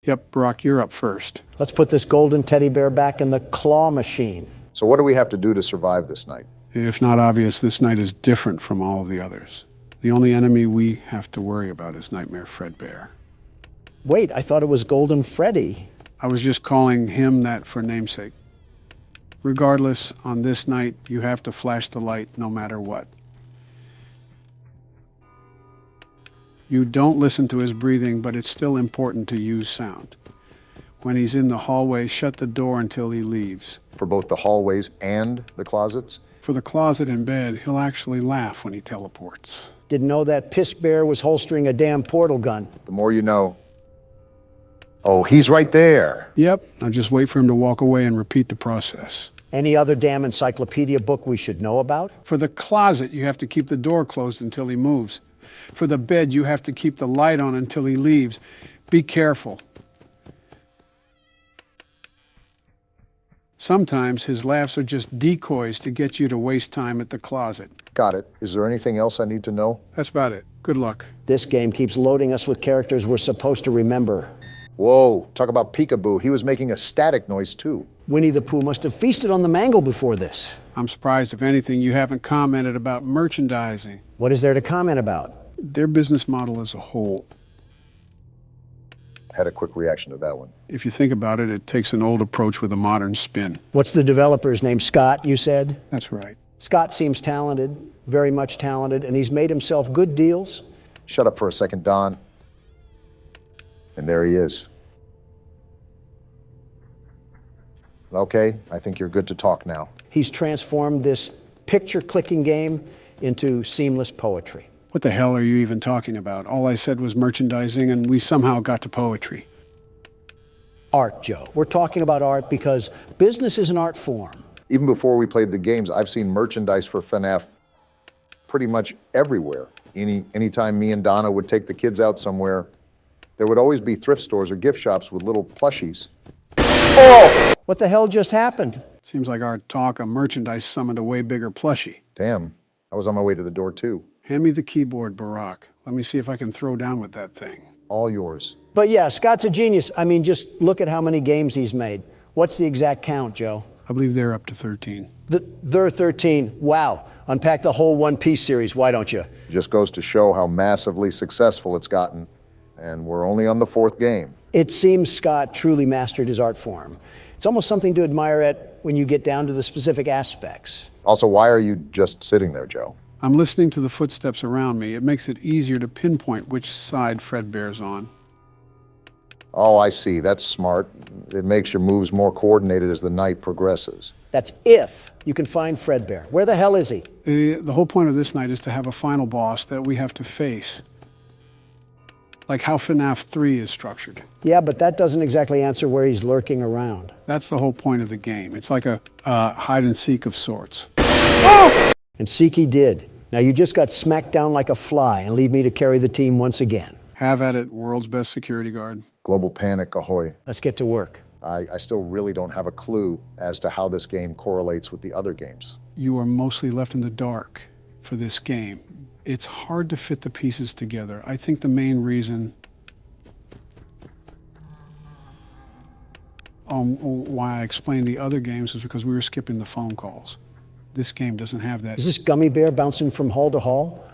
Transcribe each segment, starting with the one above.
Yep, Brock, you're up first. Let's put this golden teddy bear back in the claw machine. So what do we have to do to survive this night? If not obvious, this night is different from all of the others. The only enemy we have to worry about is Nightmare Fredbear. Wait, I thought it was Golden Freddy. I was just calling him that for namesake. Regardless, on this night, you have to flash the light no matter what. You don't listen to his breathing, but it's still important to use sound. When he's in the hallway, shut the door until he leaves. For both the hallways and the closets? For the closet and bed, he'll actually laugh when he teleports. Didn't know that piss bear was holstering a damn portal gun. The more you know. Oh, he's right there. Yep, now just wait for him to walk away and repeat the process. Any other damn encyclopedia book we should know about? For the closet, you have to keep the door closed until he moves. For the bed, you have to keep the light on until he leaves. Be careful. Sometimes his laughs are just decoys to get you to waste time at the closet. Got it. Is there anything else I need to know? That's about it. Good luck. This game keeps loading us with characters we're supposed to remember. Whoa, talk about peekaboo. He was making a static noise too. Winnie the Pooh must have feasted on the mangle before this. I'm surprised, if anything, you haven't commented about merchandising. What is there to comment about? Their business model as a whole. Had a quick reaction to that one. If you think about it, it takes an old approach with a modern spin. What's the developer's name? Scott, you said? That's right. Scott seems talented, very much talented, and he's made himself good deals. Shut up for a second, Don. And there he is. Okay, I think you're good to talk now. He's transformed this picture-clicking game into seamless poetry. What the hell are you even talking about? All I said was merchandising, and we somehow got to poetry. Art, Joe. We're talking about art because business is an art form. Even before we played the games, I've seen merchandise for FNAF pretty much everywhere. Anytime me and Donna would take the kids out somewhere, there would always be thrift stores or gift shops with little plushies. Oh! What the hell just happened? Seems like our talk of merchandise summoned a way bigger plushie. Damn, I was on my way to the door too. Hand me the keyboard, Barack. Let me see if I can throw down with that thing. All yours. But yeah, Scott's a genius. I mean, just look at how many games he's made. What's the exact count, Joe? I believe they're up to 13. They're 13. Wow. Unpack the whole One Piece series, why don't you? Just goes to show how massively successful it's gotten. And we're only on the 4th game. It seems Scott truly mastered his art form. It's almost something to admire at when you get down to the specific aspects. Also, why are you just sitting there, Joe? I'm listening to the footsteps around me. It makes it easier to pinpoint which side Fredbear's on. Oh, I see. That's smart. It makes your moves more coordinated as the night progresses. That's if you can find Fredbear. Where the hell is he? The whole point of this night is to have a final boss that we have to face. Like how FNAF 3 is structured. Yeah, but that doesn't exactly answer where he's lurking around. That's the whole point of the game. It's like a hide and seek of sorts. Oh! And seek he did. Now you just got smacked down like a fly and leave me to carry the team once again. Have at it, world's best security guard. Global panic, ahoy. Let's get to work. I still really don't have a clue as to how this game correlates with the other games. You are mostly left in the dark for this game. It's hard to fit the pieces together. I think the main reason why I explained the other games is because we were skipping the phone calls. This game doesn't have that. Is this gummy bear bouncing from hall to hall?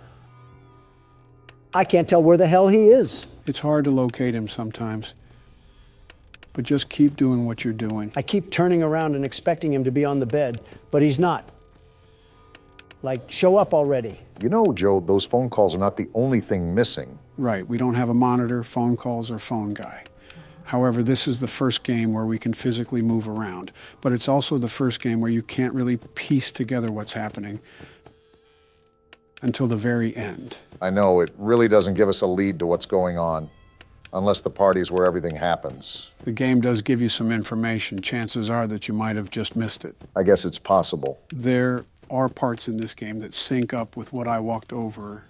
I can't tell where the hell he is. It's hard to locate him sometimes, but just keep doing what you're doing. I keep turning around and expecting him to be on the bed, but he's not. Like, show up already. You know, Joe, those phone calls are not the only thing missing. Right, we don't have a monitor, phone calls, or phone guy. However, this is the first game where we can physically move around, but it's also the first game where you can't really piece together what's happening until the very end. I know, it really doesn't give us a lead to what's going on, unless the party's where everything happens. The game does give you some information. Chances are that you might have just missed it. I guess it's possible. There are parts in this game that sync up with what I walked over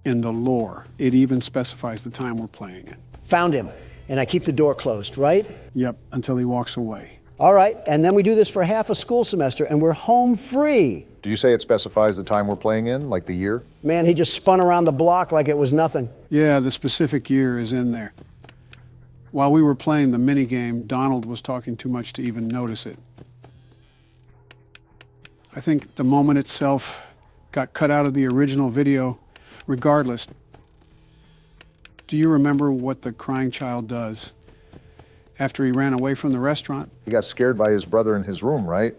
in the lore. It even specifies the time we're playing it. Found him. And I keep the door closed, right? Yep, until he walks away. All right, and then we do this for half a school semester, and we're home free. Do you say it specifies the time we're playing in, like the year? Man, he just spun around the block like it was nothing. Yeah, the specific year is in there. While we were playing the minigame, Donald was talking too much to even notice it. I think the moment itself got cut out of the original video. Regardless, do you remember what the crying child does after he ran away from the restaurant? He got scared by his brother in his room, right?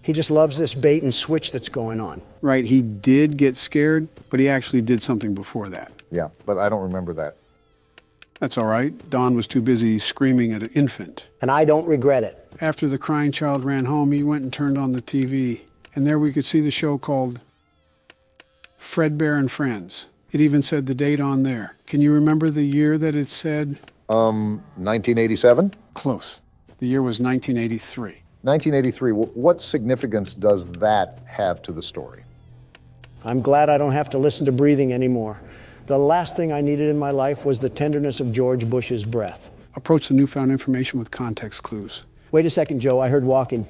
He just loves this bait and switch that's going on. Right, he did get scared, but he actually did something before that. Yeah, but I don't remember that. That's all right. Don was too busy screaming at an infant. And I don't regret it. After the crying child ran home, he went and turned on the TV. And there we could see the show called Fredbear and Friends. It even said the date on there. Can you remember the year that it said? 1987? Close. The year was 1983. 1983, what significance does that have to the story? I'm glad I don't have to listen to breathing anymore. The last thing I needed in my life was the tenderness of George Bush's breath. Approach the newfound information with context clues. Wait a second, Joe, I heard walking.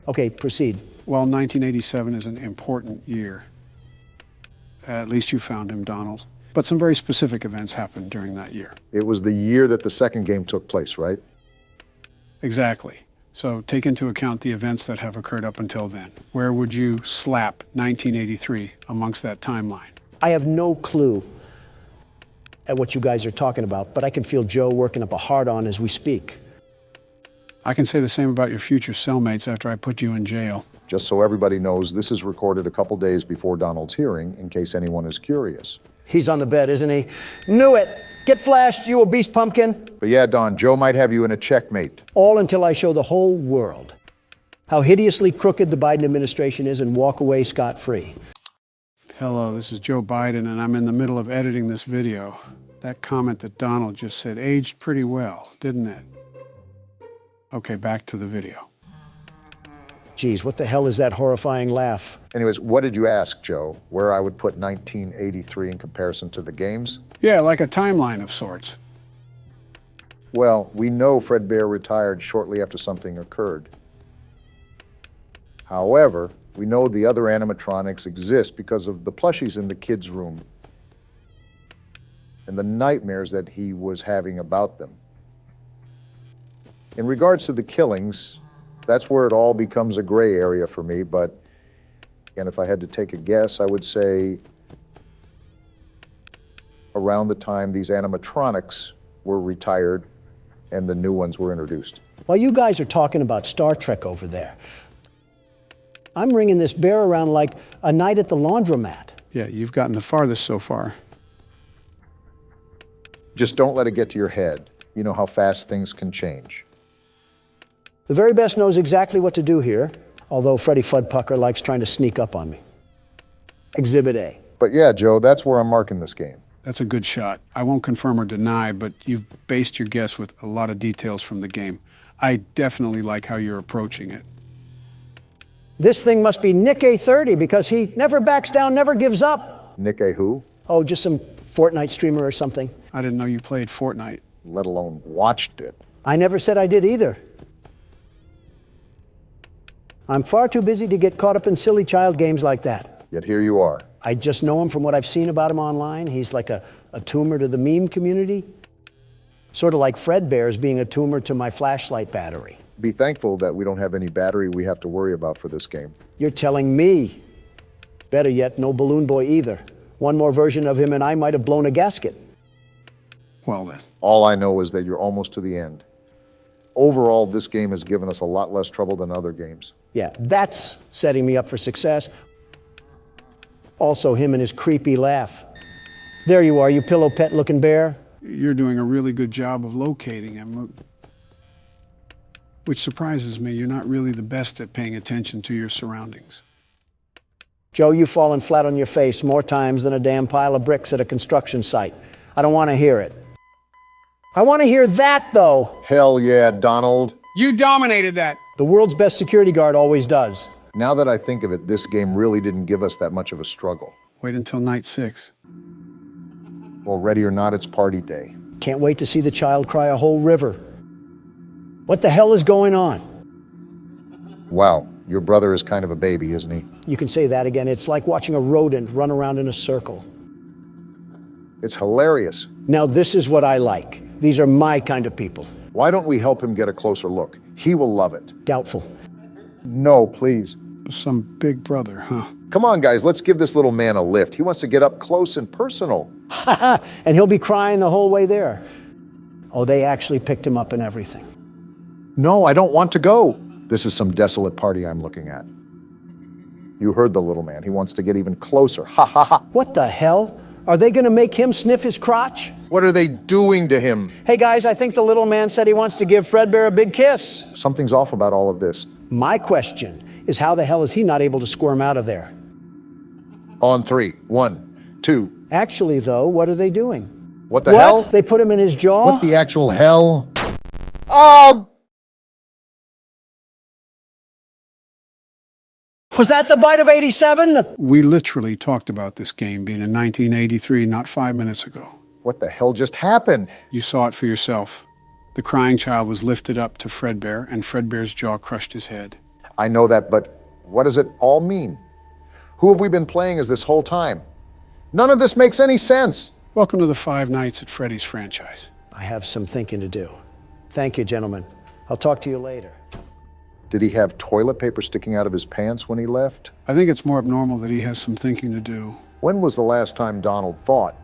Okay, proceed. Well, 1987 is an important year. At least you found him, Donald. But some very specific events happened during that year. It was the year that the second game took place, right? Exactly. So take into account the events that have occurred up until then. Where would you slap 1983 amongst that timeline? I have no clue at what you guys are talking about, but I can feel Joe working up a hard-on as we speak. I can say the same about your future cellmates after I put you in jail. Just so everybody knows, this is recorded a couple days before Donald's hearing, in case anyone is curious. He's on the bed, isn't he? Knew it! Get flashed, you obese pumpkin! But yeah, Don, Joe might have you in a checkmate. All until I show the whole world how hideously crooked the Biden administration is and walk away scot-free. Hello, this is Joe Biden, and I'm in the middle of editing this video. That comment that Donald just said aged pretty well, didn't it? Okay, back to the video. Geez, what the hell is that horrifying laugh? Anyways, what did you ask, Joe? Where I would put 1983 in comparison to the games? Yeah, like a timeline of sorts. Well, we know Fredbear retired shortly after something occurred. However, we know the other animatronics exist because of the plushies in the kids' room and the nightmares that he was having about them. In regards to the killings, that's where it all becomes a gray area for me, but again, if I had to take a guess, I would say around the time these animatronics were retired and the new ones were introduced. While you guys are talking about Star Trek over there, I'm ringing this bear around like a night at the laundromat. Yeah, you've gotten the farthest so far. Just don't let it get to your head. You know how fast things can change. The very best knows exactly what to do here, although Freddy Fuddpucker likes trying to sneak up on me. Exhibit A. But yeah, Joe, that's where I'm marking this game. That's a good shot. I won't confirm or deny, but you've based your guess with a lot of details from the game. I definitely like how you're approaching it. This thing must be Nick A30 because he never backs down, never gives up. Nick A. who? Oh, just some Fortnite streamer or something. I didn't know you played Fortnite. Let alone watched it. I never said I did either. I'm far too busy to get caught up in silly child games like that. Yet here you are. I just know him from what I've seen about him online. He's like a tumor to the meme community. Sort of like Fredbear's being a tumor to my flashlight battery. Be thankful that we don't have any battery we have to worry about for this game. You're telling me. Better yet, no Balloon Boy either. One more version of him and I might have blown a gasket. Well then. All I know is that you're almost to the end. Overall, this game has given us a lot less trouble than other games. Yeah, that's setting me up for success. Also, him and his creepy laugh. There you are, you pillow pet looking bear. You're doing a really good job of locating him, which surprises me. You're not really the best at paying attention to your surroundings. Joe, you've fallen flat on your face more times than a damn pile of bricks at a construction site. I don't want to hear it. I want to hear that, though. Hell yeah, Donald. You dominated that. The world's best security guard always does. Now that I think of it, this game really didn't give us that much of a struggle. Wait until night 6. Well, ready or not, it's party day. Can't wait to see the child cry a whole river. What the hell is going on? Wow, your brother is kind of a baby, isn't he? You can say that again. It's like watching a rodent run around in a circle. It's hilarious. Now this is what I like. These are my kind of people. Why don't we help him get a closer look? He will love it. Doubtful. No, please. Some big brother, huh? Come on, guys, let's give this little man a lift. He wants to get up close and personal. And he'll be crying the whole way there. Oh, they actually picked him up and everything. No, I don't want to go. This is some desolate party I'm looking at. You heard the little man. He wants to get even closer. Ha ha ha. What the hell? Are they gonna make him sniff his crotch? What are they doing to him? Hey guys, I think the little man said he wants to give Fredbear a big kiss. Something's off about all of this. My question is, how the hell is he not able to squirm out of there? On 3. 1, 2. Actually, though, what are they doing? What the hell? They put him in his jaw? What the actual hell? Oh! Was that the bite of 87? We literally talked about this game being in 1983, not 5 minutes ago. What the hell just happened? You saw it for yourself. The crying child was lifted up to Fredbear, and Fredbear's jaw crushed his head. I know that, but what does it all mean? Who have we been playing as this whole time? None of this makes any sense. Welcome to the Five Nights at Freddy's franchise. I have some thinking to do. Thank you, gentlemen. I'll talk to you later. Did he have toilet paper sticking out of his pants when he left? I think it's more abnormal that he has some thinking to do. When was the last time Donald thought?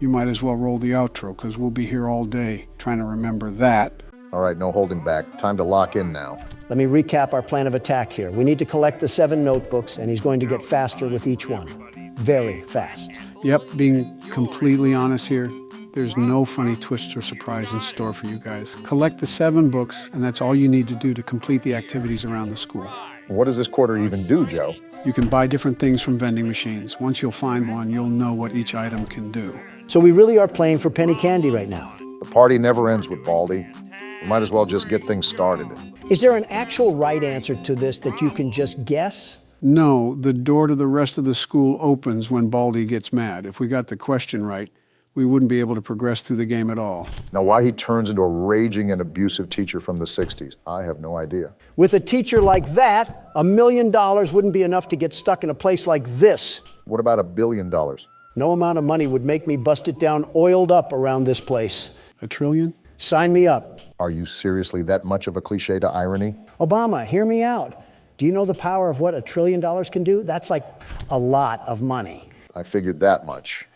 You might as well roll the outro, because we'll be here all day trying to remember that. All right, no holding back. Time to lock in now. Let me recap our plan of attack here. We need to collect the 7 notebooks, and he's going to get faster with each one. Very fast. Yep, being completely honest here, there's no funny twist or surprise in store for you guys. Collect the 7 books, and that's all you need to do to complete the activities around the school. What does this quarter even do, Joe? You can buy different things from vending machines. Once you'll find one, you'll know what each item can do. So we really are playing for penny candy right now. The party never ends with Baldi. We might as well just get things started. Is there an actual right answer to this that you can just guess? No, the door to the rest of the school opens when Baldi gets mad. If we got the question right, we wouldn't be able to progress through the game at all. Now, why he turns into a raging and abusive teacher from the 60s, I have no idea. With a teacher like that, $1 million wouldn't be enough to get stuck in a place like this. What about $1 billion? No amount of money would make me bust it down oiled up around this place. $1 trillion? Sign me up. Are you seriously that much of a cliche to irony? Obama, hear me out. Do you know the power of what $1 trillion can do? That's like a lot of money. I figured that much.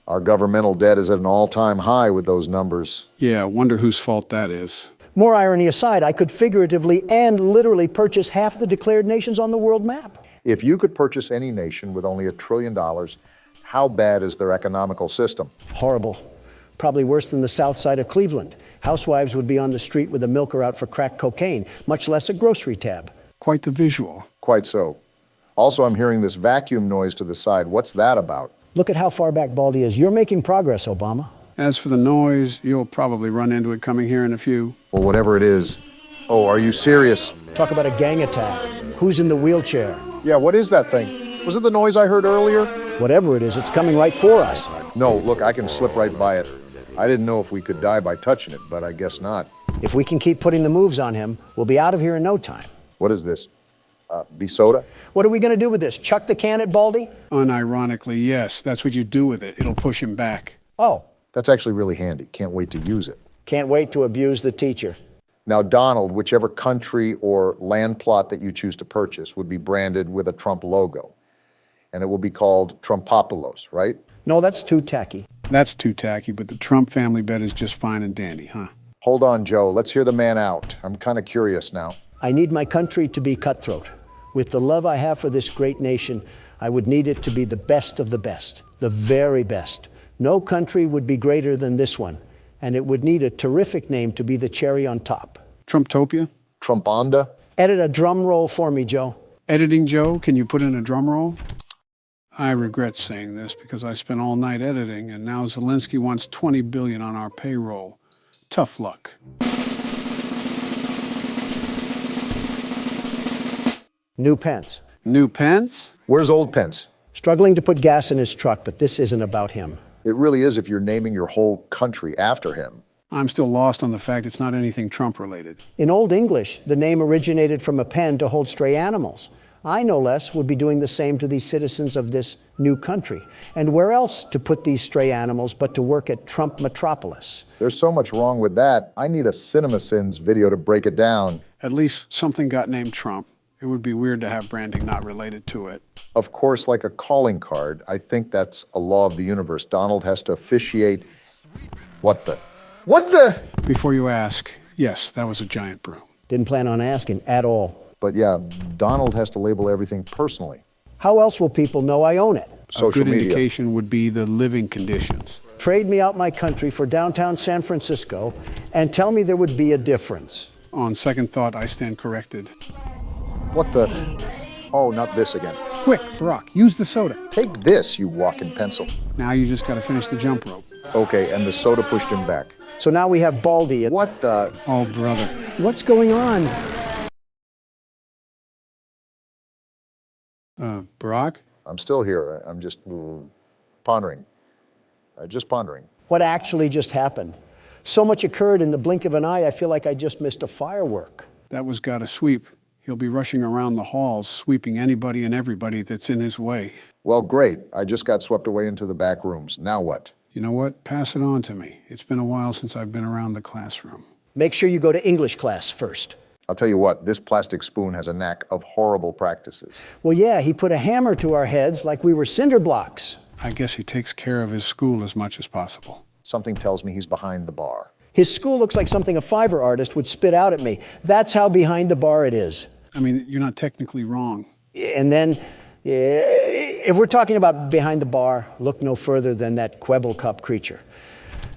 Our governmental debt is at an all-time high with those numbers. Yeah, wonder whose fault that is. More irony aside, I could figuratively and literally purchase half the declared nations on the world map. If you could purchase any nation with only $1 trillion, how bad is their economical system? Horrible. Probably worse than the south side of Cleveland. Housewives would be on the street with a milker out for crack cocaine, much less a grocery tab. Quite the visual. Quite so. Also, I'm hearing this vacuum noise to the side. What's that about? Look at how far back Baldi is. You're making progress, Obama. As for the noise, you'll probably run into it coming here in a few. Well, whatever it is. Oh, are you serious? Talk about a gang attack. Who's in the wheelchair? Yeah, what is that thing? Was it the noise I heard earlier? Whatever it is, it's coming right for us. No, look, I can slip right by it. I didn't know if we could die by touching it, but I guess not. If we can keep putting the moves on him, we'll be out of here in no time. What is this? Soda? What are we going to do with this? Chuck the can at Baldi? Unironically, yes. That's what you do with it. It'll push him back. Oh, That's actually really handy. Can't wait to use it. can't wait to abuse the teacher. Now, Donald, whichever country or land plot that you choose to purchase would be branded with a Trump logo. And it will be called Trumpopolos, right? No, that's too tacky. That's too tacky, but the Trump family bet is just fine and dandy, huh? Hold on, Joe. Let's hear the man out. I'm kind of curious now. I need my country to be cutthroat. With the love I have for this great nation, I would need it to be the best of the best, the very best. No country would be greater than this one, and it would need a terrific name to be the cherry on top. Trumptopia? Trumponda? Edit a drum roll for me, Joe. Editing Joe, can you put in a drum roll? I regret saying this because I spent all night editing, and now Zelensky wants $20 billion on our payroll. Tough luck. New Pence. New Pence? Where's Old Pence? Struggling to put gas in his truck, but this isn't about him. It really is if you're naming your whole country after him. I'm still lost on the fact it's not anything Trump related. In Old English, the name originated from a pen to hold stray animals. I, no less, would be doing the same to these citizens of this new country. And where else to put these stray animals but to work at Trump Metropolis? There's so much wrong with that. I need a CinemaSins video to break it down. At least something got named Trump. It would be weird to have branding not related to it. Of course, like a calling card, I think that's a law of the universe. Donald has to officiate. What the? Before you ask, yes, that was a giant broom. Didn't plan on asking at all. But yeah, Donald has to label everything personally. How else will people know I own it? Social A good media. indication would be the living conditions. Trade me out my country for downtown San Francisco and tell me there would be a difference. On second thought, I stand corrected. What the? Oh, not this again. Quick, Barack, use the soda. Take this, you walking pencil. Now you just got to finish the jump rope. Okay, and the soda pushed him back. So now we have Baldi. What the? Oh, brother. What's going on? Barack? I'm still here. I'm just pondering. Just pondering. What actually just happened? So much occurred in the blink of an eye, I feel like I just missed a firework. That was gotta sweep. He'll be rushing around the halls, sweeping anybody and everybody that's in his way. Well, great. I just got swept away into the back rooms. Now what? You know what? Pass it on to me. It's been a while since I've been around the classroom. Make sure you go to English class first. I'll tell you what, this plastic spoon has a knack of horrible practices. Well, yeah, he put a hammer to our heads like we were cinder blocks. I guess he takes care of his school as much as possible. Something tells me he's behind the bar. His school looks like something a Fiverr artist would spit out at me. That's how behind the bar it is. I mean, you're not technically wrong. And then, if we're talking about behind the bar, look no further than that Quebble Cup creature.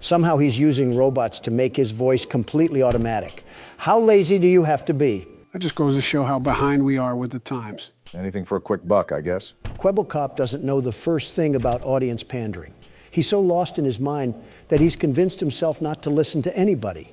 Somehow he's using robots to make his voice completely automatic. How lazy do you have to be? That just goes to show how behind we are with the times. Anything for a quick buck, I guess. Quebble Cop doesn't know the first thing about audience pandering. He's so lost in his mind that he's convinced himself not to listen to anybody.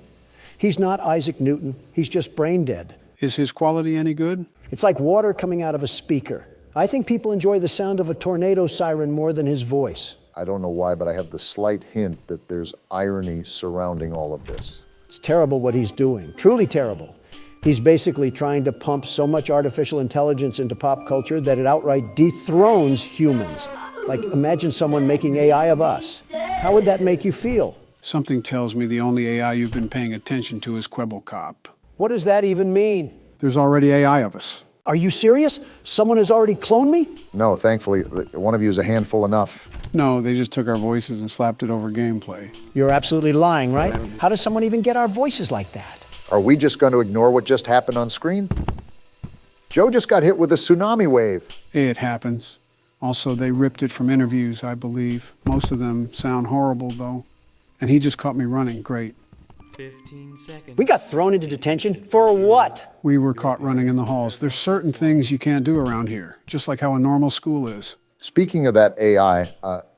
He's not Isaac Newton, he's just brain dead. Is his quality any good? It's like water coming out of a speaker. I think people enjoy the sound of a tornado siren more than his voice. I don't know why, but I have the slight hint that there's irony surrounding all of this. It's terrible what he's doing, truly terrible. He's basically trying to pump so much artificial intelligence into pop culture that it outright dethrones humans. Like, imagine someone making AI of us. How would that make you feel? Something tells me the only AI you've been paying attention to is Quebble Cop. What does that even mean? There's already AI of us. Are you serious? Someone has already cloned me? No, thankfully, one of you is a handful enough. No, they just took our voices and slapped it over gameplay. You're absolutely lying, right? How does someone even get our voices like that? Are we just going to ignore what just happened on screen? Joe just got hit with a tsunami wave. It happens. Also, they ripped it from interviews, I believe. Most of them sound horrible, though. And he just caught me running. Great. 15 seconds. We got thrown into detention for what? We were caught running in the halls. There's certain things you can't do around here, just like how a normal school is. Speaking of that AI,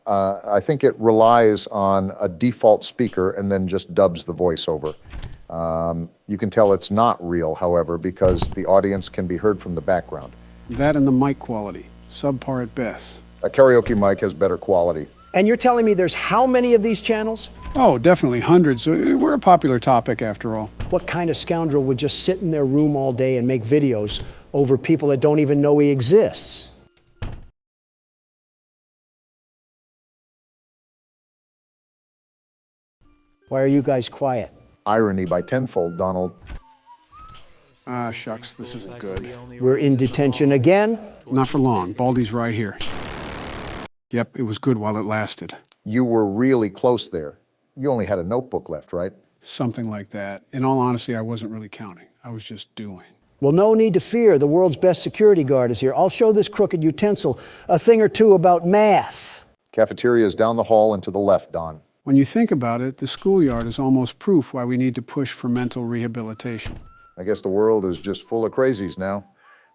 I think it relies on a default speaker and then just dubs the voiceover. You can tell it's not real, however, because the audience can be heard from the background. That and the mic quality. Subpar at best. A karaoke mic has better quality. And you're telling me there's how many of these channels? Oh, definitely hundreds. We're a popular topic, after all. What kind of scoundrel would just sit in their room all day and make videos over people that don't even know he exists? Why are you guys quiet? Irony by tenfold, Donald. Ah, shucks, this isn't good. We're in detention again? Not for long. Baldi's right here. Yep, it was good while it lasted. You were really close there. You only had a notebook left, right? Something like that. In all honesty, I wasn't really counting. I was just doing. Well, no need to fear. The world's best security guard is here. I'll show this crooked utensil a thing or two about math. Cafeteria is down the hall and to the left, Don. When you think about it, the schoolyard is almost proof why we need to push for mental rehabilitation. I guess the world is just full of crazies now.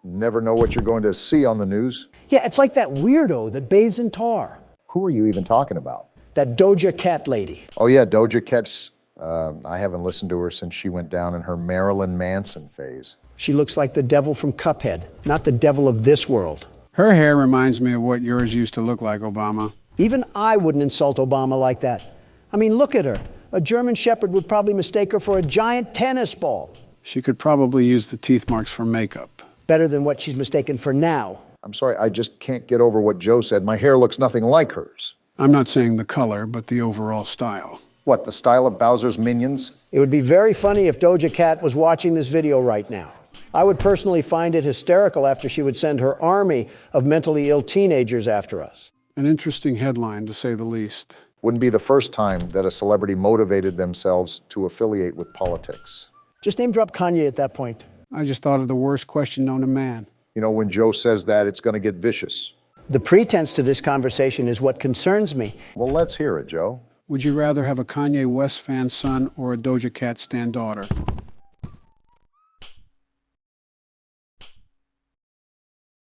Never know what you're going to see on the news. Yeah, it's like that weirdo that bathes in tar. Who are you even talking about? That Doja Cat lady. Oh yeah, Doja Cat's, I haven't listened to her since she went down in her Marilyn Manson phase. She looks like the devil from Cuphead, not the devil of this world. Her hair reminds me of what yours used to look like, Obama. Even I wouldn't insult Obama like that. I mean, look at her. A German Shepherd would probably mistake her for a giant tennis ball. She could probably use the teeth marks for makeup. Better than what she's mistaken for now. I'm sorry, I just can't get over what Joe said. My hair looks nothing like hers. I'm not saying the color, but the overall style. What, the style of Bowser's minions? It would be very funny if Doja Cat was watching this video right now. I would personally find it hysterical after she would send her army of mentally ill teenagers after us. An interesting headline, to say the least. Wouldn't be the first time that a celebrity motivated themselves to affiliate with politics. Just name drop Kanye at that point. I just thought of the worst question known to man. You know, when Joe says that, it's going to get vicious. The pretense to this conversation is what concerns me. Well, let's hear it, Joe. Would you rather have a Kanye West fan son or a Doja Cat stan daughter?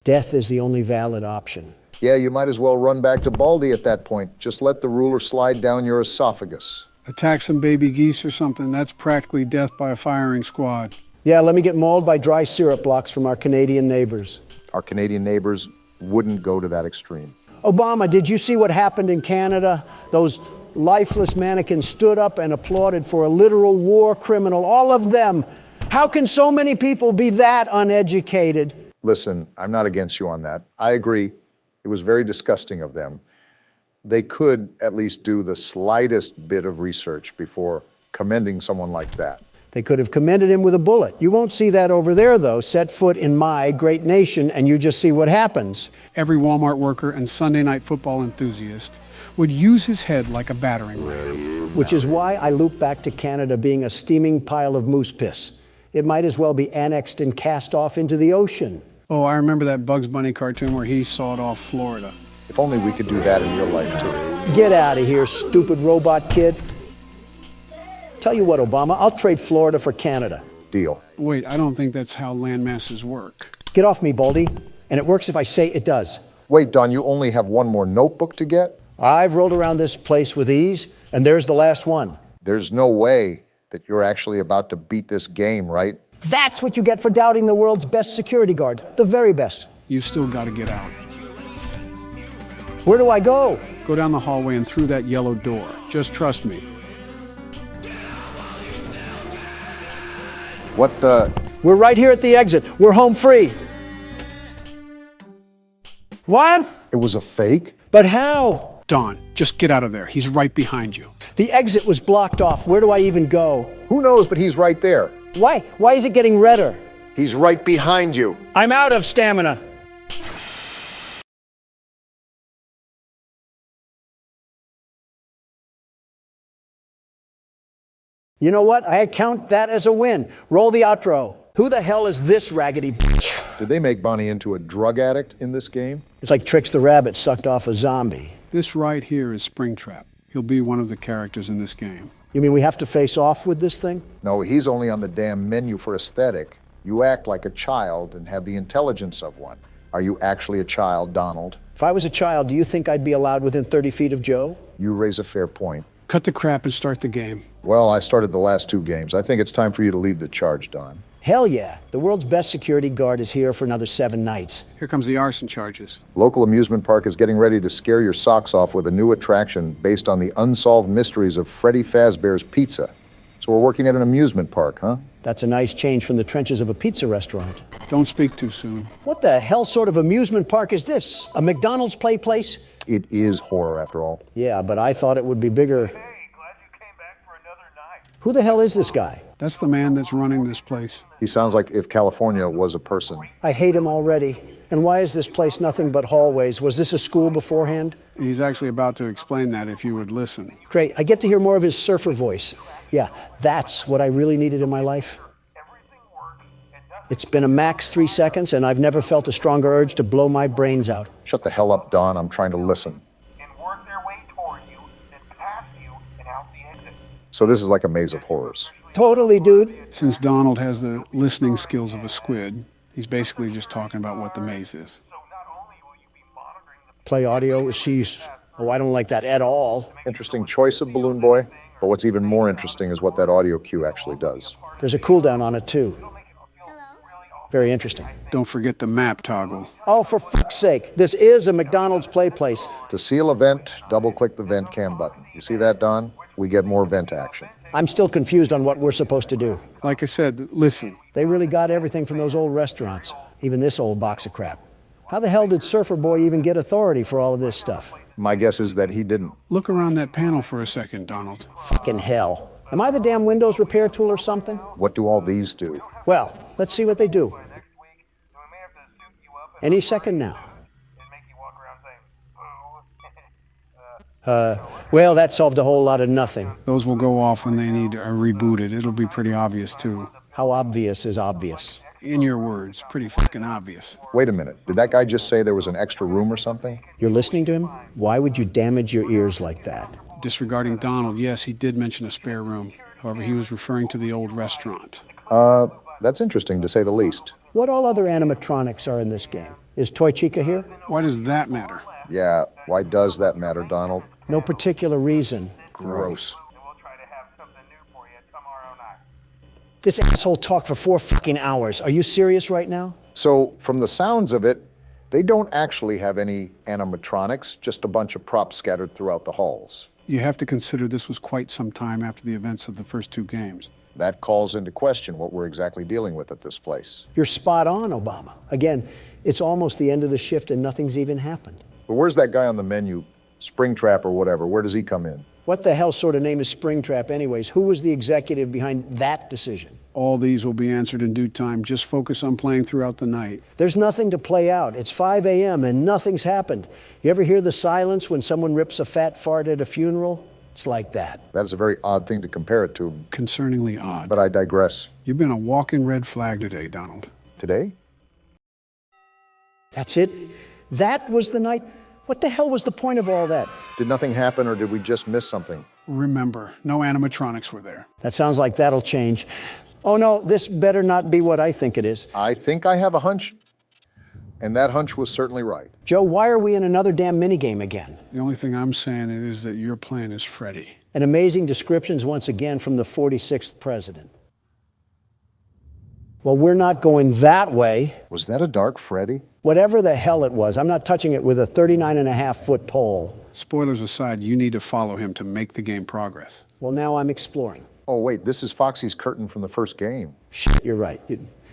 Death is the only valid option. Yeah, you might as well run back to Baldi at that point. Just let the ruler slide down your esophagus. Attack some baby geese or something, that's practically death by a firing squad. Yeah, let me get mauled by dry syrup blocks from our Canadian neighbors. Our Canadian neighbors wouldn't go to that extreme. Obama, did you see what happened in Canada? Those lifeless mannequins stood up and applauded for a literal war criminal, all of them. How can so many people be that uneducated? Listen, I'm not against you on that. I agree. It was very disgusting of them. They could at least do the slightest bit of research before commending someone like that. They could have commended him with a bullet. You won't see that over there, though. Set foot in my great nation, and you just see what happens. Every Walmart worker and Sunday night football enthusiast would use his head like a battering ram. Which is why I loop back to Canada being a steaming pile of moose piss. It might as well be annexed and cast off into the ocean. Oh, I remember that Bugs Bunny cartoon where he sawed off Florida. If only we could do that in real life, too. Get out of here, stupid robot kid. Tell you what, Obama, I'll trade Florida for Canada. Deal. Wait, I don't think that's how land masses work. Get off me, Baldi. And it works if I say it does. Wait, Don, you only have one more notebook to get? I've rolled around this place with ease, and there's the last one. There's no way that you're actually about to beat this game, right? That's what you get for doubting the world's best security guard. The very best. You still got to get out. Where do I go? Go down the hallway and through that yellow door. Just trust me. What the? We're right here at the exit. We're home free. What? It was a fake? But how? Don, just get out of there. He's right behind you. The exit was blocked off. Where do I even go? Who knows, but he's right there. Why? Why is it getting redder? He's right behind you. I'm out of stamina. You know what? I count that as a win. Roll the outro. Who the hell is this raggedy bitch? Did they make Bonnie into a drug addict in this game? It's like Trix the Rabbit sucked off a zombie. This right here is Springtrap. He'll be one of the characters in this game. You mean we have to face off with this thing? No, he's only on the damn menu for aesthetic. You act like a child and have the intelligence of one. Are you actually a child, Donald? If I was a child, do you think I'd be allowed within 30 feet of Joe? You raise a fair point. Cut the crap and start the game. Well, I started the last two games. I think it's time for you to lead the charge, Don. Hell yeah. The world's best security guard is here for another 7 nights. Here comes the arson charges. Local amusement park is getting ready to scare your socks off with a new attraction based on the unsolved mysteries of Freddy Fazbear's Pizza. So we're working at an amusement park, huh? That's a nice change from the trenches of a pizza restaurant. Don't speak too soon. What the hell sort of amusement park is this? A McDonald's play place? It is horror, after all. Yeah, but I thought it would be bigger. Hey, glad you came back for another night. Who the hell is this guy? That's the man that's running this place. He sounds like if California was a person. I hate him already. And why is this place nothing but hallways? Was this a school beforehand? He's actually about to explain that if you would listen. Great, I get to hear more of his surfer voice. Yeah, that's what I really needed in my life. Everything works and nothing. It's been a max 3 seconds, and I've never felt a stronger urge to blow my brains out. Shut the hell up, Don. I'm trying to listen. And work their way toward you, then past you, and out the exit. So this is like a maze of horrors. Totally, dude. Since Donald has the listening skills of a squid, he's basically just talking about what the maze is. So not only will you be monitoring the Play audio, she's... Oh, I don't like that at all. Interesting choice of Balloon Boy, but what's even more interesting is what that audio cue actually does. There's a cooldown on it, too. Very interesting. Don't forget the map toggle. Oh, for fuck's sake. This is a McDonald's play place. To seal a vent, double-click the vent cam button. You see that, Don? We get more vent action. I'm still confused on what we're supposed to do. Like I said, listen. They really got everything from those old restaurants. even this old box of crap. How the hell did Surfer Boy even get authority for all of this stuff? My guess is that he didn't. Look around that panel for a second, Donald. Fucking hell. Am I the damn Windows repair tool or something? What do all these do? Well, let's see what they do. Next week, so we may have to suit you up Any second now. and make you walk around saying, boo. Well, that solved a whole lot of nothing. Those will go off when they need rebooted. It'll be pretty obvious, too. How obvious is obvious? In your words, pretty fucking obvious. Wait a minute. Did that guy just say there was an extra room or something? You're listening to him? Why would you damage your ears like that? Disregarding Donald, yes, he did mention a spare room. However, he was referring to the old restaurant. That's interesting to say the least. What all other animatronics are in this game? Is Toy Chica here? Why does that matter? Yeah, why does that matter, Donald? No particular reason. Gross. And we'll try to have something new for you tomorrow night. This asshole talked for 4 fucking hours. Are you serious right now? So, from the sounds of it, they don't actually have any animatronics, just a bunch of props scattered throughout the halls. You have to consider this was quite some time after the events of the first 2 games. That calls into question what we're exactly dealing with at this place. You're spot on, Obama. Again, it's almost the end of the shift and nothing's even happened. But where's that guy on the menu? Springtrap or whatever, where does he come in? What the hell sort of name is Springtrap anyways? Who was the executive behind that decision? All these will be answered in due time. Just focus on playing throughout the night. There's nothing to play out. It's 5 a.m. and nothing's happened. You ever hear the silence when someone rips a fat fart at a funeral? It's like that. That is a very odd thing to compare it to, Concerningly odd. but I digress. You've been a walking red flag today, Donald. Today? That's it? That was the night? What the hell was the point of all that? Did nothing happen or did we just miss something? Remember, no animatronics were there. That sounds like that'll change. Oh no, this better not be what I think it is. I think I have a hunch, and that hunch was certainly right. Joe, why are we in another damn minigame again? The only thing I'm saying is that your plan is Freddy. And amazing descriptions once again from the 46th president. Well, we're not going that way. Was that a dark Freddy? Whatever the hell it was, I'm not touching it with a 39.5-foot pole. Spoilers aside, you need to follow him to make the game progress. Well, now I'm exploring. Oh wait, this is Foxy's curtain from the first game. Shit, you're right.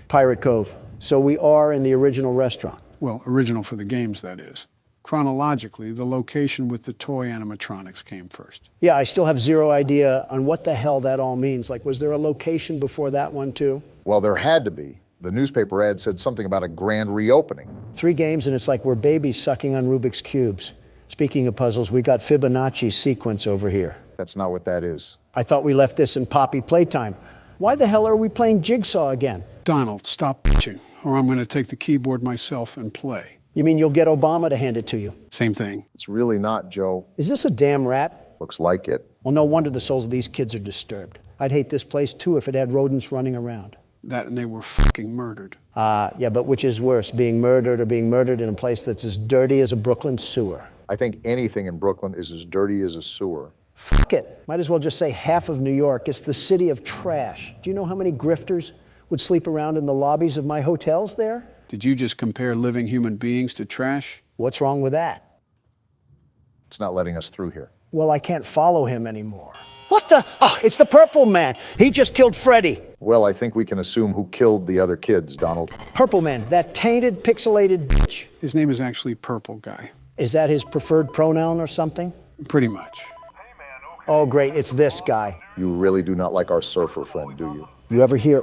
Pirate Cove. So we are in the original restaurant. Well, original for the games, that is. Chronologically, the location with the toy animatronics came first. Yeah, I still have zero idea on what the hell that all means. Like, was there a location before that one too? Well, there had to be. The newspaper ad said something about a grand reopening. 3 games and it's like we're babies sucking on Rubik's Cubes. Speaking of puzzles, we got Fibonacci's sequence over here. That's not what that is. I thought we left this in Poppy Playtime. Why the hell are we playing Jigsaw again? Donald, stop bitching, or I'm going to take the keyboard myself and play. You mean you'll get Obama to hand it to you? Same thing. It's really not, Joe. Is this a damn rat? Looks like it. Well, no wonder the souls of these kids are disturbed. I'd hate this place too if it had rodents running around. That and they were fucking murdered. Yeah, but which is worse, being murdered or being murdered in a place that's as dirty as a Brooklyn sewer? I think anything in Brooklyn is as dirty as a sewer. Fuck it. Might as well just say half of New York. It's the city of trash. Do you know how many grifters would sleep around in the lobbies of my hotels there? Did you just compare living human beings to trash? What's wrong with that? It's not letting us through here. Well, I can't follow him anymore. What the? Oh, it's the Purple Man. He just killed Freddy. Well, I think we can assume who killed the other kids, Donald. Purple Man, that tainted, pixelated bitch. His name is actually Purple Guy. Is that his preferred pronoun or something? Pretty much. Oh, great, it's this guy. You really do not like our surfer friend, do you? You ever hear,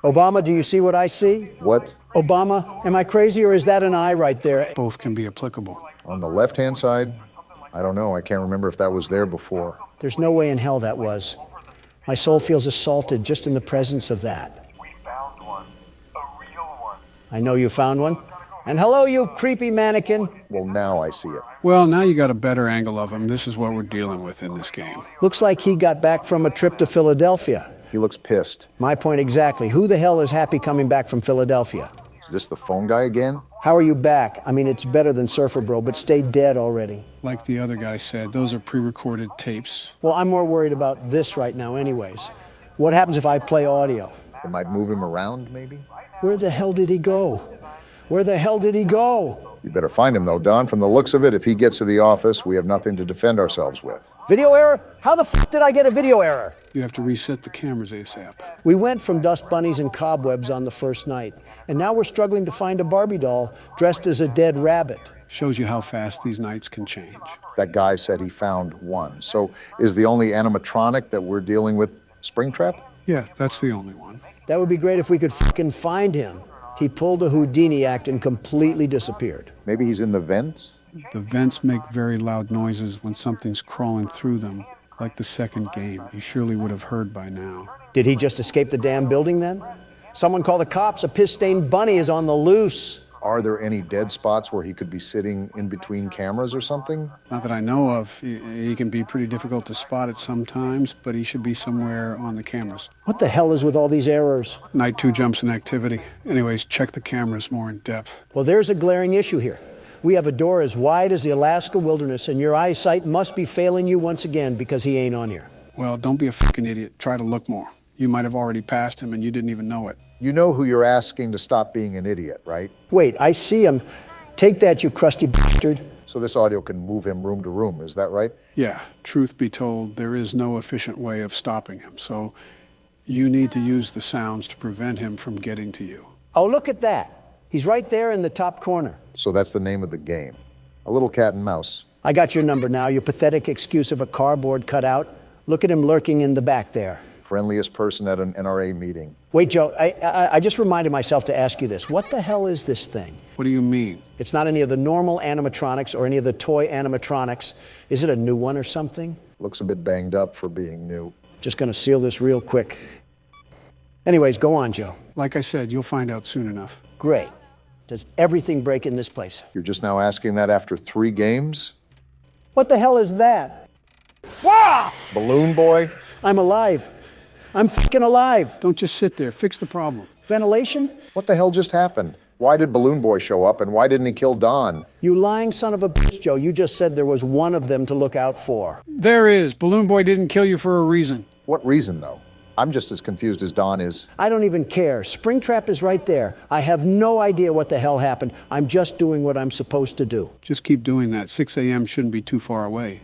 Obama, do you see what I see? What? Obama, am I crazy or is that an eye right there? Both can be applicable. On the left-hand side? I don't know. I can't remember if that was there before. There's no way in hell that was. My soul feels assaulted just in the presence of that. We found one. A real one. I know you found one. And hello, you creepy mannequin. Well, now I see it. Well, now you got a better angle of him. This is what we're dealing with in this game. Looks like he got back from a trip to Philadelphia. He looks pissed. My point exactly. Who the hell is happy coming back from Philadelphia? Is this the phone guy again? How are you back? I mean, it's better than Surfer Bro, but stay dead already. Like the other guy said, those are pre-recorded tapes. Well, I'm more worried about this right now anyways. What happens if I play audio? It might move him around, maybe? Where the hell did he go? Where the hell did he go? You better find him, though, Don. From the looks of it, if he gets to the office, we have nothing to defend ourselves with. Video error? How the f did I get a video error? You have to reset the cameras ASAP. We went from dust bunnies and cobwebs on the first night. And now we're struggling to find a Barbie doll dressed as a dead rabbit. Shows you how fast these nights can change. That guy said he found one. So is the only animatronic that we're dealing with Springtrap? Yeah, that's the only one. That would be great if we could fucking find him. He pulled a Houdini act and completely disappeared. Maybe he's in the vents? The vents make very loud noises when something's crawling through them, like the second game. You surely would have heard by now. Did he just escape the damn building then? Someone call the cops. A piss-stained bunny is on the loose. Are there any dead spots where he could be sitting in between cameras or something? Not that I know of. He can be pretty difficult to spot at some times, but he should be somewhere on the cameras. What the hell is with all these errors? Night 2 jumps in activity. Anyways, check the cameras more in depth. Well, there's a glaring issue here. We have a door as wide as the Alaska wilderness, and your eyesight must be failing you once again because he ain't on here. Well, don't be a fucking idiot. Try to look more. You might have already passed him and you didn't even know it. You know who you're asking to stop being an idiot, right? Wait, I see him. Take that, you crusty bastard. So this audio can move him room to room, is that right? Yeah, truth be told, there is no efficient way of stopping him, so you need to use the sounds to prevent him from getting to you. Oh, look at that. He's right there in the top corner. So that's the name of the game. A little cat and mouse. I got your number now, your pathetic excuse of a cardboard cutout. Look at him lurking in the back there. Friendliest person at an NRA meeting. Wait, Joe, I just reminded myself to ask you this. What the hell is this thing? What do you mean? It's not any of the normal animatronics or any of the toy animatronics. Is it a new one or something? Looks a bit banged up for being new. Just gonna seal this real quick. Anyways, go on, Joe. Like I said, you'll find out soon enough. Great. Does everything break in this place? You're just now asking that after 3 games? What the hell is that? Balloon Boy? I'm alive. I'm fucking alive. Don't just sit there. Fix the problem. Ventilation? What the hell just happened? Why did Balloon Boy show up and why didn't he kill Don? You lying son of a bitch, Joe. You just said there was one of them to look out for. There is. Balloon Boy didn't kill you for a reason. What reason, though? I'm just as confused as Don is. I don't even care. Springtrap is right there. I have no idea what the hell happened. I'm just doing what I'm supposed to do. Just keep doing that. 6 a.m. shouldn't be too far away.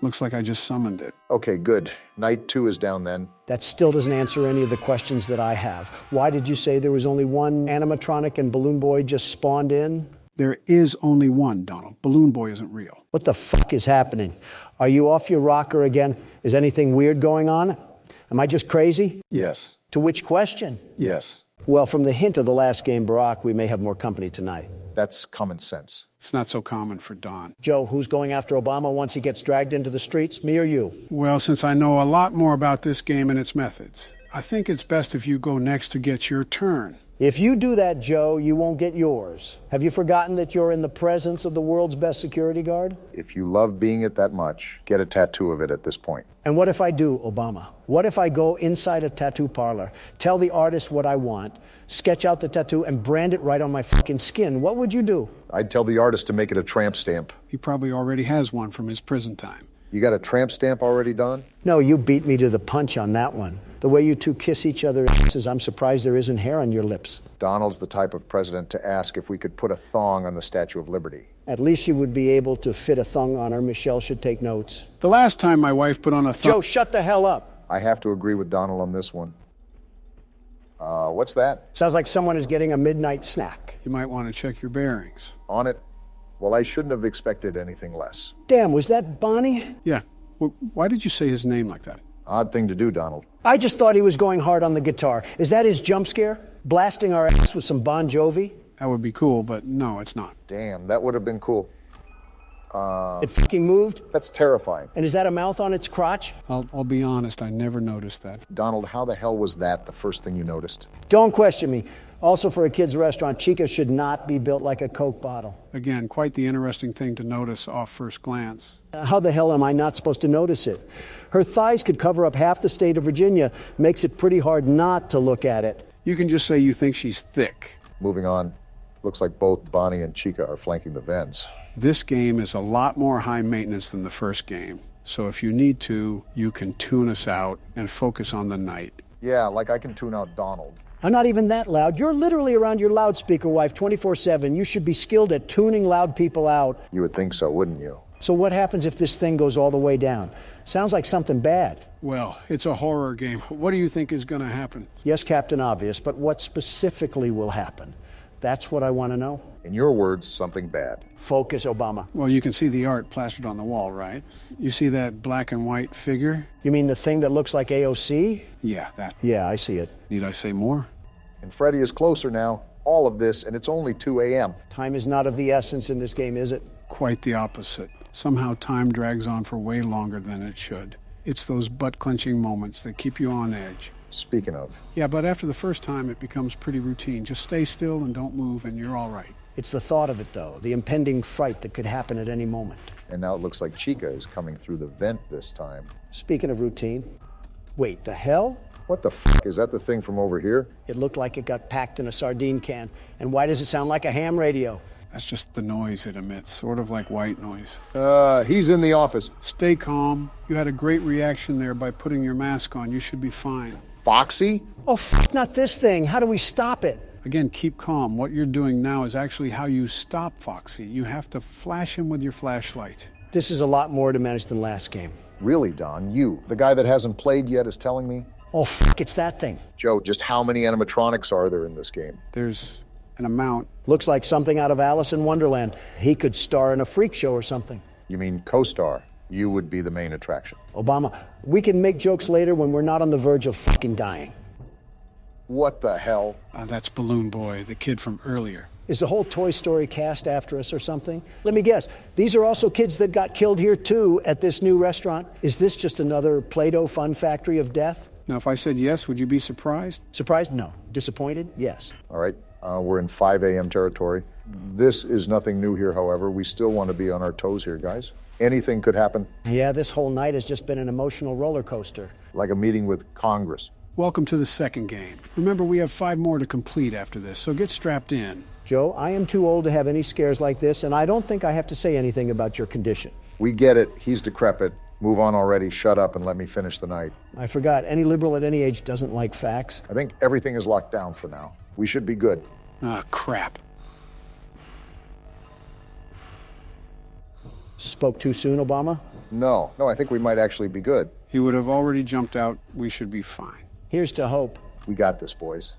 Looks like I just summoned it. Okay, good. Night 2 is down then. That still doesn't answer any of the questions that I have. Why did you say there was only one animatronic and Balloon Boy just spawned in? There is only one, Donald. Balloon Boy isn't real. What the fuck is happening? Are you off your rocker again? Is anything weird going on? Am I just crazy? Yes. To which question? Yes. Well, from the hint of the last game, Barack, we may have more company tonight. That's common sense. It's not so common for Don. Joe, who's going after Obama once he gets dragged into the streets, me or you? Well, since I know a lot more about this game and its methods, I think it's best if you go next to get your turn. If you do that, Joe, you won't get yours. Have you forgotten that you're in the presence of the world's best security guard? If you love being it that much, get a tattoo of it at this point. And what if I do, Obama? What if I go inside a tattoo parlor, tell the artist what I want, sketch out the tattoo, and brand it right on my fucking skin? What would you do? I'd tell the artist to make it a tramp stamp. He probably already has one from his prison time. You got a tramp stamp already, Don? No, you beat me to the punch on that one. The way you two kiss each other's asses, I'm surprised there isn't hair on your lips. Donald's the type of president to ask if we could put a thong on the Statue of Liberty. At least you would be able to fit a thong on her. Michelle should take notes. The last time my wife put on a Joe, shut the hell up. I have to agree with Donald on this one. What's that? Sounds like someone is getting a midnight snack. You might want to check your bearings. On it? Well, I shouldn't have expected anything less. Damn, was that Bonnie? Yeah. Why did you say his name like that? Odd thing to do, Donald. I just thought he was going hard on the guitar. Is that his jump scare? Blasting our ass with some Bon Jovi? That would be cool, but no, it's not. Damn, that would have been cool. It fucking moved? That's terrifying. And is that a mouth on its crotch? I'll be honest, I never noticed that. Donald, how the hell was that the first thing you noticed? Don't question me. Also, for a kid's restaurant, Chica should not be built like a Coke bottle. Again, quite the interesting thing to notice off first glance. How the hell am I not supposed to notice it? Her thighs could cover up half the state of Virginia. Makes it pretty hard not to look at it. You can just say you think she's thick. Moving on. Looks like both Bonnie and Chica are flanking the vents. This game is a lot more high maintenance than the first game. So if you need to, you can tune us out and focus on the night. Yeah, like I can tune out Donald. I'm not even that loud. You're literally around your loudspeaker wife 24/7. You should be skilled at tuning loud people out. You would think so, wouldn't you? So what happens if this thing goes all the way down? Sounds like something bad. Well, it's a horror game. What do you think is going to happen? Yes, Captain Obvious, but what specifically will happen? That's what I want to know. In your words, something bad. Focus, Obama. Well, you can see the art plastered on the wall, right? You see that black and white figure? You mean the thing that looks like AOC? Yeah, that. Yeah, I see it. Need I say more? And Freddy is closer now. All of this, and it's only 2 a.m. Time is not of the essence in this game, is it? Quite the opposite. Somehow time drags on for way longer than it should. It's those butt-clenching moments that keep you on edge. Speaking of, Yeah, but after the first time, it becomes pretty routine. Just stay still and don't move, and you're all right. It's the thought of it, though, the impending fright that could happen at any moment. and now it looks like Chica is coming through the vent this time. Speaking of routine, wait, the hell? What the f*** is that the thing from over here? It looked like it got packed in a sardine can. And why does it sound like a ham radio? That's just the noise it emits, sort of like white noise. He's in the office. Stay calm. You had a great reaction there by putting your mask on. You should be fine. Foxy? Oh, not this thing. How do we stop it? Again, keep calm. What you're doing now is actually how you stop Foxy. You have to flash him with your flashlight. This is a lot more to manage than last game. Really, Don? You, the guy that hasn't played yet, is telling me? Oh, it's that thing. Joe, just how many animatronics are there in this game? There's an amount. Looks like something out of Alice in Wonderland. He could star in a freak show or something. You mean co-star? You would be the main attraction. Obama, we can make jokes later when we're not on the verge of fucking dying. What the hell? That's Balloon Boy, the kid from earlier. Is the whole Toy Story cast after us or something? Let me guess. These are also kids that got killed here, too, at this new restaurant. Is this just another Play-Doh fun factory of death? Now, if I said yes, would you be surprised? Surprised? No. Disappointed? Yes. All right, we're in 5 a.m. territory. This is nothing new here, however. We still want to be on our toes here, guys. Anything could happen, Yeah, this whole night has just been an emotional roller coaster. like a meeting with Congress. Welcome to the second game. Remember, we have 5 more to complete after this, so get strapped in. Joe, I am too old to have any scares like this, and I don't think I have to say anything about your condition. We get it. He's decrepit. Move on already. Shut up and let me finish the night. I forgot, any liberal at any age doesn't like facts. I think everything is locked down for now. We should be good. Ah, crap. Spoke too soon, Obama? No, I think we might actually be good. He would have already jumped out. We should be fine. Here's to hope. We got this, boys.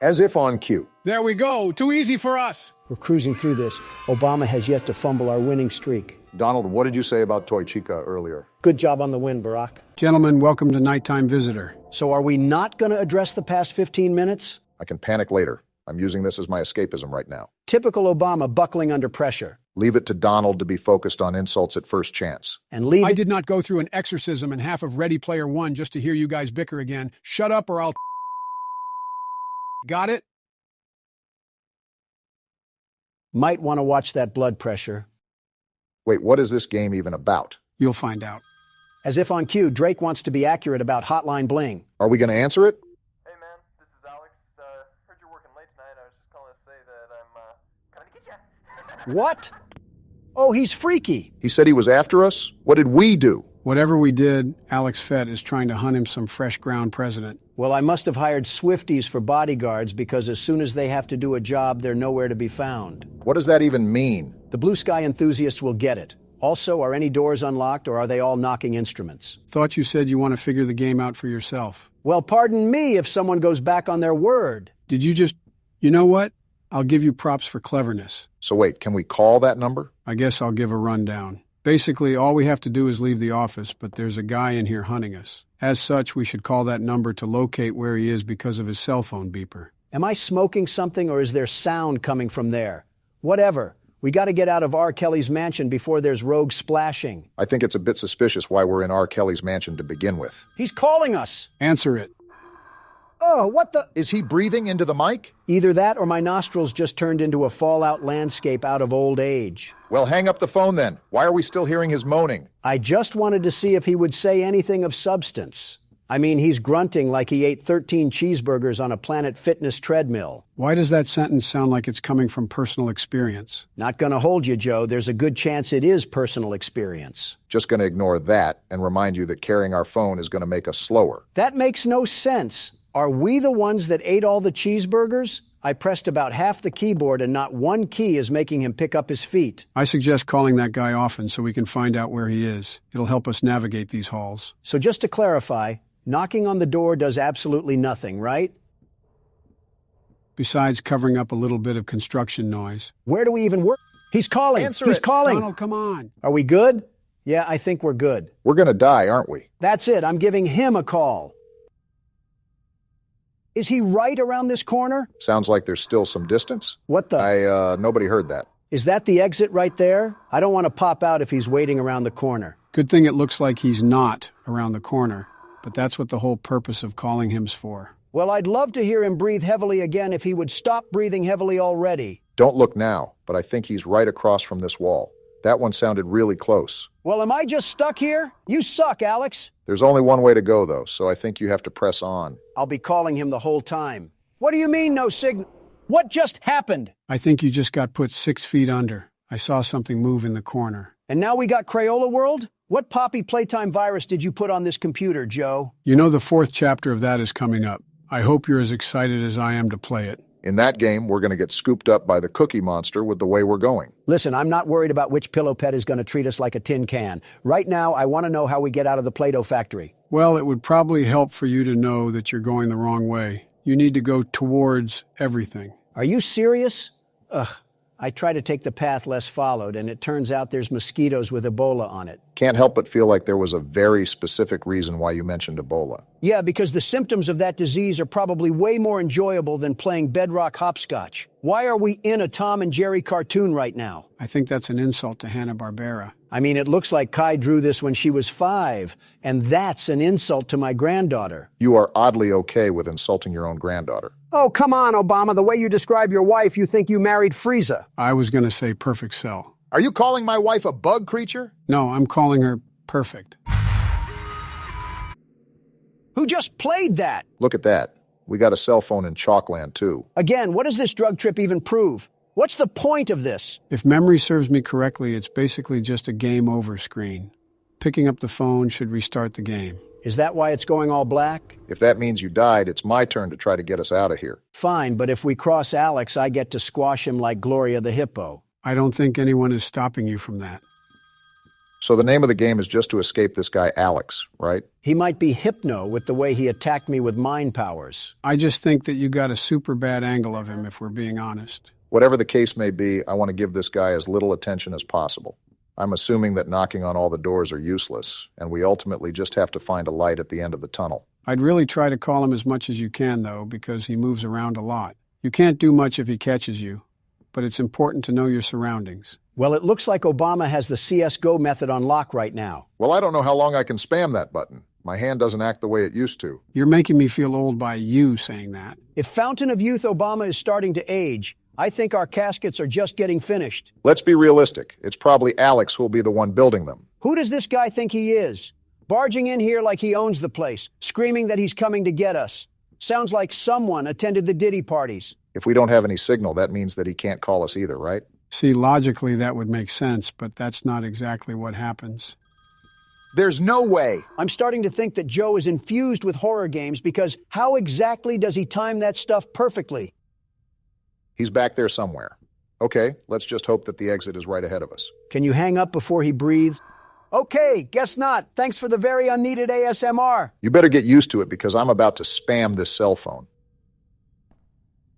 As if on cue. There we go. Too easy for us. We're cruising through this. Obama has yet to fumble our winning streak. Donald, what did you say about Toy Chica earlier? Good job on the win, Barack. Gentlemen, welcome to Nighttime Visitor. So are we not going to address the past 15 minutes? I can panic later. I'm using this as my escapism right now. Typical Obama buckling under pressure. Leave it to Donald to be focused on insults at first chance. And leave I it... did not go through an exorcism and half of Ready Player One just to hear you guys bicker again. Shut up or I'll... Got it? Might want to watch that blood pressure. Wait, what is this game even about? You'll find out. As if on cue, Drake wants to be accurate about Hotline Bling. Are we going to answer it? Hey man, this is Alex. Heard you're working late tonight. I was just calling to say that I'm coming to get you. What? Oh, he's freaky. He said he was after us? What did we do? Whatever we did, Alex Fett is trying to hunt him some fresh ground president. Well, I must have hired Swifties for bodyguards because as soon as they have to do a job, they're nowhere to be found. What does that even mean? The blue sky enthusiasts will get it. Also, are any doors unlocked or are they all knocking instruments? Thought you said you want to figure the game out for yourself. Well, pardon me if someone goes back on their word. Did you just... You know what? I'll give you props for cleverness. So wait, can we call that number? I guess I'll give a rundown. Basically, all we have to do is leave the office, but there's a guy in here hunting us. As such, we should call that number to locate where he is because of his cell phone beeper. Am I smoking something or is there sound coming from there? Whatever. We got to get out of R. Kelly's mansion before there's rogue splashing. I think it's a bit suspicious why we're in R. Kelly's mansion to begin with. He's calling us. Answer it. Oh, what the? Is he breathing into the mic? Either that or my nostrils just turned into a fallout landscape out of old age. Well, hang up the phone then. Why are we still hearing his moaning? I just wanted to see if he would say anything of substance. I mean, he's grunting like he ate 13 cheeseburgers on a Planet Fitness treadmill. Why does that sentence sound like it's coming from personal experience? Not gonna hold you, Joe. There's a good chance it is personal experience. Just going to ignore that and remind you that carrying our phone is going to make us slower. That makes no sense. Are we the ones that ate all the cheeseburgers? I pressed about half the keyboard and not one key is making him pick up his feet. I suggest calling that guy often so we can find out where he is. It'll help us navigate these halls. So just to clarify, knocking on the door does absolutely nothing, right? Besides covering up a little bit of construction noise. Where do we even work? He's calling. He's calling. Donald, come on. Are we good? Yeah, I think we're good. We're going to die, aren't we? That's it. I'm giving him a call. Is he right around this corner? Sounds like there's still some distance. What the? Nobody heard that. Is that the exit right there? I don't want to pop out if he's waiting around the corner. Good thing it looks like he's not around the corner, but that's what the whole purpose of calling him's for. Well, I'd love to hear him breathe heavily again if he would stop breathing heavily already. Don't look now, but I think he's right across from this wall. That one sounded really close. Well, am I just stuck here? You suck, Alex. There's only one way to go, though, so I think you have to press on. I'll be calling him the whole time. What do you mean, no signal? What just happened? I think you just got put 6 feet under. I saw something move in the corner. And now we got Crayola World? What Poppy Playtime virus did you put on this computer, Joe? You know the 4th chapter of that is coming up. I hope you're as excited as I am to play it. In that game, we're going to get scooped up by the Cookie Monster with the way we're going. Listen, I'm not worried about which pillow pet is going to treat us like a tin can. Right now, I want to know how we get out of the Play-Doh factory. Well, it would probably help for you to know that you're going the wrong way. You need to go towards everything. Are you serious? Ugh. I try to take the path less followed, and it turns out there's mosquitoes with Ebola on it. Can't help but feel like there was a very specific reason why you mentioned Ebola. Yeah, because the symptoms of that disease are probably way more enjoyable than playing bedrock hopscotch. Why are we in a Tom and Jerry cartoon right now? I think that's an insult to Hanna-Barbera. I mean, it looks like Kai drew this when she was 5, and that's an insult to my granddaughter. You are oddly okay with insulting your own granddaughter. Oh, come on, Obama. The way you describe your wife, you think you married Frieza. I was going to say perfect cell. Are you calling my wife a bug creature? No, I'm calling her perfect. Who just played that? Look at that. We got a cell phone in Chalkland, too. Again, what does this drug trip even prove? What's the point of this? If memory serves me correctly, it's basically just a game over screen. Picking up the phone should restart the game. Is that why it's going all black? If that means you died, it's my turn to try to get us out of here. Fine, but if we cross Alex, I get to squash him like Gloria the Hippo. I don't think anyone is stopping you from that. So the name of the game is just to escape this guy Alex, right? He might be Hypno with the way he attacked me with mind powers. I just think that you got a super bad angle of him, if we're being honest. Whatever the case may be, I want to give this guy as little attention as possible. I'm assuming that knocking on all the doors are useless, and we ultimately just have to find a light at the end of the tunnel. I'd really try to call him as much as you can, though, because he moves around a lot. You can't do much if he catches you, but it's important to know your surroundings. Well, it looks like Obama has the CSGO method on lock right now. Well, I don't know how long I can spam that button. My hand doesn't act the way it used to. You're making me feel old by you saying that. If Fountain of Youth Obama is starting to age, I think our caskets are just getting finished. Let's be realistic. It's probably Alex who'll be the one building them. Who does this guy think he is? Barging in here like he owns the place, screaming that he's coming to get us. Sounds like someone attended the Diddy parties. If we don't have any signal, that means that he can't call us either, right? See, logically that would make sense, but that's not exactly what happens. There's no way. I'm starting to think that Joe is infused with horror games because how exactly does he time that stuff perfectly? He's back there somewhere. Okay, let's just hope that the exit is right ahead of us. Can you hang up before he breathes? Okay, guess not. Thanks for the very unneeded ASMR. You better get used to it because I'm about to spam this cell phone.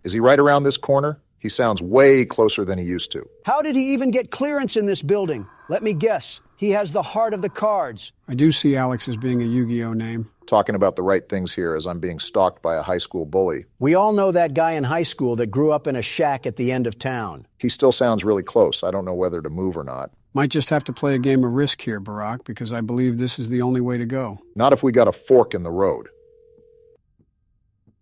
Is he right around this corner? He sounds way closer than he used to. How did he even get clearance in this building? Let me guess. He has the heart of the cards. I do see Alex as being a Yu-Gi-Oh name. Talking about the right things here as I'm being stalked by a high school bully. We all know that guy in high school that grew up in a shack at the end of town. He still sounds really close. I don't know whether to move or not. Might just have to play a game of Risk here, Barack, because I believe this is the only way to go. Not if we got a fork in the road.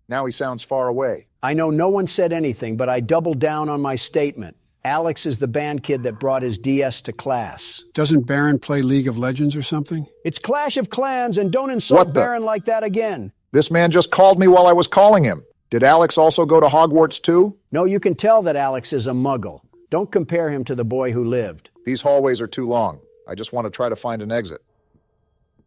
Now he sounds far away. I know no one said anything, but I doubled down on my statement. Alex is the band kid that brought his DS to class. Doesn't Baron play League of Legends or something? It's Clash of Clans, and don't insult Baron like that again. This man just called me while I was calling him. Did Alex also go to Hogwarts too? No, you can tell that Alex is a muggle. Don't compare him to the boy who lived. These hallways are too long. I just want to try to find an exit.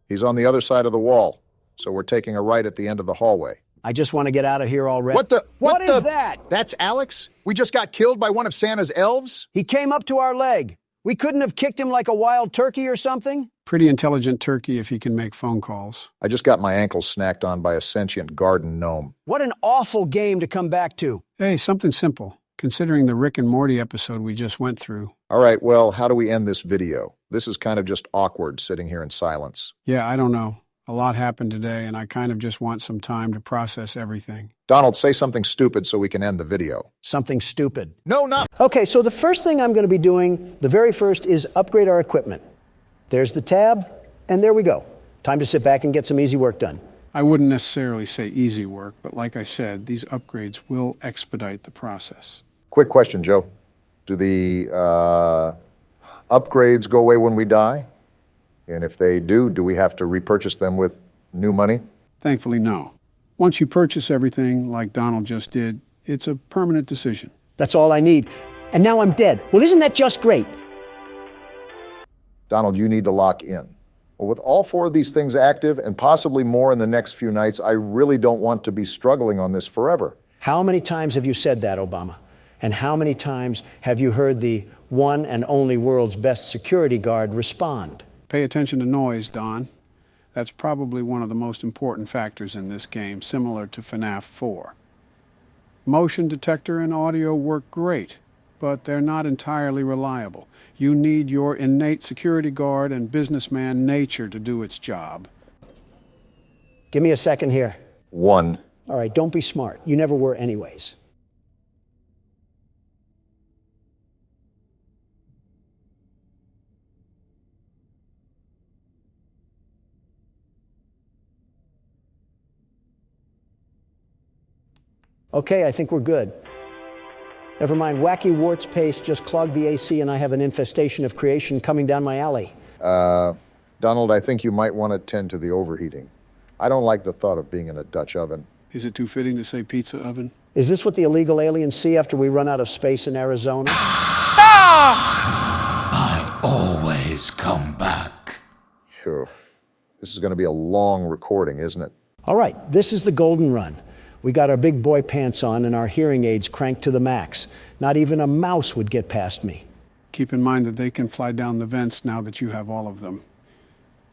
He's on the other side of the wall, so we're taking a right at the end of the hallway. I just want to get out of here already. What is that? That's Alex? We just got killed by one of Santa's elves? He came up to our leg. We couldn't have kicked him like a wild turkey or something? Pretty intelligent turkey if he can make phone calls. I just got my ankles snacked on by a sentient garden gnome. What an awful game to come back to. Hey, something simple, considering the Rick and Morty episode we just went through. All right, well, how do we end this video? This is kind of just awkward sitting here in silence. Yeah, I don't know. A lot happened today, and I kind of just want some time to process everything. Donald, say something stupid so we can end the video. Something stupid. No, not. Okay, so the first thing I'm going to be doing, the very first, is upgrade our equipment. There's the tab, and there we go. Time to sit back and get some easy work done. I wouldn't necessarily say easy work, but like I said, these upgrades will expedite the process. Quick question, Joe. Do the upgrades go away when we die? And if they do we have to repurchase them with new money? Thankfully, no. Once you purchase everything, like Donald just did, it's a permanent decision. That's all I need. And now I'm dead. Well, isn't that just great? Donald, you need to lock in. Well, with all 4 of these things active, and possibly more in the next few nights, I really don't want to be struggling on this forever. How many times have you said that, Obama? And how many times have you heard the one and only world's best security guard respond? Pay attention to noise, Don. That's probably one of the most important factors in this game, similar to FNAF 4. Motion detector and audio work great, but they're not entirely reliable. You need your innate security guard and businessman nature to do its job. Give me a second here. 1. All right, don't be smart. You never were anyways. Okay, I think we're good. Never mind, wacky warts paste just clogged the AC and I have an infestation of creation coming down my alley. Donald, I think you might want to tend to the overheating. I don't like the thought of being in a Dutch oven. Is it too fitting to say pizza oven? Is this what the illegal aliens see after we run out of space in Arizona? I always come back. Phew. This is going to be a long recording, isn't it? All right, this is the golden run. We got our big boy pants on and our hearing aids cranked to the max. Not even a mouse would get past me. Keep in mind that they can fly down the vents now that you have all of them.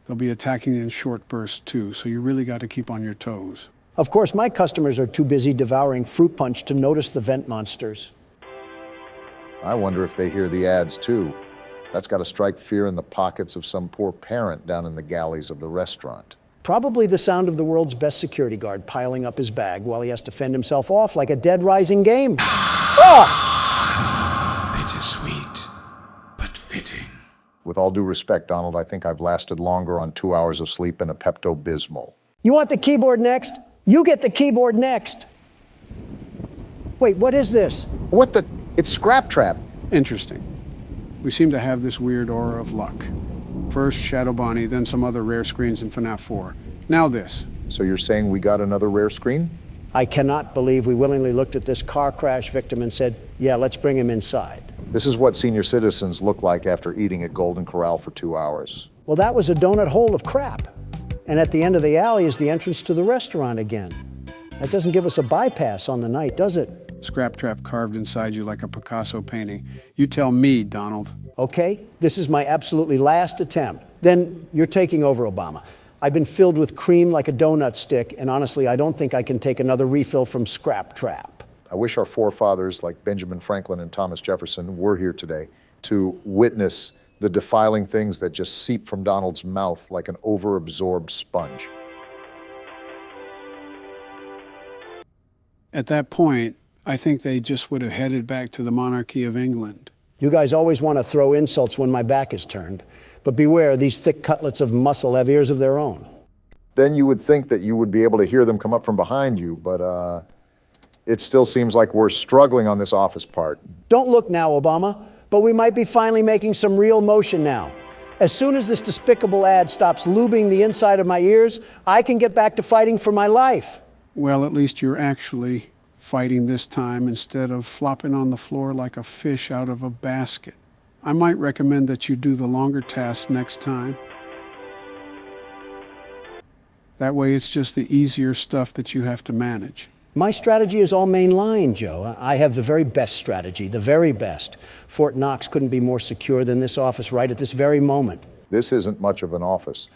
They'll be attacking in short bursts too, so you really got to keep on your toes. Of course, my customers are too busy devouring fruit punch to notice the vent monsters. I wonder if they hear the ads too. That's got to strike fear in the pockets of some poor parent down in the galleys of the restaurant. Probably the sound of the world's best security guard piling up his bag while he has to fend himself off like a dead rising game. Bittersweet, but fitting. With all due respect, Donald, I think I've lasted longer on 2 hours of sleep and a Pepto-Bismol. You want the keyboard next? You get the keyboard next. Wait, what is this? What the? It's Springtrap. Interesting. We seem to have this weird aura of luck. First Shadow Bonnie, then some other rare screens in FNAF 4. Now this. So you're saying we got another rare screen? I cannot believe we willingly looked at this car crash victim and said, yeah, let's bring him inside. This is what senior citizens look like after eating at Golden Corral for 2 hours. Well, that was a donut hole of crap. And at the end of the alley is the entrance to the restaurant again. That doesn't give us a bypass on the night, does it? Springtrap carved inside you like a Picasso painting. You tell me, Donald. Okay, this is my absolutely last attempt. Then you're taking over, Obama. I've been filled with cream like a donut stick, and honestly, I don't think I can take another refill from Springtrap. I wish our forefathers, like Benjamin Franklin and Thomas Jefferson, were here today to witness the defiling things that just seep from Donald's mouth like an overabsorbed sponge. At that point, I think they just would have headed back to the monarchy of England. You guys always want to throw insults when my back is turned, but beware, these thick cutlets of muscle have ears of their own. Then you would think that you would be able to hear them come up from behind you, but it still seems like we're struggling on this office part. Don't look now, Obama, but we might be finally making some real motion now. As soon as this despicable ad stops lubing the inside of my ears, I can get back to fighting for my life. Well, at least you're actually fighting this time instead of flopping on the floor like a fish out of a basket. I might recommend that you do the longer tasks next time. That way it's just the easier stuff that you have to manage. My strategy is all mainline, Joe. I have the very best strategy, the very best. Fort Knox couldn't be more secure than this office right at this very moment. This isn't much of an office.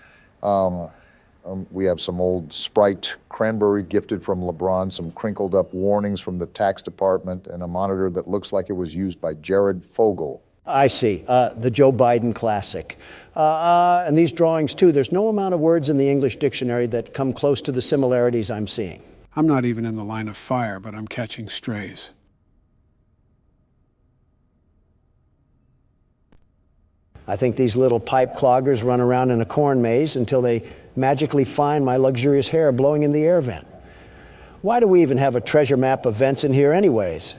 We have some old Sprite cranberry gifted from LeBron, some crinkled up warnings from the tax department, and a monitor that looks like it was used by Jared Fogle. I see, the Joe Biden classic. And these drawings too, there's no amount of words in the English dictionary that come close to the similarities I'm seeing. I'm not even in the line of fire, but I'm catching strays. I think these little pipe cloggers run around in a corn maze until they magically find my luxurious hair blowing in the air vent. Why do we even have a treasure map of vents in here anyways?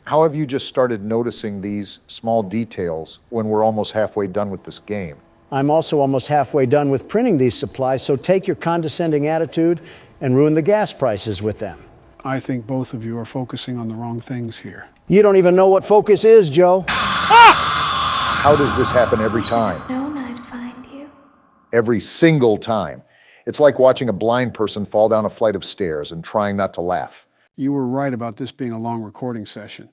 How have you just started noticing these small details when we're almost halfway done with this game? I'm also almost halfway done with printing these supplies, so take your condescending attitude and ruin the gas prices with them. I think both of you are focusing on the wrong things here. You don't even know what focus is, Joe. How does this happen every time? Known I'd find you. Every single time. It's like watching a blind person fall down a flight of stairs and trying not to laugh. You were right about this being a long recording session.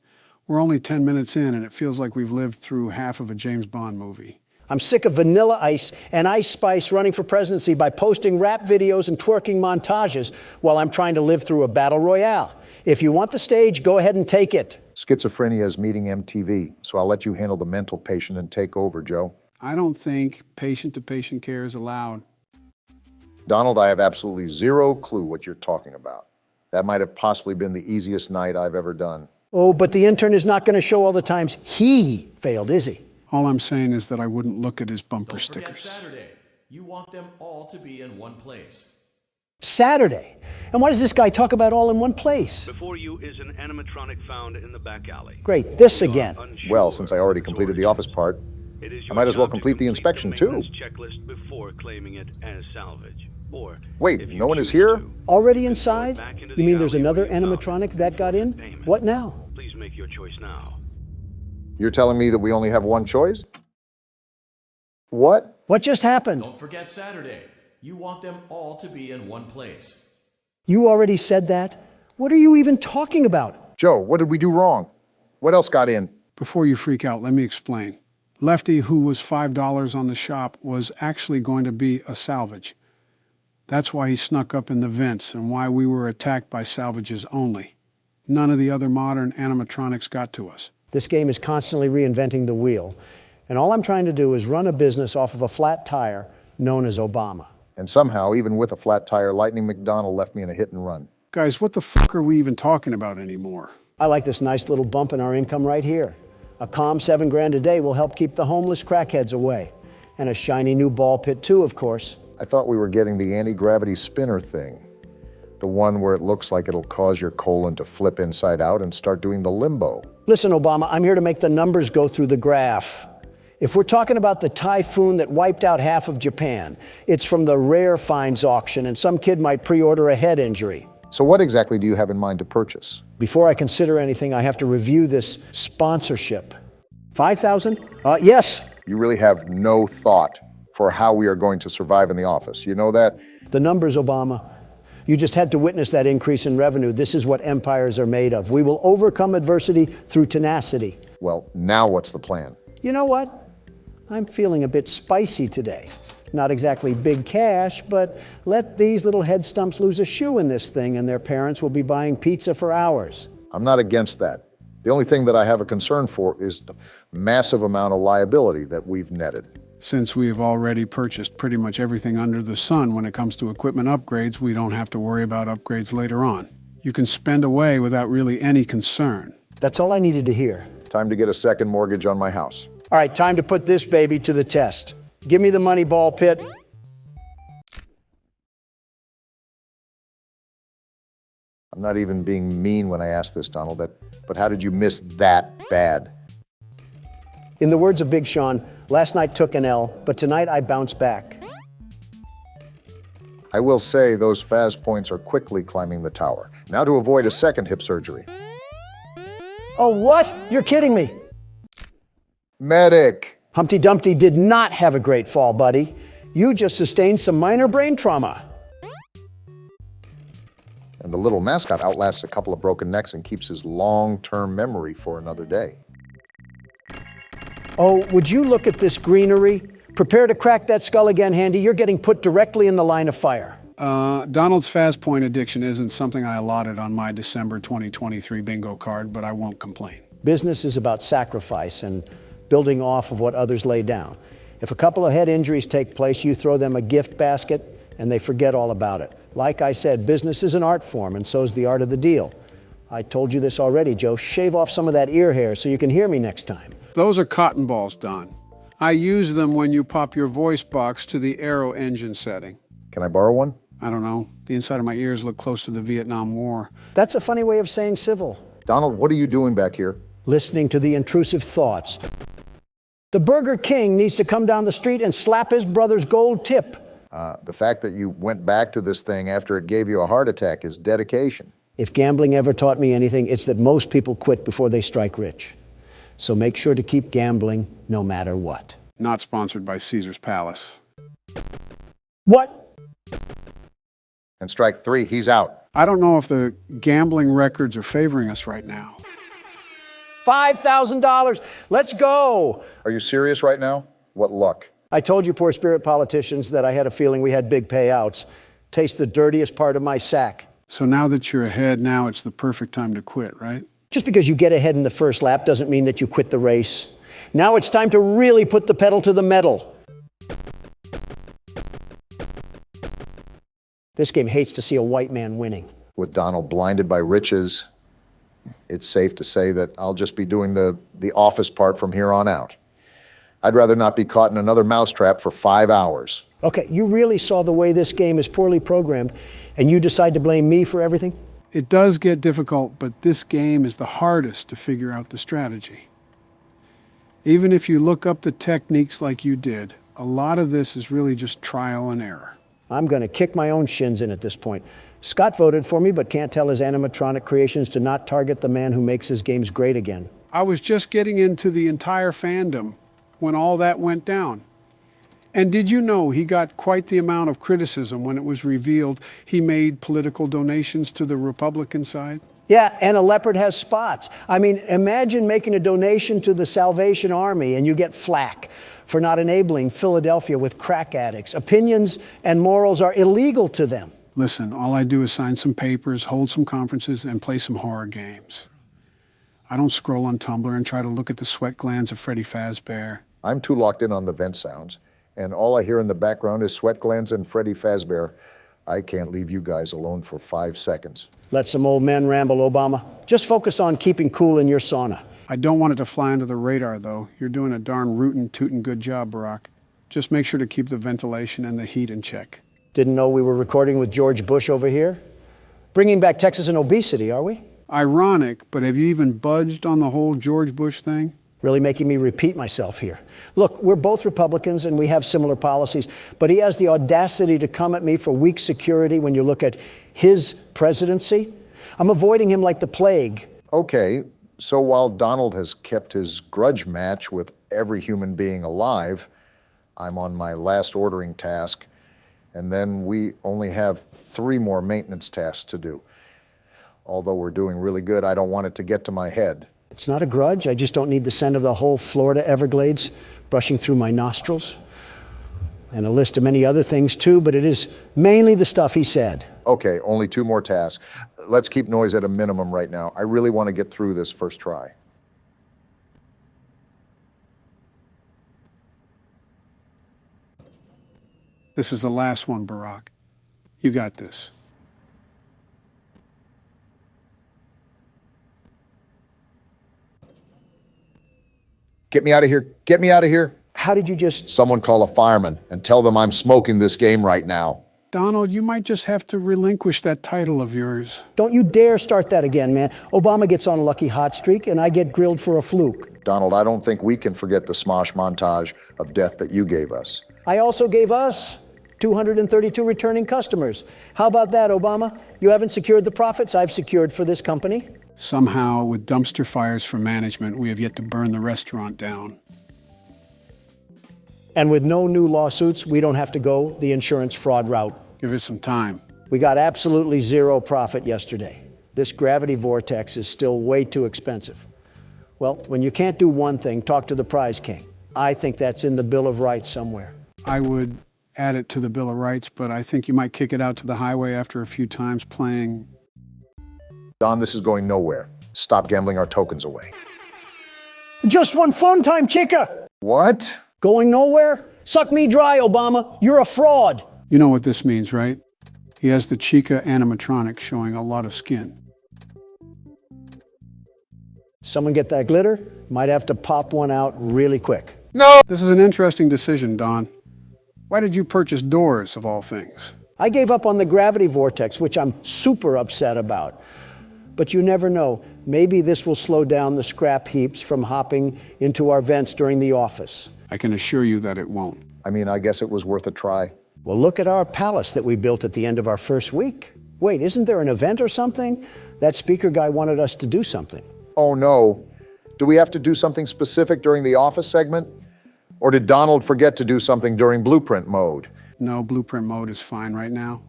We're only 10 minutes in, and it feels like we've lived through half of a James Bond movie. I'm sick of Vanilla Ice and Ice Spice running for presidency by posting rap videos and twerking montages while I'm trying to live through a battle royale. If you want the stage, go ahead and take it. Schizophrenia is meeting MTV, so I'll let you handle the mental patient and take over, Joe. I don't think patient-to-patient care is allowed. Donald, I have absolutely zero clue what you're talking about. That might have possibly been the easiest night I've ever done. Oh, but the intern is not going to show all the times he failed, is he? All I'm saying is that I wouldn't look at his bumper Don't forget stickers. Saturday. You want them all to be in one place. Saturday. And why does this guy talk about all in one place? Before you is an animatronic found in the back alley. Great, this again. Well, since I already completed the office part, I might as well complete the inspection too. Checklist before claiming it as salvage. Or wait, no one is here? Already inside? You mean there's another animatronic that got in? What now? Please make your choice now. You're telling me that we only have one choice? What? What just happened? Don't forget Saturday. You want them all to be in one place. You already said that? What are you even talking about? Joe, what did we do wrong? What else got in? Before you freak out, let me explain. Lefty, who was $5 on the shop, was actually going to be a salvage. That's why he snuck up in the vents and why we were attacked by salvages only. None of the other modern animatronics got to us. This game is constantly reinventing the wheel, and all I'm trying to do is run a business off of a flat tire known as Obama. And somehow, even with a flat tire, Lightning McDonald left me in a hit and run. Guys, what the fuck are we even talking about anymore? I like this nice little bump in our income right here. A calm $7 grand a day will help keep the homeless crackheads away. And a shiny new ball pit too, of course. I thought we were getting the anti-gravity spinner thing. The one where it looks like it'll cause your colon to flip inside out and start doing the limbo. Listen, Obama, I'm here to make the numbers go through the graph. If we're talking about the typhoon that wiped out half of Japan, it's from the rare finds auction, and some kid might pre-order a head injury. So what exactly do you have in mind to purchase? Before I consider anything, I have to review this sponsorship. 5,000? Yes. You really have no thought for how we are going to survive in the office. You know that? The numbers, Obama. You just had to witness that increase in revenue. This is what empires are made of. We will overcome adversity through tenacity. Well, now what's the plan? You know what? I'm feeling a bit spicy today. Not exactly big cash, but let these little head stumps lose a shoe in this thing and their parents will be buying pizza for hours. I'm not against that. The only thing that I have a concern for is the massive amount of liability that we've netted. Since we have already purchased pretty much everything under the sun when it comes to equipment upgrades, we don't have to worry about upgrades later on. You can spend away without really any concern. That's all I needed to hear. Time to get a second mortgage on my house. All right, time to put this baby to the test. Give me the money, ball pit. I'm not even being mean when I ask this, Donald, but how did you miss that bad? In the words of Big Sean, last night took an L, but tonight I bounced back. I will say those Faz points are quickly climbing the tower. Now to avoid a second hip surgery. Oh, what? You're kidding me. Medic! Humpty Dumpty did not have a great fall, buddy. You just sustained some minor brain trauma. And the little mascot outlasts a couple of broken necks and keeps his long-term memory for another day. Oh, would you look at this greenery? Prepare to crack that skull again, Handy. You're getting put directly in the line of fire. Donald's fast point addiction isn't something I allotted on my December 2023 bingo card, but I won't complain. Business is about sacrifice and building off of what others lay down. If a couple of head injuries take place, you throw them a gift basket and they forget all about it. Like I said, business is an art form, and so is the art of the deal. I told you this already, Joe. Shave off some of that ear hair so you can hear me next time. Those are cotton balls, Don. I use them when you pop your voice box to the aero engine setting. Can I borrow one? I don't know. The inside of my ears look close to the Vietnam War. That's a funny way of saying civil. Donald, what are you doing back here? Listening to the intrusive thoughts. The Burger King needs to come down the street and slap his brother's gold tip. The fact that you went back to this thing after it gave you a heart attack is dedication. If gambling ever taught me anything, it's that most people quit before they strike rich. So make sure to keep gambling no matter what. Not sponsored by Caesar's Palace. What? And strike three, he's out. I don't know if the gambling records are favoring us right now. $5,000. Let's go. Are you serious right now? What luck. I told you poor spirit politicians that I had a feeling we had big payouts. Taste the dirtiest part of my sack. So now that you're ahead, now it's the perfect time to quit, right? Just because you get ahead in the first lap doesn't mean that you quit the race. Now it's time to really put the pedal to the metal. This game hates to see a white man winning. With Donald blinded by riches, it's safe to say that I'll just be doing the office part from here on out. I'd rather not be caught in another mousetrap for 5 hours. Okay, you really saw the way this game is poorly programmed, and you decide to blame me for everything? It does get difficult, but this game is the hardest to figure out the strategy. Even if you look up the techniques like you did, a lot of this is really just trial and error. I'm going to kick my own shins in at this point. Scott voted for me, but can't tell his animatronic creations to not target the man who makes his games great again. I was just getting into the entire fandom when all that went down. And did you know he got quite the amount of criticism when it was revealed he made political donations to the Republican side? Yeah, and a leopard has spots. I mean, imagine making a donation to the Salvation Army and you get flack for not enabling Philadelphia with crack addicts. Opinions and morals are illegal to them. Listen, all I do is sign some papers, hold some conferences, and play some horror games. I don't scroll on Tumblr and try to look at the sweat glands of Freddy Fazbear. I'm too locked in on the vent sounds, and all I hear in the background is sweat glands and Freddy Fazbear. I can't leave you guys alone for 5 seconds. Let some old men ramble, Obama. Just focus on keeping cool in your sauna. I don't want it to fly under the radar, though. You're doing a darn rootin' tootin' good job, Barack. Just make sure to keep the ventilation and the heat in check. Didn't know we were recording with George Bush over here? Bringing back Texas and obesity, are we? Ironic, but have you even budged on the whole George Bush thing? Really making me repeat myself here. Look, we're both Republicans and we have similar policies, but he has the audacity to come at me for weak security when you look at his presidency. I'm avoiding him like the plague. Okay, so while Donald has kept his grudge match with every human being alive, I'm on my last ordering task, and then we only have 3 more maintenance tasks to do. Although we're doing really good, I don't want it to get to my head. It's not a grudge. I just don't need the scent of the whole Florida Everglades brushing through my nostrils. And a list of many other things too, but it is mainly the stuff he said. Okay, only 2 more tasks. Let's keep noise at a minimum right now. I really want to get through this first try. This is the last one, Barack. You got this. Get me out of here. Get me out of here. How did you just... Someone call a fireman and tell them I'm smoking this game right now. Donald, you might just have to relinquish that title of yours. Don't you dare start that again, man. Obama gets on a lucky hot streak and I get grilled for a fluke. Donald, I don't think we can forget the smosh montage of death that you gave us. I also gave us 232 returning customers. How about that, Obama? You haven't secured the profits I've secured for this company? Somehow, with dumpster fires for management, we have yet to burn the restaurant down. And with no new lawsuits, we don't have to go the insurance fraud route. Give it some time. We got absolutely zero profit yesterday. This gravity vortex is still way too expensive. Well, when you can't do one thing, talk to the prize king. I think that's in the Bill of Rights somewhere. I would add it to the Bill of Rights, but I think you might kick it out to the highway after a few times playing. Don, this is going nowhere. Stop gambling our tokens away. Just one fun time, chica. What? Going nowhere? Suck me dry, Obama. You're a fraud. You know what this means, right? He has the Chica animatronics showing a lot of skin. Someone get that glitter? Might have to pop one out really quick. No! This is an interesting decision, Don. Why did you purchase doors, of all things? I gave up on the gravity vortex, which I'm super upset about. But you never know. Maybe this will slow down the scrap heaps from hopping into our vents during the office. I can assure you that it won't. I mean, I guess it was worth a try. Well, look at our palace that we built at the end of our first week. Wait, isn't there an event or something? That speaker guy wanted us to do something. Oh no. Do we have to do something specific during the office segment? Or did Donald forget to do something during blueprint mode? No, blueprint mode is fine right now.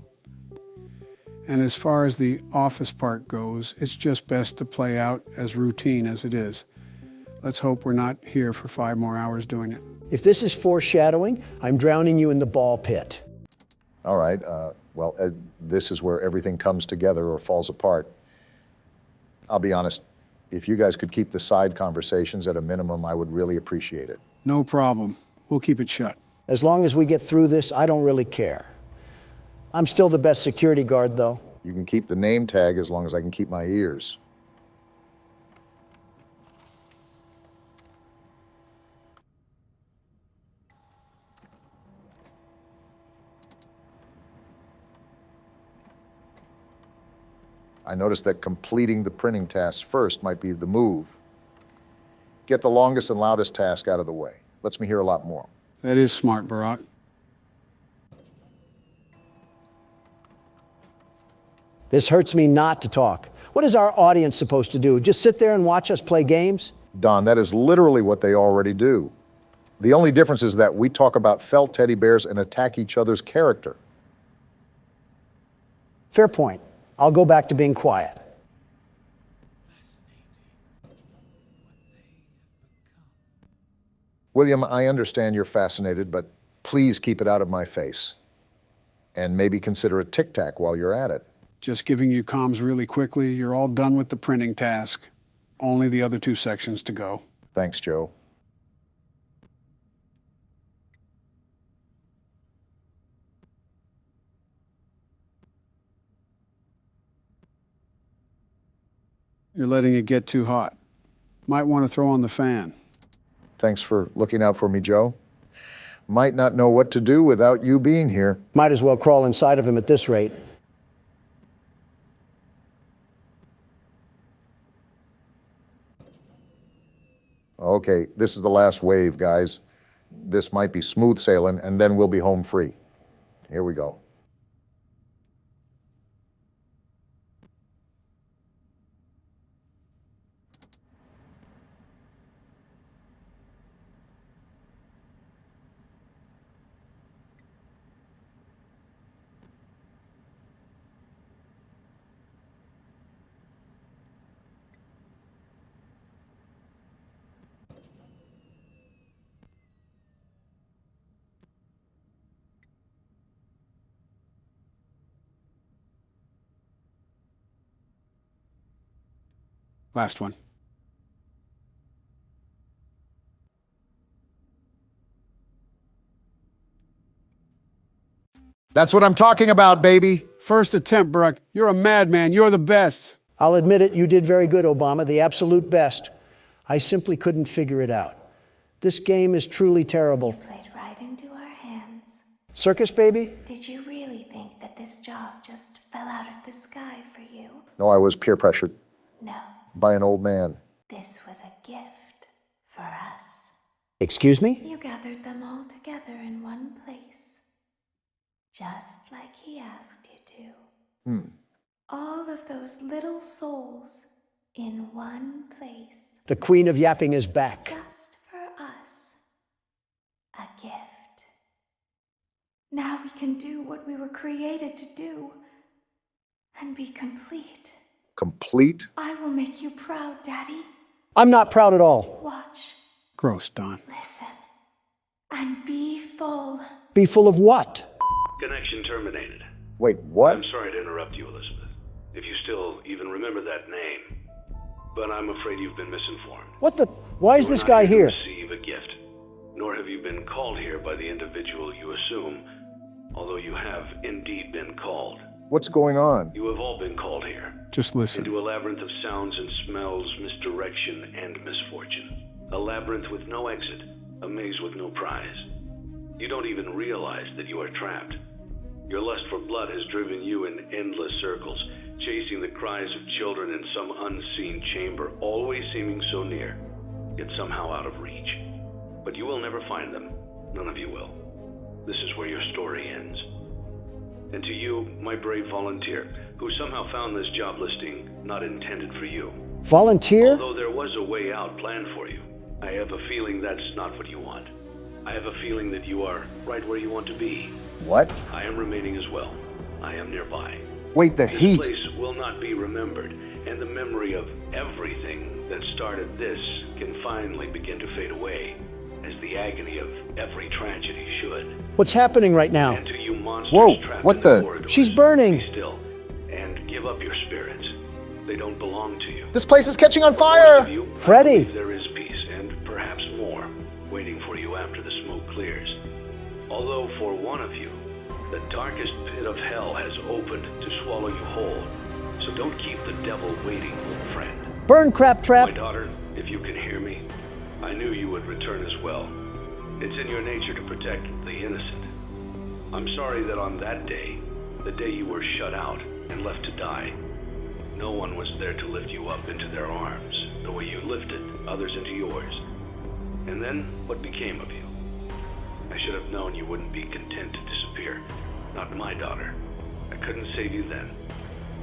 And as far as the office part goes, it's just best to play out as routine as it is. Let's hope we're not here for 5 more hours doing it. If this is foreshadowing, I'm drowning you in the ball pit. All right, this is where everything comes together or falls apart. I'll be honest, if you guys could keep the side conversations at a minimum, I would really appreciate it. No problem. We'll keep it shut. As long as we get through this, I don't really care. I'm still the best security guard, though. You can keep the name tag as long as I can keep my ears. I noticed that completing the printing tasks first might be the move. Get the longest and loudest task out of the way. Lets me hear a lot more. That is smart, Barack. This hurts me not to talk. What is our audience supposed to do? Just sit there and watch us play games? Don, that is literally what they already do. The only difference is that we talk about felt teddy bears and attack each other's character. Fair point. I'll go back to being quiet. William, I understand you're fascinated, but please keep it out of my face. And maybe consider a tic-tac while you're at it. Just giving you comms really quickly. You're all done with the printing task. Only the other 2 sections to go. Thanks, Joe. You're letting it get too hot. Might want to throw on the fan. Thanks for looking out for me, Joe. Might not know what to do without you being here. Might as well crawl inside of him at this rate. Okay, this is the last wave, guys. This might be smooth sailing, and then we'll be home free. Here we go. Last one. That's what I'm talking about, baby. First attempt, Barack. You're a madman. You're the best. I'll admit it, you did very good, Obama, the absolute best. I simply couldn't figure it out. This game is truly terrible. You played right into our hands. Circus, baby? Did you really think that this job just fell out of the sky for you? No, I was peer pressured No, by an old man. this was a gift for us. Excuse me? You gathered them all together in one place, just like he asked you to. All of those little souls in one place, The queen of yapping is back. just for us. A gift. Now we can do what we were created to do and be complete. Complete? I will make you proud, Daddy. I'm not proud at all. Watch, Gross, Don. listen, and be full. Be full of what? Connection terminated. Wait, what? I'm sorry to interrupt you, Elizabeth, if you still even remember that name. But I'm afraid you've been misinformed. What the? Why is You are this not guy here? to receive a gift, nor have you been called here by the individual you assume, although you have indeed been called. What's going on? You have all been called here. Just listen. Into a labyrinth of sounds and smells, misdirection, and misfortune. A labyrinth with no exit, a maze with no prize. You don't even realize that you are trapped. Your lust for blood has driven you in endless circles, chasing the cries of children in some unseen chamber, always seeming so near, yet somehow out of reach. But you will never find them. None of you will. This is where your story ends. And to you, my brave volunteer, who somehow found this job listing not intended for you. Volunteer? Although there was a way out planned for you, I have a feeling that's not what you want. I have a feeling that you are right where you want to be. What? I am remaining as well. I am nearby. Wait, the This heat. place will not be remembered, and the memory of everything that started this can finally begin to fade away, as the agony of every tragedy should. What's happening right now? And to you monsters Whoa, trapped what in the- corridors, She's burning. be still, and give up your spirits. They don't belong to you. This place is catching on For most fire! of you, I Freddy. believe there is peace, and perhaps more, waiting for you after the smoke clears. Although for one of you, the darkest pit of hell has opened to swallow you whole. So don't keep the devil waiting, old friend. Burn, crap My trap. daughter, if you can hear me, I knew you would return as well. It's in your nature to protect the innocent. I'm sorry that on that day, the day you were shut out and left to die, no one was there to lift you up into their arms, the way you lifted others into yours. And then, what became of you? I should have known you wouldn't be content to disappear. Not my daughter. I couldn't save you then,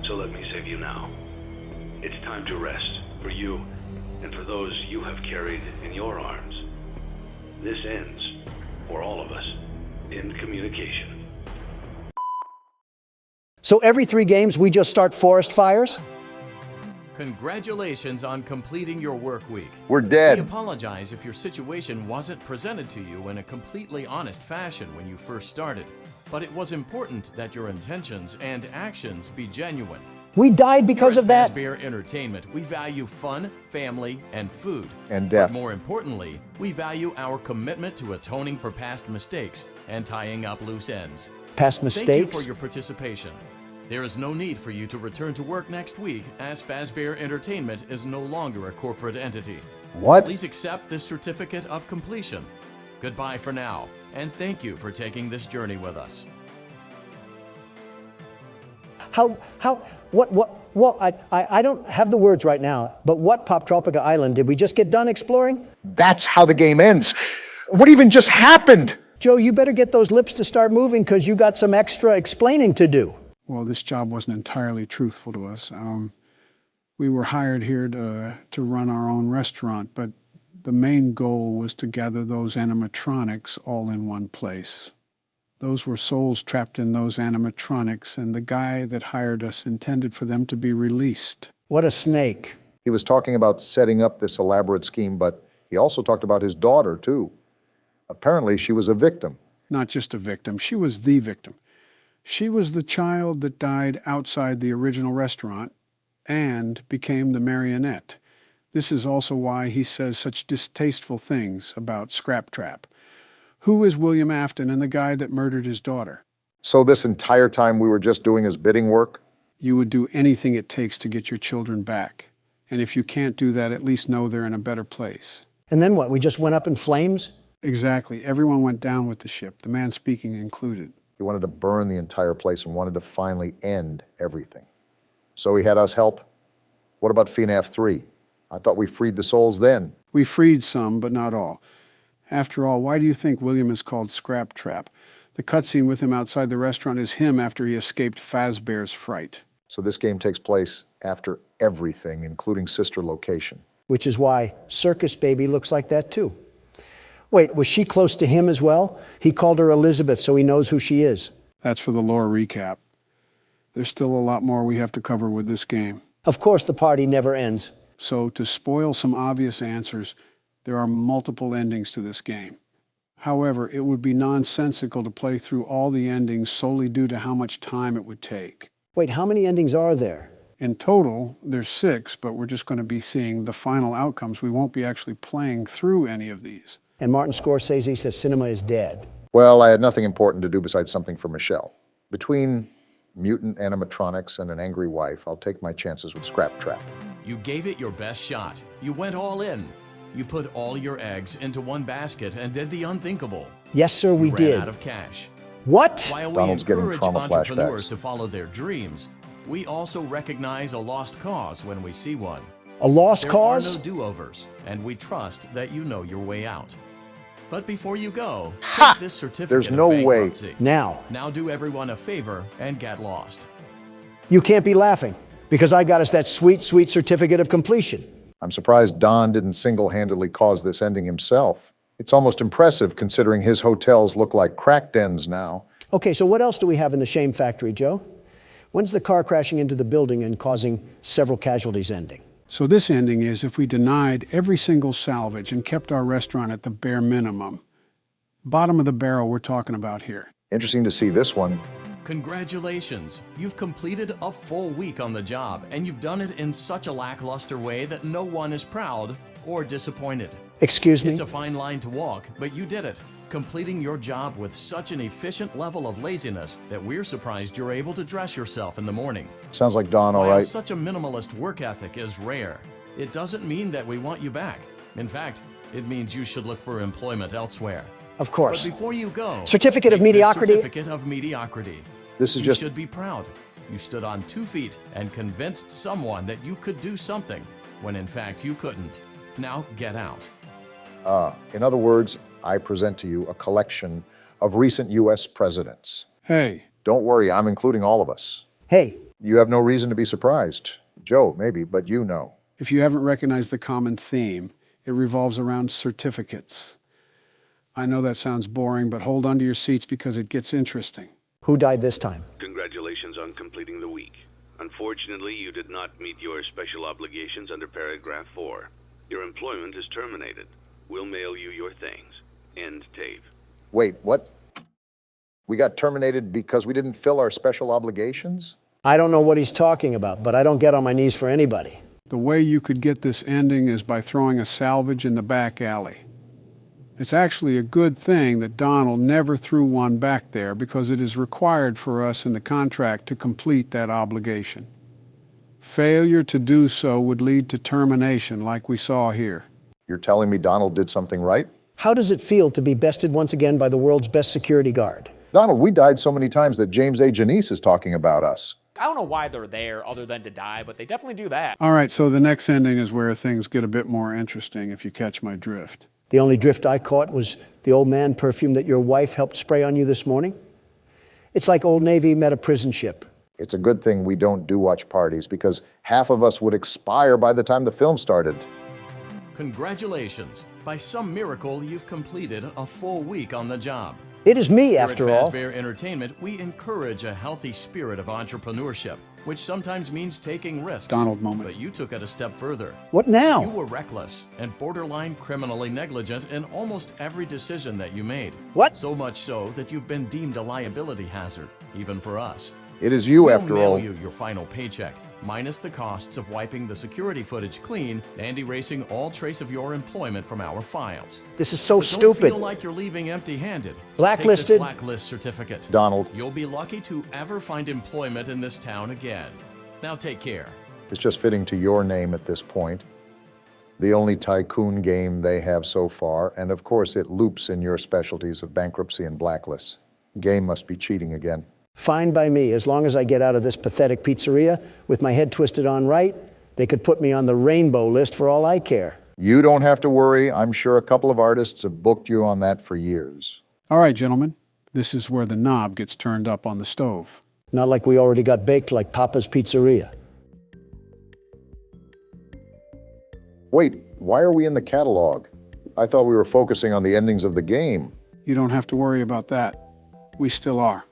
so let me save you now. It's time to rest, for you, and for those you have carried in your arms. This ends, for all of us, in communication. So every 3 games we just start forest fires? Congratulations on completing your work week. We're We dead. apologize if your situation wasn't presented to you in a completely honest fashion when you first started, but it was important that your intentions and actions be genuine. We died because Here of at that? Fazbear Entertainment, we value fun, family, and food. And death. But more importantly, we value our commitment to atoning for past mistakes and tying up loose ends. Past Thank you mistakes? for your participation. There is no need for you to return to work next week, as Fazbear Entertainment is no longer a corporate entity. What? Please accept this certificate of completion. Goodbye for now, and thank you for taking this journey with us. I don't have the words right now, but what Poptropica Island did we just get done exploring? That's how the game ends. What even just happened? Joe, you better get those lips to start moving because you got some extra explaining to do. Well, this job wasn't entirely truthful to us. We were hired here to run our own restaurant, but the main goal was to gather those animatronics all in one place. Those were souls trapped in those animatronics, and the guy that hired us intended for them to be released. What a snake. He was talking about setting up this elaborate scheme, but he also talked about his daughter, too. Apparently, she was a victim. Not just a victim, she was the victim. She was the child that died outside the original restaurant and became the marionette. This is also why he says such distasteful things about Scraptrap. Who is William Afton and the guy that murdered his daughter? So this entire time we were just doing his bidding work? You would do anything it takes to get your children back. And if you can't do that, at least know they're in a better place. And then what? We just went up in flames? Exactly. Everyone went down with the ship, the man speaking included. He wanted to burn the entire place and wanted to finally end everything. So he had us help? What about FNAF 3? I thought we freed the souls then. We freed some, but not all. After all, why do you think William is called Scraptrap? The cutscene with him outside the restaurant is him after he escaped Fazbear's fright. So this game takes place after everything, including sister location. Which is why Circus Baby looks like that too. Wait, was she close to him as well? He called her Elizabeth, so he knows who she is. That's for the lore recap. There's still a lot more we have to cover with this game. Of course, the party never ends. So to spoil some obvious answers, there are multiple endings to this game. However, it would be nonsensical to play through all the endings solely due to how much time it would take. Wait, how many endings are there? In total, there's 6, but we're just going to be seeing the final outcomes. We won't be actually playing through any of these. And Martin Scorsese says cinema is dead. Well, I had nothing important to do besides something for Michelle. Between mutant animatronics and an angry wife, I'll take my chances with Springtrap. You gave it your best shot. You went all in. You put all your eggs into one basket and did the unthinkable. Yes, sir, we You did. ran out of cash. What? While we Donald's getting encourage trauma entrepreneurs flashbacks. to follow their dreams, we also recognize a lost cause when we see one. A lost There cause? are no do-overs, and we trust that you know your way out. But before you go, take this certificate There's of no way. bankruptcy. Now, Do everyone a favor and get lost. you can't be laughing, because I got us that sweet, sweet certificate of completion. I'm surprised Don didn't single-handedly cause this ending himself. It's almost impressive considering his hotels look like crack dens now. Okay, so what else do we have in the shame factory, Joe? When's the car crashing into the building and causing several casualties ending? So this ending is if we denied every single salvage and kept our restaurant at the bare minimum. Bottom of the barrel we're talking about here. Interesting to see this one. Congratulations! You've completed a full week on the job, and you've done it in such a lackluster way that no one is proud or disappointed. Excuse me? It's a fine line to walk, but you did it, completing your job with such an efficient level of laziness that we're surprised you're able to dress yourself in the morning. Sounds like Don, all While right. such a minimalist work ethic is rare, it doesn't mean that we want you back. In fact, it means you should look for employment elsewhere. Of But course. before you go, Certificate of take this mediocrity? Certificate of mediocrity. This is You just... should be proud. You stood on 2 feet and convinced someone that you could do something when in fact you couldn't. Now get out. In other words, I present to you a collection of recent U.S. presidents. Hey, Don't worry, I'm including all of us. Hey, You have no reason to be surprised. Joe, maybe, but you know. if you haven't recognized the common theme, it revolves around certificates. I know that sounds boring, but hold on to your seats because it gets interesting. who died this time? Congratulations on completing the week. Unfortunately, you did not meet your special obligations under paragraph 4. Your employment is terminated. We'll mail you your things. End tape. Wait, what? We got terminated because we didn't fill our special obligations? I don't know what he's talking about, but I don't get on my knees for anybody. The way you could get this ending is by throwing a salvage in the back alley. It's actually a good thing that Donald never threw one back there because it is required for us in the contract to complete that obligation. Failure to do so would lead to termination like we saw here. You're telling me Donald did something right? How does it feel to be bested once again by the world's best security guard? Donald, we died so many times that James A. Janice is talking about us. I don't know why they're there other than to die, but they definitely do that. All right, so the next ending is where things get a bit more interesting if you catch my drift. The only drift I caught was the Old Man perfume that your wife helped spray on you this morning. It's like Old Navy met a prison ship. It's a good thing we don't do watch parties because half of us would expire by the time the film started. Congratulations! By some miracle, you've completed a full week on the job. It is me, Here after at all. Fazbear Entertainment, we encourage a healthy spirit of entrepreneurship, which sometimes means taking risks. Donald moment. But you took it a step further. What now? You were reckless and borderline criminally negligent in almost every decision that you made. What? So much so that you've been deemed a liability hazard, even for us. It is you, We'll after mail all. you your final paycheck, minus the costs of wiping the security footage clean and erasing all trace of your employment from our files. This is so But don't stupid. feel like you're leaving empty-handed. Blacklisted? Take this blacklist certificate. Donald, You'll be lucky to ever find employment in this town again. Now take care. it's just fitting to your name at this point. The only tycoon game they have so far, and of course it loops in your specialties of bankruptcy and blacklists. Game must be cheating again. Fine by me, as long as I get out of this pathetic pizzeria with my head twisted on right. They could put me on the rainbow list for all I care. You don't have to worry. I'm sure a couple of artists have booked you on that for years. All right, gentlemen, this is where the knob gets turned up on the stove. Not like we already got baked like Papa's Pizzeria. Wait, why are we in the catalog? I thought we were focusing on the endings of the game. You don't have to worry about that. We still are.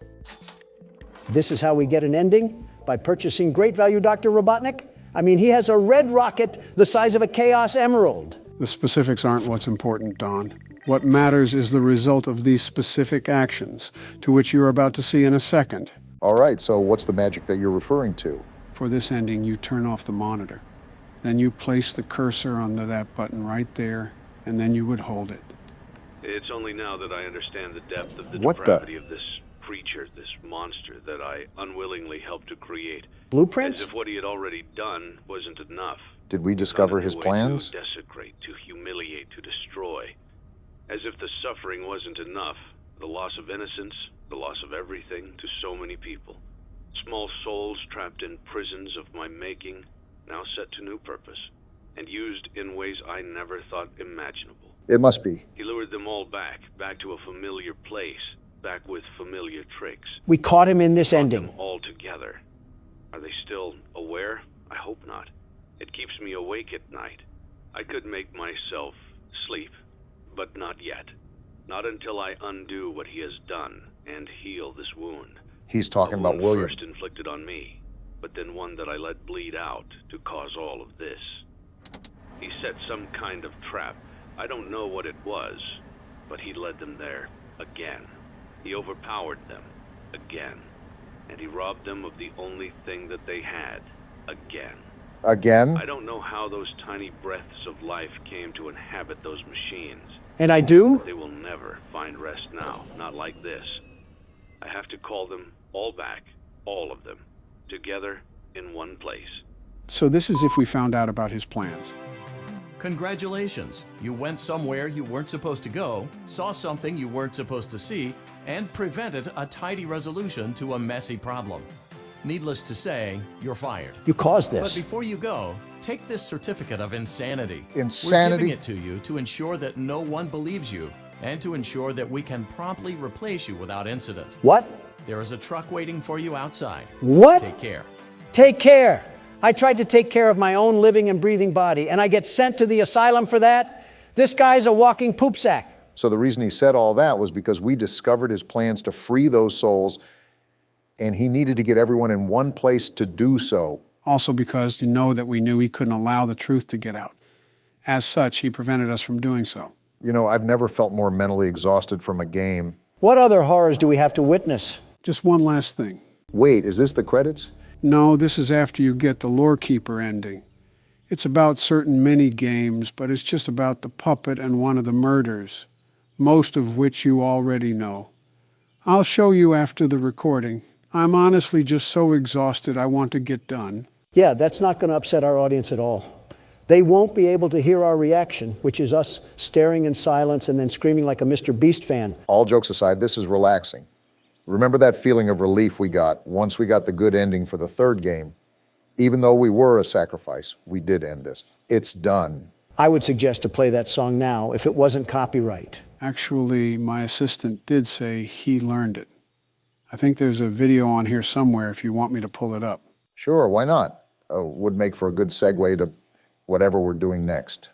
This is how we get an ending? By purchasing great value Dr. Robotnik? I mean, he has a red rocket the size of a Chaos Emerald. The specifics aren't what's important, Don. What matters is the result of these specific actions, to which you're about to see in a second. All right, so what's the magic that you're referring to? For this ending, you turn off the monitor. Then you place the cursor onto that button right there, and then you would hold it. It's only now that I understand the depth of the What the- depravity of this creature, this monster that I unwillingly helped to create. Blueprints? As if what he had already done wasn't enough. Did we discover his plans? To desecrate, to humiliate, to destroy. As if the suffering wasn't enough. The loss of innocence, the loss of everything to so many people. Small souls trapped in prisons of my making, now set to new purpose, and used in ways I never thought imaginable. It must be. He lured them all back to a familiar place, back with familiar tricks. We caught him in this ending. Them all together. Are they still aware? I hope not. It keeps me awake at night. I could make myself sleep, but not yet. Not until I undo what he has done and heal this wound. He's talking about William. First inflicted on me, but then one that I let bleed out to cause all of this. He set some kind of trap. I don't know what it was, but he led them there again. He overpowered them again, and he robbed them of the only thing that they had again. Again? I don't know how those tiny breaths of life came to inhabit those machines. And I do? They will never find rest now, not like this. I have to call them all back, all of them, together in one place. So this is if we found out about his plans. Congratulations! You went somewhere you weren't supposed to go, saw something you weren't supposed to see, and prevented a tidy resolution to a messy problem. Needless to say, you're fired. You caused this. But before you go, take this certificate of insanity. Insanity? We're giving it to you to ensure that no one believes you, and to ensure that we can promptly replace you without incident. What? There is a truck waiting for you outside. What? Take care. Take care. I tried to take care of my own living and breathing body, and I get sent to the asylum for that? This guy's a walking poop sack. So the reason he said all that was because we discovered his plans to free those souls, and he needed to get everyone in one place to do so. Also because you know that we knew he couldn't allow the truth to get out. As such, he prevented us from doing so. You know, I've never felt more mentally exhausted from a game. What other horrors do we have to witness? Just one last thing. Wait, is this the credits? No, this is after you get the Lore Keeper ending. It's about certain mini-games, but it's just about the puppet and one of the murders, most of which you already know. I'll show you after the recording. I'm honestly just so exhausted I want to get done. Yeah, that's not going to upset our audience at all. They won't be able to hear our reaction, which is us staring in silence and then screaming like a Mr. Beast fan. All jokes aside, this is relaxing. Remember that feeling of relief we got once we got the good ending for the third game? Even though we were a sacrifice, we did end this. It's done. I would suggest to play that song now if it wasn't copyright. Actually, my assistant did say he learned it. I think there's a video on here somewhere if you want me to pull it up. Sure, why not? Would make for a good segue to whatever we're doing next.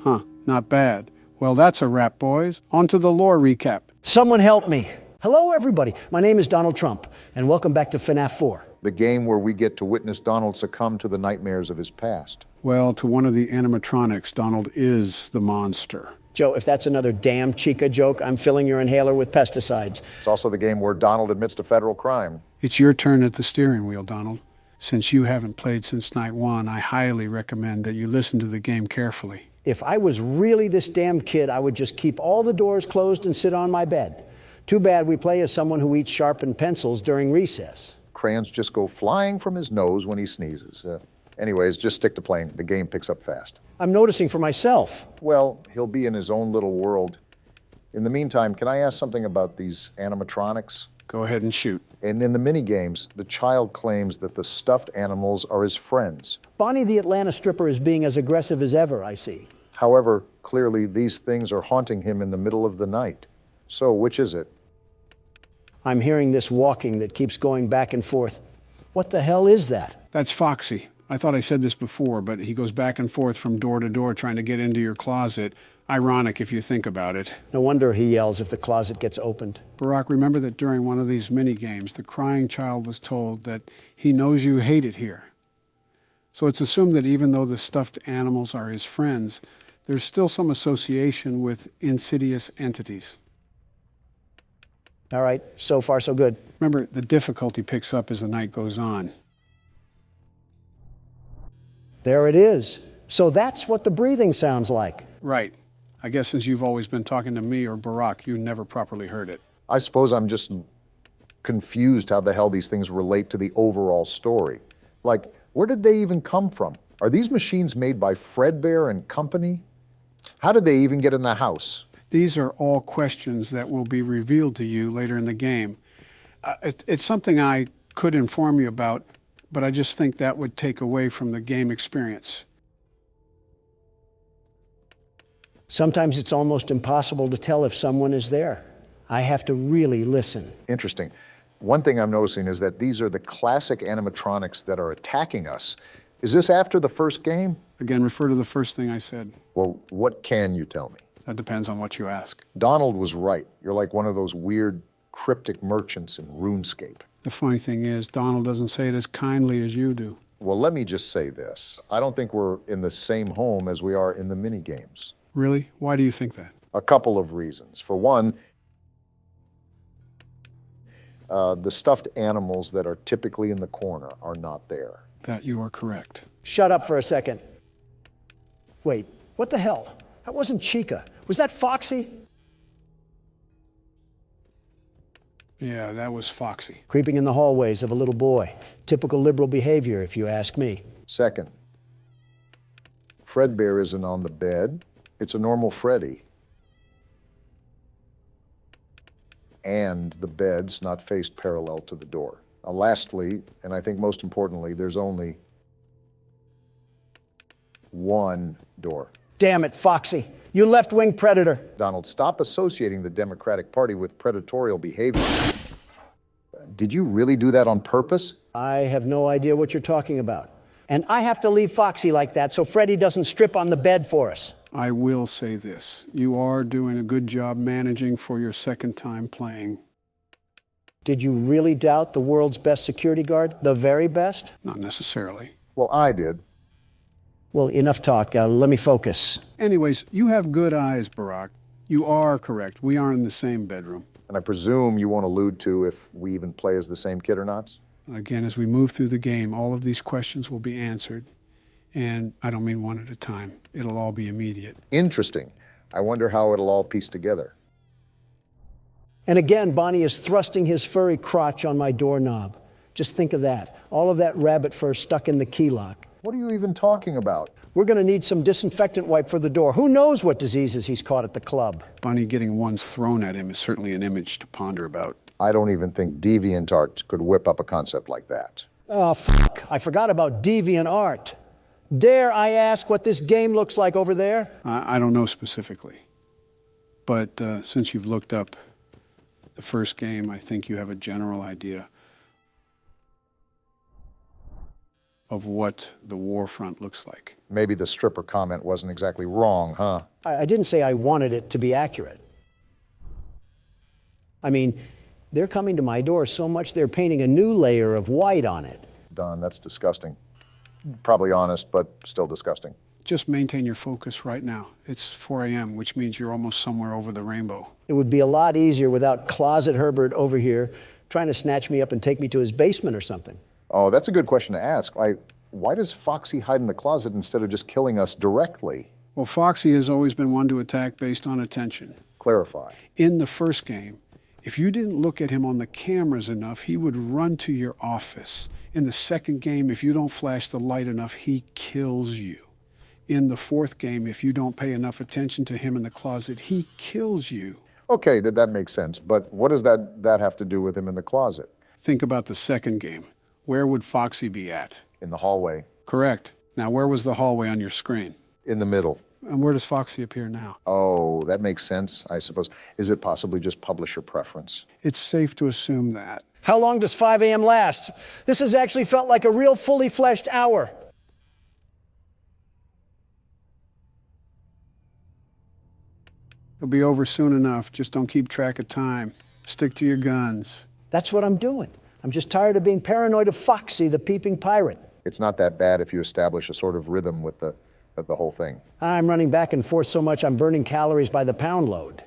Huh, not bad. Well, that's a wrap, boys. On to the lore recap. Someone help me. Hello, everybody. My name is Donald Trump, and welcome back to FNAF 4. The game where we get to witness Donald succumb to the nightmares of his past. Well, to one of the animatronics, Donald is the monster. Joe, if that's another damn Chica joke, I'm filling your inhaler with pesticides. It's also the game where Donald admits to federal crime. It's your turn at the steering wheel, Donald. Since you haven't played since night one, I highly recommend that you listen to the game carefully. If I was really this damn kid, I would just keep all the doors closed and sit on my bed. Too bad we play as someone who eats sharpened pencils during recess. Crayons just go flying from his nose when he sneezes. Anyways, just stick to playing. The game picks up fast. I'm noticing for myself. Well, he'll be in his own little world. In the meantime, can I ask something about these animatronics? Go ahead and shoot. And in the mini-games, the child claims that the stuffed animals are his friends. Bonnie the Atlanta stripper is being as aggressive as ever, I see. However, clearly these things are haunting him in the middle of the night. So, which is it? I'm hearing this walking that keeps going back and forth. What the hell is that? That's Foxy. I thought I said this before, but he goes back and forth from door to door trying to get into your closet. Ironic if you think about it. No wonder he yells if the closet gets opened. Barack, remember that during one of these mini games, the crying child was told that he knows you hate it here. So it's assumed that even though the stuffed animals are his friends, there's still some association with insidious entities. All right, so far so good. Remember, the difficulty picks up as the night goes on. There it is. So that's what the breathing sounds like. Right. I guess since you've always been talking to me or Barack, you never properly heard it. I suppose I'm just confused how the hell these things relate to the overall story. Like, where did they even come from? Are these machines made by Fredbear and Company? How did they even get in the house? These are all questions that will be revealed to you later in the game. It's something I could inform you about, but I just think that would take away from the game experience. Sometimes it's almost impossible to tell if someone is there. I have to really listen. Interesting. One thing I'm noticing is that these are the classic animatronics that are attacking us. Is this after the first game? Again, refer to the first thing I said. Well, what can you tell me? That depends on what you ask. Donald was right. You're like one of those weird cryptic merchants in RuneScape. The funny thing is, Donald doesn't say it as kindly as you do. Well, let me just say this. I don't think we're in the same home as we are in the mini-games. Really? Why do you think that? A couple of reasons. For one, the stuffed animals that are typically in the corner are not there. That you are correct. Shut up for a second. Wait, what the hell? That wasn't Chica. Was that Foxy? Yeah, that was Foxy. Creeping in the hallways of a little boy. Typical liberal behavior, if you ask me. Second, Fredbear isn't on the bed. It's a normal Freddy. And the bed's not faced parallel to the door. Lastly, and I think most importantly, there's only one door. Damn it, Foxy. You left-wing predator. Donald, stop associating the Democratic Party with predatorial behavior. Did you really do that on purpose? I have no idea what you're talking about. And I have to leave Foxy like that so Freddy doesn't strip on the bed for us. I will say this. You are doing a good job managing for your second time playing. Did you really doubt the world's best security guard? The very best? Not necessarily. Well, I did. Well, enough talk. Let me focus. Anyways, you have good eyes, Barack. You are correct. We are in the same bedroom. And I presume you won't allude to if we even play as the same kid or not? Again, as we move through the game, all of these questions will be answered. And I don't mean one at a time. It'll all be immediate. Interesting. I wonder how it'll all piece together. And again, Bonnie is thrusting his furry crotch on my doorknob. Just think of that. All of that rabbit fur stuck in the key lock. What are you even talking about? We're going to need some disinfectant wipe for the door. Who knows what diseases he's caught at the club? Bunny getting ones thrown at him is certainly an image to ponder about. I don't even think DeviantArt could whip up a concept like that. Oh, fuck. I forgot about DeviantArt. Dare I ask what this game looks like over there? I don't know specifically. But since you've looked up the first game, I think you have a general idea of what the war front looks like. Maybe the stripper comment wasn't exactly wrong, huh? I didn't say I wanted it to be accurate. I mean, They're coming to my door so much they're painting a new layer of white on it. Don, that's disgusting. Probably honest, but still disgusting. Just maintain your focus right now. It's 4 a.m., which means you're almost somewhere over the rainbow. It would be a lot easier without Closet Herbert over here trying to snatch me up and take me to his basement or something. Oh, that's a good question to ask. Why does Foxy hide in the closet instead of just killing us directly? Well, Foxy has always been one to attack based on attention. Clarify. In the first game, if you didn't look at him on the cameras enough, he would run to your office. In the second game, if you don't flash the light enough, he kills you. In the fourth game, if you don't pay enough attention to him in the closet, he kills you. Okay, that makes sense. But what does that have to do with him in the closet? Think about the second game. Where would Foxy be at? In the hallway. Correct. Now, where was the hallway on your screen? In the middle. And where does Foxy appear now? Oh, that makes sense, I suppose. Is it possibly just publisher preference? It's safe to assume that. How long does 5 a.m. last? This has actually felt like a real fully fleshed hour. It'll be over soon enough. Just don't keep track of time. Stick to your guns. That's what I'm doing. I'm just tired of being paranoid of Foxy, the peeping pirate. It's not that bad if you establish a sort of rhythm with the whole thing. I'm running back and forth so much I'm burning calories by the pound load.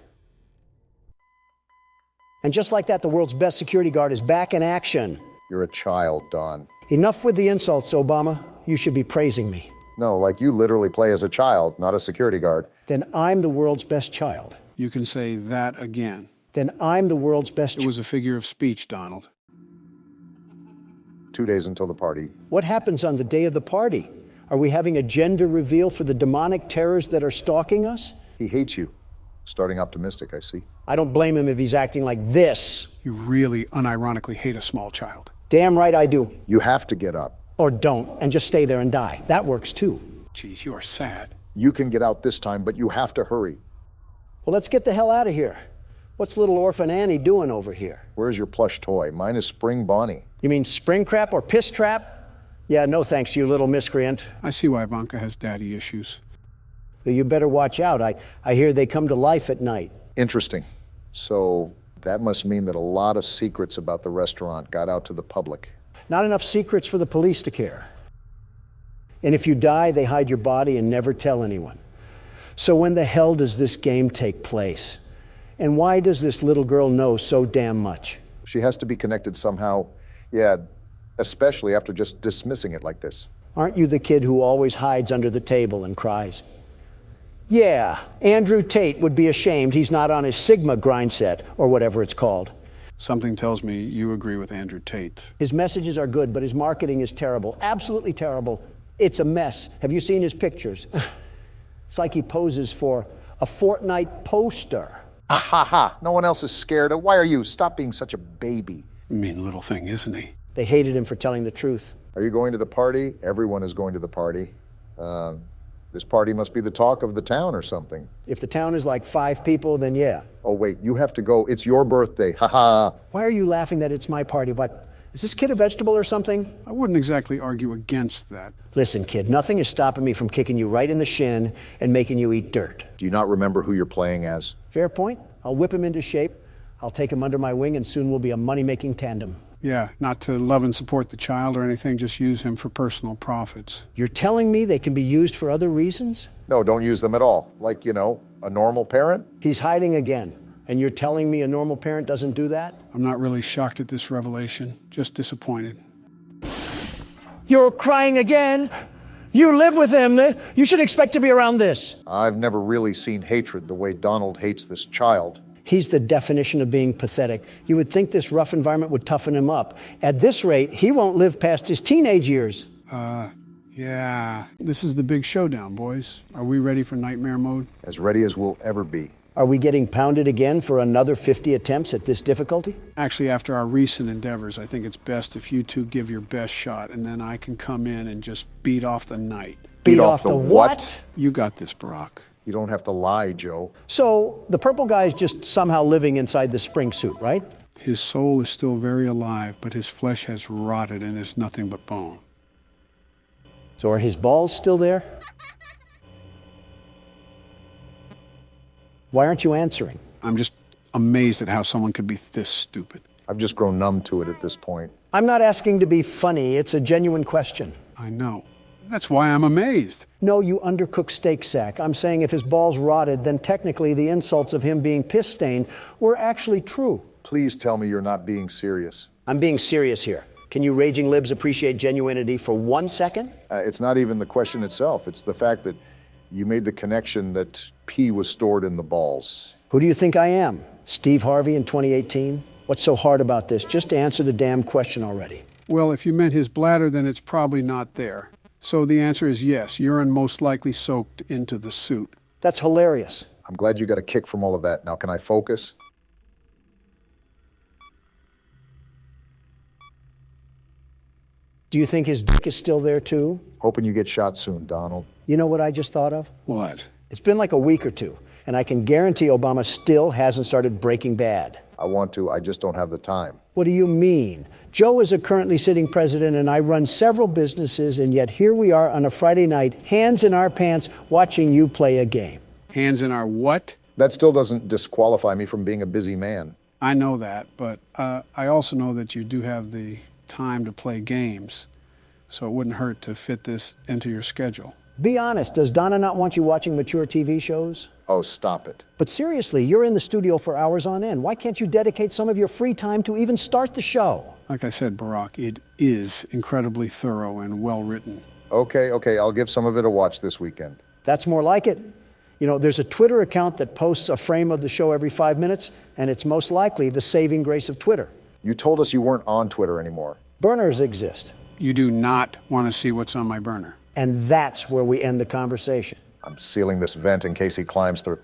And just like that, the world's best security guard is back in action. You're a child, Don. Enough with the insults, Obama. You should be praising me. No, like you literally play as a child, not a security guard. Then I'm the world's best child. You can say that again. Then I'm the world's best It was a figure of speech, Donald. 2 days until the party. What happens on the day of the party? Are we having a gender reveal for the demonic terrors that are stalking us? He hates you. Starting optimistic, I see. I don't blame him if he's acting like this. You really unironically hate a small child. Damn right I do. You have to get up. Or don't, and just stay there and die. That works too. Geez, you are sad. You can get out this time, but you have to hurry. Well, let's get the hell out of here. What's little orphan Annie doing over here? Where's your plush toy? Mine is Spring Bonnie. You mean Springtrap or Piss Trap? Yeah, no thanks, you little miscreant. I see why Ivanka has daddy issues. You better watch out. I hear they come to life at night. Interesting. So that must mean that a lot of secrets about the restaurant got out to the public. Not enough secrets for the police to care. And if you die, they hide your body and never tell anyone. So when the hell does this game take place? And why does this little girl know so damn much? She has to be connected somehow. Yeah, especially after just dismissing it like this. Aren't you the kid who always hides under the table and cries? Yeah, Andrew Tate would be ashamed he's not on his Sigma grind set, or whatever it's called. Something tells me you agree with Andrew Tate. His messages are good, but his marketing is terrible. Absolutely terrible. It's a mess. Have you seen his pictures? It's like he poses for a Fortnite poster. Ah, ha, ha. No one else is scared. Why are you? Stop being such a baby. Mean little thing, isn't he? They hated him for telling the truth. Are you going to the party? Everyone is going to the party. This party must be the talk of the town or something. If the town is like 5 people, then yeah. Oh, wait, you have to go. It's your birthday. Ha ha. Why are you laughing that it's my party? What? Is this kid a vegetable or something? I wouldn't exactly argue against that. Listen, kid, nothing is stopping me from kicking you right in the shin and making you eat dirt. Do you not remember who you're playing as? Fair point. I'll whip him into shape. I'll take him under my wing, and soon we'll be a money-making tandem. Yeah, not to love and support the child or anything, just use him for personal profits. You're telling me they can be used for other reasons? No, don't use them at all. Like, you know, a normal parent? He's hiding again. And you're telling me a normal parent doesn't do that? I'm not really shocked at this revelation, just disappointed. You're crying again? You live with him. You should expect to be around this. I've never really seen hatred the way Donald hates this child. He's the definition of being pathetic. You would think this rough environment would toughen him up. At this rate, he won't live past his teenage years. Yeah. This is the big showdown, boys. Are we ready for nightmare mode? As ready as we'll ever be. Are we getting pounded again for another 50 attempts at this difficulty? Actually, after our recent endeavors, I think it's best if you two give your best shot, and then I can come in and just beat off the night. Beat off the what? You got this, Barack. You don't have to lie, Joe. So the purple guy is just somehow living inside the spring suit, right? His soul is still very alive, but his flesh has rotted and is nothing but bone. So are his balls still there? Why aren't you answering? I'm just amazed at how someone could be this stupid. I've just grown numb to it at this point. I'm not asking to be funny. It's a genuine question. I know. That's why I'm amazed. No, you undercooked steak sack. I'm saying if his balls rotted, then technically the insults of him being piss-stained were actually true. Please tell me you're not being serious. I'm being serious here. Can you raging libs appreciate genuinity for 1 second? It's not even the question itself. It's the fact that you made the connection that pee was stored in the balls. Who do you think I am? Steve Harvey in 2018? What's so hard about this? Just to answer the damn question already. Well, if you meant his bladder, then it's probably not there. So the answer is yes, urine most likely soaked into the suit. That's hilarious. I'm glad you got a kick from all of that. Now, can I focus? Do you think his dick is still there too? Hoping you get shot soon, Donald. You know what I just thought of? What? It's been like a week or two, and I can guarantee Obama still hasn't started Breaking Bad. I want to, I just don't have the time. What do you mean? Joe is a currently sitting president, and I run several businesses, and yet here we are on a Friday night, hands in our pants, watching you play a game. Hands in our what? That still doesn't disqualify me from being a busy man. I know that, but I also know that you do have the time to play games, so it wouldn't hurt to fit this into your schedule. Be honest, does Donna not want you watching mature TV shows? Oh, stop it. But seriously, you're in the studio for hours on end. Why can't you dedicate some of your free time to even start the show? Like I said, Barack, it is incredibly thorough and well written. Okay, I'll give some of it a watch this weekend. That's more like it. You know, there's a Twitter account that posts a frame of the show every 5 minutes, and it's most likely the saving grace of Twitter. You told us you weren't on Twitter anymore. Burners exist. You do not want to see what's on my burner. And that's where we end the conversation. I'm sealing this vent in case he climbs through.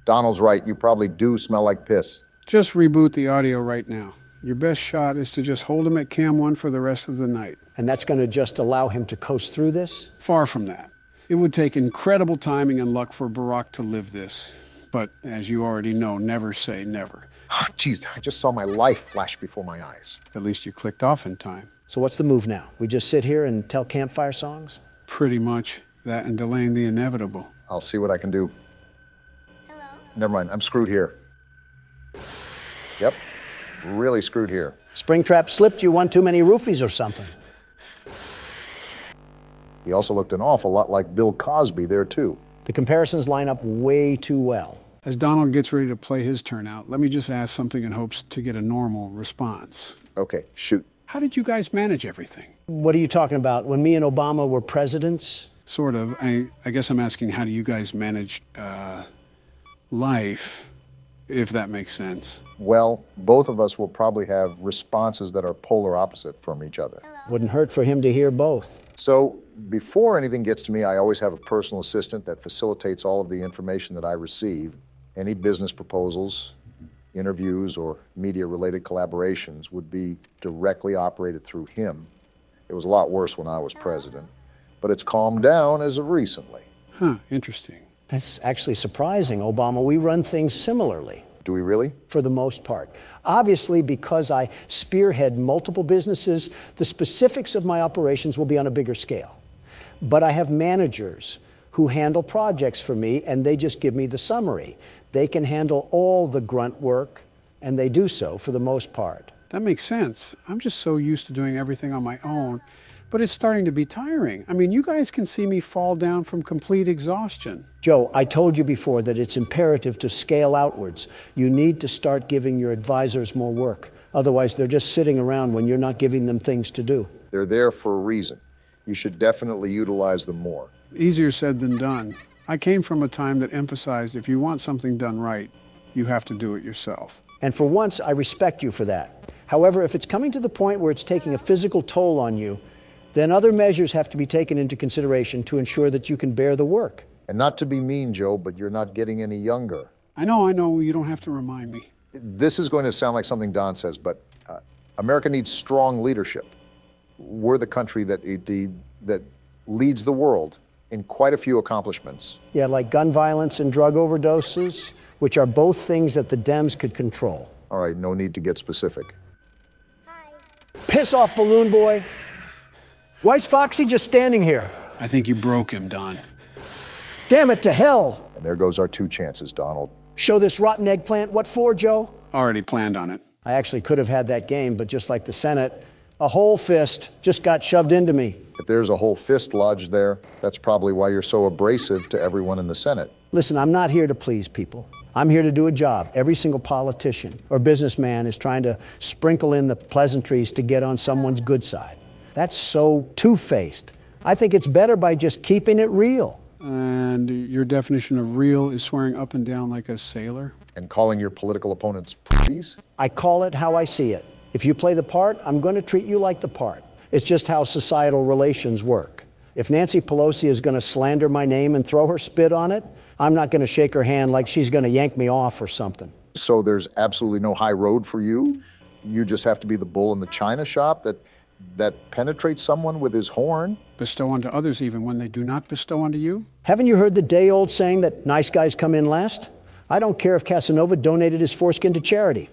Donald's right, you probably do smell like piss. Just reboot the audio right now. Your best shot is to just hold him at cam 1 for the rest of the night. And that's going to just allow him to coast through this? Far from that. It would take incredible timing and luck for Barack to live this. But as you already know, never say never. Jeez, I just saw my life flash before my eyes. At least you clicked off in time. So what's the move now? We just sit here and tell campfire songs? Pretty much. That and delaying the inevitable. I'll see what I can do. Hello? Never mind, I'm screwed here. Yep, really screwed here. Springtrap slipped you one too many roofies or something. He also looked an awful lot like Bill Cosby there, too. The comparisons line up way too well. As Donald gets ready to play his turn out, let me just ask something in hopes to get a normal response. Okay, shoot. How did you guys manage everything? What are you talking about? When me and Obama were presidents? Sort of. I guess I'm asking, how do you guys manage life, if that makes sense? Well, both of us will probably have responses that are polar opposite from each other. Wouldn't hurt for him to hear both. So before anything gets to me, I always have a personal assistant that facilitates all of the information that I receive. Any business proposals, interviews, or media-related collaborations would be directly operated through him. It was a lot worse when I was president, but it's calmed down as of recently. Huh, interesting. That's actually surprising, Obama. We run things similarly. Do we really? For the most part. Obviously, because I spearhead multiple businesses, the specifics of my operations will be on a bigger scale. But I have managers who handle projects for me, and they just give me the summary. They can handle all the grunt work, and they do so for the most part. That makes sense. I'm just so used to doing everything on my own, but it's starting to be tiring. I mean, you guys can see me fall down from complete exhaustion. Joe, I told you before that it's imperative to scale outwards. You need to start giving your advisors more work. Otherwise, they're just sitting around when you're not giving them things to do. They're there for a reason. You should definitely utilize them more. Easier said than done. I came from a time that emphasized if you want something done right, you have to do it yourself. And for once, I respect you for that. However, if it's coming to the point where it's taking a physical toll on you, then other measures have to be taken into consideration to ensure that you can bear the work. And not to be mean, Joe, but you're not getting any younger. I know, you don't have to remind me. This is going to sound like something Don says, but America needs strong leadership. We're the country that leads the world in quite a few accomplishments. Yeah, like gun violence and drug overdoses, which are both things that the Dems could control. All right, no need to get specific. Hi. Piss off, balloon boy. Why's Foxy just standing here? I think you broke him, Don. Damn it to hell. And there goes our 2 chances, Donald. Show this rotten eggplant what for, Joe? Already planned on it. I actually could have had that game, but just like the Senate, a whole fist just got shoved into me. If there's a whole fist lodged there, that's probably why you're so abrasive to everyone in the Senate. Listen, I'm not here to please people. I'm here to do a job. Every single politician or businessman is trying to sprinkle in the pleasantries to get on someone's good side. That's so two-faced. I think it's better by just keeping it real. And your definition of real is swearing up and down like a sailor? And calling your political opponents pretties? I call it how I see it. If you play the part, I'm going to treat you like the part. It's just how societal relations work. If Nancy Pelosi is going to slander my name and throw her spit on it, I'm not going to shake her hand like she's going to yank me off or something. So there's absolutely no high road for you? You just have to be the bull in the china shop that penetrates someone with his horn? Bestow onto others even when they do not bestow onto you? Haven't you heard the day-old saying that nice guys come in last? I don't care if Casanova donated his foreskin to charity.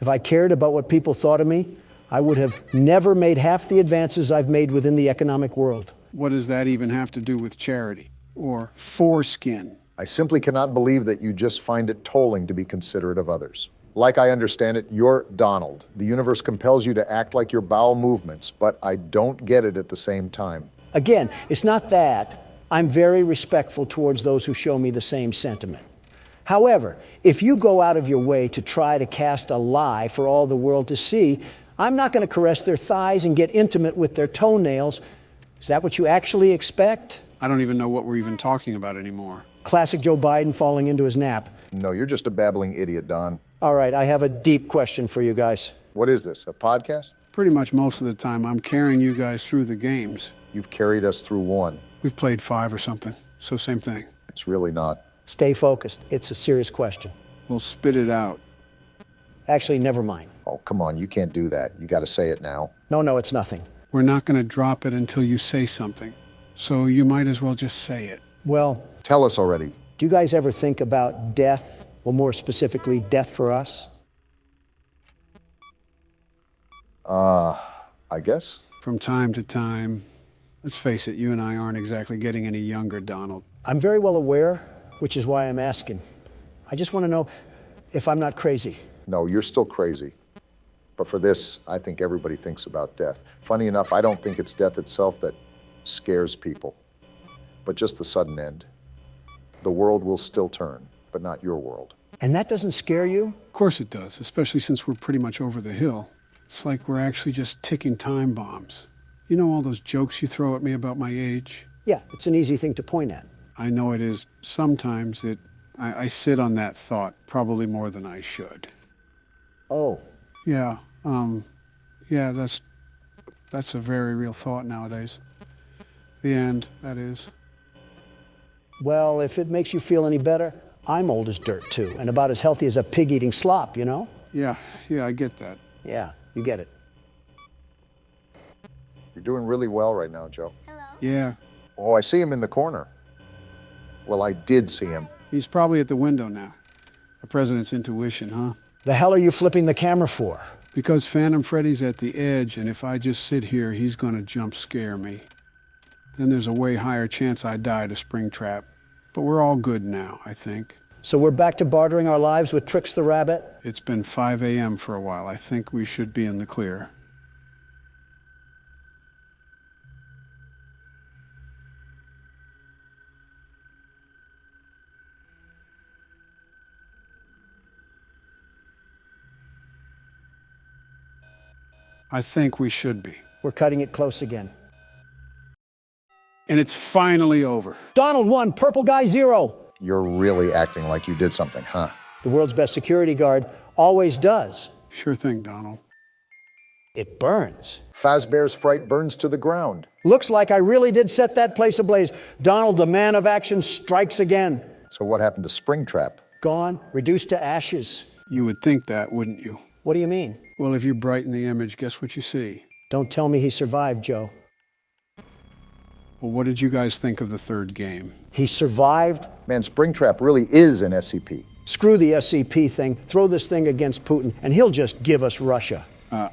If I cared about what people thought of me, I would have never made half the advances I've made within the economic world. What does that even have to do with charity? Or foreskin? I simply cannot believe that you just find it tolling to be considerate of others. Like I understand it, you're Donald. The universe compels you to act like your bowel movements, but I don't get it at the same time. Again, it's not that. I'm very respectful towards those who show me the same sentiment. However, if you go out of your way to try to cast a lie for all the world to see, I'm not going to caress their thighs and get intimate with their toenails. Is that what you actually expect? I don't even know what we're even talking about anymore. Classic Joe Biden falling into his nap. No, you're just a babbling idiot, Don. All right, I have a deep question for you guys. What is this, a podcast? Pretty much most of the time I'm carrying you guys through the games. You've carried us through one. We've played 5 or something, so same thing. It's really not. Stay focused. It's a serious question. We'll spit it out. Actually, never mind. Oh, come on, you can't do that. You got to say it now. No, it's nothing. We're not going to drop it until you say something. So you might as well just say it. Well, tell us already. Do you guys ever think about death? Well, more specifically, death for us? I guess. From time to time. Let's face it, you and I aren't exactly getting any younger, Donald. I'm very well aware, which is why I'm asking. I just want to know if I'm not crazy. No, you're still crazy. But for this, I think everybody thinks about death. Funny enough, I don't think it's death itself that scares people, but just the sudden end. The world will still turn, but not your world. And that doesn't scare you? Of course it does, especially since we're pretty much over the hill. It's like we're actually just ticking time bombs. You know all those jokes you throw at me about my age? Yeah, it's an easy thing to point at. I know it is. Sometimes I sit on that thought probably more than I should. Oh. Yeah, that's a very real thought nowadays. The end, that is. Well, if it makes you feel any better, I'm old as dirt too, and about as healthy as a pig eating slop, you know? Yeah, I get that. Yeah, you get it. You're doing really well right now, Joe. Hello? Yeah. Oh, I see him in the corner. Well, I did see him. He's probably at the window now. A president's intuition, huh? The hell are you flipping the camera for? Because Phantom Freddy's at the edge, and if I just sit here, he's gonna jump scare me. Then there's a way higher chance I die to Springtrap. But we're all good now, I think. So we're back to bartering our lives with Trix the Rabbit? It's been 5 a.m. for a while. I think we should be in the clear. I think we should be. We're cutting it close again. And it's finally over. Donald 1, Purple Guy 0. You're really acting like you did something, huh? The world's best security guard always does. Sure thing, Donald. It burns. Fazbear's fright burns to the ground. Looks like I really did set that place ablaze. Donald, the man of action, strikes again. So what happened to Springtrap? Gone, reduced to ashes. You would think that, wouldn't you? What do you mean? Well, if you brighten the image, guess what you see? Don't tell me he survived, Joe. Well, what did you guys think of the third game? He survived? Man, Springtrap really is an SCP. Screw the SCP thing. Throw this thing against Putin, and he'll just give us Russia.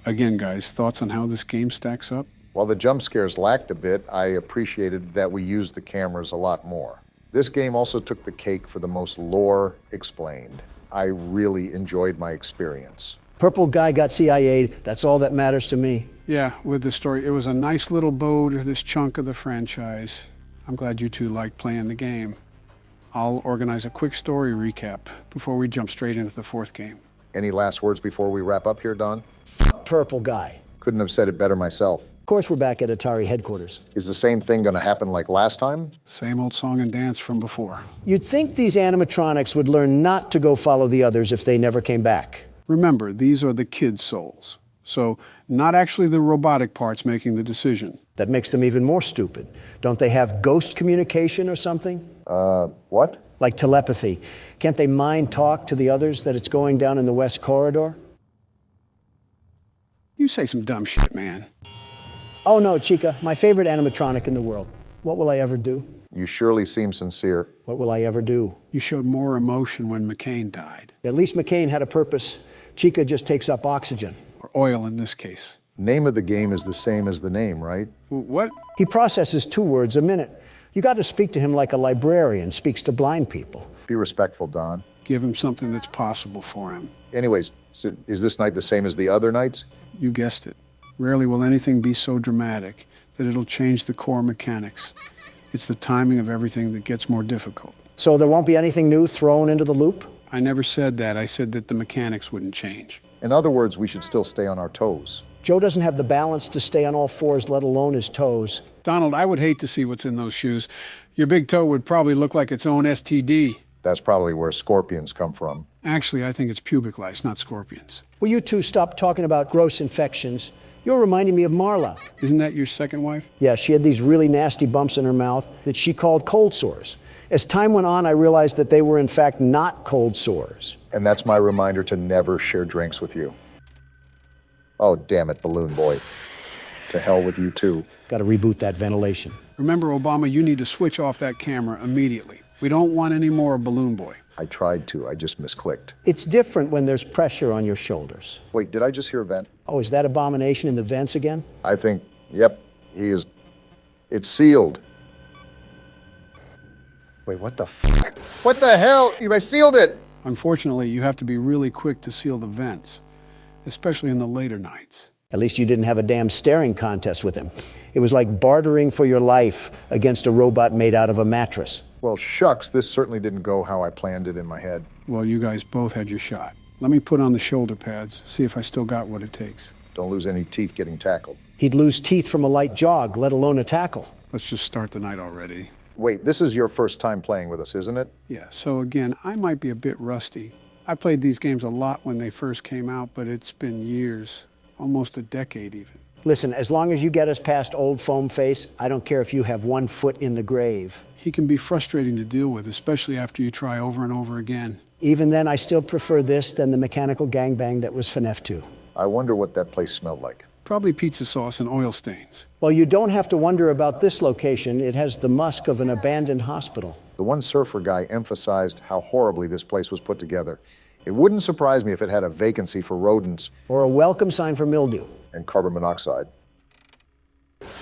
Again, guys, thoughts on how this game stacks up? While the jump scares lacked a bit, I appreciated that we used the cameras a lot more. This game also took the cake for the most lore explained. I really enjoyed my experience. Purple guy got CIA'd. That's all that matters to me. Yeah, with the story. It was a nice little bow to this chunk of the franchise. I'm glad you two liked playing the game. I'll organize a quick story recap before we jump straight into the fourth game. Any last words before we wrap up here, Don? Purple guy. Couldn't have said it better myself. Of course, we're back at Atari headquarters. Is the same thing going to happen like last time? Same old song and dance from before. You'd think these animatronics would learn not to go follow the others if they never came back. Remember, these are the kids' souls. So, not actually the robotic parts making the decision. That makes them even more stupid. Don't they have ghost communication or something? What? Like telepathy. Can't they mind talk to the others that it's going down in the West Corridor? You say some dumb shit, man. Oh no, Chica, my favorite animatronic in the world. What will I ever do? You surely seem sincere. What will I ever do? You showed more emotion when McCain died. At least McCain had a purpose. Chica just takes up oxygen. Or oil in this case. Name of the game is the same as the name, right? What? He processes 2 words a minute. You got to speak to him like a librarian speaks to blind people. Be respectful, Don. Give him something that's possible for him. Anyways, so is this night the same as the other nights? You guessed it. Rarely will anything be so dramatic that it'll change the core mechanics. It's the timing of everything that gets more difficult. So there won't be anything new thrown into the loop? I never said that. I said that the mechanics wouldn't change. In other words, we should still stay on our toes. Joe doesn't have the balance to stay on all fours, let alone his toes. Donald, I would hate to see what's in those shoes. Your big toe would probably look like its own STD. That's probably where scorpions come from. Actually, I think it's pubic lice, not scorpions. Will you two stop talking about gross infections? You're reminding me of Marla. Isn't that your second wife? Yeah, she had these really nasty bumps in her mouth that she called cold sores. As time went on, I realized that they were in fact not cold sores. And that's my reminder to never share drinks with you. Oh, damn it, Balloon Boy. To hell with you too. Got to reboot that ventilation. Remember, Obama, you need to switch off that camera immediately. We don't want any more Balloon Boy. I tried to, I just misclicked. It's different when there's pressure on your shoulders. Wait, did I just hear a vent? Oh, is that abomination in the vents again? I think, yep, he is. It's sealed. Wait, what the fuck? What the hell? I sealed it! Unfortunately, you have to be really quick to seal the vents, especially in the later nights. At least you didn't have a damn staring contest with him. It was like bartering for your life against a robot made out of a mattress. Well, shucks, this certainly didn't go how I planned it in my head. Well, you guys both had your shot. Let me put on the shoulder pads, see if I still got what it takes. Don't lose any teeth getting tackled. He'd lose teeth from a light jog, let alone a tackle. Let's just start the night already. Wait, this is your first time playing with us, isn't it? Yeah, so again, I might be a bit rusty. I played these games a lot when they first came out, but it's been years, almost a decade even. Listen, as long as you get us past old foam face, I don't care if you have 1 foot in the grave. He can be frustrating to deal with, especially after you try over and over again. Even then, I still prefer this than the mechanical gangbang that was FNAF 2. I wonder what that place smelled like. Probably pizza sauce and oil stains. Well, you don't have to wonder about this location. It has the musk of an abandoned hospital. The one surfer guy emphasized how horribly this place was put together. It wouldn't surprise me if it had a vacancy for rodents. Or a welcome sign for mildew. And carbon monoxide.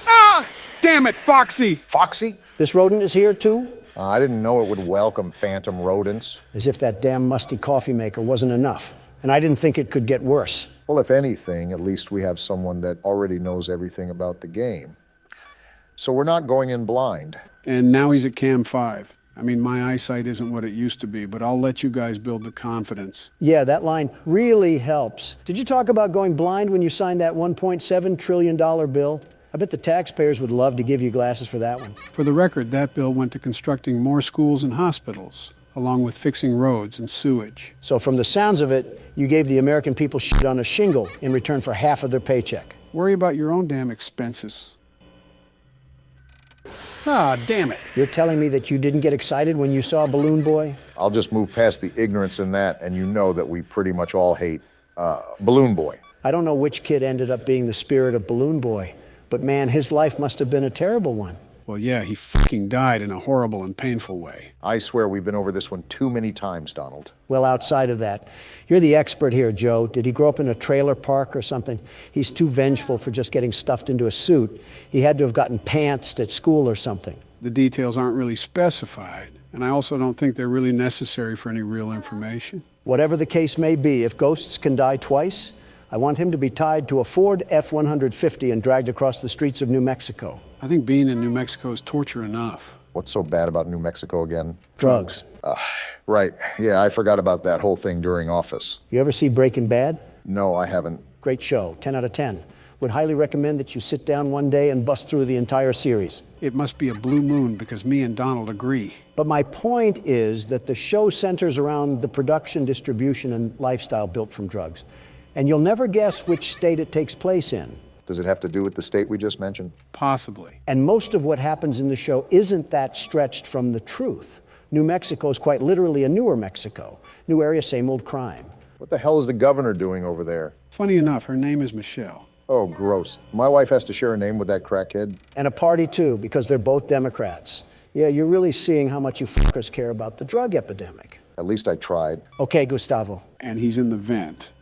Ah! Damn it, Foxy! Foxy? This rodent is here too? I didn't know it would welcome phantom rodents. As if that damn musty coffee maker wasn't enough. And I didn't think it could get worse. Well, if anything, at least we have someone that already knows everything about the game. So we're not going in blind. And now he's at Cam 5. I mean, my eyesight isn't what it used to be, but I'll let you guys build the confidence. Yeah, that line really helps. Did you talk about going blind when you signed that $1.7 trillion bill? I bet the taxpayers would love to give you glasses for that one. For the record, that bill went to constructing more schools and hospitals, along with fixing roads and sewage. So from the sounds of it, you gave the American people shit on a shingle in return for half of their paycheck. Worry about your own damn expenses. Ah, damn it. You're telling me that you didn't get excited when you saw Balloon Boy? I'll just move past the ignorance in that, and you know that we pretty much all hate Balloon Boy. I don't know which kid ended up being the spirit of Balloon Boy, but man, his life must have been a terrible one. Well, yeah, he fucking died in a horrible and painful way. I swear we've been over this one too many times, Donald. Well, outside of that, you're the expert here, Joe. Did he grow up in a trailer park or something? He's too vengeful for just getting stuffed into a suit. He had to have gotten pantsed at school or something. The details aren't really specified, and I also don't think they're really necessary for any real information. Whatever the case may be, if ghosts can die twice, I want him to be tied to a Ford F-150 and dragged across the streets of New Mexico. I think being in New Mexico is torture enough. What's so bad about New Mexico again? Drugs. Right. Yeah, I forgot about that whole thing during Office. You ever see Breaking Bad? No, I haven't. Great show, 10 out of 10. Would highly recommend that you sit down one day and bust through the entire series. It must be a blue moon because me and Donald agree. But my point is that the show centers around the production, distribution, and lifestyle built from drugs. And you'll never guess which state it takes place in. Does it have to do with the state we just mentioned? Possibly. And most of what happens in the show isn't that stretched from the truth. New Mexico is quite literally a newer Mexico. New area, same old crime. What the hell is the governor doing over there? Funny enough, her name is Michelle. Oh, gross. My wife has to share a name with that crackhead. And a party too, because they're both Democrats. Yeah, you're really seeing how much you fuckers care about the drug epidemic. At least I tried. Okay, Gustavo. And he's in the vent.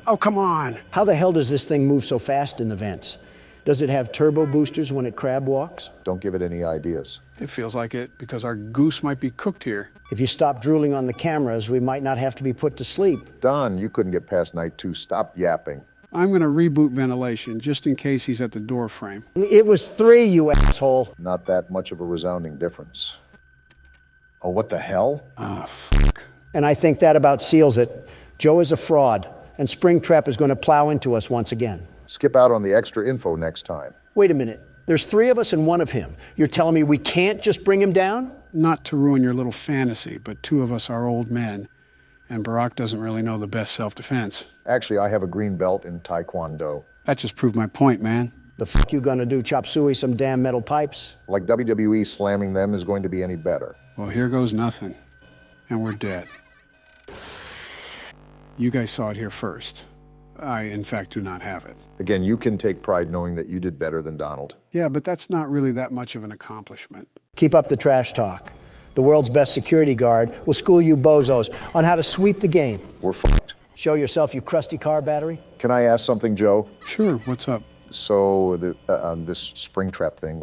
Oh, come on. How the hell does this thing move so fast in the vents? Does it have turbo boosters when it crab walks? Don't give it any ideas. It feels like it because our goose might be cooked here. If you stop drooling on the cameras, we might not have to be put to sleep. Don, you couldn't get past night 2. Stop yapping. I'm going to reboot ventilation just in case he's at the door frame. It was 3, you asshole. Not that much of a resounding difference. Oh, what the hell? Ah, fuck. And I think that about seals it. Joe is a fraud, and Springtrap is going to plow into us once again. Skip out on the extra info next time. Wait a minute. There's 3 of us and 1 of him. You're telling me we can't just bring him down? Not to ruin your little fantasy, but 2 of us are old men, and Barack doesn't really know the best self-defense. Actually, I have a green belt in Taekwondo. That just proved my point, man. The fuck you gonna do, chop suey some damn metal pipes? Like WWE slamming them is going to be any better. Well, here goes nothing, and we're dead. You guys saw it here first. I, in fact, do not have it. Again, you can take pride knowing that you did better than Donald. Yeah, but that's not really that much of an accomplishment. Keep up the trash talk. The world's best security guard will school you bozos on how to sweep the game. We're fucked. Show yourself, you crusty car battery. Can I ask something, Joe? Sure, what's up? So, this Springtrap thing,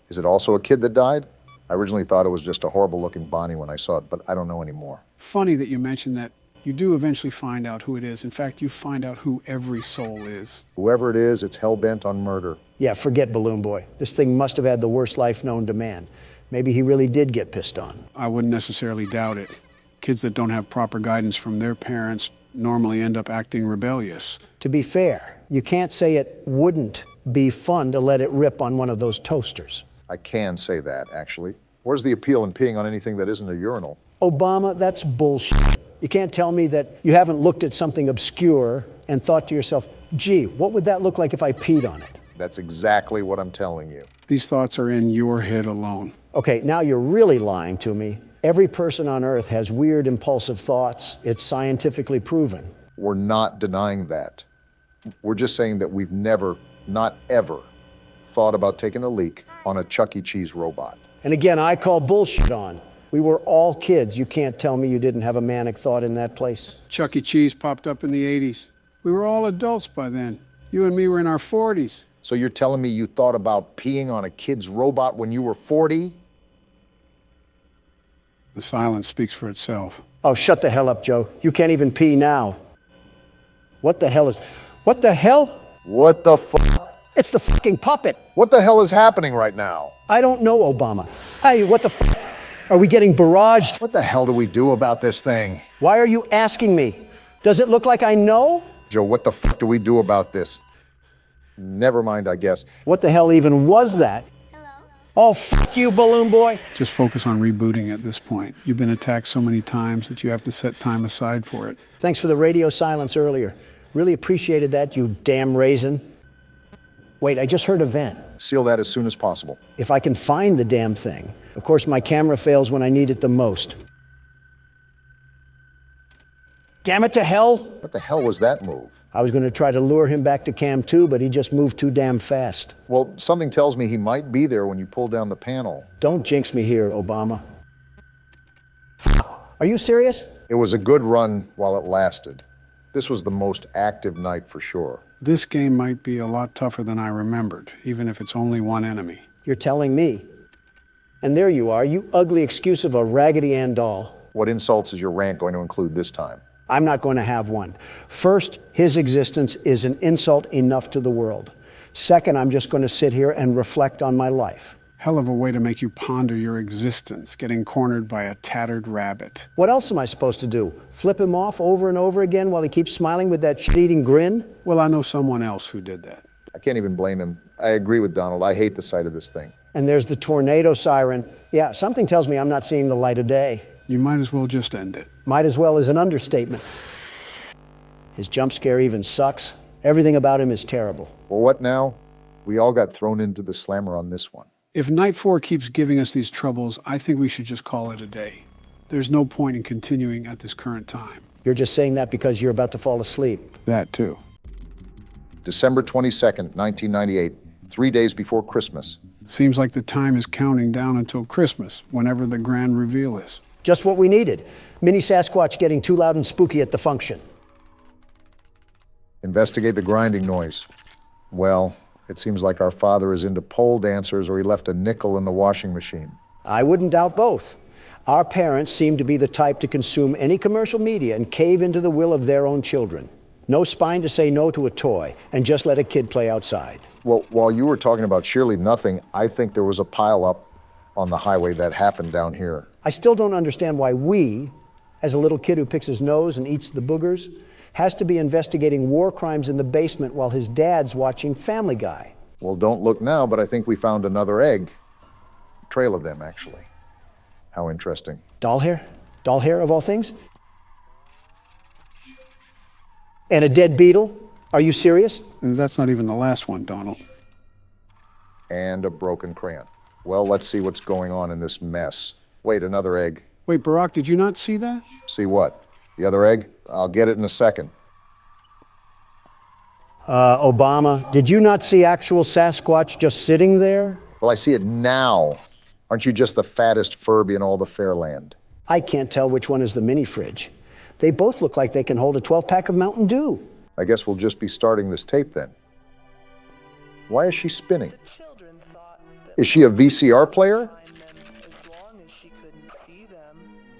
is it also a kid that died? I originally thought it was just a horrible-looking Bonnie when I saw it, but I don't know anymore. Funny that you mentioned that. You do eventually find out who it is. In fact, you find out who every soul is. Whoever it is, it's hell-bent on murder. Yeah, forget Balloon Boy. This thing must have had the worst life known to man. Maybe he really did get pissed on. I wouldn't necessarily doubt it. Kids that don't have proper guidance from their parents normally end up acting rebellious. To be fair, you can't say it wouldn't be fun to let it rip on one of those toasters. I can say that, actually. Where's the appeal in peeing on anything that isn't a urinal? Obama, that's bullshit. You can't tell me that you haven't looked at something obscure and thought to yourself, gee, what would that look like if I peed on it? That's exactly what I'm telling you. These thoughts are in your head alone. Okay, now you're really lying to me. Every person on Earth has weird, impulsive thoughts. It's scientifically proven. We're not denying that. We're just saying that we've never, not ever, thought about taking a leak on a Chuck E. Cheese robot. And again, I call bullshit on. We were all kids. You can't tell me you didn't have a manic thought in that place. Chuck E. Cheese popped up in the 80s. We were all adults by then. You and me were in our 40s. So you're telling me you thought about peeing on a kid's robot when you were 40? The silence speaks for itself. Oh, shut the hell up, Joe. You can't even pee now. What the hell? What the fuck? It's the fucking puppet. What the hell is happening right now? I don't know, Obama. Hey, what the fuck? Are we getting barraged? What the hell do we do about this thing? Why are you asking me? Does it look like I know? Joe, what the fuck do we do about this? Never mind, I guess. What the hell even was that? Hello? Oh, fuck you, Balloon Boy. Just focus on rebooting at this point. You've been attacked so many times that you have to set time aside for it. Thanks for the radio silence earlier. Really appreciated that, you damn raisin. Wait, I just heard a vent. Seal that as soon as possible. If I can find the damn thing. Of course, my camera fails when I need it the most. Damn it to hell! What the hell was that move? I was going to try to lure him back to Cam 2, but he just moved too damn fast. Well, something tells me he might be there when you pull down the panel. Don't jinx me here, Obama. Are you serious? It was a good run while it lasted. This was the most active night for sure. This game might be a lot tougher than I remembered, even if it's only one enemy. You're telling me. And there you are, you ugly excuse of a Raggedy Ann doll. What insults is your rant going to include this time? I'm not going to have one. First, his existence is an insult enough to the world. Second, I'm just going to sit here and reflect on my life. Hell of a way to make you ponder your existence, getting cornered by a tattered rabbit. What else am I supposed to do? Flip him off over and over again while he keeps smiling with that shit-eating grin? Well, I know someone else who did that. I can't even blame him. I agree with Donald. I hate the sight of this thing. And there's the tornado siren. Yeah, something tells me I'm not seeing the light of day. You might as well just end it. Might as well is an understatement. His jump scare even sucks. Everything about him is terrible. Well, what now? We all got thrown into the slammer on this one. If Night 4 keeps giving us these troubles, I think we should just call it a day. There's no point in continuing at this current time. You're just saying that because you're about to fall asleep. That too. December 22nd, 1998, 3 days before Christmas. Seems like the time is counting down until Christmas, whenever the grand reveal is. Just what we needed. Mini Sasquatch getting too loud and spooky at the function. Investigate the grinding noise. Well, it seems like our father is into pole dancers or he left a nickel in the washing machine. I wouldn't doubt both. Our parents seem to be the type to consume any commercial media and cave into the will of their own children. No spine to say no to a toy and just let a kid play outside. Well, while you were talking about Shirley Nothing, I think there was a pile-up on the highway that happened down here. I still don't understand why we, as a little kid who picks his nose and eats the boogers, has to be investigating war crimes in the basement while his dad's watching Family Guy. Well, don't look now, but I think we found another egg. A trail of them, actually. How interesting. Doll hair? Doll hair, of all things? And a dead beetle? Are you serious? And that's not even the last one, Donald. And a broken crayon. Well, let's see what's going on in this mess. Wait, another egg. Wait, Barack, did you not see that? See what? The other egg? I'll get it in a second. Obama, did you not see actual Sasquatch just sitting there? Well, I see it now. Aren't you just the fattest Furby in all the Fairland? I can't tell which one is the mini fridge. They both look like they can hold a 12-pack of Mountain Dew. I guess we'll just be starting this tape then. Why is she spinning? Is she a VCR player?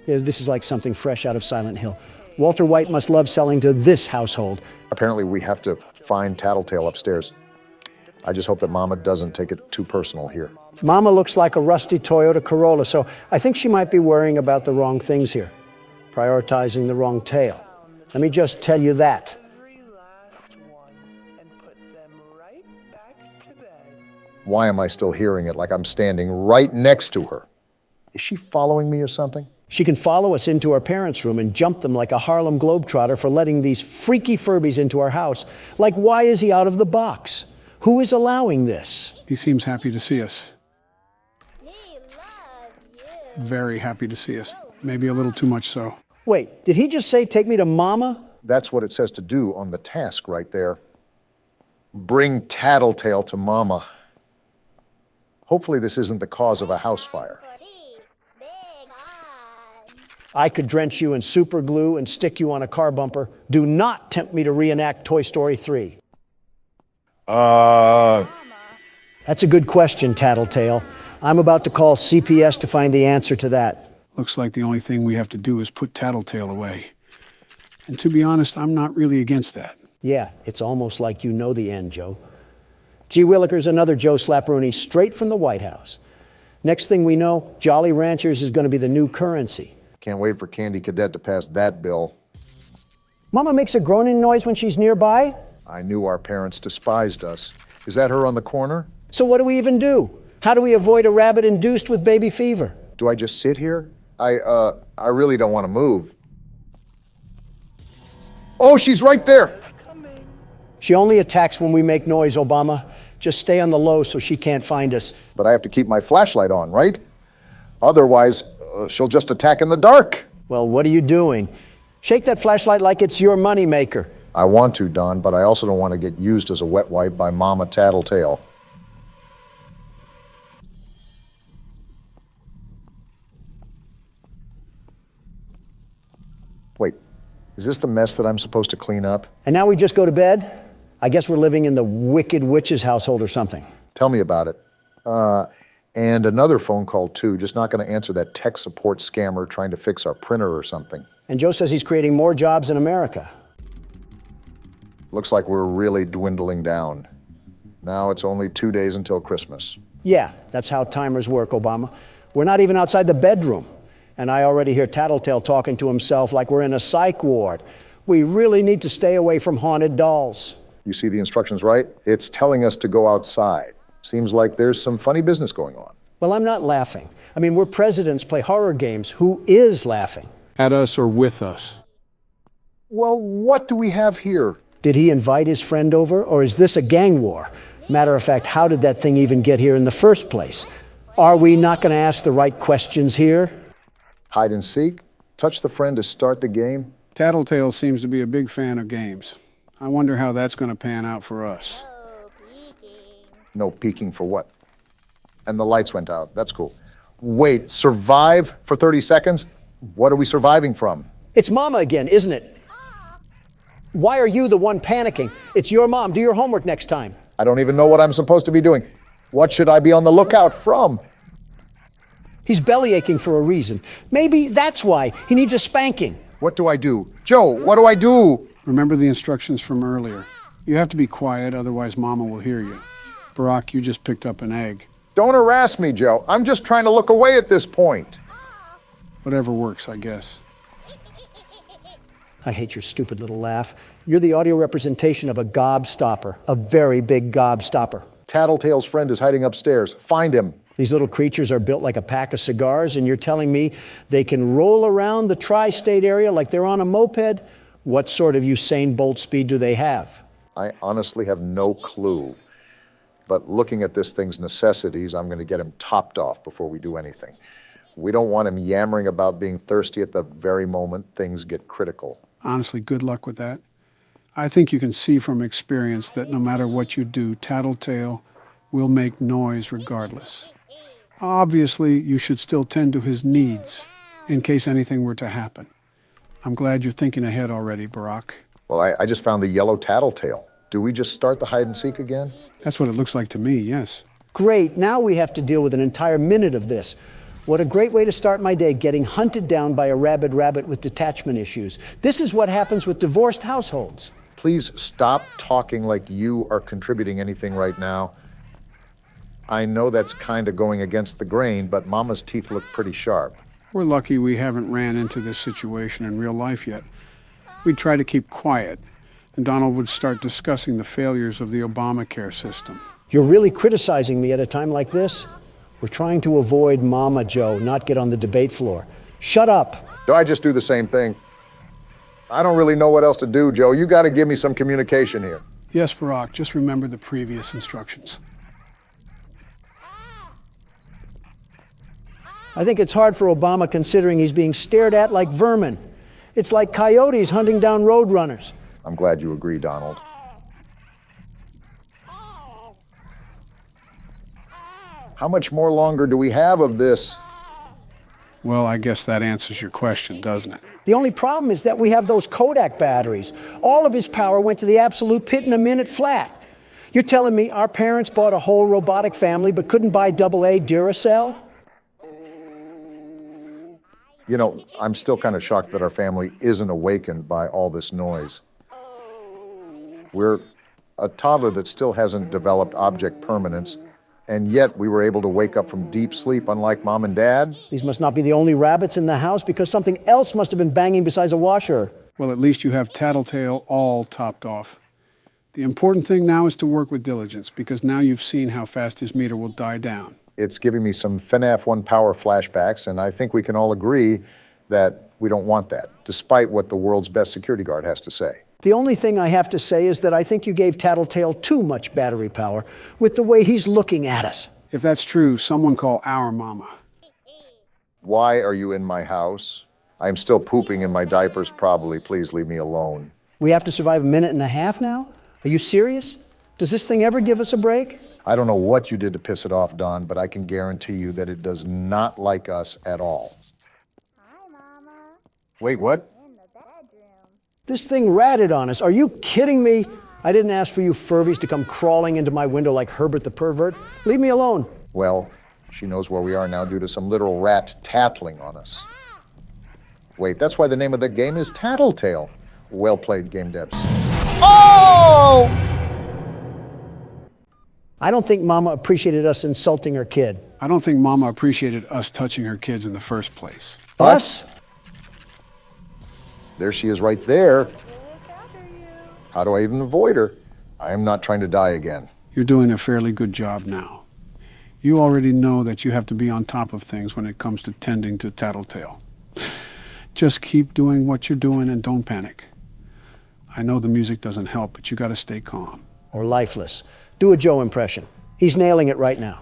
Yeah, this is like something fresh out of Silent Hill. Walter White must love selling to this household. Apparently we have to find Tattletail upstairs. I just hope that Mama doesn't take it too personal here. Mama looks like a rusty Toyota Corolla, so I think she might be worrying about the wrong things here, prioritizing the wrong tale. Let me just tell you that. Why am I still hearing it like I'm standing right next to her? Is she following me or something? She can follow us into our parents' room and jump them like a Harlem Globetrotter for letting these freaky Furbies into our house. Like, why is he out of the box? Who is allowing this? He seems happy to see us. Very happy to see us. Maybe a little too much so. Wait, did he just say take me to Mama? That's what it says to do on the task right there. Bring Tattletail to Mama. Hopefully this isn't the cause of a house fire. I could drench you in super glue and stick you on a car bumper. Do not tempt me to reenact Toy Story 3. That's a good question, Tattletail. I'm about to call CPS to find the answer to that. Looks like the only thing we have to do is put Tattletail away. And to be honest, I'm not really against that. Yeah, it's almost like you know the end, Joe. Gee Willikers, another Joe Slapperoonie straight from the White House. Next thing we know, Jolly Ranchers is going to be the new currency. Can't wait for Candy Cadet to pass that bill. Mama makes a groaning noise when she's nearby? I knew our parents despised us. Is that her on the corner? So what do we even do? How do we avoid a rabbit induced with baby fever? Do I just sit here? I really don't want to move. Oh, she's right there! She only attacks when we make noise, Obama. Just stay on the low so she can't find us. But I have to keep my flashlight on, right? Otherwise, she'll just attack in the dark. Well, what are you doing? Shake that flashlight like it's your moneymaker. I want to, Don, but I also don't want to get used as a wet wipe by Mama Tattletail. Wait, is this the mess that I'm supposed to clean up? And now we just go to bed? I guess we're living in the Wicked Witch's household or something. Tell me about it. And another phone call too, just not gonna answer that tech support scammer trying to fix our printer or something. And Joe says he's creating more jobs in America. Looks like we're really dwindling down. Now it's only 2 days until Christmas. Yeah, that's how timers work, Obama. We're not even outside the bedroom. And I already hear Tattletail talking to himself like we're in a psych ward. We really need to stay away from haunted dolls. You see the instructions, right? It's telling us to go outside. Seems like there's some funny business going on. Well, I'm not laughing. I mean, we're presidents play horror games. Who is laughing? At us or with us? Well, what do we have here? Did he invite his friend over, or is this a gang war? Matter of fact, how did that thing even get here in the first place? Are we not going to ask the right questions here? Hide and seek? Touch the friend to start the game? Tattletail seems to be a big fan of games. I wonder how that's going to pan out for us. No peeking for what? And the lights went out. That's cool. Wait, survive for 30 seconds? What are we surviving from? It's Mama again, isn't it? Why are you the one panicking? It's your mom. Do your homework next time. I don't even know what I'm supposed to be doing. What should I be on the lookout from? He's belly aching for a reason. Maybe that's why. He needs a spanking. What do I do? Joe, what do I do? Remember the instructions from earlier. You have to be quiet, otherwise Mama will hear you. Barack, you just picked up an egg. Don't harass me, Joe. I'm just trying to look away at this point. Whatever works, I guess. I hate your stupid little laugh. You're the audio representation of a gobstopper, a very big gobstopper. Tattletail's friend is hiding upstairs. Find him. These little creatures are built like a pack of cigars, and you're telling me they can roll around the tri-state area like they're on a moped? What sort of Usain Bolt speed do they have? I honestly have no clue. But looking at this thing's necessities, I'm going to get him topped off before we do anything. We don't want him yammering about being thirsty at the very moment things get critical. Honestly, good luck with that. I think you can see from experience that no matter what you do, Tattletail will make noise regardless. Obviously, you should still tend to his needs in case anything were to happen. I'm glad you're thinking ahead already, Barack. Well, I just found the yellow Tattletail. Do we just start the hide and seek again? That's what it looks like to me, yes. Great, now we have to deal with an entire minute of this. What a great way to start my day, getting hunted down by a rabid rabbit with detachment issues. This is what happens with divorced households. Please stop talking like you are contributing anything right now. I know that's kind of going against the grain, but Mama's teeth look pretty sharp. We're lucky we haven't ran into this situation in real life yet. We'd try to keep quiet, and Donald would start discussing the failures of the Obamacare system. You're really criticizing me at a time like this? We're trying to avoid Mama, Joe, not get on the debate floor. Shut up. Do I just do the same thing? I don't really know what else to do, Joe. You got to give me some communication here. Yes, Barack, just remember the previous instructions. I think it's hard for Obama considering he's being stared at like vermin. It's like coyotes hunting down roadrunners. I'm glad you agree, Donald. How much more longer do we have of this? Well, I guess that answers your question, doesn't it? The only problem is that we have those Kodak batteries. All of his power went to the absolute pit in a minute flat. You're telling me our parents bought a whole robotic family but couldn't buy AA Duracell? You know, I'm still kind of shocked that our family isn't awakened by all this noise. We're a toddler that still hasn't developed object permanence, and yet we were able to wake up from deep sleep unlike Mom and Dad. These must not be the only rabbits in the house because something else must have been banging besides a washer. Well, at least you have Tattletail all topped off. The important thing now is to work with diligence, because now you've seen how fast his meter will die down. It's giving me some FNAF 1 power flashbacks, and I think we can all agree that we don't want that, despite what the world's best security guard has to say. The only thing I have to say is that I think you gave Tattletail too much battery power with the way he's looking at us. If that's true, someone call our mama. Why are you in my house? I'm still pooping in my diapers, probably. Please leave me alone. We have to survive a minute and a half now? Are you serious? Does this thing ever give us a break? I don't know what you did to piss it off, Don, but I can guarantee you that it does not like us at all. Hi, Mama. Wait, what? In the bedroom. This thing ratted on us. Are you kidding me? I didn't ask for you Furbies to come crawling into my window like Herbert the pervert. Leave me alone. Well, She knows where we are now due to some literal rat tattling on us. Wait, that's why the name of the game is Tattletail. Well played, Game Devs. Oh! I don't think Mama appreciated us insulting her kid. I don't think Mama appreciated us touching her kids in the first place. Us? There she is right there. How do I even avoid her? I am not trying to die again. You're doing a fairly good job now. You already know that you have to be on top of things when it comes to tending to Tattletail. Just keep doing what you're doing and don't panic. I know the music doesn't help, but you gotta stay calm. Or lifeless. Do a Joe impression. He's nailing it right now.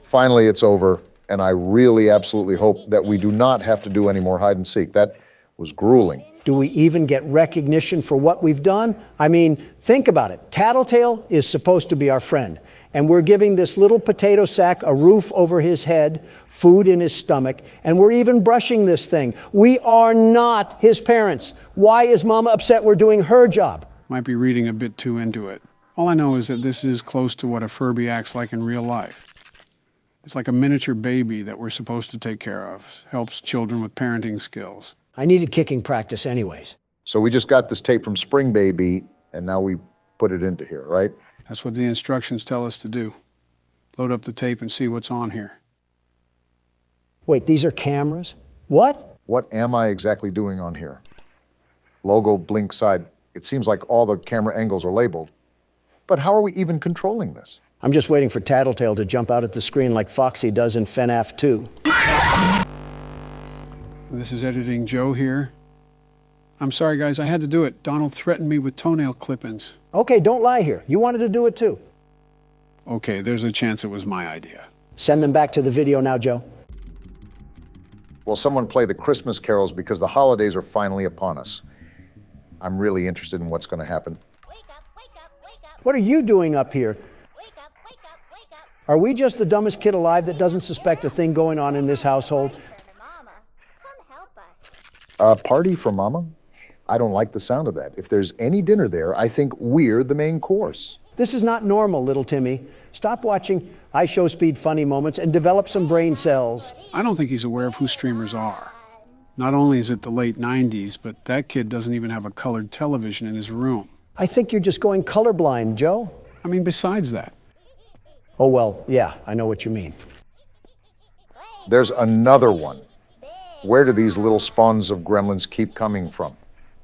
Finally, it's over, and I really absolutely hope that we do not have to do any more hide and seek. That was grueling. Do we even get recognition for what we've done? I mean, think about it. Tattletail is supposed to be our friend, and we're giving this little potato sack a roof over his head, food in his stomach, and we're even brushing this thing. We are not his parents. Why is Mama upset we're doing her job? Might be reading a bit too into it. All I know is that this is close to what a Furby acts like in real life. It's like a miniature baby that we're supposed to take care of. Helps children with parenting skills. I needed kicking practice anyways. So we just got this tape from Spring Baby, and now we put it into here, right? That's what the instructions tell us to do. Load up the tape and see what's on here. Wait, these are cameras? What? What am I exactly doing on here? Logo, blink, side. It seems like all the camera angles are labeled. But how are we even controlling this? I'm just waiting for Tattletail to jump out at the screen like Foxy does in FNAF 2. This is Editing Joe here. I'm sorry, guys, I had to do it. Donald threatened me with toenail clippings. Okay, don't lie here. You wanted to do it too. Okay, there's a chance it was my idea. Send them back to the video now, Joe. Will someone play the Christmas carols because the holidays are finally upon us? I'm really interested in what's going to happen. What are you doing up here? Are we just the dumbest kid alive that doesn't suspect a thing going on in this household? A party for Mama? I don't like the sound of that. If there's any dinner there, I think we're the main course. This is not normal, little Timmy. Stop watching I Show Speed funny moments and develop some brain cells. I don't think he's aware of who streamers are. Not only is it the late 90s, but that kid doesn't even have a colored television in his room. I think you're just going colorblind, Joe. I mean, besides that. Oh, well, yeah, I know what you mean. There's another one. Where do these little spawns of gremlins keep coming from?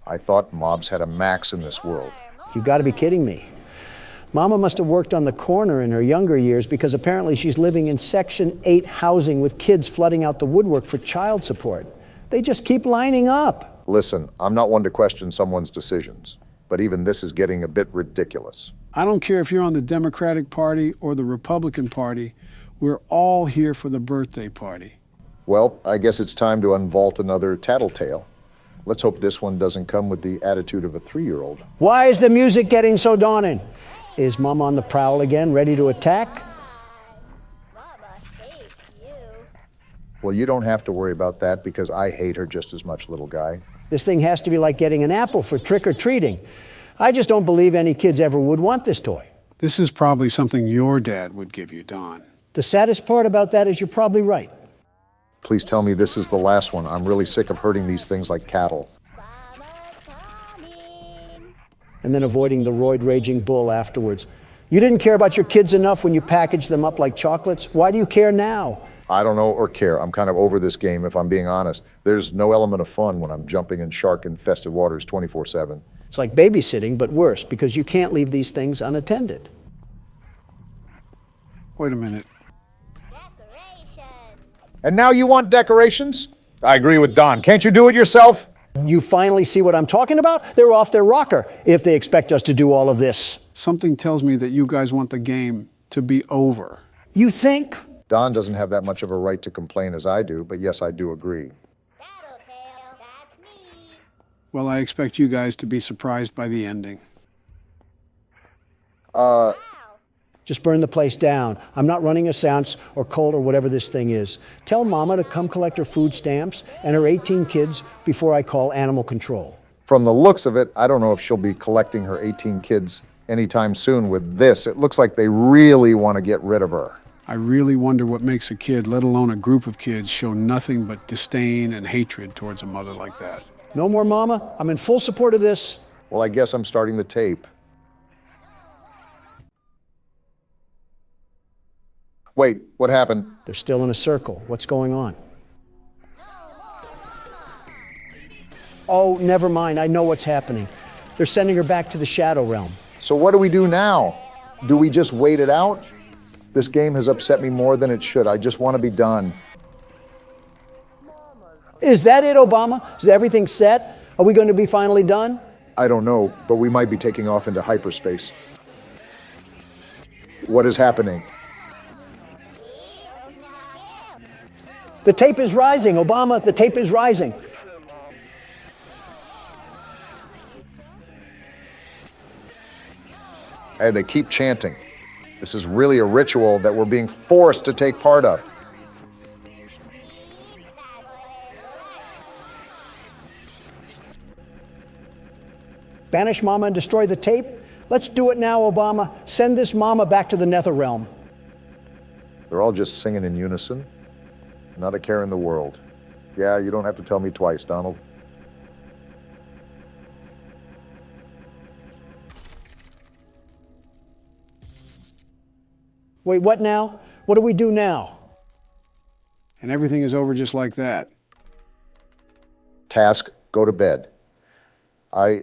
I thought mobs had a max in this world. You gotta be kidding me. Mama must have worked on the corner in her younger years because apparently she's living in Section 8 housing with kids flooding out the woodwork for child support. They just keep lining up. Listen, I'm not one to question someone's decisions, but even this is getting a bit ridiculous. I don't care if you're on the Democratic Party or the Republican Party. We're all here for the birthday party. Well, I guess it's time to unvault another Tattletail. Let's hope this one doesn't come with the attitude of a 3-year-old. Why is the music getting so daunting? Is Mom on the prowl again, ready to attack? Well, you don't have to worry about that because I hate her just as much, little guy. This thing has to be like getting an apple for trick-or-treating. I just don't believe any kids ever would want this toy. This is probably something your dad would give you, Don. The saddest part about that is you're probably right. Please tell me this is the last one. I'm really sick of hurting these things like cattle. And then avoiding the roid-raging bull afterwards. You didn't care about your kids enough when you packaged them up like chocolates. Why do you care now? I don't know or care. I'm kind of over this game, if I'm being honest. There's no element of fun when I'm jumping in shark-infested waters 24/7. It's like babysitting, but worse, because you can't leave these things unattended. Wait a minute. And now you want decorations? I agree with Don. Can't you do it yourself? You finally see what I'm talking about? They're off their rocker if they expect us to do all of this. Something tells me that you guys want the game to be over. You think? Don doesn't have that much of a right to complain as I do, but yes, I do agree. Well, I expect you guys to be surprised by the ending. Just burn the place down. I'm not running a seance or cold or whatever this thing is. Tell Mama to come collect her food stamps and her 18 kids before I call animal control. From the looks of it, I don't know if she'll be collecting her 18 kids anytime soon with this. It looks like they really want to get rid of her. I really wonder what makes a kid, let alone a group of kids, show nothing but disdain and hatred towards a mother like that. No more mama. I'm in full support of this. Well, I guess I'm starting the tape. Wait, what happened? They're still in a circle. What's going on? Oh, never mind. I know what's happening. They're sending her back to the Shadow Realm. So what do we do now? Do we just wait it out? This game has upset me more than it should. I just want to be done. Is that it, Obama? Is everything set? Are we going to be finally done? I don't know, but we might be taking off into hyperspace. What is happening? The tape is rising, Obama. The tape is rising. And they keep chanting. This is really a ritual that we're being forced to take part of. Banish Mama and destroy the tape? Let's do it now, Obama. Send this Mama back to the Nether Realm. They're all just singing in unison. Not a care in the world. Yeah, you don't have to tell me twice, Donald. Wait, what now? What do we do now? And everything is over just like that. Task, go to bed. I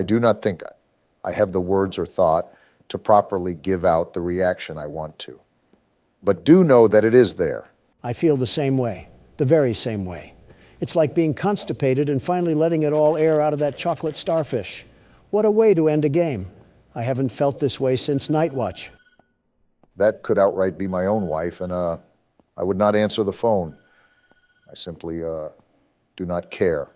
do not think I have the words or thought to properly give out the reaction I want to. But do know that it is there. I feel the same way, the very same way. It's like being constipated and finally letting it all air out of that chocolate starfish. What a way to end a game. I haven't felt this way since Night Watch. That could outright be my own wife, and I would not answer the phone. I simply do not care.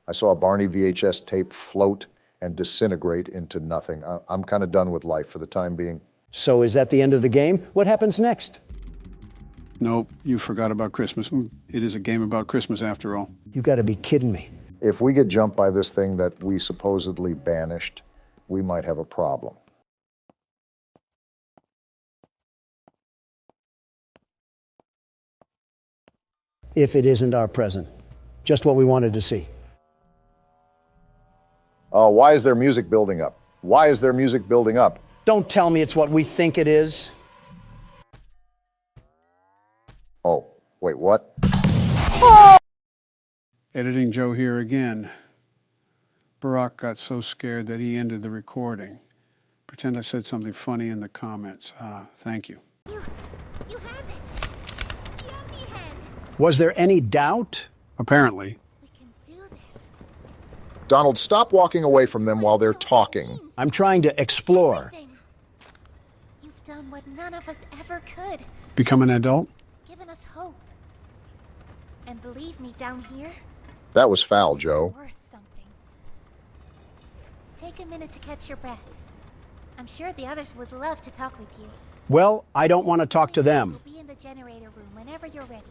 I saw a Barney VHS tape float and disintegrate into nothing. I'm kind of done with life for the time being. So is that the end of the game? What happens next? Nope, you forgot about Christmas. It is a game about Christmas after all. You gotta be kidding me. If we get jumped by this thing that we supposedly banished, we might have a problem. If it isn't our present. Just what we wanted to see. Why is there music building up? Why is there music building up? Don't tell me it's what we think it is. Oh, wait, what? Editing Joe here again. Barack got so scared that he ended the recording. Pretend I said something funny in the comments. Thank you. You have it. Yummy head. Was there any doubt? Apparently. We can do this. Donald, stop walking away from them while they're talking. I'm trying to explore. Everything. You've done what none of us ever could. Become an adult? Given us hope. And believe me, down here, That was foul, Joe. worth something. Take a minute to catch your breath. I'm sure the others would love to talk with you. Well, I don't want to talk to them. We'll be in the generator room whenever you're ready.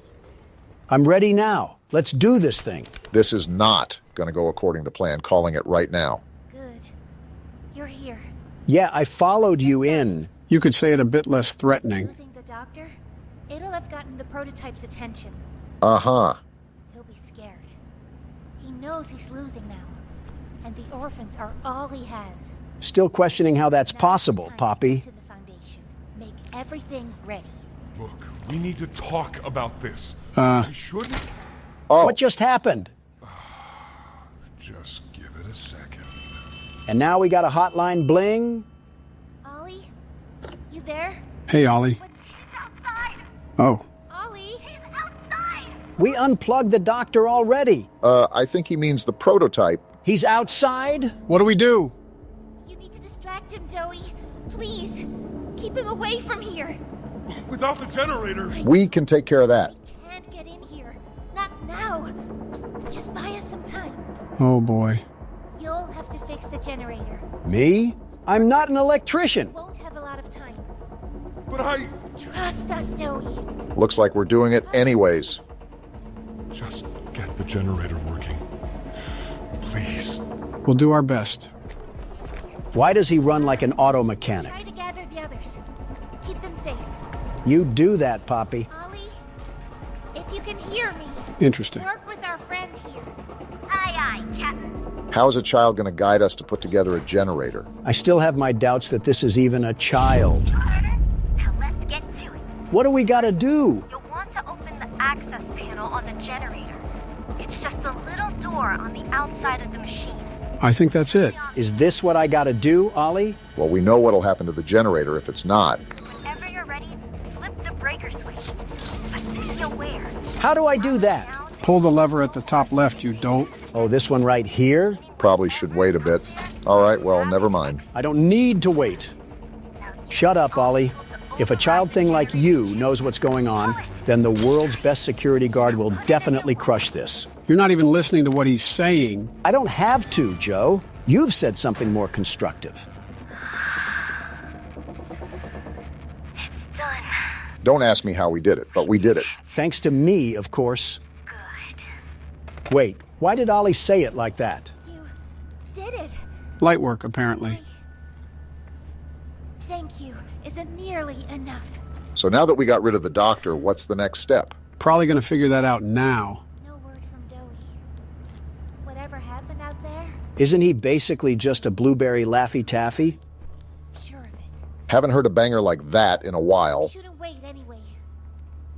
I'm ready now. Let's do this thing. This is not going to go according to plan, calling it right now. Good. You're here. Yeah, I followed you in. You could say it a bit less threatening. Losing the doctor, it'll have gotten the prototype's attention. Uh-huh. He'll be scared. He knows he's losing now. And the orphans are all he has. Still questioning how that's possible, Poppy. To the foundation. Make everything ready. Look, we need to talk about this. We shouldn't. Oh. What just happened? Just give it a second. And now we got a hotline bling. Ollie? You there? Hey, Ollie. What's outside? Oh. Ollie? He's outside! We unplugged the doctor already. I think he means the prototype. He's outside? What do we do? You need to distract him, Joey. Please. Keep him away from here. Without the generator. We can take care of that. We can't get in here. Not now. Just buy us some time. Oh, boy. You'll have to fix the generator. Me? I'm not an electrician. Won't have a lot of time. But I... Trust us, Joey. Looks like we're doing it anyways. Just get the generator working. Please. We'll do our best. Why does he run like an auto mechanic? Try to gather the safe. You do that, Poppy. Ollie, if you can hear me, Interesting. work with our friend here. Aye, aye, Captain. How is a child going to guide us to put together a generator? I still have my doubts that this is even a child. Now let's get to it. What do we gotta do? You'll want to open the access panel on the generator. It's just a little door on the outside of the machine. I think that's it. Is this what I gotta do, Ollie? Well, we know what'll happen to the generator if it's not. Whenever you're ready, flip the breaker switch. But be aware. How do I do that? Pull the lever at the top left, you dope. Oh, this one right here? Probably should wait a bit. All right, well, never mind. I don't need to wait. Shut up, Ollie. If a child thing like you knows what's going on, then the world's best security guard will definitely crush this. You're not even listening to what he's saying. I don't have to, Joe. You've said something more constructive. It's done. Don't ask me how we did it, but we did it. Thanks to me, of course. Good. Wait, why did Ollie say it like that? You did it. Light work, apparently. Thank you isn't nearly enough. So now that we got rid of the doctor, what's the next step? Probably going to figure that out now. No word from Dowie. Whatever happened out there? Isn't he basically just a blueberry Laffy Taffy? Sure of it. Haven't heard a banger like that in a while. Shouldn't wait anyway.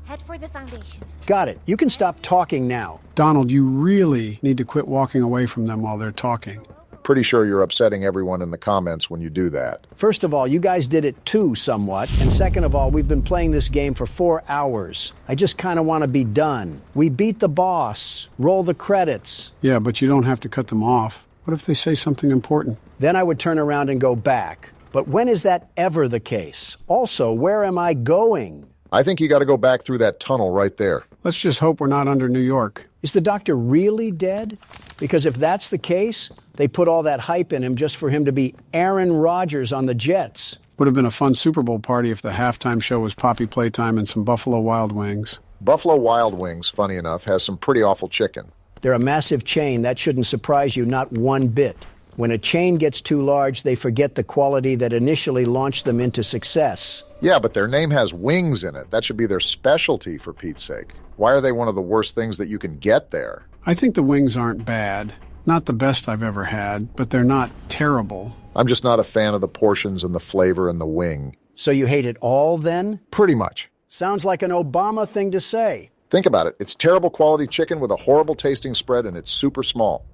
Head for the foundation. Got it. You can stop talking now. Donald, you really need to quit walking away from them while they're talking. Pretty sure you're upsetting everyone in the comments when you do that. First of all, you guys did it too, somewhat. And second of all, we've been playing this game for 4 hours. I just kind of want to be done. We beat the boss. Roll the credits. Yeah, but you don't have to cut them off. What if they say something important? Then I would turn around and go back. But when is that ever the case? Also, where am I going? I think you got to go back through that tunnel right there. Let's just hope we're not under New York. Is the doctor really dead? Because if that's the case, they put all that hype in him just for him to be Aaron Rodgers on the Jets. Would have been a fun Super Bowl party if the halftime show was Poppy Playtime and some Buffalo Wild Wings. Buffalo Wild Wings, funny enough, has some pretty awful chicken. They're a massive chain. That shouldn't surprise you, not one bit. When a chain gets too large, they forget the quality that initially launched them into success. Yeah, but their name has wings in it. That should be their specialty, for Pete's sake. Why are they one of the worst things that you can get there? I think the wings aren't bad. Not the best I've ever had, but they're not terrible. I'm just not a fan of the portions and the flavor and the wing. So you hate it all, then? Pretty much. Sounds like an Obama thing to say. Think about it. It's terrible quality chicken with a horrible tasting spread, and it's super small.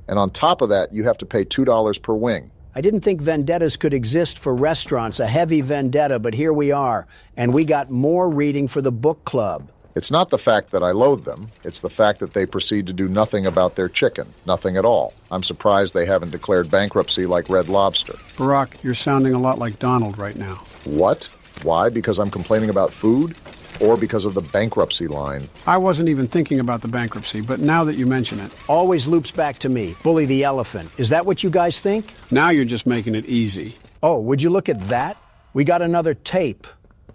And on top of that, you have to pay $2 per wing. I didn't think vendettas could exist for restaurants, a heavy vendetta, but here we are. And we got more reading for the book club. It's not the fact that I loathe them. It's the fact that they proceed to do nothing about their chicken. Nothing at all. I'm surprised they haven't declared bankruptcy like Red Lobster. Barack, you're sounding a lot like Donald right now. What? Why? Because I'm complaining about food? Or because of the bankruptcy line? I wasn't even thinking about the bankruptcy, but now that you mention it. Always loops back to me. Bully the elephant. Is that what you guys think? Now you're just making it easy. Oh, would you look at that? We got another tape.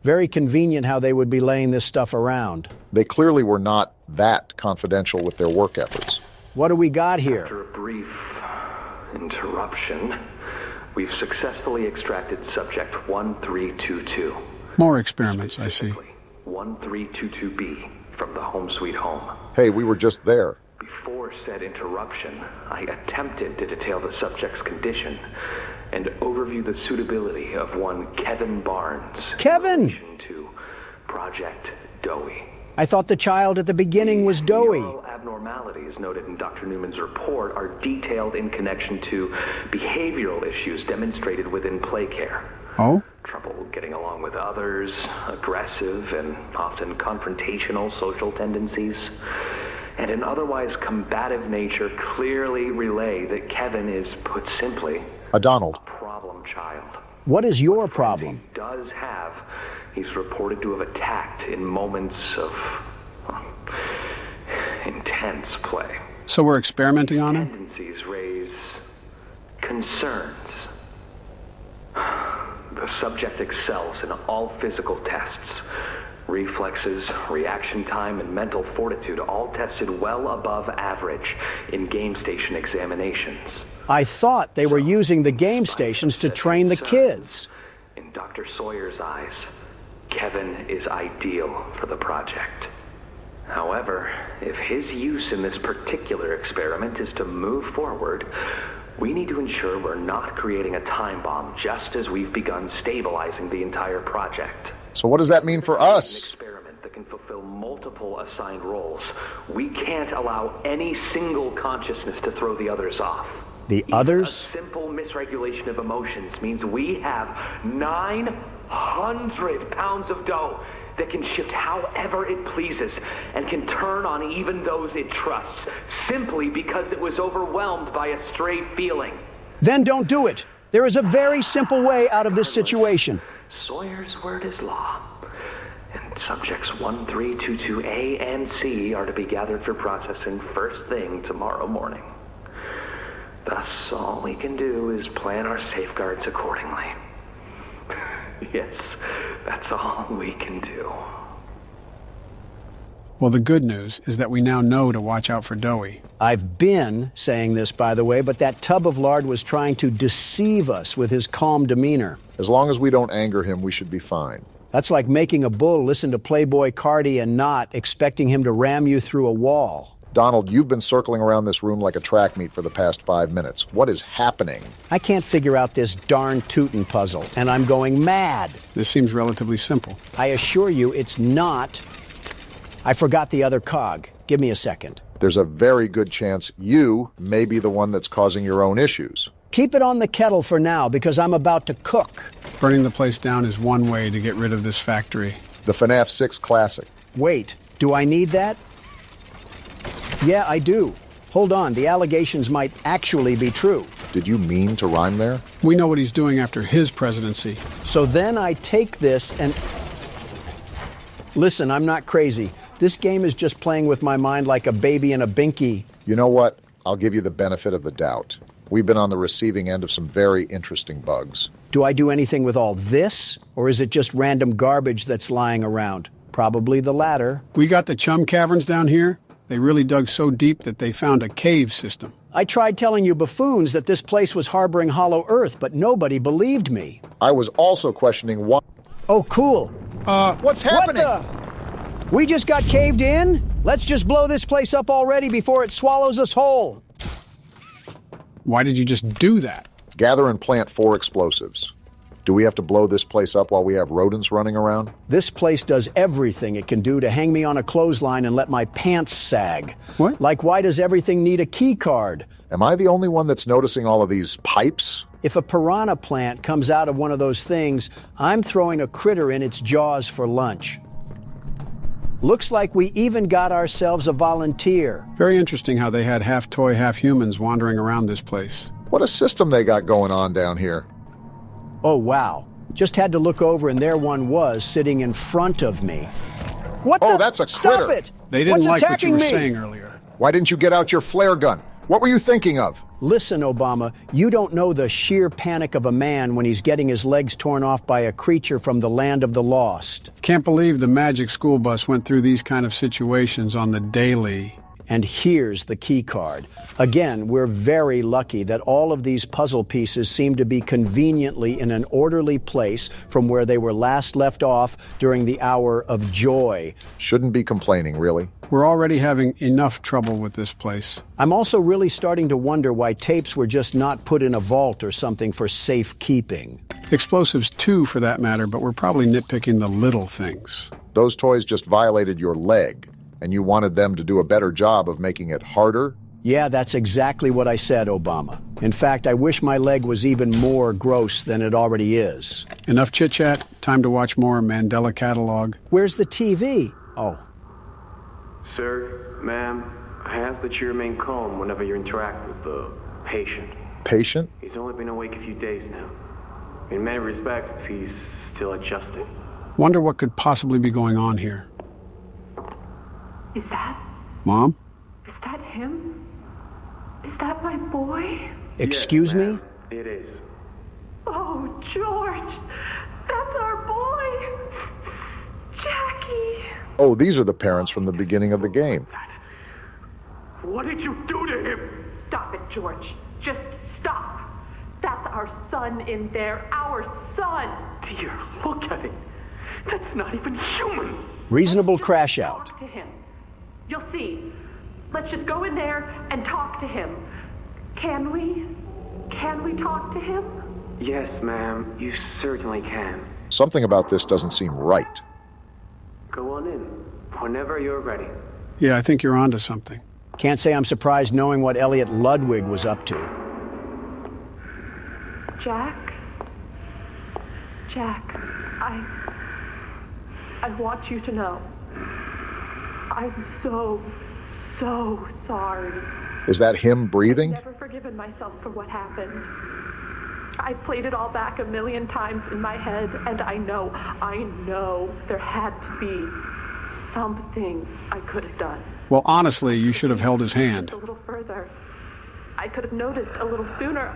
Very convenient how they would be laying this stuff around. They clearly were not that confidential with their work efforts. What do we got here? After a brief interruption, we've successfully extracted subject 1322. More experiments, I see. 1322B from the home sweet home. Hey, we were just there. Before said interruption, I attempted to detail the subject's condition and overview the suitability of one Kevin Barnes. Kevin! In relation to Project Dowie. I thought the child at the beginning was Dowie. Neural abnormalities noted in Dr. Newman's report are detailed in connection to behavioral issues demonstrated within play care. Oh? Trouble getting along with others, aggressive and often confrontational social tendencies, and an otherwise combative nature clearly relay that Kevin is, put simply, a Donald. A problem child. What is your problem? He does have. He's reported to have attacked in moments of intense play. So we're experimenting on him? Tendencies raise concerns. The subject excels in all physical tests. Reflexes, reaction time, and mental fortitude all tested well above average in game station examinations. I thought they were using the game stations to train the kids. In Dr. Sawyer's eyes, Kevin is ideal for the project. However, if his use in this particular experiment is to move forward, we need to ensure we're not creating a time bomb just as we've begun stabilizing the entire project. So what does that mean for us? An experiment that can fulfill multiple assigned roles. We can't allow any single consciousness to throw the others off. The others? A simple misregulation of emotions means we have 900 pounds of dough that can shift however it pleases and can turn on even those it trusts, simply because it was overwhelmed by a stray feeling. Then don't do it. There is a very simple way out of this situation. Sawyer's word is law. And subjects 1322A and C are to be gathered for processing first thing tomorrow morning. Thus, all we can do is plan our safeguards accordingly. Yes, that's all we can do. Well, the good news is that we now know to watch out for Doughy. I've been saying this, by the way, but that tub of lard was trying to deceive us with his calm demeanor. As long as we don't anger him, we should be fine. That's like making a bull listen to Playboy Cardi and not expecting him to ram you through a wall. Donald, you've been circling around this room like a track meet for the past 5 minutes. What is happening? I can't figure out this darn Tootin' puzzle, and I'm going mad. This seems relatively simple. I assure you it's not. I forgot the other cog. Give me a second. There's a very good chance you may be the one that's causing your own issues. Keep it on the kettle for now, because I'm about to cook. Burning the place down is one way to get rid of this factory. The FNAF 6 Classic. Wait, do I need that? Yeah, I do. Hold on, the allegations might actually be true. Did you mean to rhyme there? We know what he's doing after his presidency. So then I take this and... Listen, I'm not crazy. This game is just playing with my mind like a baby in a binky. You know what? I'll give you the benefit of the doubt. We've been on the receiving end of some very interesting bugs. Do I do anything with all this? Or is it just random garbage that's lying around? Probably the latter. We got the chum caverns down here. They really dug so deep that they found a cave system. I tried telling you buffoons that this place was harboring hollow earth, but nobody believed me. I was also questioning why... Oh, cool. What's happening? We just got caved in? Let's just blow this place up already before it swallows us whole. Why did you just do that? Gather and plant 4 explosives. Do we have to blow this place up while we have rodents running around? This place does everything it can do to hang me on a clothesline and let my pants sag. What? Like, why does everything need a key card? Am I the only one that's noticing all of these pipes? If a piranha plant comes out of one of those things, I'm throwing a critter in its jaws for lunch. Looks like we even got ourselves a volunteer. Very interesting how they had half toy, half humans wandering around this place. What a system they got going on down here. Oh, wow. Just had to look over and there one was sitting in front of me. What Oh, the? that's a Stop critter. it! They didn't What's like what you attacking were me? saying earlier. Why didn't you get out your flare gun? What were you thinking of? Listen, Obama, you don't know the sheer panic of a man when he's getting his legs torn off by a creature from the land of the lost. Can't believe the magic school bus went through these kind of situations on the daily. And here's the key card. Again, we're very lucky that all of these puzzle pieces seem to be conveniently in an orderly place from where they were last left off during the hour of joy. Shouldn't be complaining, really. We're already having enough trouble with this place. I'm also really starting to wonder why tapes were just not put in a vault or something for safekeeping. Explosives too, for that matter, but we're probably nitpicking the little things. Those toys just violated your leg, and you wanted them to do a better job of making it harder? Yeah, that's exactly what I said, Obama. In fact, I wish my leg was even more gross than it already is. Enough chit-chat. Time to watch more Mandela Catalog. Where's the TV? Oh. Sir, ma'am, I ask that you remain calm whenever you interact with the patient. Patient? He's only been awake a few days now. In many respects, he's still adjusting. Wonder what could possibly be going on here. Is that? Mom? Is that him? Is that my boy? Excuse me? It is. Oh, George! That's our boy! Jackie! Oh, these are the parents from the beginning of the game. What did you do to him? Stop it, George. Just stop. That's our son in there. Our son. Dear, look at it. That's not even human. Reasonable crash out. Talk to him. You'll see. Let's just go in there and talk to him. Can we? Can we talk to him? Yes, ma'am, you certainly can. Something about this doesn't seem right. Go on in, whenever you're ready. Yeah, I think you're onto something. Can't say I'm surprised knowing what Elliot Ludwig was up to. Jack? Jack, I want you to know. I'm so sorry. Is that him breathing? I've never forgiven myself for what happened. I played it all back 1,000,000 times in my head, and I know there had to be something I could have done. Well, honestly, you should have held his hand. A little further. I could have noticed a little sooner.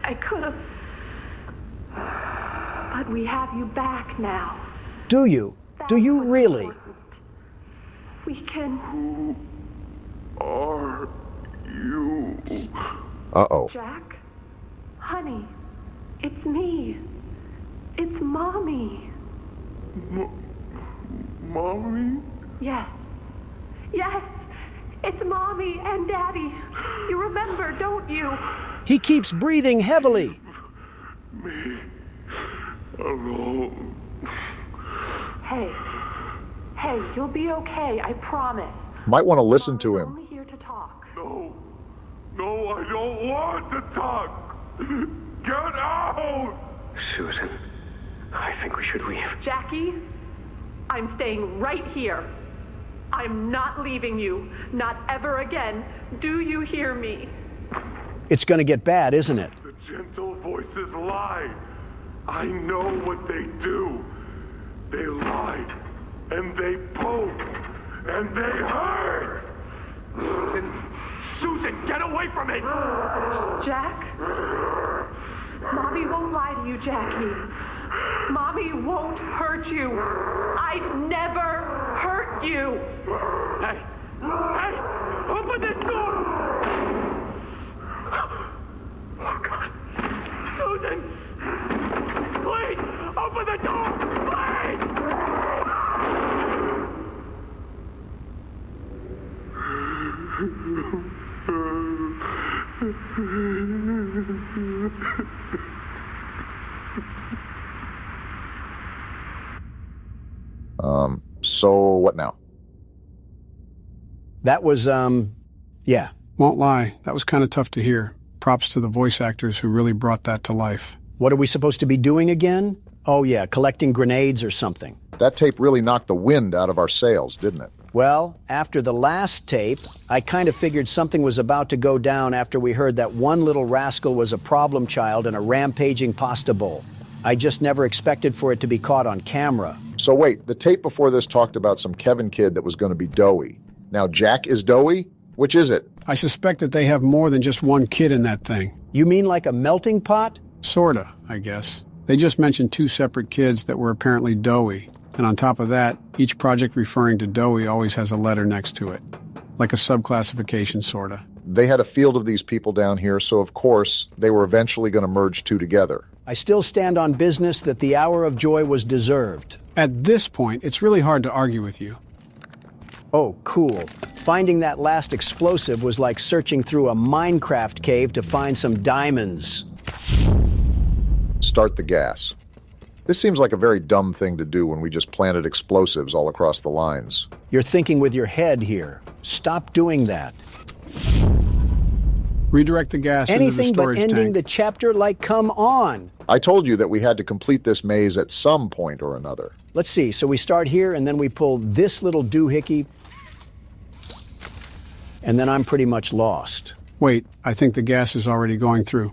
I could have. But we have you back now. Do you? Do you really? We can. Who are you? Uh-oh. Jack? Honey, it's me. It's Mommy. Mommy? Yes. Yes! It's Mommy and Daddy. You remember, don't you? He keeps breathing heavily. Me alone. Hey, you'll be okay, I promise. Might want to listen to him. I'm only here to talk. No, I don't want to talk. Get out! Susan, I think we should leave. Jackie, I'm staying right here. I'm not leaving you. Not ever again. Do you hear me? It's going to get bad, isn't it? The gentle voices lie. I know what they do. They lie, and they poke, and they hurt. Susan, get away from me! Jack? Mommy won't lie to you, Jackie. Mommy won't hurt you. I'd never hurt you. Hey, open this door! Oh, God. Susan! Please, open the door! Please! So what now? That was, yeah. Won't lie, that was kind of tough to hear. Props to the voice actors who really brought that to life. What are we supposed to be doing again? Oh yeah, collecting grenades or something. That tape really knocked the wind out of our sails, didn't it? Well, after the last tape, I kind of figured something was about to go down after we heard that one little rascal was a problem child in a rampaging pasta bowl. I just never expected for it to be caught on camera. So wait, the tape before this talked about some Kevin kid that was going to be doughy. Now Jack is doughy? Which is it? I suspect that they have more than just one kid in that thing. You mean like a melting pot? Sorta, I guess. They just mentioned 2 separate kids that were apparently doughy. And on top of that, each project referring to doughy always has a letter next to it. Like a subclassification, sorta. They had a field of these people down here, so of course, they were eventually going to merge 2 together. I still stand on business that the hour of joy was deserved. At this point, it's really hard to argue with you. Oh, cool. Finding that last explosive was like searching through a Minecraft cave to find some diamonds. Start the gas. This seems like a very dumb thing to do when we just planted explosives all across the lines. You're thinking with your head here. Stop doing that. Redirect the gas into the Anything storage but ending tank. the chapter, like, come on. I told you that we had to complete this maze at some point or another. Let's see, so we start here and then we pull this little doohickey, and then I'm pretty much lost. Wait, I think the gas is already going through.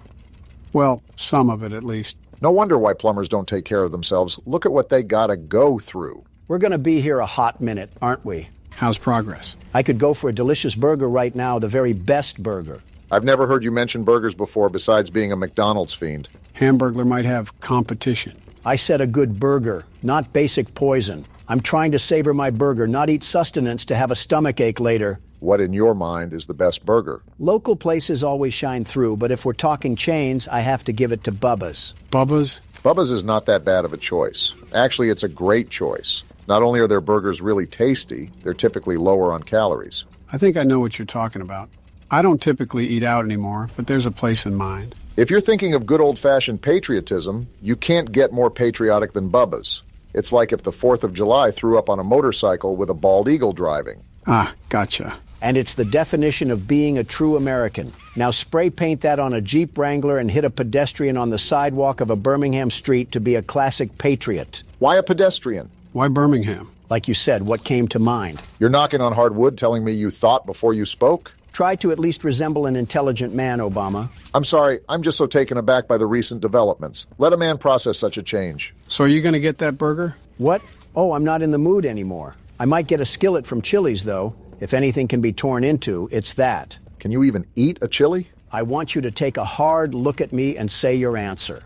Well, some of it at least. No wonder why plumbers don't take care of themselves. Look at what they gotta go through. We're gonna be here a hot minute, aren't we? How's progress? I could go for a delicious burger right now, the very best burger. I've never heard you mention burgers before besides being a McDonald's fiend. Hamburglar might have competition. I said a good burger, not basic poison. I'm trying to savor my burger, not eat sustenance to have a stomachache later. What in your mind is the best burger? Local places always shine through, but if we're talking chains, I have to give it to Bubba's. Bubba's? Bubba's is not that bad of a choice. Actually, it's a great choice. Not only are their burgers really tasty, they're typically lower on calories. I think I know what you're talking about. I don't typically eat out anymore, but there's a place in mind. If you're thinking of good old-fashioned patriotism, you can't get more patriotic than Bubba's. It's like if the 4th of July threw up on a motorcycle with a bald eagle driving. Ah, gotcha. And it's the definition of being a true American. Now spray paint that on a Jeep Wrangler and hit a pedestrian on the sidewalk of a Birmingham street to be a classic patriot. Why a pedestrian? Why Birmingham? Like you said, what came to mind? You're knocking on hard wood telling me you thought before you spoke? Try to at least resemble an intelligent man, Obama. I'm sorry, I'm just so taken aback by the recent developments. Let a man process such a change. So are you going to get that burger? What? Oh, I'm not in the mood anymore. I might get a skillet from Chili's, though. If anything can be torn into, it's that. Can you even eat a chili? I want you to take a hard look at me and say your answer.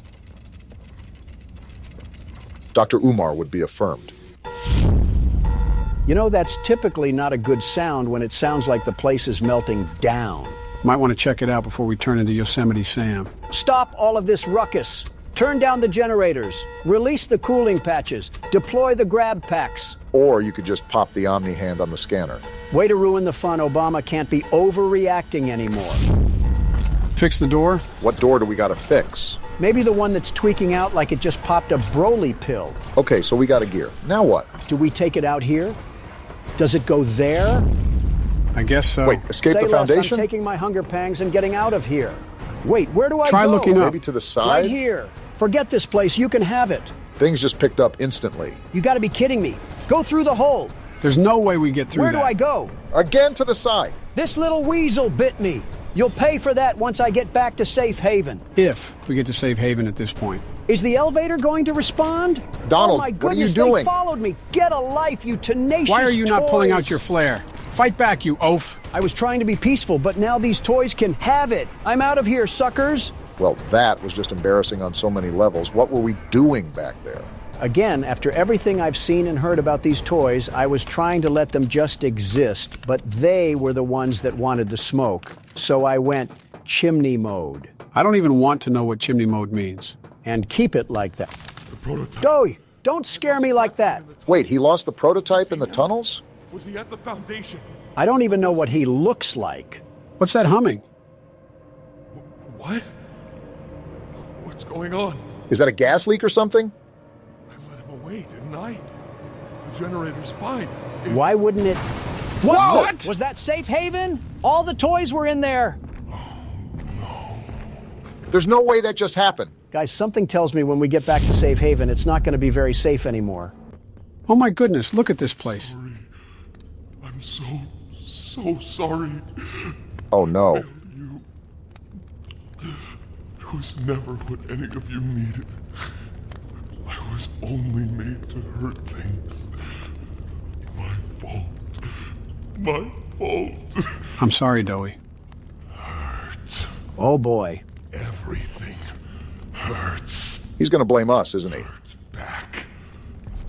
Dr. Umar would be affirmed. You know, that's typically not a good sound when it sounds like the place is melting down. Might want to check it out before we turn into Yosemite Sam. Stop all of this ruckus. Turn down the generators. Release the cooling patches. Deploy the grab packs. Or you could just pop the Omni hand on the scanner. Way to ruin the fun. Obama can't be overreacting anymore. Fix the door? What door do we gotta fix? Maybe the one that's tweaking out like it just popped a Broly pill. Okay, so we got a gear. Now what? Do we take it out here? Does it go there? I guess so. Wait, escape Say the foundation? I'm taking my hunger pangs and getting out of here. Wait, where do I Try go? looking up. Maybe to the side? Right here. Forget this place. You can have it. Things just picked up instantly. You gotta be kidding me. Go through the hole. There's no way we get through Where that. do I go? Again to the side. This little weasel bit me. You'll pay for that once I get back to safe haven. If we get to safe haven at this point. Is the elevator going to respond? Donald, oh my what are you goodness, doing? They followed me. Get a life, you tenacious Why are you not toys. pulling out your flare? Fight back, you oaf. I was trying to be peaceful, but now these toys can have it. I'm out of here, suckers. Well, that was just embarrassing on so many levels. What were we doing back there? Again, after everything I've seen and heard about these toys, I was trying to let them just exist, but they were the ones that wanted the smoke. So I went chimney mode. I don't even want to know what chimney mode means. And keep it like that. The prototype. Dowie, don't scare me like that. Wait, he lost the prototype in the tunnels? Was he at the foundation? I don't even know what he looks like. What's that humming? What? What's going on? Is that a gas leak or something? I let him away, didn't I? The generator's fine. Why wouldn't it? Whoa! What? Was that safe haven? All the toys were in there. There's no way that just happened. Guys, something tells me when we get back to safe haven, it's not going to be very safe anymore. Oh my goodness, look at this place. Sorry. I'm so sorry. Oh no. You. It was never what any of you needed. I was only made to hurt things. My fault. My fault. I'm sorry, Dowie. Hurt. Oh boy. Everything hurts. He's gonna blame us, isn't he? Hurt back.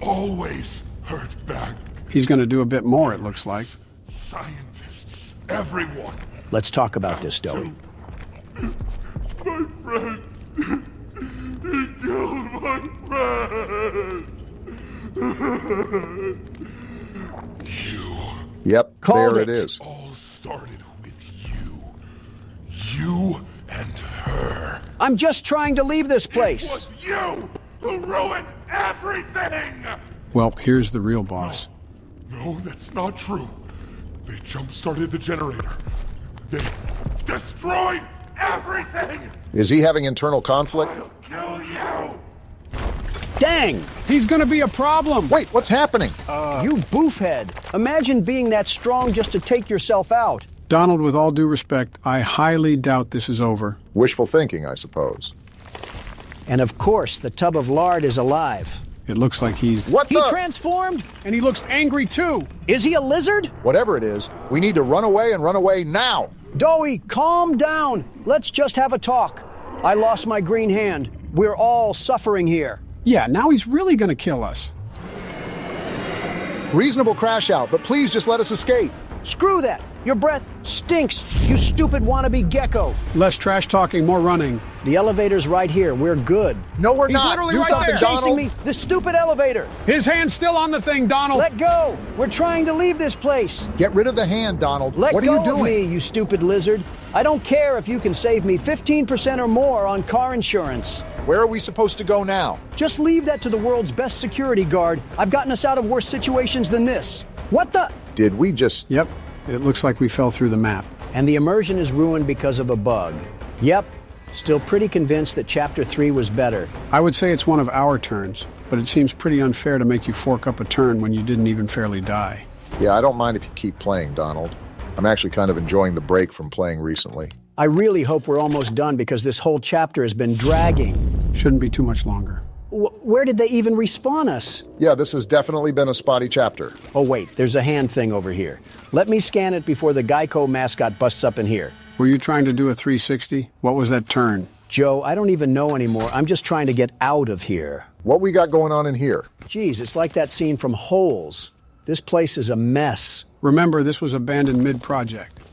Always hurt back. He's going to do a bit more, it looks like. Scientists, everyone. Let's talk about this, Dowie. My friends. He killed my friends. You. Yep, Called there it it. is. All started with you. You and her. I'm just trying to leave this It place. was you who ruined everything! Well, here's the real boss. No, that's not true. They jump-started the generator. They destroyed everything! Is he having internal conflict? I'll kill you! Dang! He's going to be a problem. Wait, what's happening? You boofhead. Imagine being that strong just to take yourself out. Donald, with all due respect, I highly doubt this is over. Wishful thinking, I suppose. And of course, the tub of lard is alive. It looks like he's... What He the? transformed? And he looks angry, too. Is he a lizard? Whatever it is, we need to run away and run away now. Dowie, calm down. Let's just have a talk. I lost my green hand. We're all suffering here. Yeah, now he's really going to kill us. Reasonable crash out, but please just let us escape. Screw that. Your breath stinks, you stupid wannabe gecko. Less trash talking, more running. The elevator's right here. We're good. No, we're He's not. literally Do right something, there. Chasing Donald. me, this stupid elevator. His hand's still on the thing, Donald. Let go. We're trying to leave this place. Get rid of the hand, Donald. Let what are go you doing? of me, you stupid lizard. I don't care if you can save me 15% or more on car insurance. Where are we supposed to go now? Just leave that to the world's best security guard. I've gotten us out of worse situations than this. What the? Did we just... Yep, it looks like we fell through the map. And the immersion is ruined because of a bug. Yep, still pretty convinced that Chapter 3 was better. I would say it's one of our turns, but it seems pretty unfair to make you fork up a turn when you didn't even fairly die. Yeah, I don't mind if you keep playing, Donald. I'm actually kind of enjoying the break from playing recently. I really hope we're almost done because this whole chapter has been dragging. Shouldn't be too much longer. Where did they even respawn us? Yeah, this has definitely been a spotty chapter. Oh wait, there's a hand thing over here. Let me scan it before the Geico mascot busts up in here. Were you trying to do a 360? What was that turn? Joe, I don't even know anymore. I'm just trying to get out of here. What we got going on in here? Geez, it's like that scene from Holes. This place is a mess. Remember, this was abandoned mid-project.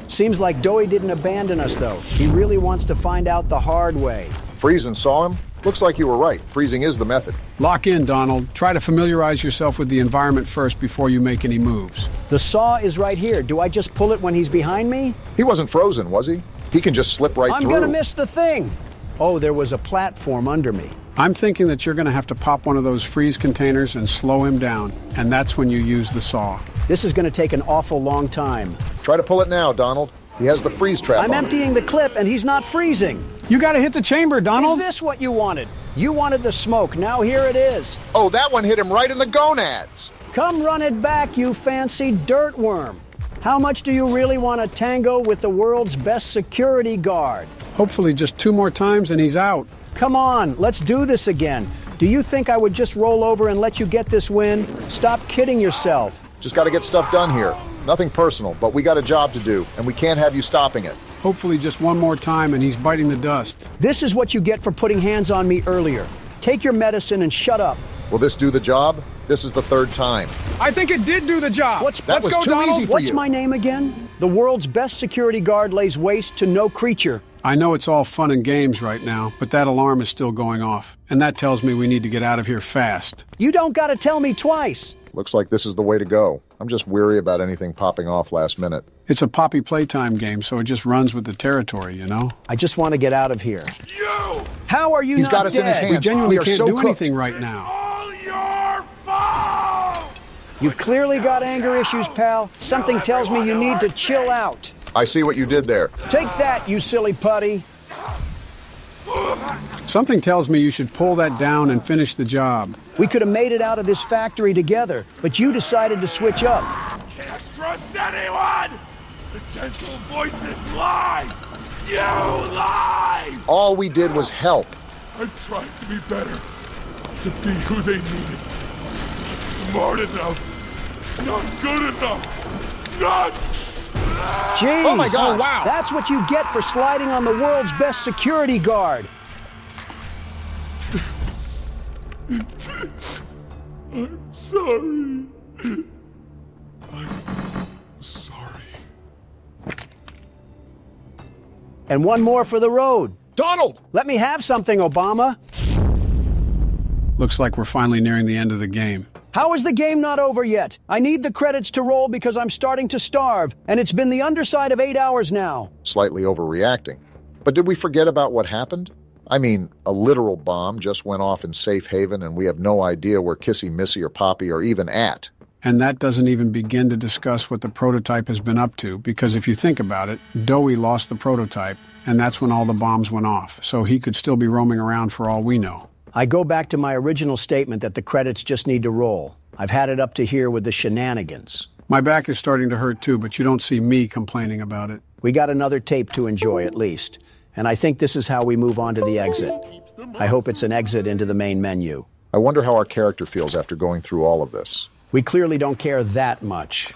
Seems like Doey didn't abandon us, though. He really wants to find out the hard way. Freezing saw him? Looks like you were right. Freezing is the method. Lock in, Donald. Try to familiarize yourself with the environment first before you make any moves. The saw is right here. Do I just pull it when he's behind me? He wasn't frozen, was he? He can just slip right through. I'm gonna miss the thing. Oh, there was a platform under me. I'm thinking that you're gonna have to pop one of those freeze containers and slow him down, and that's when you use the saw. This is gonna take an awful long time. Try to pull it now, Donald. He has the freeze trap I'm on emptying the clip and he's not freezing. You gotta hit the chamber, Donald. Is this what you wanted? You wanted the smoke. Now here it is. Oh, that one hit him right in the gonads. Come run it back, you fancy dirt worm. How much do you really want to tango with the world's best security guard? Hopefully just 2 more times and he's out. Come on, let's do this again. Do you think I would just roll over and let you get this win? Stop kidding yourself. Just got to get stuff done here. Nothing personal, but we got a job to do, and we can't have you stopping it. Hopefully just 1 more time and he's biting the dust. This is what you get for putting hands on me earlier. Take your medicine and shut up. Will this do the job? This is the 3rd time. I think it did do the job. Let's That was go, too Donald. easy for What's you. my name again? The world's best security guard lays waste to no creature. I know it's all fun and games right now, but that alarm is still going off. And that tells me we need to get out of here fast. You don't gotta tell me twice. Looks like this is the way to go. I'm just weary about anything popping off last minute. It's a Poppy Playtime game, so it just runs with the territory, you know? I just want to get out of here. You! How are you He's not got us in his dead? hands. We genuinely are can't so do cooked. anything right now. All your fault! You clearly got anger issues, pal. Something tells me you need to chill out. I see what you did there. Take that, you silly putty. Something tells me you should pull that down and finish the job. We could have made it out of this factory together, but you decided to switch up. Can't trust anyone! The gentle voices lie! You lie! All we did was help. I tried to be better, to be who they needed. Smart enough, not good enough, not... Jeez. Oh my God. Wow. That's what you get for sliding on the world's best security guard. I'm sorry. I'm sorry. And 1 more for the road. Donald! Let me have something, Obama. Looks like we're finally nearing the end of the game. How is the game not over yet? I need the credits to roll because I'm starting to starve, and it's been the underside of 8 hours now. Slightly overreacting. But did we forget about what happened? I mean, a literal bomb just went off in safe haven, and we have no idea where Kissy, Missy, or Poppy are even at. And that doesn't even begin to discuss what the prototype has been up to, because if you think about it, Doey lost the prototype, and that's when all the bombs went off, so he could still be roaming around for all we know. I go back to my original statement that the credits just need to roll. I've had it up to here with the shenanigans. My back is starting to hurt too, but you don't see me complaining about it. We got another tape to enjoy at least. And I think this is how we move on to the exit. I hope it's an exit into the main menu. I wonder how our character feels after going through all of this. We clearly don't care that much.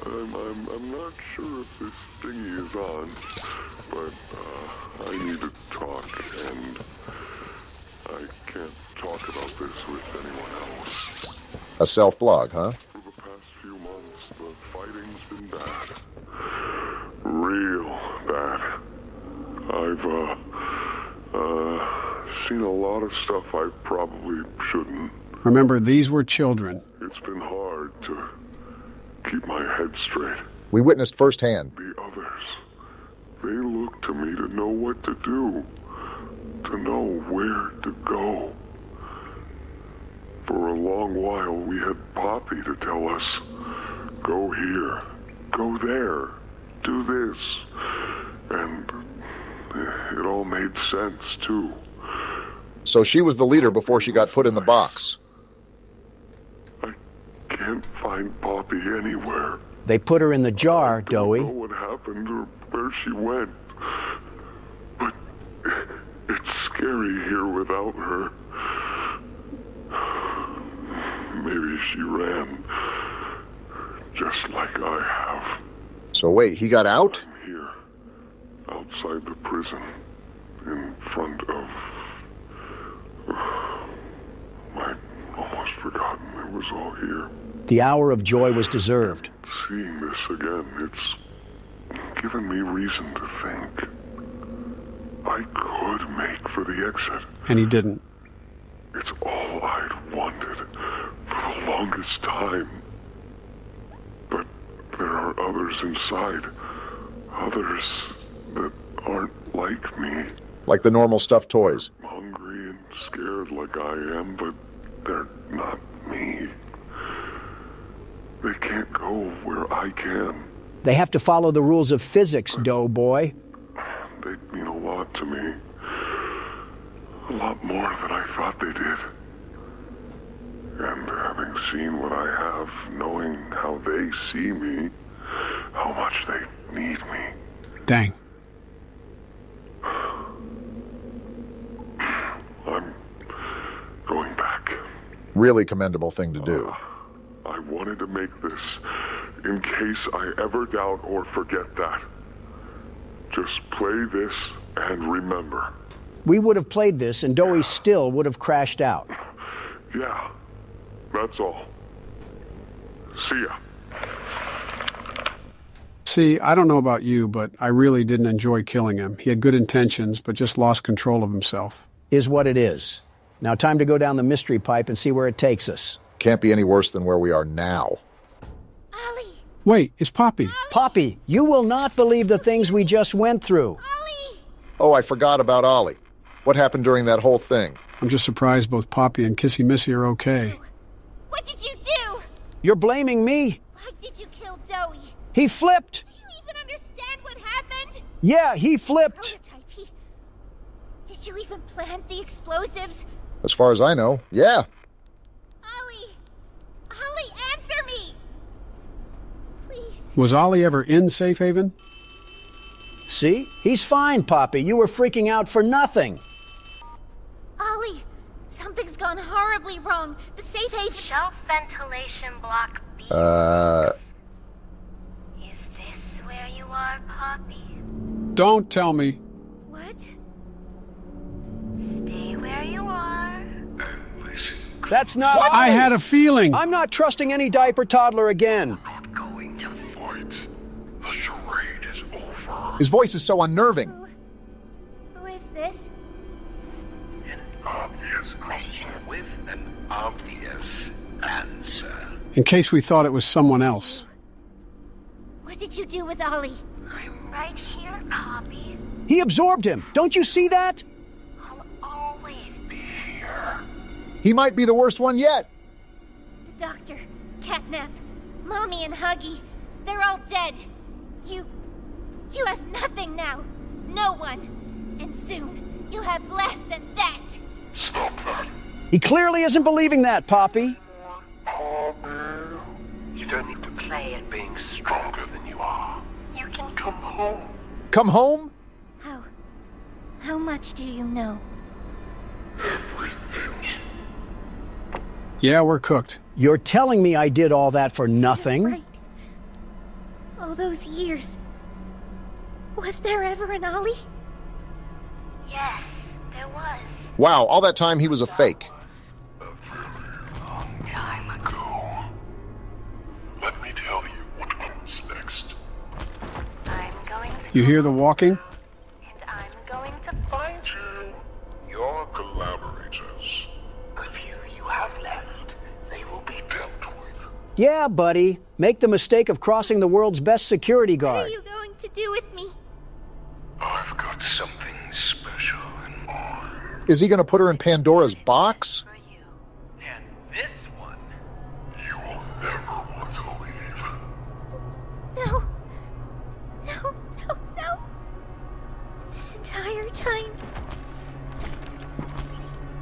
I'm not sure if this thingy is on, but I need to talk, and I can't talk about this with anyone else. A self-blog, huh? For the past few months, the fighting's been bad. Real bad. I've, seen a lot of stuff I probably shouldn't. Remember, these were children. It's been hard to keep my head straight. We witnessed firsthand. The others, they look to me to know what to do, to know where to go. For a long while, we had Poppy to tell us, go here, go there, do this. And it all made sense, too. So she was the leader before she got put in the box. I can't find Poppy anywhere. They put her in the jar, Doey. I don't know what happened or where she went. But it's scary here without her. Maybe she ran, just like I have. So wait, he got out? I'm here, outside the prison, in front of... I'd almost forgotten it was all here. The hour of joy was deserved. Seeing this again, it's given me reason to think. I could make for the exit. And he didn't. It's all I'd wanted for the longest time. But there are others inside. Others that aren't like me. Like the normal stuffed toys. Hungry and scared like I am, but they're not me. They can't go where I can. They have to follow the rules of physics, Doughboy. They mean a lot to me. A lot more than I thought they did. And having seen what I have, knowing how they see me, how much they need me. Dang. I'm going back. Really commendable thing to do. I wanted to make this in case I ever doubt or forget that. Just play this and remember. We would have played this and Doey still would have crashed out. Yeah, that's all. See ya. See, I don't know about you, but I really didn't enjoy killing him. He had good intentions, but just lost control of himself. Is what it is. Now time to go down the mystery pipe and see where it takes us. Can't be any worse than where we are now. Ollie! Wait, it's Poppy. Poppy, you will not believe the things we just went through. Ollie! Oh, I forgot about Ollie. What happened during that whole thing? I'm just surprised both Poppy and Kissy Missy are okay. What did you do? You're blaming me. Why did you kill Doey? He flipped. Do you even understand what happened? Yeah, he flipped. Prototype, Did you even plant the explosives? As far as I know, yeah. Ollie, answer me! Please. Was Ollie ever in Safe Haven? See? He's fine, Poppy. You were freaking out for nothing. Ollie, something's gone horribly wrong. The safe haven... Shelf ventilation block B. Is this where you are, Poppy? Don't tell me. What? Stay where you are. That's not... What? I had a feeling. I'm not trusting any diaper toddler again. Not going to fight. The charade is over. His voice is so unnerving. Who is this? An obvious question with an obvious answer. In case we thought it was someone else. What did you do with Ollie? I'm right here, Poppy. He absorbed him. Don't you see that? I'll always be here. He might be the worst one yet. The doctor, Catnap, Mommy and Huggy, they're all dead. You have nothing now. No one. And soon, you'll have less than that. Stop that. He clearly isn't believing that, Poppy. Poppy. You don't need to play at being stronger than you are. You can come home. Come home? How much do you know? Everything. Yeah, we're cooked. You're telling me I did all that for nothing? Right. All those years. Was there ever an Ollie? Yes, there was. Wow, all that time he was a fake. A very long time ago. You hear the walking? And I'm going to find you. Your collaborators. The few you have left, they will be dealt with. Yeah, buddy. Make the mistake of crossing the world's best security What guard. are you going to do with me? I've got something special in mind. Is he going to put her in Pandora's box? And this one. You will never want to leave. No. No, no, no. This entire time.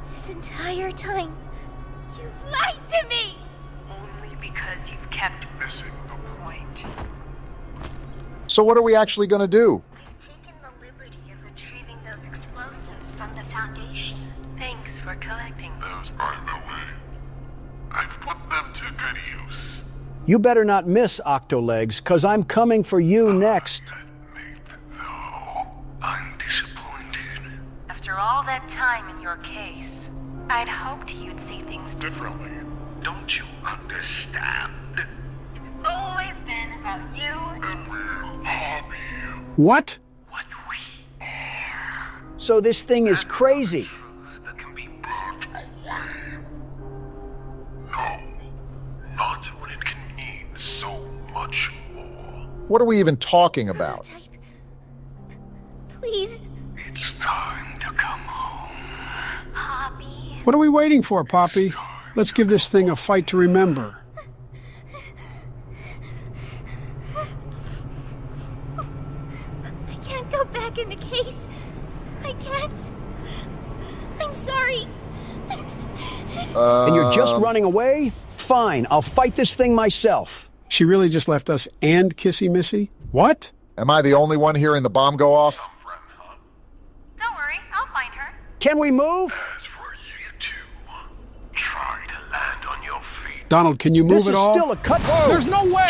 This entire time. You've lied to me! Only because you've kept missing the point. So what are we actually going to do? I've taken the liberty of retrieving those explosives from the Foundation. Thanks for collecting Those by the way. I've put them to good use. You better not miss, Octolegs, 'cause I'm coming for you next. I'm disappointed. After all that time in your case, I'd hoped you'd see things Differently. Don't you understand? It's always been about you. And we'll harm you. What? So this thing is crazy. That can be burnt away. No. Not when it can mean so much more. What are we even talking about? Please. It's time to come home. Poppy. What are we waiting for, Poppy? Let's give this thing a fight to remember. I can't go back in the case. I can't. I'm sorry. And you're just running away? Fine, I'll fight this thing myself. She really just left us and Kissy Missy? What? Am I the only one hearing the bomb go off? Don't worry, I'll find her. Can we move? As for you two, try to land on your feet. Donald, can you move This at is all? still a cut. There's no way!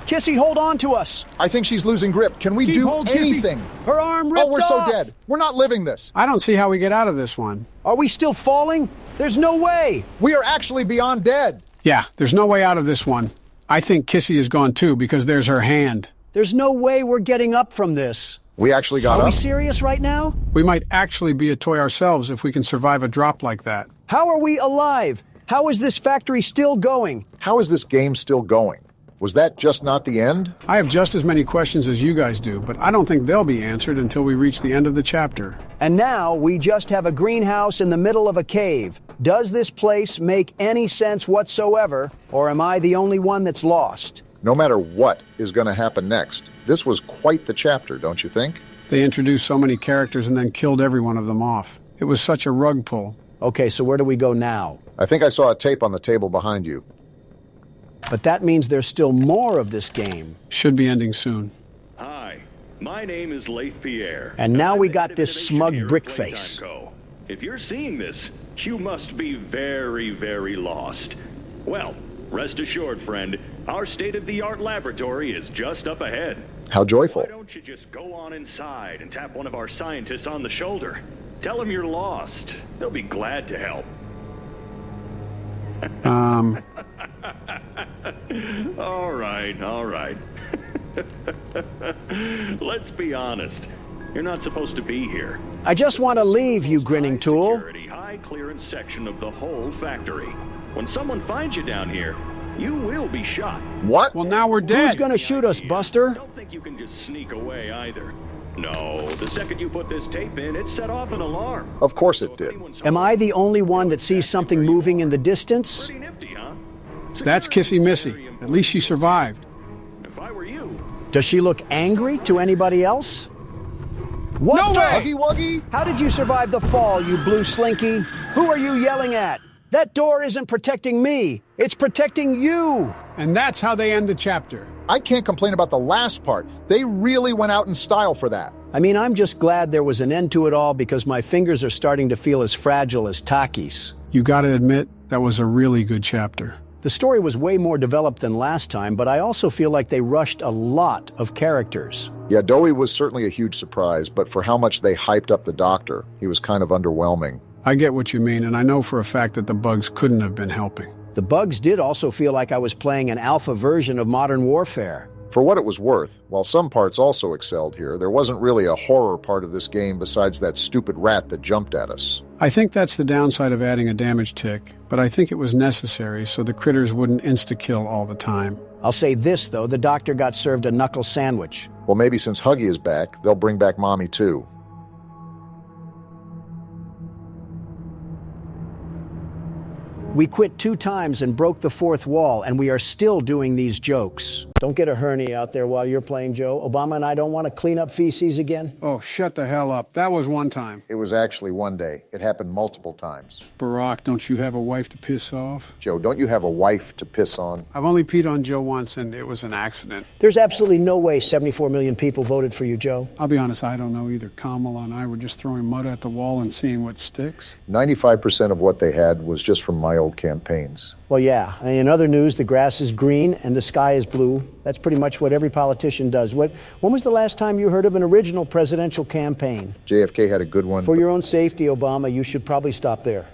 Kissy, hold on to us. I think she's losing grip. Can we Keep do hold, Kissy. anything? Her arm ripped Oh, we're off. so dead. We're not living this. I don't see how we get out of this one. Are we still falling? There's no way. We are actually beyond dead. Yeah, there's no way out of this one. I think Kissy is gone too because there's her hand. There's no way we're getting up from this. We actually got Are we up. serious right now? We might actually be a toy ourselves if we can survive a drop like that. How are we alive? How is this factory still going? How is this game still going? Was that just not the end? I have just as many questions as you guys do, but I don't think they'll be answered until we reach the end of the chapter. And now we just have a greenhouse in the middle of a cave. Does this place make any sense whatsoever, or am I the only one that's lost? No matter what is going to happen next, this was quite the chapter, don't you think? They introduced so many characters and then killed every one of them off. It was such a rug pull. Okay, so where do we go now? I think I saw a tape on the table behind you. But that means there's still more of this game. Should be ending soon. Hi, my name is Leif Pierre. And now I'm we the got head of this innovation smug here at brick Playtime face. Co. If you're seeing this, you must be very, very lost. Well, rest assured, friend, our state-of-the-art laboratory is just up ahead. How joyful. Why don't you just go on inside and tap one of our scientists on the shoulder? Tell them you're lost. They'll be glad to help. All right. Let's be honest. You're not supposed to be here. I just want to leave, you grinning tool. Security, high clearance section of the whole factory. When someone finds you down here, you will be shot. What? Well, now we're dead. Who's gonna shoot us, Buster? Don't think you can just sneak away either. No, the second you put this tape in, it set off an alarm. Of course it did. Am I the only one that sees something moving in the distance? Pretty nifty, huh? That's Kissy Missy. At least she survived. If I were you, Does she look angry to anybody else? What No the? way! Huggy Wuggy? How did you survive the fall, you blue slinky? Who are you yelling at? That door isn't protecting me. It's protecting you. And that's how they end the chapter. I can't complain about the last part. They really went out in style for that. I mean, I'm just glad there was an end to it all because my fingers are starting to feel as fragile as Taki's. You gotta admit, that was a really good chapter. The story was way more developed than last time, but I also feel like they rushed a lot of characters. Yeah, Dowie was certainly a huge surprise, but for how much they hyped up the Doctor, he was kind of underwhelming. I get what you mean, and I know for a fact that the bugs couldn't have been helping. The bugs did also feel like I was playing an alpha version of Modern Warfare. For what it was worth, while some parts also excelled here, there wasn't really a horror part of this game besides that stupid rat that jumped at us. I think that's the downside of adding a damage tick, but I think it was necessary so the critters wouldn't insta-kill all the time. I'll say this, though, the doctor got served a knuckle sandwich. Well, maybe since Huggy is back, they'll bring back Mommy too. We quit 2 times and broke the 4th wall, and we are still doing these jokes. Don't get a hernia out there while you're playing, Joe. Obama and I don't want to clean up feces again. Oh, shut the hell up. That was one time. It was actually one day. It happened multiple times. Barack, don't you have a wife to piss off? Joe, don't you have a wife to piss on? I've only peed on Joe once, and it was an accident. There's absolutely no way 74 million people voted for you, Joe. I'll be honest, I don't know either. Kamala and I were just throwing mud at the wall and seeing what sticks. 95% of what they had was just from my old campaigns. Well, yeah. In other news, the grass is green and the sky is blue. That's pretty much what every politician does. When was the last time you heard of an original presidential campaign? JFK had a good one. For your own safety, Obama, you should probably stop there.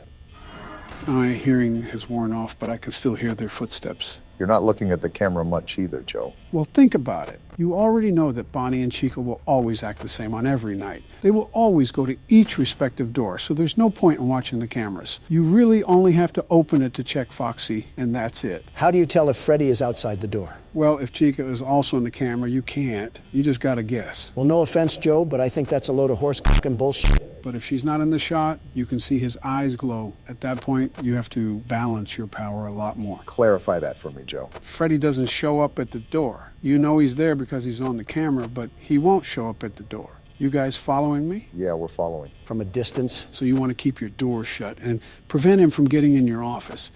My hearing has worn off, but I can still hear their footsteps. You're not looking at the camera much either, Joe. Well, think about it. You already know that Bonnie and Chica will always act the same on every night. They will always go to each respective door, so there's no point in watching the cameras. You really only have to open it to check Foxy, and that's it. How do you tell if Freddy is outside the door? Well, if Chica is also in the camera, you can't. You just gotta guess. Well, no offense, Joe, but I think that's a load of horse-cocking bullshit. But if she's not in the shot, you can see his eyes glow. At that point, you have to balance your power a lot more. Clarify that for me, Joe. Freddy doesn't show up at the door. You know he's there because he's on the camera, but he won't show up at the door. You guys following me? Yeah, we're following. From a distance? So you want to keep your door shut and prevent him from getting in your office.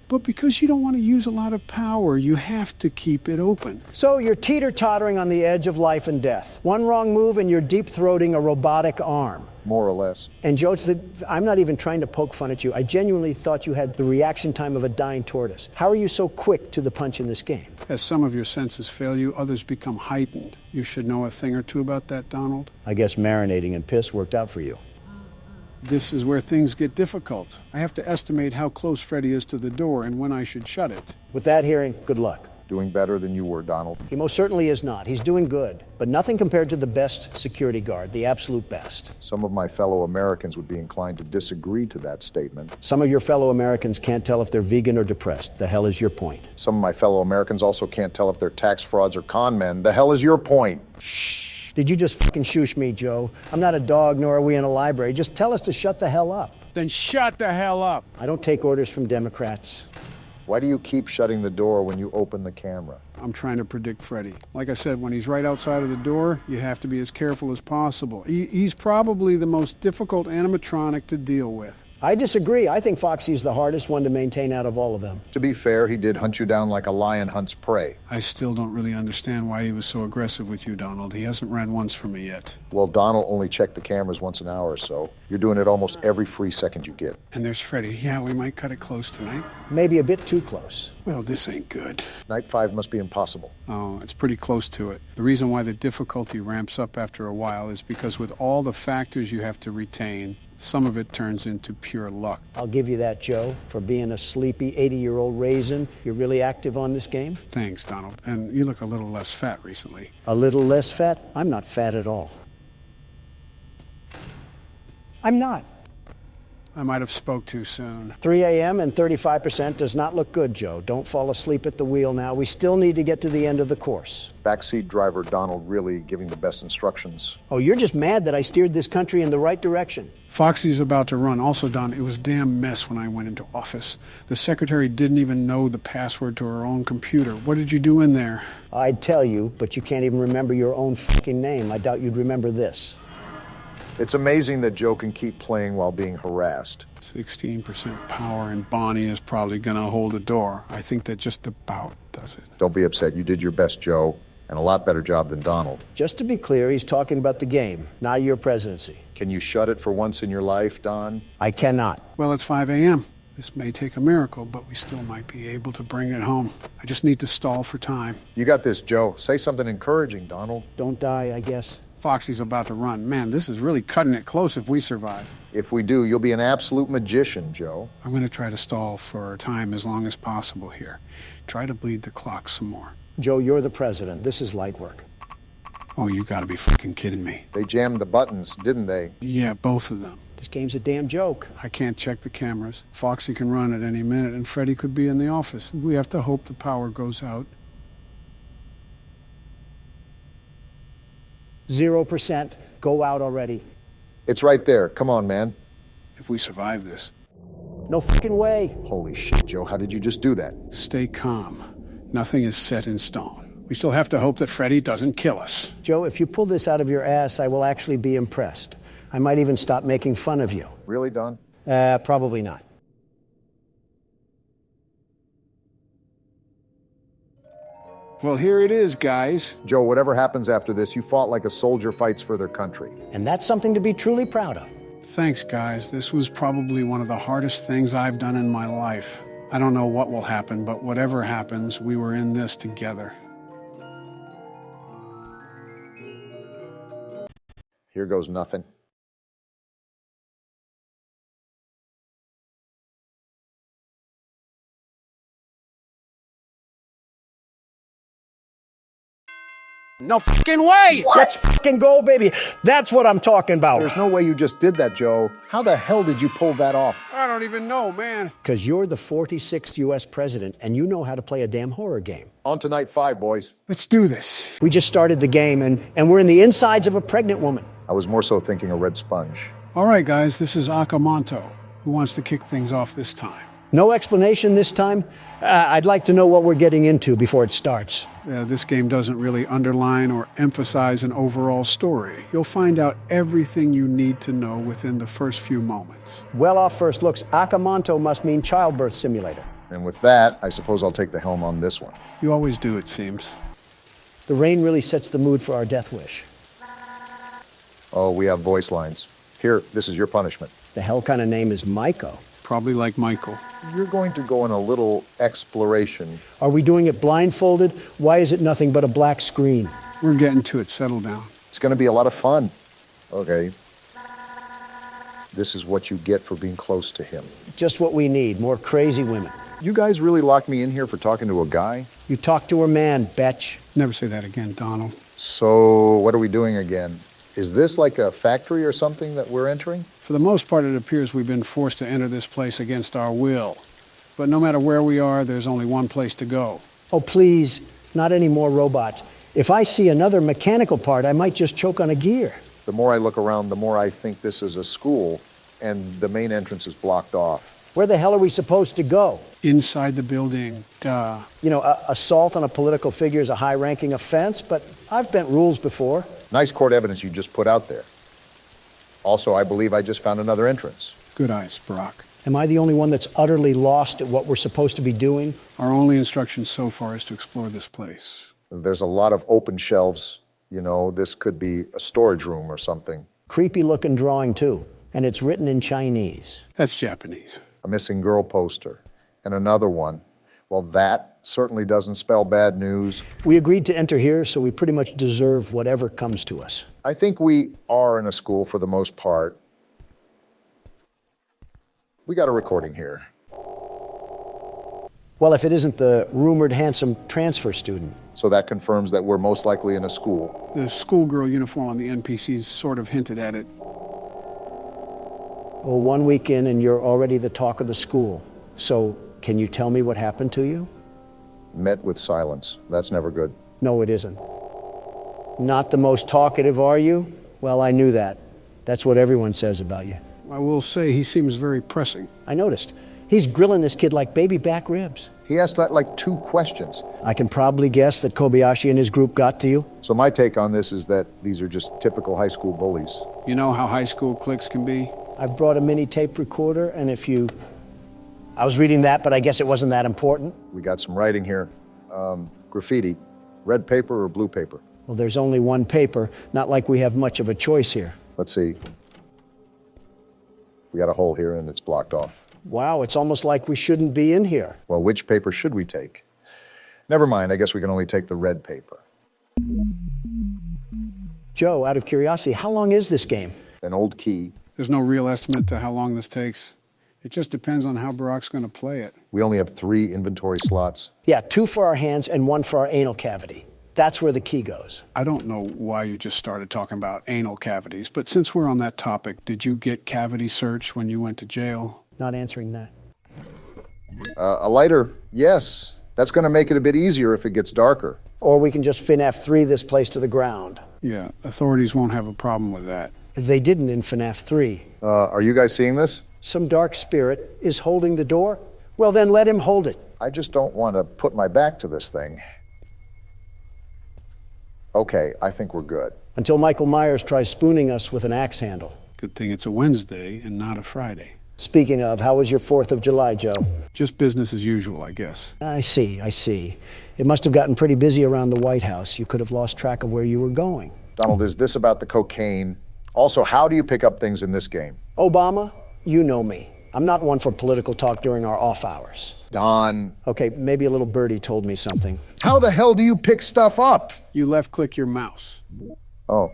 But because you don't want to use a lot of power, you have to keep it open. So you're teeter-tottering on the edge of life and death. One wrong move and you're deep-throating a robotic arm. More or less. And Joe, I'm not even trying to poke fun at you. I genuinely thought you had the reaction time of a dying tortoise. How are you so quick to the punch in this game? As some of your senses fail you, others become heightened. You should know a thing or two about that, Donald. I guess marinating in piss worked out for you. This is where things get difficult. I have to estimate how close Freddy is to the door and when I should shut it. With that hearing, good luck. Doing better than you were, Donald. He most certainly is not. He's doing good, but nothing compared to the best security guard, the absolute best. Some of my fellow Americans would be inclined to disagree to that statement. Some of your fellow Americans can't tell if they're vegan or depressed. The hell is your point? Some of my fellow Americans also can't tell if they're tax frauds or con men. The hell is your point? Shh. Did you just fucking shoosh me, Joe? I'm not a dog, nor are we in a library. Just tell us to shut the hell up. Then shut the hell up. I don't take orders from Democrats. Why do you keep shutting the door when you open the camera? I'm trying to predict Freddy. Like I said, when he's right outside of the door, you have to be as careful as possible. He's probably the most difficult animatronic to deal with. I disagree. I think Foxy's the hardest one to maintain out of all of them. To be fair, he did hunt you down like a lion hunts prey. I still don't really understand why he was so aggressive with you, Donald. He hasn't ran once for me yet. Well, Donald only checked the cameras once an hour or so. You're doing it almost every free second you get. And there's Freddy. Yeah, we might cut it close tonight. Maybe a bit too close. Well, this ain't good. Night 5 must be impossible. Oh, it's pretty close to it. The reason why the difficulty ramps up after a while is because with all the factors you have to retain, some of it turns into pure luck. I'll give you that, Joe. For being a sleepy 80-year-old raisin, you're really active on this game? Thanks, Donald. And you look a little less fat recently. A little less fat? I'm not fat at all. I'm not. I might have spoke too soon. 3 a.m. and 35% does not look good, Joe. Don't fall asleep at the wheel now. We still need to get to the end of the course. Backseat driver Donald really giving the best instructions. Oh, you're just mad that I steered this country in the right direction. Foxy's about to run. Also, Don, it was a damn mess when I went into office. The secretary didn't even know the password to her own computer. What did you do in there? I'd tell you, but you can't even remember your own fucking name. I doubt you'd remember this. It's amazing that Joe can keep playing while being harassed. 16% power, and Bonnie is probably going to hold the door. I think that just about does it. Don't be upset. You did your best, Joe, and a lot better job than Donald. Just to be clear, he's talking about the game, not your presidency. Can you shut it for once in your life, Don? I cannot. Well, it's 5 a.m. This may take a miracle, but we still might be able to bring it home. I just need to stall for time. You got this, Joe. Say something encouraging, Donald. Don't die, I guess. Foxy's about to run. Man, this is really cutting it close if we survive. If we do, you'll be an absolute magician, Joe. I'm going to try to stall for time as long as possible here. Try to bleed the clock some more. Joe, you're the president. This is light work. Oh, you gotta be fucking kidding me. They jammed the buttons, didn't they? Yeah, both of them. This game's a damn joke. I can't check the cameras. Foxy can run at any minute, and Freddy could be in the office. We have to hope the power goes out. 0%. Go out already. It's right there. Come on, man. If we survive this. No fucking way. Holy shit, Joe. How did you just do that? Stay calm. Nothing is set in stone. We still have to hope that Freddy doesn't kill us. Joe, if you pull this out of your ass, I will actually be impressed. I might even stop making fun of you. Really, Don? Probably not. Well, here it is, guys. Joe, whatever happens after this, you fought like a soldier fights for their country. And that's something to be truly proud of. Thanks, guys. This was probably one of the hardest things I've done in my life. I don't know what will happen, but whatever happens, we were in this together. Here goes nothing. No fucking way! What? Let's fucking go, baby. That's what I'm talking about. There's no way you just did that, Joe. How the hell did you pull that off? I don't even know, man. Because you're the 46th U.S. president, and you know how to play a damn horror game. On to night 5, boys. Let's do this. We just started the game, and we're in the insides of a pregnant woman. I was more so thinking a red sponge. All right, guys, this is Akamanto. Who wants to kick things off this time? No explanation this time? I'd like to know what we're getting into before it starts. This game doesn't really underline or emphasize an overall story. You'll find out everything you need to know within the first few moments. Well, off first looks, Akamanto must mean childbirth simulator. And with that, I suppose I'll take the helm on this one. You always do, it seems. The rain really sets the mood for our death wish. Oh, we have voice lines. Here, this is your punishment. The hell kind of name is Maiko? Probably like Michael. You're going to go on a little exploration. Are we doing it blindfolded? Why is it nothing but a black screen? We're getting to it. Settle down. It's going to be a lot of fun. Okay. This is what you get for being close to him. Just what we need, more crazy women. You guys really locked me in here for talking to a guy? You talk to a man, betch. Never say that again, Donald. So, what are we doing again? Is this like a factory or something that we're entering? For the most part, it appears we've been forced to enter this place against our will. But no matter where we are, there's only one place to go. Oh, please, not any more robots. If I see another mechanical part, I might just choke on a gear. The more I look around, the more I think this is a school, and the main entrance is blocked off. Where the hell are we supposed to go? Inside the building, duh. You know, assault on a political figure is a high-ranking offense, but I've bent rules before. Nice court evidence you just put out there. Also, I believe I just found another entrance. Good eyes, Brock. Am I the only one that's utterly lost at what we're supposed to be doing? Our only instruction so far is to explore this place. There's a lot of open shelves. You know, this could be a storage room or something. Creepy-looking drawing, too. And it's written in Chinese. That's Japanese. A missing girl poster. And another one. Well, that certainly doesn't spell bad news. We agreed to enter here, so we pretty much deserve whatever comes to us. I think we are in a school for the most part. We got a recording here. Well, if it isn't the rumored handsome transfer student. So that confirms that we're most likely in a school. The schoolgirl uniform on the NPCs sort of hinted at it. Well, 1 week in and you're already the talk of the school. So, can you tell me what happened to you? Met with silence. That's never good. No, it isn't. Not the most talkative, are you? Well, I knew that. That's what everyone says about you. I will say he seems very pressing. I noticed. He's grilling this kid like baby back ribs. He asked that like 2 questions. I can probably guess that Kobayashi and his group got to you. So my take on this is that these are just typical high school bullies. You know how high school cliques can be? I've brought a mini tape recorder, and if you... I was reading that, but I guess it wasn't that important. We got some writing here. Graffiti. Red paper or blue paper? Well, there's only one paper. Not like we have much of a choice here. Let's see. We got a hole here and it's blocked off. Wow, it's almost like we shouldn't be in here. Well, which paper should we take? Never mind, I guess we can only take the red paper. Joe, out of curiosity, how long is this game? An old key. There's no real estimate to how long this takes. It just depends on how Barack's going to play it. We only have 3 inventory slots. Yeah, 2 for our hands and 1 for our anal cavity. That's where the key goes. I don't know why you just started talking about anal cavities, but since we're on that topic, did you get cavity search when you went to jail? Not answering that. A lighter, yes. That's going to make it a bit easier if it gets darker. Or we can just FNAF 3 this place to the ground. Yeah, authorities won't have a problem with that. They didn't in FNAF 3. Are you guys seeing this? Some dark spirit is holding the door? Well, then let him hold it. I just don't want to put my back to this thing. Okay, I think we're good. Until Michael Myers tries spooning us with an axe handle. Good thing it's a Wednesday and not a Friday. Speaking of, how was your 4th of July, Joe? Just business as usual, I guess. I see. It must have gotten pretty busy around the White House. You could have lost track of where you were going. Donald, is this about the cocaine? Also, how do you pick up things in this game? Obama, you know me. I'm not one for political talk during our off hours. Don. Okay, maybe a little birdie told me something. How the hell do you pick stuff up? You left-click your mouse. Oh,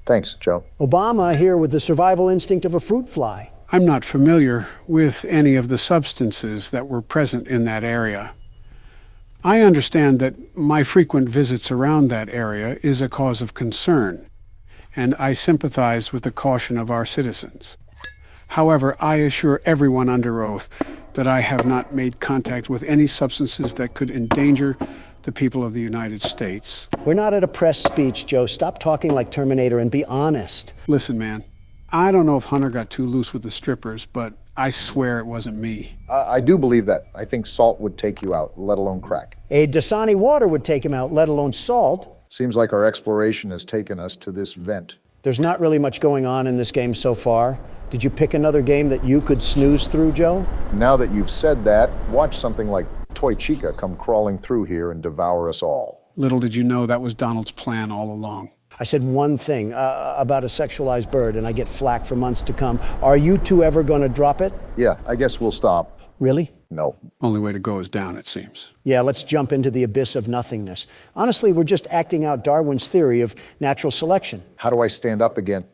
thanks, Joe. Obama here with the survival instinct of a fruit fly. I'm not familiar with any of the substances that were present in that area. I understand that my frequent visits around that area is a cause of concern, and I sympathize with the caution of our citizens. However, I assure everyone under oath that I have not made contact with any substances that could endanger the people of the United States. We're not at a press speech, Joe. Stop talking like Terminator and be honest. Listen, man, I don't know if Hunter got too loose with the strippers, but I swear it wasn't me. I do believe that. I think salt would take you out, let alone crack. A Dasani water would take him out, let alone salt. Seems like our exploration has taken us to this vent. There's not really much going on in this game so far. Did you pick another game that you could snooze through, Joe? Now that you've said that, watch something like Toy Chica come crawling through here and devour us all. Little did you know that was Donald's plan all along. I said one thing about a sexualized bird, and I get flack for months to come. Are you two ever going to drop it? Yeah, I guess we'll stop. Really? No. Only way to go is down, it seems. Yeah, let's jump into the abyss of nothingness. Honestly, we're just acting out Darwin's theory of natural selection. How do I stand up again?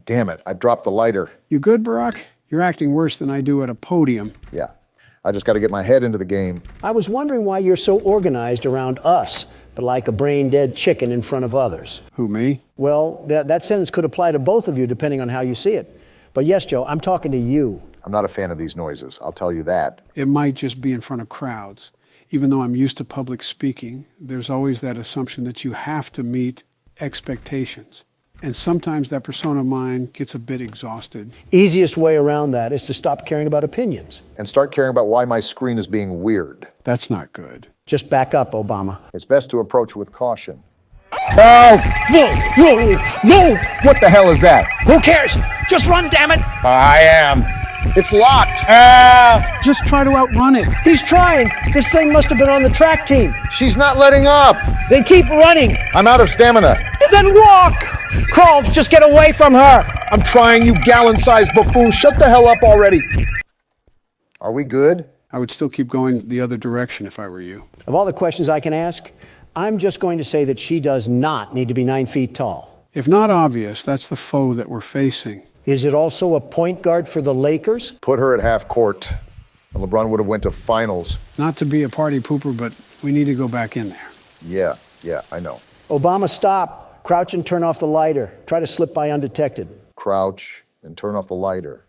Damn it, I dropped the lighter. You good, Barack? You're acting worse than I do at a podium. Yeah, I just got to get my head into the game. I was wondering why you're so organized around us, but like a brain-dead chicken in front of others. Who, me? Well, that sentence could apply to both of you depending on how you see it. But yes, Joe, I'm talking to you. I'm not a fan of these noises, I'll tell you that. It might just be in front of crowds. Even though I'm used to public speaking, there's always that assumption that you have to meet expectations. And sometimes that persona of mine gets a bit exhausted. Easiest way around that is to stop caring about opinions. And start caring about why my screen is being weird. That's not good. Just back up, Obama. It's best to approach with caution. No! No! What the hell is that? Who cares? Just run, damn it! I am. It's locked. Just try to outrun it. He's trying. This thing must have been on the track team. She's not letting up. Then keep running. I'm out of stamina. Then walk. Crawl, just get away from her. I'm trying, you gallon-sized buffoon. Shut the hell up already. Are we good? I would still keep going the other direction if I were you. Of all the questions I can ask, I'm just going to say that she does not need to be 9 feet tall. If not obvious, that's the foe that we're facing. Is it also a point guard for the Lakers? Put her at half court. LeBron would have went to finals. Not to be a party pooper, but we need to go back in there. Yeah, I know. Obama, stop. Crouch and turn off the lighter. Try to slip by undetected. Crouch and turn off the lighter.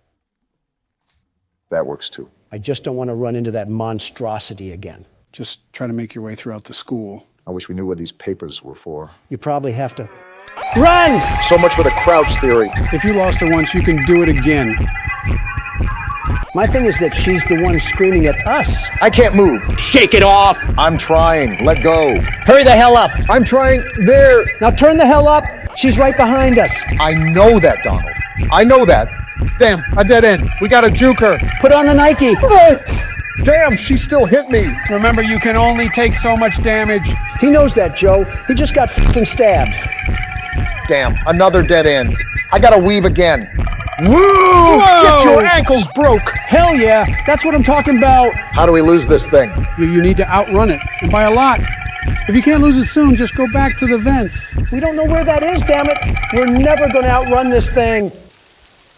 That works too. I just don't want to run into that monstrosity again. Just try to make your way throughout the school. I wish we knew what these papers were for. You probably have to run! So much for the crouch theory. If you lost her once, you can do it again. My thing is that she's the one screaming at us. I can't move. Shake it off! I'm trying. Let go. Hurry the hell up! I'm trying. There. Now turn the hell up. She's right behind us. I know that, Donald. I know that. Damn, a dead end. We gotta juke her. Put on the Nike. Damn, she still hit me. Remember, you can only take so much damage. He knows that, Joe. He just got fucking stabbed. Damn, another dead end. I gotta weave again. Woo! Whoa! Get your ankles broke. Hell yeah, that's what I'm talking about. How do we lose this thing? You need to outrun it, and by a lot. If you can't lose it soon, just go back to the vents. We don't know where that is, damn it. We're never gonna outrun this thing.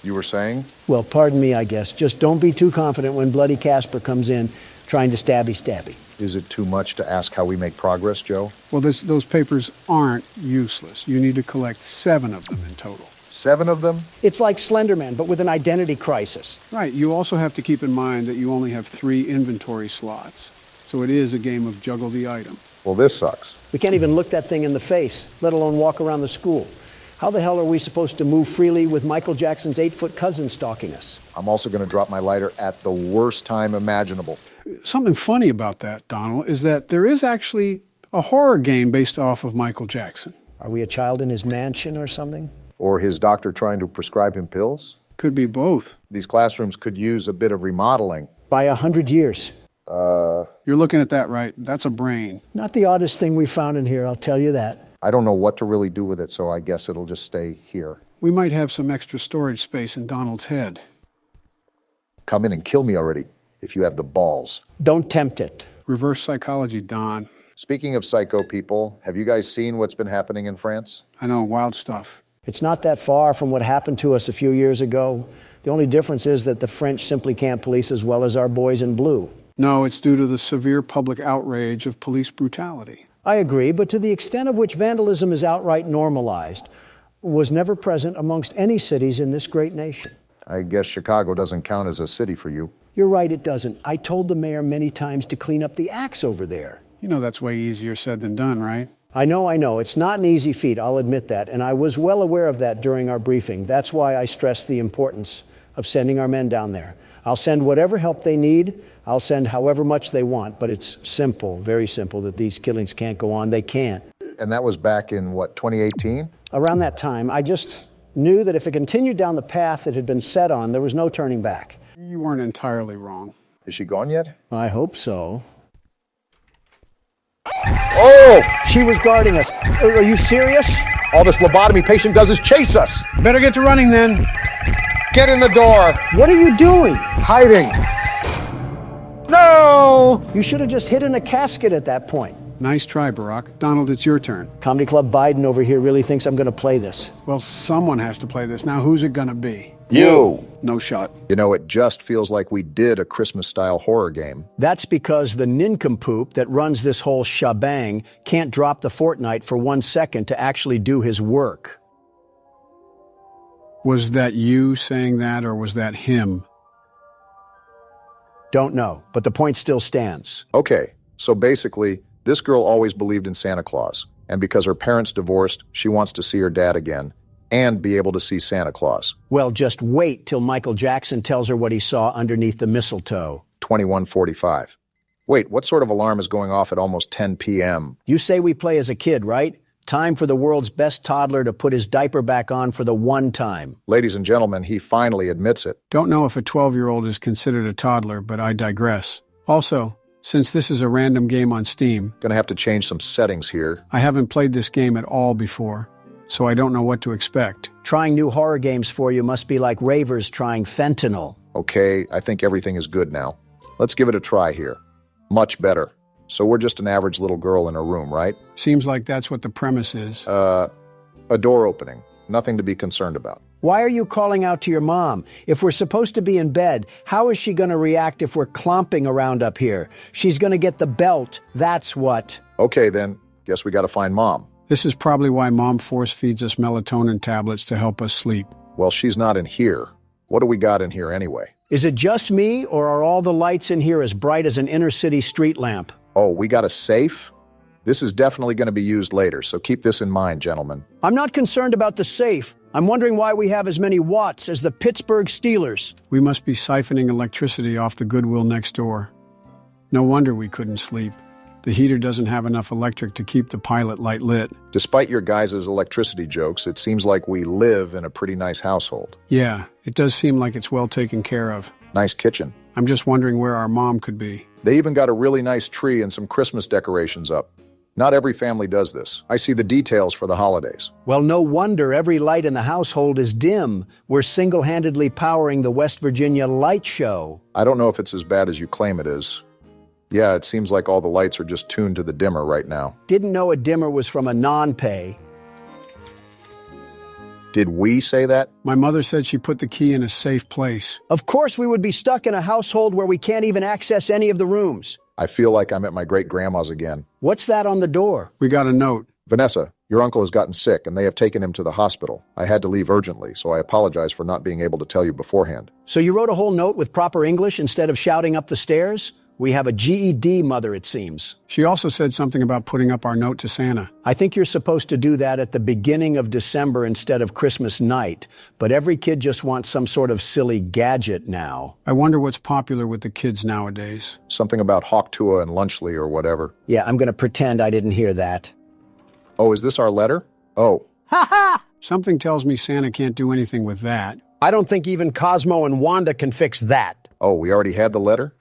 You were saying? Well, pardon me, I guess. Just don't be too confident when Bloody Casper comes in trying to stabby. Is it too much to ask how we make progress, Joe? Well, those papers aren't useless. You need to collect 7 of them in total. 7 of them? It's like Slenderman, but with an identity crisis. Right. You also have to keep in mind that you only have 3 inventory slots. So it is a game of juggle the item. Well, this sucks. We can't even look that thing in the face, let alone walk around the school. How the hell are we supposed to move freely with Michael Jackson's 8-foot cousin stalking us? I'm also going to drop my lighter at the worst time imaginable. Something funny about that, Donald, is that there is actually a horror game based off of Michael Jackson. Are we a child in his mansion or something? Or his doctor trying to prescribe him pills? Could be both. These classrooms could use a bit of remodeling. By 100 years. You're looking at that right. That's a brain. Not the oddest thing we found in here, I'll tell you that. I don't know what to really do with it, so I guess it'll just stay here. We might have some extra storage space in Donald's head. Come in and kill me already, if you have the balls. Don't tempt it. Reverse psychology, Don. Speaking of psycho people, have you guys seen what's been happening in France? I know, wild stuff. It's not that far from what happened to us a few years ago. The only difference is that the French simply can't police as well as our boys in blue. No, it's due to the severe public outrage of police brutality. I agree, but to the extent of which vandalism is outright normalized, was never present amongst any cities in this great nation. I guess Chicago doesn't count as a city for you. You're right, it doesn't. I told the mayor many times to clean up the acts over there. You know that's way easier said than done, right? I know. It's not an easy feat, I'll admit that, and I was well aware of that during our briefing. That's why I stressed the importance of sending our men down there. I'll send whatever help they need. I'll send however much they want, but it's simple, very simple, that these killings can't go on. They can't. And that was back in, what, 2018? Around that time, I just knew that if it continued down the path it had been set on, there was no turning back. You weren't entirely wrong. Is she gone yet? I hope so. Oh! She was guarding us. Are you serious? All this lobotomy patient does is chase us. Better get to running then. Get in the door. What are you doing? Hiding. No! You should have just hidden a casket at that point. Nice try, Barack. Donald, it's your turn. Comedy Club Biden over here really thinks I'm going to play this. Well, someone has to play this. Now, who's it going to be? You. No shot. You know, it just feels like we did a Christmas-style horror game. That's because the nincompoop that runs this whole shebang can't drop the Fortnite for 1 second to actually do his work. Was that you saying that, or was that him? Don't know, but the point still stands. Okay, so basically, this girl always believed in Santa Claus, and because her parents divorced, she wants to see her dad again and be able to see Santa Claus. Well, just wait till Michael Jackson tells her what he saw underneath the mistletoe. 21:45. Wait, what sort of alarm is going off at almost 10 p.m.? You say we play as a kid, right? Time for the world's best toddler to put his diaper back on for the one time. Ladies and gentlemen, he finally admits it. Don't know if a 12-year-old is considered a toddler, but I digress. Also, since this is a random game on Steam, Gonna have to change some settings here. I haven't played this game at all before, so I don't know what to expect. Trying new horror games for you must be like ravers trying fentanyl. Okay, I think everything is good now. Let's give it a try here. Much better. So we're just an average little girl in her room, right? Seems like that's what the premise is. A door opening. Nothing to be concerned about. Why are you calling out to your mom? If we're supposed to be in bed, how is she going to react if we're clomping around up here? She's going to get the belt, that's what. Okay, then. Guess we gotta find Mom. This is probably why Mom force feeds us melatonin tablets to help us sleep. Well, she's not in here. What do we got in here anyway? Is it just me, or are all the lights in here as bright as an inner-city street lamp? Oh, we got a safe? This is definitely going to be used later, so keep this in mind, gentlemen. I'm not concerned about the safe. I'm wondering why we have as many watts as the Pittsburgh Steelers. We must be siphoning electricity off the Goodwill next door. No wonder we couldn't sleep. The heater doesn't have enough electric to keep the pilot light lit. Despite your guys' electricity jokes, it seems like we live in a pretty nice household. Yeah, it does seem like it's well taken care of. Nice kitchen. I'm just wondering where our mom could be. They even got a really nice tree and some Christmas decorations up. Not every family does this. I see the details for the holidays. Well, no wonder every light in the household is dim. We're single-handedly powering the West Virginia light show. I don't know if it's as bad as you claim it is. Yeah, it seems like all the lights are just tuned to the dimmer right now. Didn't know a dimmer was from a non-pay. Did we say that? My mother said she put the key in a safe place. Of course we would be stuck in a household where we can't even access any of the rooms. I feel like I'm at my great-grandma's again. What's that on the door? We got a note. Vanessa, your uncle has gotten sick, and they have taken him to the hospital. I had to leave urgently, so I apologize for not being able to tell you beforehand. So you wrote a whole note with proper English instead of shouting up the stairs? We have a GED mother, it seems. She also said something about putting up our note to Santa. I think you're supposed to do that at the beginning of December instead of Christmas night, but every kid just wants some sort of silly gadget now. I wonder what's popular with the kids nowadays. Something about Hawktua and Lunchley or whatever. Yeah, I'm going to pretend I didn't hear that. Oh, is this our letter? Oh. Ha ha! Something tells me Santa can't do anything with that. I don't think even Cosmo and Wanda can fix that. Oh, we already had the letter?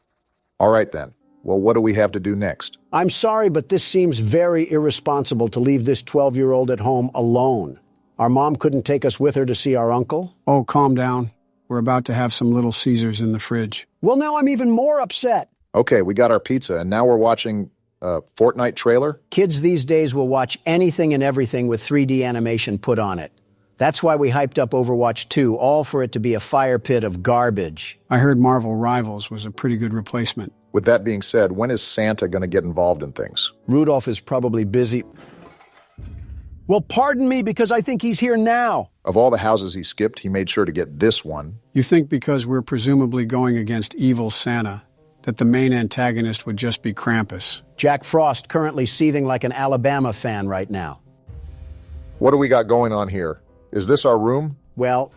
All right, then. Well, what do we have to do next? I'm sorry, but this seems very irresponsible to leave this 12-year-old at home alone. Our mom couldn't take us with her to see our uncle? Oh, calm down. We're about to have some Little Caesars in the fridge. Well, now I'm even more upset. Okay, we got our pizza, and now we're watching a Fortnite trailer? Kids these days will watch anything and everything with 3D animation put on it. That's why we hyped up Overwatch 2, all for it to be a fire pit of garbage. I heard Marvel Rivals was a pretty good replacement. With that being said, when is Santa going to get involved in things? Rudolph is probably busy. Well, pardon me, because I think he's here now. Of all the houses he skipped, he made sure to get this one. You think because we're presumably going against evil Santa, that the main antagonist would just be Krampus? Jack Frost currently seething like an Alabama fan right now. What do we got going on here? Is this our room? Well...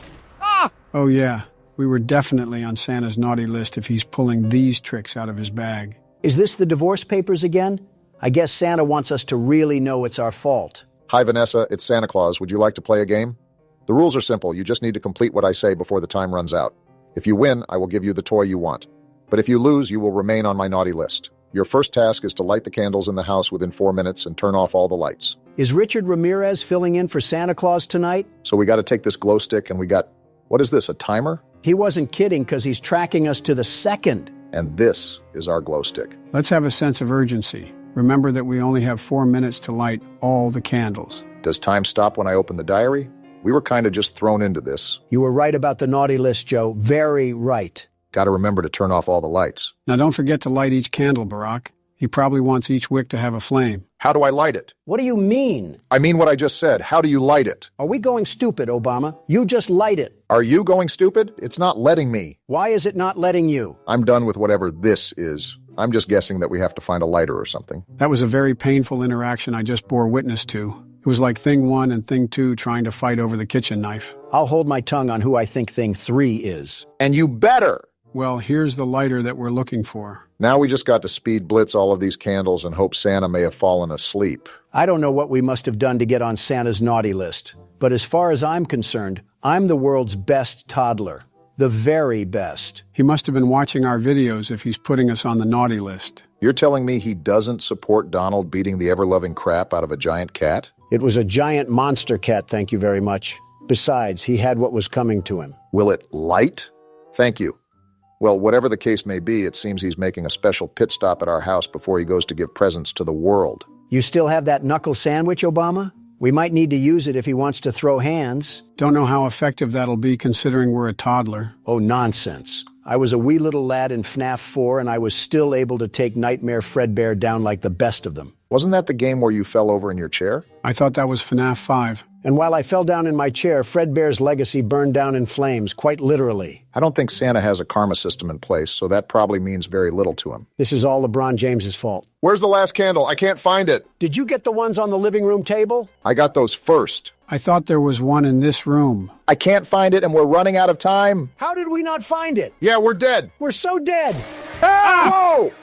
Oh yeah, we were definitely on Santa's naughty list if he's pulling these tricks out of his bag. Is this the divorce papers again? I guess Santa wants us to really know it's our fault. Hi, Vanessa. It's Santa Claus. Would you like to play a game? The rules are simple. You just need to complete what I say before the time runs out. If you win, I will give you the toy you want. But if you lose, you will remain on my naughty list. Your first task is to light the candles in the house within 4 minutes and turn off all the lights. Is Richard Ramirez filling in for Santa Claus tonight? So we got to take this glow stick and we got... What is this, a timer? He wasn't kidding because he's tracking us to the second. And this is our glow stick. Let's have a sense of urgency. Remember that we only have 4 minutes to light all the candles. Does time stop when I open the diary? We were kind of just thrown into this. You were right about the naughty list, Joe. Very right. Got to remember to turn off all the lights. Now don't forget to light each candle, Barack. He probably wants each wick to have a flame. How do I light it? What do you mean? I mean what I just said. How do you light it? Are we going stupid, Obama? You just light it. Are you going stupid? It's not letting me. Why is it not letting you? I'm done with whatever this is. I'm just guessing that we have to find a lighter or something. That was a very painful interaction I just bore witness to. It was like Thing 1 and Thing 2 trying to fight over the kitchen knife. I'll hold my tongue on who I think Thing 3 is. And you better! Well, here's the lighter that we're looking for. Now we just got to speed blitz all of these candles and hope Santa may have fallen asleep. I don't know what we must have done to get on Santa's naughty list, but as far as I'm concerned, I'm the world's best toddler. The very best. He must have been watching our videos if he's putting us on the naughty list. You're telling me he doesn't support Donald beating the ever-loving crap out of a giant cat? It was a giant monster cat, thank you very much. Besides, he had what was coming to him. Will it light? Thank you. Well, whatever the case may be, it seems he's making a special pit stop at our house before he goes to give presents to the world. You still have that knuckle sandwich, Obama? We might need to use it if he wants to throw hands. Don't know how effective that'll be considering we're a toddler. Oh, nonsense. I was a wee little lad in FNAF 4 and I was still able to take Nightmare Fredbear down like the best of them. Wasn't that the game where you fell over in your chair? I thought that was FNAF 5. And while I fell down in my chair, Fredbear's legacy burned down in flames, quite literally. I don't think Santa has a karma system in place, so that probably means very little to him. This is all LeBron James's fault. Where's the last candle? I can't find it. Did you get the ones on the living room table? I got those first. I thought there was one in this room. I can't find it and we're running out of time. How did we not find it? Yeah, we're dead. We're so dead. Ah! Whoa!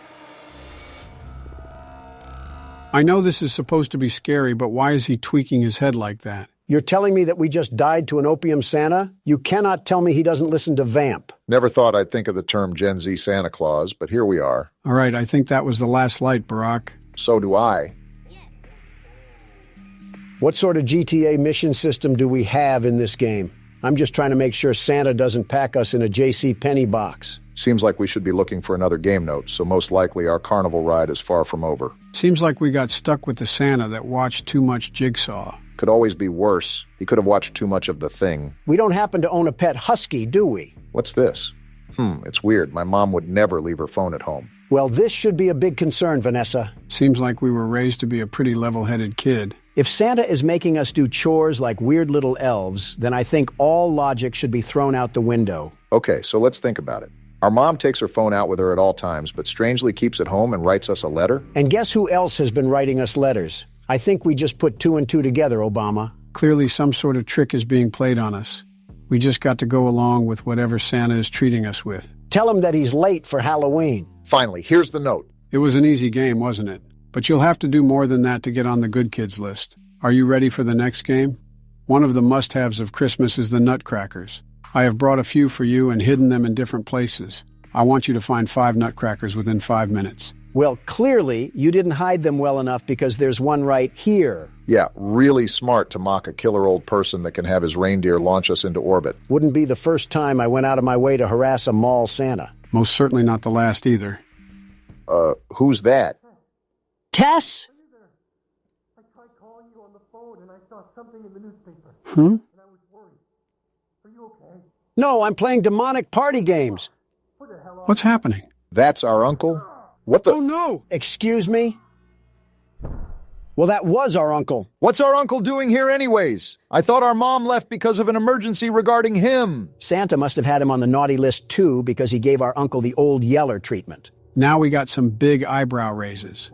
I know this is supposed to be scary, but why is he tweaking his head like that? You're telling me that we just died to an opium Santa? You cannot tell me he doesn't listen to Vamp. Never thought I'd think of the term Gen Z Santa Claus, but here we are. All right, I think that was the last light, Barack. So do I. What sort of GTA mission system do we have in this game? I'm just trying to make sure Santa doesn't pack us in a JCPenney box. Seems like we should be looking for another game note, so most likely our carnival ride is far from over. Seems like we got stuck with the Santa that watched too much Jigsaw. Could always be worse. He could have watched too much of The Thing. We don't happen to own a pet husky, do we? What's this? It's weird. My mom would never leave her phone at home. Well, this should be a big concern, Vanessa. Seems like we were raised to be a pretty level-headed kid. If Santa is making us do chores like weird little elves, then I think all logic should be thrown out the window. Okay, so let's think about it. Our mom takes her phone out with her at all times, but strangely keeps it home and writes us a letter? And guess who else has been writing us letters? I think we just put 2 and 2 together, Obama. Clearly some sort of trick is being played on us. We just got to go along with whatever Santa is treating us with. Tell him that he's late for Halloween. Finally, here's the note. It was an easy game, wasn't it? But you'll have to do more than that to get on the good kids list. Are you ready for the next game? One of the must-haves of Christmas is the nutcrackers. I have brought a few for you and hidden them in different places. I want you to find 5 nutcrackers within 5 minutes. Well, clearly, you didn't hide them well enough because there's one right here. Yeah, really smart to mock a killer old person that can have his reindeer launch us into orbit. Wouldn't be the first time I went out of my way to harass a mall Santa. Most certainly not the last either. Who's that? Tess? I tried calling you on the phone and I saw something in the newspaper. Hmm? And I was worried. Are you okay? No, I'm playing demonic party games. What's happening? That's our uncle? What the? Oh, no! Excuse me? Well, that was our uncle. What's our uncle doing here anyways? I thought our mom left because of an emergency regarding him. Santa must have had him on the naughty list too because he gave our uncle the old yeller treatment. Now we got some big eyebrow raises.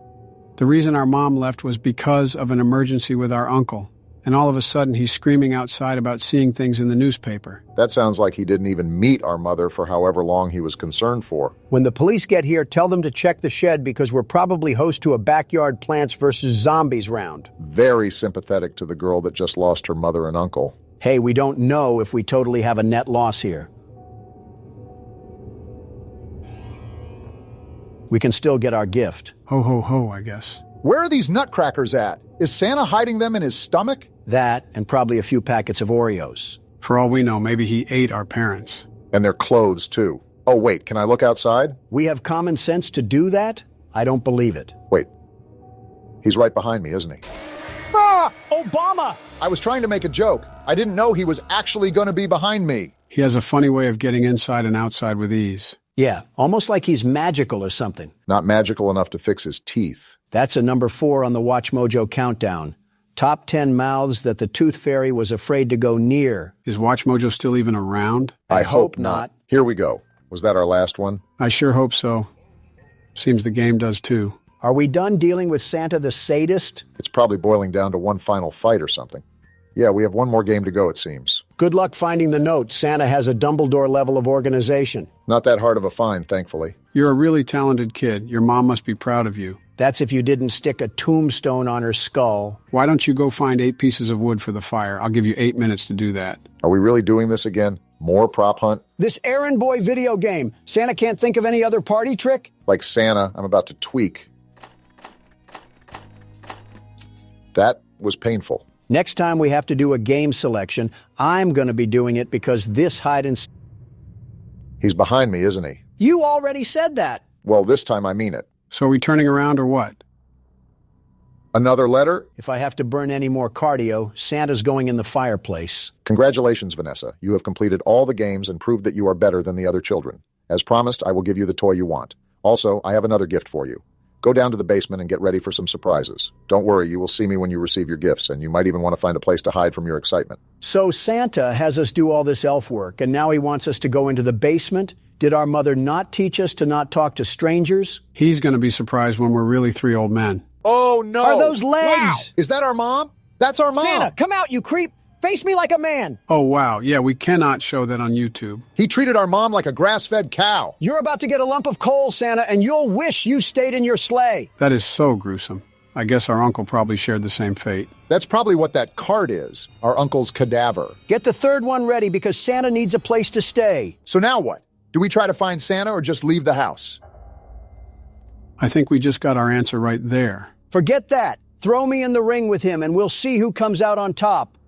The reason our mom left was because of an emergency with our uncle. And all of a sudden he's screaming outside about seeing things in the newspaper. That sounds like he didn't even meet our mother for however long he was concerned for. When the police get here, tell them to check the shed because we're probably host to a backyard Plants vs. Zombies round. Very sympathetic to the girl that just lost her mother and uncle. Hey, we don't know if we totally have a net loss here. We can still get our gift. Ho, ho, ho, I guess. Where are these nutcrackers at? Is Santa hiding them in his stomach? That, and probably a few packets of Oreos. For all we know, maybe he ate our parents. And their clothes, too. Oh, wait, can I look outside? We have common sense to do that? I don't believe it. Wait. He's right behind me, isn't he? Ah! Obama! I was trying to make a joke. I didn't know he was actually going to be behind me. He has a funny way of getting inside and outside with ease. Yeah, almost like he's magical or something. Not magical enough to fix his teeth. That's a number 4 on the Watch Mojo countdown. Top 10 mouths that the Tooth Fairy was afraid to go near. Is Watch Mojo still even around? I hope not. Here we go. Was that our last one? I sure hope so. Seems the game does too. Are we done dealing with Santa the sadist? It's probably boiling down to one final fight or something. Yeah, we have one more game to go, it seems. Good luck finding the note. Santa has a Dumbledore level of organization. Not that hard of a find, thankfully. You're a really talented kid. Your mom must be proud of you. That's if you didn't stick a tombstone on her skull. Why don't you go find 8 pieces of wood for the fire? I'll give you 8 minutes to do that. Are we really doing this again? More prop hunt? This errand boy video game. Santa can't think of any other party trick? Like Santa, I'm about to tweak. That was painful. Next time we have to do a game selection, I'm going to be doing it because this hide and... He's behind me, isn't he? You already said that. Well, this time I mean it. So are we turning around or what? Another letter? If I have to burn any more cardio, Santa's going in the fireplace. Congratulations, Vanessa. You have completed all the games and proved that you are better than the other children. As promised, I will give you the toy you want. Also, I have another gift for you. Go down to the basement and get ready for some surprises. Don't worry, you will see me when you receive your gifts, and you might even want to find a place to hide from your excitement. So Santa has us do all this elf work, and now he wants us to go into the basement? Did our mother not teach us to not talk to strangers? He's going to be surprised when we're really 3 old men. Oh, no! Are those legs? Wow. Is that our mom? That's our mom! Santa, come out, you creep! Face me like a man! Oh, wow. Yeah, we cannot show that on YouTube. He treated our mom like a grass-fed cow. You're about to get a lump of coal, Santa, and you'll wish you stayed in your sleigh. That is so gruesome. I guess our uncle probably shared the same fate. That's probably what that card is, our uncle's cadaver. Get the third one ready because Santa needs a place to stay. So now what? Do we try to find Santa or just leave the house? I think we just got our answer right there. Forget that. Throw me in the ring with him and we'll see who comes out on top.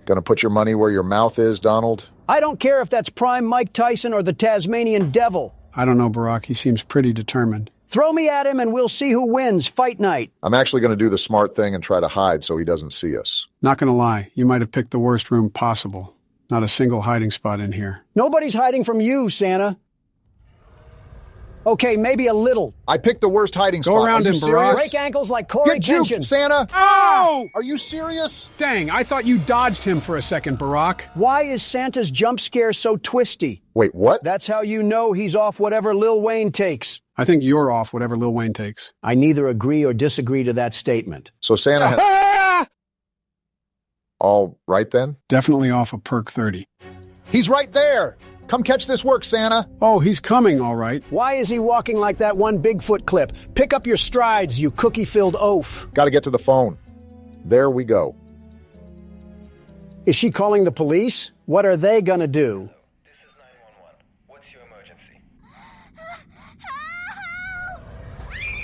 Gonna put your money where your mouth is, Donald? I don't care if that's prime Mike Tyson or the Tasmanian Devil. I don't know, Barack. He seems pretty determined. Throw me at him and we'll see who wins fight night. I'm actually going to do the smart thing and try to hide so he doesn't see us. Not gonna lie, you might have picked the worst room possible. Not a single hiding spot in here. Nobody's hiding from you, Santa. Okay, maybe a little. I picked the worst hiding spot. Go around him, Barack. Break ankles like Corey Get juked, Kenshin. Santa! Oh! Are you serious? Dang, I thought you dodged him for a second, Barack. Why is Santa's jump scare so twisty? Wait, what? That's how you know he's off whatever Lil Wayne takes. I think you're off whatever Lil Wayne takes. I neither agree or disagree to that statement. So Santa has... All right then? Definitely off a perk 30. He's right there! Come catch this work, Santa. Oh, he's coming, all right. Why is he walking like that one Bigfoot clip? Pick up your strides, you cookie-filled oaf. Got to get to the phone. There we go. Is she calling the police? What are they gonna do? This is 911. What's your emergency?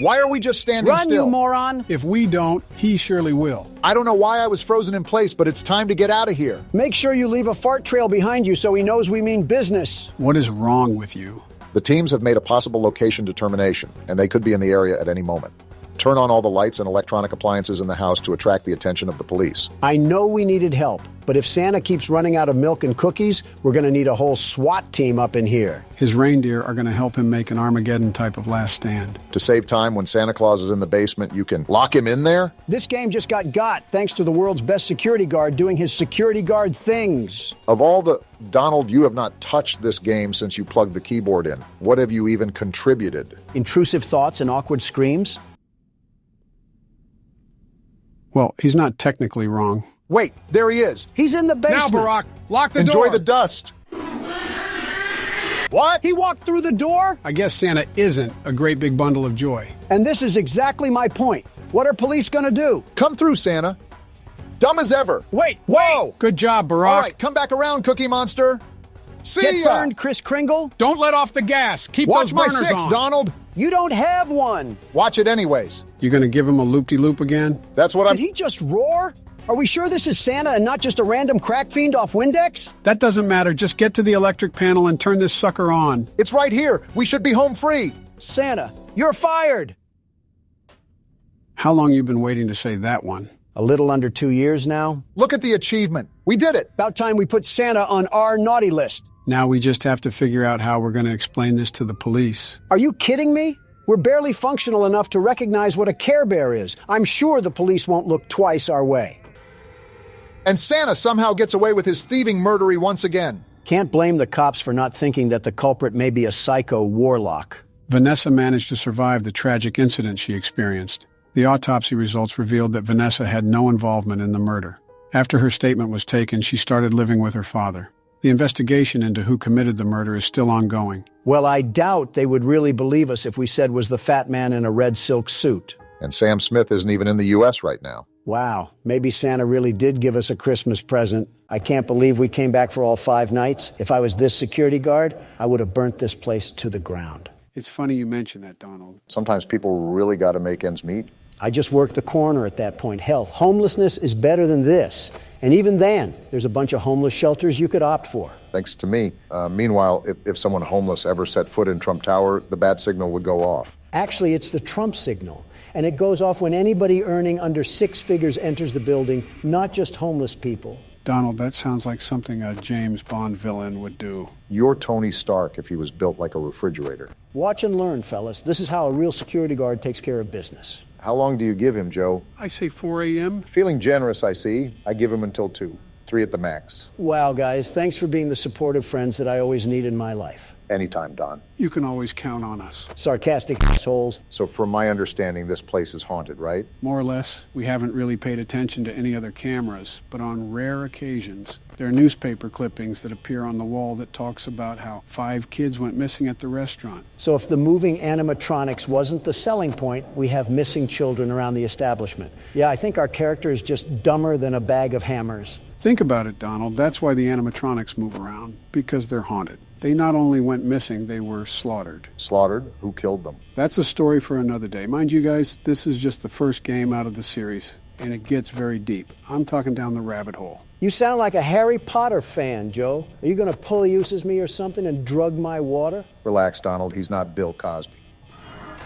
Why are we just standing Run, still? you moron! If we don't, he surely will. I don't know why I was frozen in place, but it's time to get out of here. Make sure you leave a fart trail behind you so he knows we mean business. What is wrong with you? The teams have made a possible location determination, and they could be in the area at any moment. Turn on all the lights and electronic appliances in the house to attract the attention of the police. I know we needed help, but if Santa keeps running out of milk and cookies, we're gonna need a whole SWAT team up in here. His reindeer are going to help him make an Armageddon type of last stand. To save time, when Santa Claus is in the basement, you can lock him in there? This game just got thanks to the world's best security guard doing his security guard things. Of all the... Donald, you have not touched this game since you plugged the keyboard in. What have you even contributed? Intrusive thoughts and awkward screams? Well, he's not technically wrong. Wait, there he is. He's in the basement. Now, Barack, lock the Enjoy door. the dust. What? He walked through the door? I guess Santa isn't a great big bundle of joy. And this is exactly my point. What are police gonna do? Come through, Santa. Dumb as ever. Wait, Whoa! Good job, Barack. All right, come back around, Cookie Monster. See Get ya! burned, Kris Kringle? Don't let off the gas. Keep Watch those my burners 6, on. Donald. You don't have one. Watch it anyways. You going to give him a loop-de-loop again? That's what I'm... Did he just roar? Are we sure this is Santa and not just a random crack fiend off Windex? That doesn't matter. Just get to the electric panel and turn this sucker on. It's right here. We should be home free. Santa, you're fired. How long you been waiting to say that one? A little under 2 years now. Look at the achievement. We did it. About time we put Santa on our naughty list. Now we just have to figure out how we're going to explain this to the police. Are you kidding me? We're barely functional enough to recognize what a Care Bear is. I'm sure the police won't look twice our way. And Santa somehow gets away with his thieving murdery once again. Can't blame the cops for not thinking that the culprit may be a psycho warlock. Vanessa managed to survive the tragic incident she experienced. The autopsy results revealed that Vanessa had no involvement in the murder. After her statement was taken, she started living with her father. The investigation into who committed the murder is still ongoing. Well, I doubt they would really believe us if we said was the fat man in a red silk suit. And Sam Smith isn't even in the U.S. right now. Wow, maybe Santa really did give us a Christmas present. I can't believe we came back for all 5 nights. If I was this security guard, I would have burnt this place to the ground. It's funny you mention that, Donald. Sometimes people really got to make ends meet. I just worked the corner at that point. Hell, homelessness is better than this. And even then, there's a bunch of homeless shelters you could opt for. Thanks to me. Meanwhile, if someone homeless ever set foot in Trump Tower, the bat signal would go off. Actually, it's the Trump signal. And it goes off when anybody earning under 6 figures enters the building, not just homeless people. Donald, that sounds like something a James Bond villain would do. You're Tony Stark if he was built like a refrigerator. Watch and learn, fellas. This is how a real security guard takes care of business. How long do you give him, Joe? I say 4 a.m. Feeling generous, I see. I give him until 2. 3 at the max. Wow, guys, thanks for being the supportive friends that I always need in my life. Anytime, Don. You can always count on us. Sarcastic assholes. So from my understanding, this place is haunted, right? More or less. We haven't really paid attention to any other cameras, but on rare occasions, there are newspaper clippings that appear on the wall that talks about how 5 kids went missing at the restaurant. So if the moving animatronics wasn't the selling point, we have missing children around the establishment. Yeah, I think our character is just dumber than a bag of hammers. Think about it, Donald. That's why the animatronics move around, because they're haunted. They not only went missing, they were slaughtered. Slaughtered? Who killed them? That's a story for another day. Mind you guys, this is just the first game out of the series, and it gets very deep. I'm talking down the rabbit hole. You sound like a Harry Potter fan, Joe. Are you going to pull uses me or something and drug my water? Relax, Donald. He's not Bill Cosby.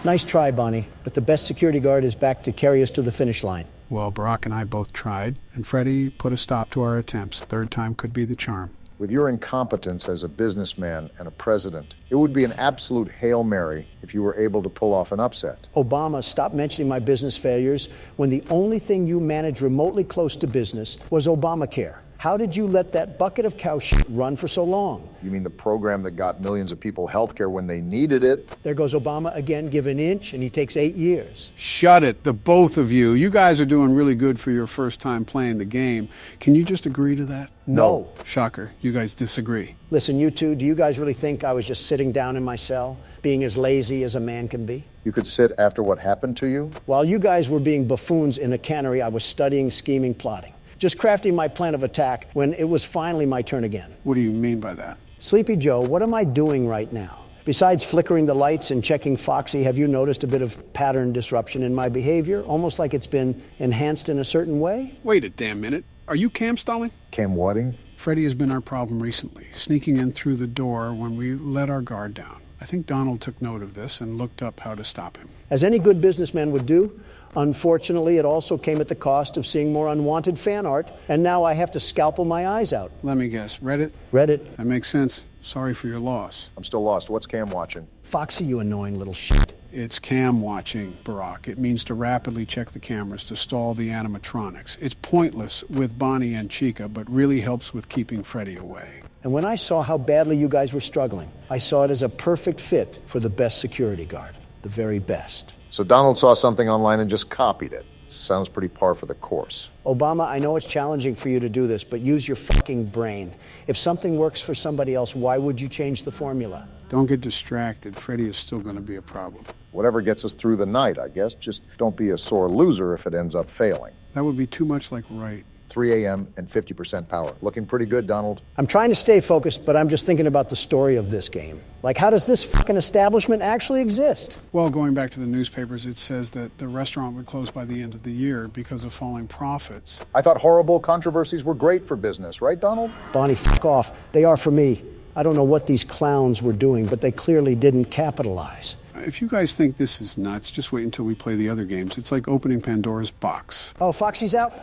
Nice try, Bonnie, but the best security guard is back to carry us to the finish line. Well, Barack and I both tried, and Freddy put a stop to our attempts. Third time could be the charm. With your incompetence as a businessman and a president, it would be an absolute Hail Mary if you were able to pull off an upset. Obama, stop mentioning my business failures when the only thing you managed remotely close to business was Obamacare. How did you let that bucket of cow shit run for so long? You mean the program that got millions of people health care when they needed it? There goes Obama again, give an inch, and he takes 8 years. Shut it, the both of you. You guys are doing really good for your first time playing the game. Can you just agree to that? No. Shocker, you guys disagree. Listen, you two, do you guys really think I was just sitting down in my cell, being as lazy as a man can be? You could sit after what happened to you? While you guys were being buffoons in a cannery, I was studying, scheming, plotting. Just crafting my plan of attack when it was finally my turn again. What do you mean by that? Sleepy Joe, what am I doing right now? Besides flickering the lights and checking Foxy, have you noticed a bit of pattern disruption in my behavior? Almost like it's been enhanced in a certain way? Wait a damn minute. Are you cam stalling? Cam whatting? Freddy has been our problem recently, sneaking in through the door when we let our guard down. I think Donald took note of this and looked up how to stop him. As any good businessman would do. Unfortunately, it also came at the cost of seeing more unwanted fan art, and now I have to scalpel my eyes out. Let me guess, Reddit? Reddit. That makes sense. Sorry for your loss. I'm still lost. What's Cam watching? Foxy, you annoying little shit. It's cam watching, Barack. It means to rapidly check the cameras to stall the animatronics. It's pointless with Bonnie and Chica, but really helps with keeping Freddy away. And when I saw how badly you guys were struggling, I saw it as a perfect fit for the best security guard. The very best. So Donald saw something online and just copied it. Sounds pretty par for the course. Obama, I know it's challenging for you to do this, but use your fucking brain. If something works for somebody else, why would you change the formula? Don't get distracted. Freddy is still going to be a problem. Whatever gets us through the night, I guess. Just don't be a sore loser if it ends up failing. That would be too much like right. 3 a.m. and 50% power. Looking pretty good, Donald. I'm trying to stay focused, but I'm just thinking about the story of this game. Like, how does this fucking establishment actually exist? Well, going back to the newspapers, it says that the restaurant would close by the end of the year because of falling profits. I thought horrible controversies were great for business, right, Donald? Bonnie, fuck off. They are for me. I don't know what these clowns were doing, but they clearly didn't capitalize. If you guys think this is nuts, just wait until we play the other games. It's like opening Pandora's box. Oh, Foxy's out?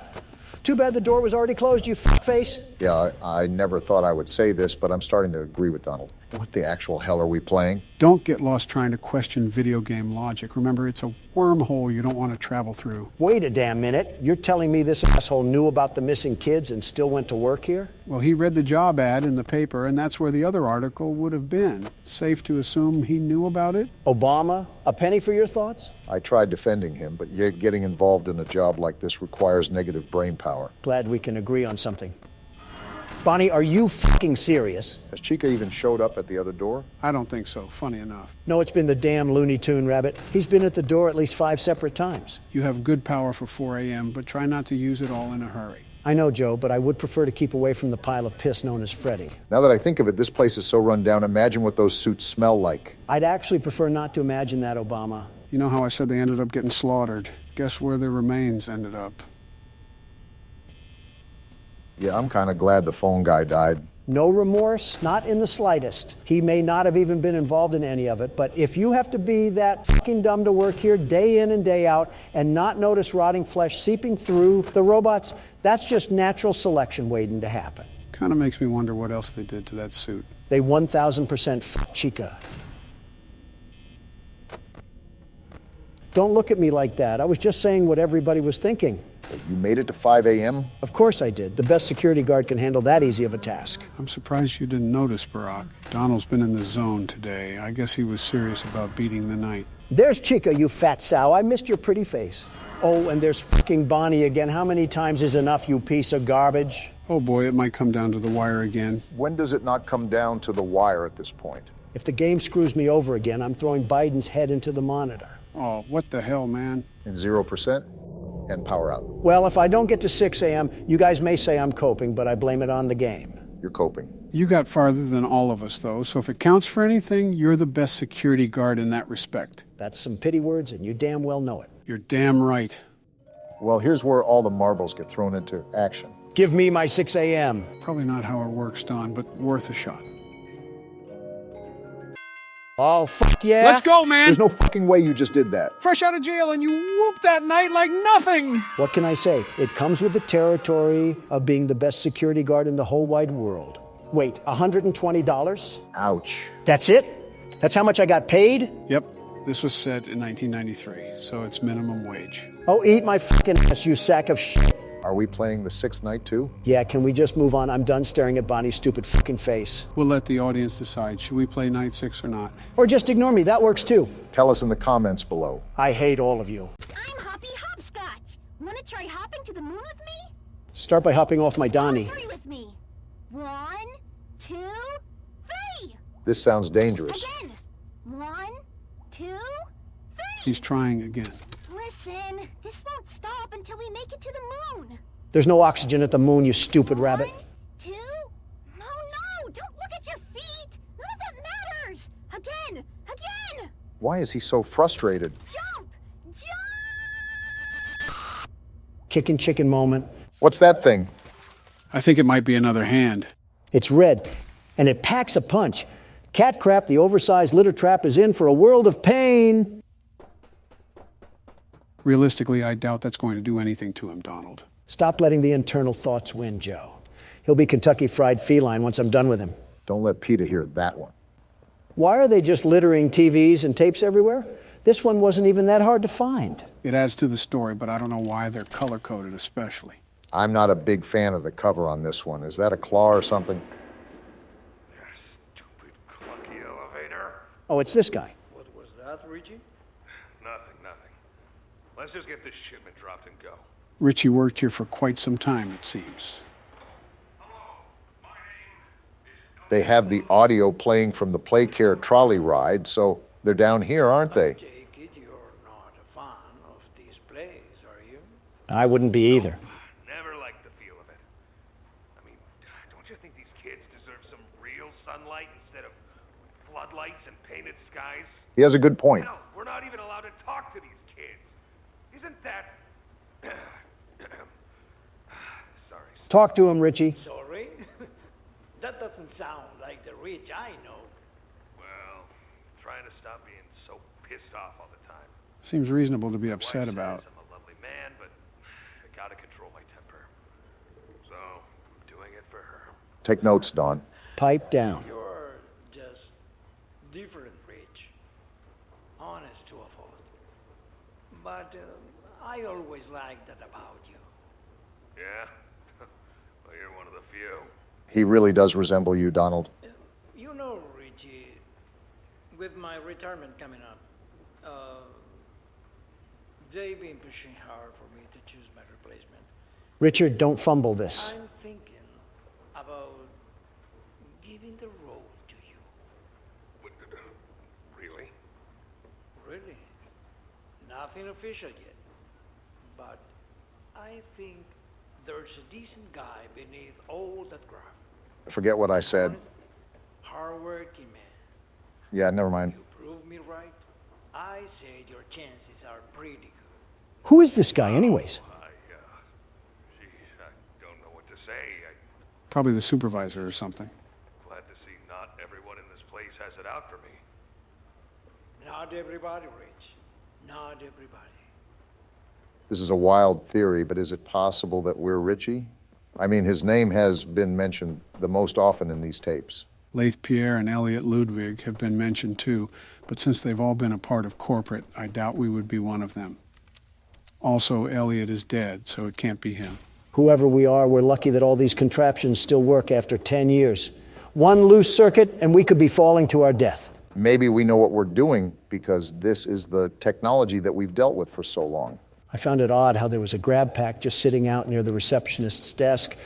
Too bad the door was already closed, you face. Yeah, I never thought I would say this, but I'm starting to agree with Donald. What the actual hell are we playing? Don't get lost trying to question video game logic. Remember, it's a wormhole you don't want to travel through. Wait a damn minute. You're telling me this asshole knew about the missing kids and still went to work here? Well, he read the job ad in the paper, and that's where the other article would have been. Safe to assume he knew about it? Obama, a penny for your thoughts? I tried defending him, but yet getting involved in a job like this requires negative brain power. Glad we can agree on something. Bonnie, are you fucking serious? Has Chica even showed up at the other door? I don't think so, funny enough. No, it's been the damn Looney Tune rabbit. He's been at the door at least 5 separate times. You have good power for 4 a.m., but try not to use it all in a hurry. I know, Joe, but I would prefer to keep away from the pile of piss known as Freddy. Now that I think of it, this place is so run down. Imagine what those suits smell like. I'd actually prefer not to imagine that, Obama. You know how I said they ended up getting slaughtered? Guess where their remains ended up? Yeah, I'm kind of glad the phone guy died. No remorse, not in the slightest. He may not have even been involved in any of it, but if you have to be that fucking dumb to work here day in and day out and not notice rotting flesh seeping through the robots, that's just natural selection waiting to happen. Kind of makes me wonder what else they did to that suit. They 1,000% f***ed Chica. Don't look at me like that. I was just saying what everybody was thinking. You made it to 5 a.m.? Of course I did. The best security guard can handle that easy of a task. I'm surprised you didn't notice, Barack. Donald's been in the zone today. I guess he was serious about beating the night. There's Chica, you fat sow. I missed your pretty face. Oh, and there's fucking Bonnie again. How many times is enough, you piece of garbage? Oh boy, it might come down to the wire again. When does it not come down to the wire at this point? If the game screws me over again, I'm throwing Biden's head into the monitor. Oh, what the hell, man? In 0%? And power out. Well, if I don't get to 6 a.m., you guys may say I'm coping, but I blame it on the game. You're coping. You got farther than all of us, though, so if it counts for anything, you're the best security guard in that respect. That's some pity words, and you damn well know it. You're damn right. Well, here's where all the marbles get thrown into action. Give me my 6 a.m. Probably not how it works, Don, but worth a shot. Oh, fuck yeah. Let's go, man. There's no fucking way you just did that. Fresh out of jail and you whooped that night like nothing. What can I say? It comes with the territory of being the best security guard in the whole wide world. Wait, $120? Ouch. That's it? That's how much I got paid? Yep. This was set in 1993, so it's minimum wage. Oh, eat my fucking ass, you sack of shit. Are we playing the sixth night too? Yeah, can we just move on? I'm done staring at Bonnie's stupid fucking face. We'll let the audience decide. Should we play night 6 or not? Or just ignore me, that works too. Tell us in the comments below. I hate all of you. I'm Hoppy Hopscotch. Want to try hopping to the moon with me? Start by hopping off my Donnie. Hurry with me. 1, 2, 3. This sounds dangerous. Again. 1, 2, 3. He's trying again. Listen, this won't stop until we make it to the moon. There's no oxygen at the moon, you stupid rabbit. 1, 2. No, don't look at your feet. None of that matters. Again. Why is he so frustrated? Jump. Kicking chicken moment. What's that thing? I think it might be another hand. It's red, and it packs a punch. Cat Crap, the oversized litter trap, is in for a world of pain. Realistically, I doubt that's going to do anything to him, Donald. Stop letting the internal thoughts win, Joe. He'll be Kentucky Fried Feline once I'm done with him. Don't let Peter hear that one. Why are they just littering TVs and tapes everywhere? This one wasn't even that hard to find. It adds to the story, but I don't know why they're color-coded especially. I'm not a big fan of the cover on this one. Is that a claw or something? Stupid clunky elevator. Oh, it's this guy. What was that, Richie? Nothing. Let's just get this shipment dropped and go. Richie worked here for quite some time, it seems. They have the audio playing from the Play Care trolley ride, so they're down here, aren't they? I wouldn't be either. Never liked the feel of it. I mean, don't you think these kids deserve some real sunlight instead of floodlights and painted skies? He has a good point. Hell, we're not even allowed to talk to these kids. Isn't that... Sorry. Talk to him, Richie. Sorry? That doesn't sound like the Rich I know. Well, trying to stop being so pissed off all the time. Seems reasonable to be upset about. I'm a lovely man, but I gotta control my temper. So, I'm doing it for her. Take notes, Don. Pipe down. You're just different, Rich. Honest to a fault. But I always liked that about you. Yeah? Well, you're one of the few. He really does resemble you, Donald. You know, Richie, with my retirement coming up, they've been pushing hard for me to choose my replacement. Richard, don't fumble this. I'm thinking about giving the role to you. Really? Really? Nothing official yet. But I think there's a decent guy beneath all that graft. Forget what I said. Hard-working man. Yeah, never mind. Prove me right. I say your chances are pretty good. Who is this guy, anyways? Geez, I don't know what to say. Probably the supervisor or something. Glad to see not everyone in this place has it out for me. Not everybody, Rich. Not everybody. This is a wild theory, but is it possible that we're Richie? I mean, his name has been mentioned the most often in these tapes. Leith Pierre and Elliot Ludwig have been mentioned too, but since they've all been a part of corporate, I doubt we would be one of them. Also, Elliot is dead, so it can't be him. Whoever we are, we're lucky that all these contraptions still work after 10 years. One loose circuit, and we could be falling to our death. Maybe we know what we're doing because this is the technology that we've dealt with for so long. I found it odd how there was a grab pack just sitting out near the receptionist's desk.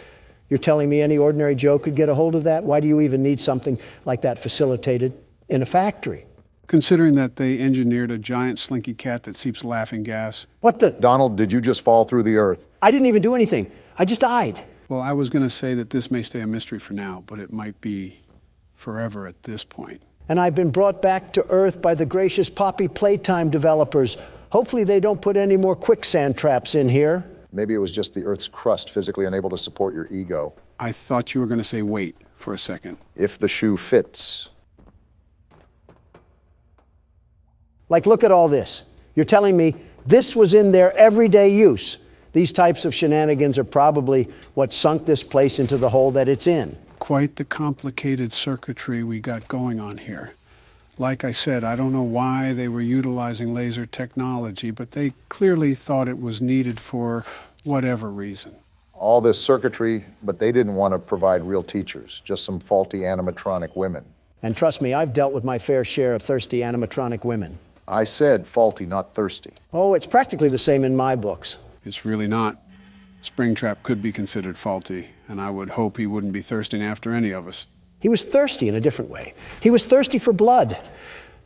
You're telling me any ordinary Joe could get a hold of that? Why do you even need something like that facilitated in a factory? Considering that they engineered a giant slinky cat that seeps laughing gas. What the? Donald, did you just fall through the earth? I didn't even do anything. I just died. Well, I was going to say that this may stay a mystery for now, but it might be forever at this point. And I've been brought back to Earth by the gracious Poppy Playtime developers. Hopefully they don't put any more quicksand traps in here. Maybe it was just the Earth's crust physically unable to support your ego. I thought you were going to say wait for a second. If the shoe fits. Like, look at all this. You're telling me this was in their everyday use. These types of shenanigans are probably what sunk this place into the hole that it's in. Quite the complicated circuitry we got going on here. Like I said, I don't know why they were utilizing laser technology, but they clearly thought it was needed for whatever reason. All this circuitry, but they didn't want to provide real teachers, just some faulty animatronic women. And trust me, I've dealt with my fair share of thirsty animatronic women. I said faulty, not thirsty. Oh, it's practically the same in my books. It's really not. Springtrap could be considered faulty, and I would hope he wouldn't be thirsting after any of us. He was thirsty in a different way. He was thirsty for blood,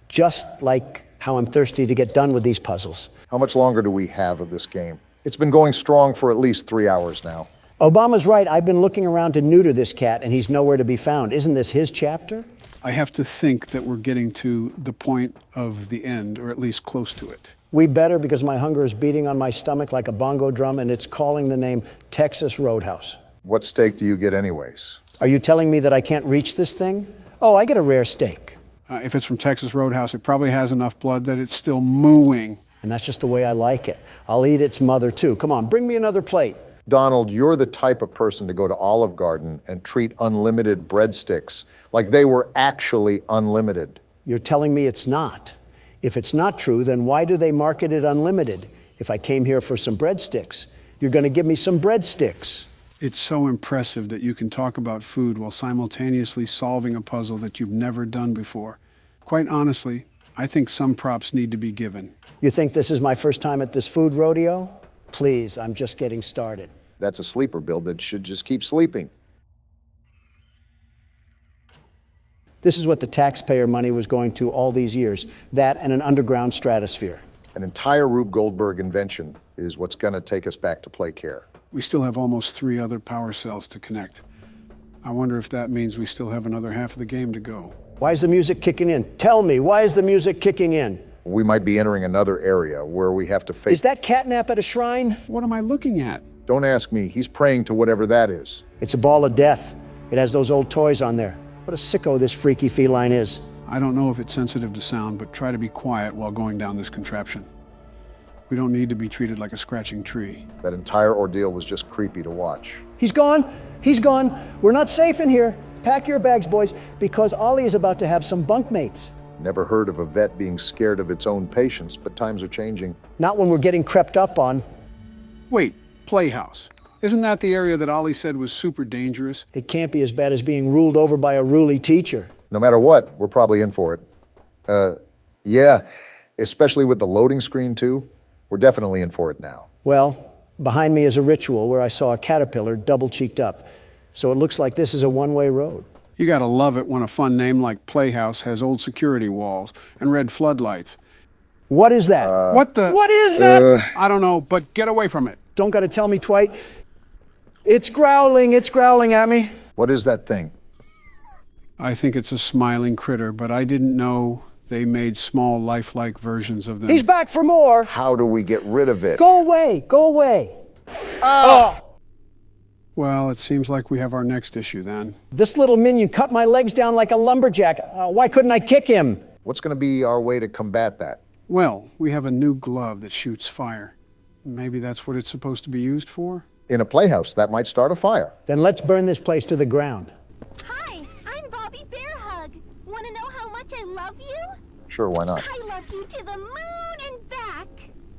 just like how I'm thirsty to get done with these puzzles. How much longer do we have of this game? It's been going strong for at least 3 hours now. Obama's right. I've been looking around to neuter this cat, and he's nowhere to be found. Isn't this his chapter? I have to think that we're getting to the point of the end, or at least close to it. We better, because my hunger is beating on my stomach like a bongo drum, and it's calling the name Texas Roadhouse. What steak do you get anyways? Are you telling me that I can't reach this thing? Oh, I get a rare steak. If it's from Texas Roadhouse, it probably has enough blood that it's still mooing. And that's just the way I like it. I'll eat its mother, too. Come on, bring me another plate. Donald, you're the type of person to go to Olive Garden and treat unlimited breadsticks like they were actually unlimited. You're telling me it's not. If it's not true, then why do they market it unlimited? If I came here for some breadsticks, you're going to give me some breadsticks. It's so impressive that you can talk about food while simultaneously solving a puzzle that you've never done before. Quite honestly, I think some props need to be given. You think this is my first time at this food rodeo? Please, I'm just getting started. That's a sleeper build that should just keep sleeping. This is what the taxpayer money was going to all these years. That and an underground stratosphere. An entire Rube Goldberg invention is what's going to take us back to play care. We still have almost 3 other power cells to connect. I wonder if that means we still have another half of the game to go. Why is the music kicking in? Tell me, why is the music kicking in? We might be entering another area where we have to face... Is that catnap at a shrine? What am I looking at? Don't ask me. He's praying to whatever that is. It's a ball of death. It has those old toys on there. What a sicko this freaky feline is. I don't know if it's sensitive to sound, but try to be quiet while going down this contraption. We don't need to be treated like a scratching tree. That entire ordeal was just creepy to watch. He's gone. He's gone. We're not safe in here. Pack your bags, boys, because Ollie is about to have some bunkmates. Never heard of a vet being scared of its own patients, but times are changing. Not when we're getting crept up on. Wait, Playhouse. Isn't that the area that Ollie said was super dangerous? It can't be as bad as being ruled over by a ruly teacher. No matter what, we're probably in for it. Yeah, especially with the loading screen too. We're definitely in for it now. Well, behind me is a ritual where I saw a caterpillar double-cheeked up. So it looks like this is a one-way road. You gotta love it when a fun name like Playhouse has old security walls and red floodlights. What is that? What is that? I don't know, but get away from it. Don't gotta tell me, Twite. It's growling at me. What is that thing? I think it's a smiling critter, but I didn't know they made small, lifelike versions of them. He's back for more. How do we get rid of it? Go away, go away. Well, it seems like we have our next issue then. This little minion cut my legs down like a lumberjack. Why couldn't I kick him? What's going to be our way to combat that? Well, we have a new glove that shoots fire. Maybe that's what it's supposed to be used for? In a playhouse, that might start a fire. Then let's burn this place to the ground. Hi, I'm Bobby Bearhug. Want to know how much I love you? Sure, why not? I love you to the moon and back.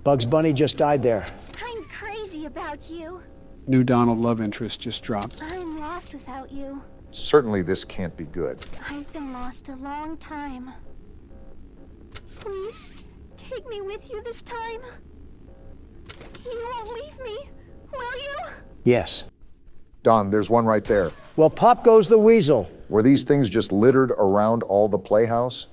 Bugs Bunny just died there. I'm crazy about you. New Donald love interest just dropped. I'm lost without you. Certainly this can't be good. I've been lost a long time. Please, take me with you this time. You won't leave me, will you? Yes. Don, there's one right there. Well, pop goes the weasel. Were these things just littered around all the playhouse?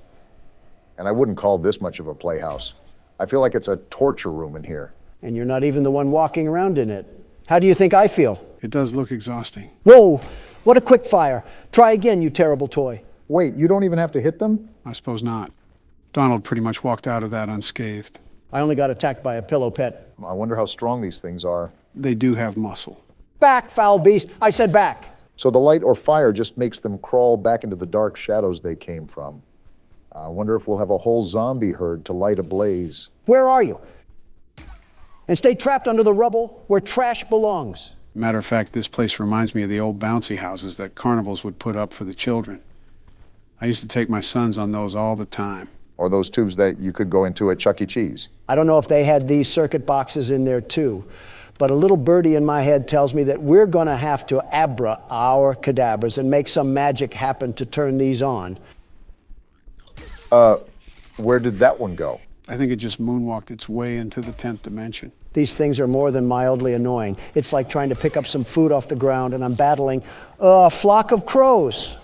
And I wouldn't call this much of a playhouse. I feel like it's a torture room in here. And you're not even the one walking around in it. How do you think I feel? It does look exhausting. Whoa! What a quick fire. Try again, you terrible toy. Wait, you don't even have to hit them? I suppose not. Donald pretty much walked out of that unscathed. I only got attacked by a pillow pet. I wonder how strong these things are. They do have muscle. Back, foul beast. I said back. So the light or fire just makes them crawl back into the dark shadows they came from. I wonder if we'll have a whole zombie herd to light a blaze. Where are you? And stay trapped under the rubble where trash belongs. Matter of fact, this place reminds me of the old bouncy houses that carnivals would put up for the children. I used to take my sons on those all the time. Or those tubes that you could go into at Chuck E. Cheese. I don't know if they had these circuit boxes in there too, but a little birdie in my head tells me that we're gonna have to abra our cadabras and make some magic happen to turn these on. Where did that one go? I think it just moonwalked its way into the 10th dimension. These things are more than mildly annoying. It's like trying to pick up some food off the ground and I'm battling a flock of crows.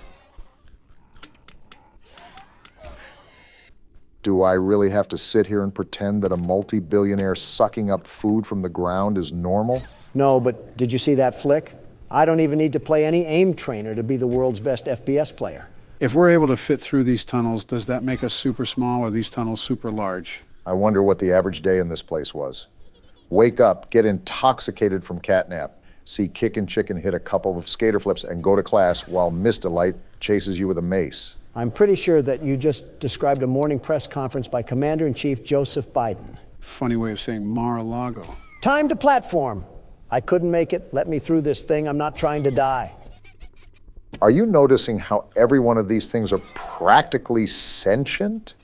Do I really have to sit here and pretend that a multi-billionaire sucking up food from the ground is normal? No, but did you see that flick? I don't even need to play any aim trainer to be the world's best FPS player. If we're able to fit through these tunnels, does that make us super small or these tunnels super large? I wonder what the average day in this place was. Wake up, get intoxicated from catnap, see Kickin' Chicken hit a couple of skater flips and go to class while Mr. Light chases you with a mace. I'm pretty sure that you just described a morning press conference by Commander-in-Chief Joseph Biden. Funny way of saying Mar-a-Lago. Time to platform. I couldn't make it. Let me through this thing. I'm not trying to die. Are you noticing how every one of these things are practically sentient?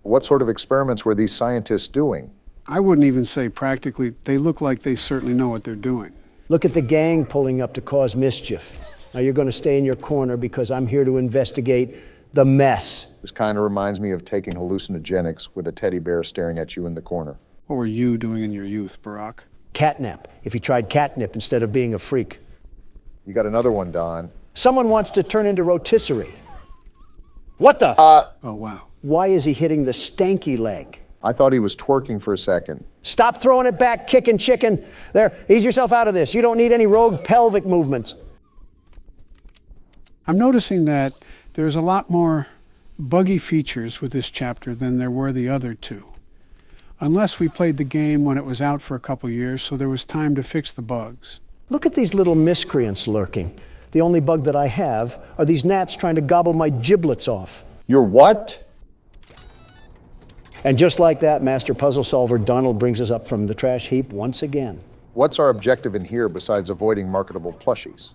What sort of experiments were these scientists doing? I wouldn't even say practically. They look like they certainly know what they're doing. Look at the gang pulling up to cause mischief. Now you're going to stay in your corner because I'm here to investigate the mess. This kind of reminds me of taking hallucinogenics with a teddy bear staring at you in the corner. What were you doing in your youth, Barack? Catnap. If you tried catnip instead of being a freak. You got another one, Don. Someone wants to turn into rotisserie. What the? Oh, wow. Why is he hitting the stanky leg? I thought he was twerking for a second. Stop throwing it back, Kickin' Chicken. There, ease yourself out of this. You don't need any rogue pelvic movements. I'm noticing that there's a lot more buggy features with this chapter than there were the other two. Unless we played the game when it was out for a couple years, so there was time to fix the bugs. Look at these little miscreants lurking. The only bug that I have are these gnats trying to gobble my giblets off. Your what? And just like that, Master Puzzle Solver Donald brings us up from the trash heap once again. What's our objective in here besides avoiding marketable plushies?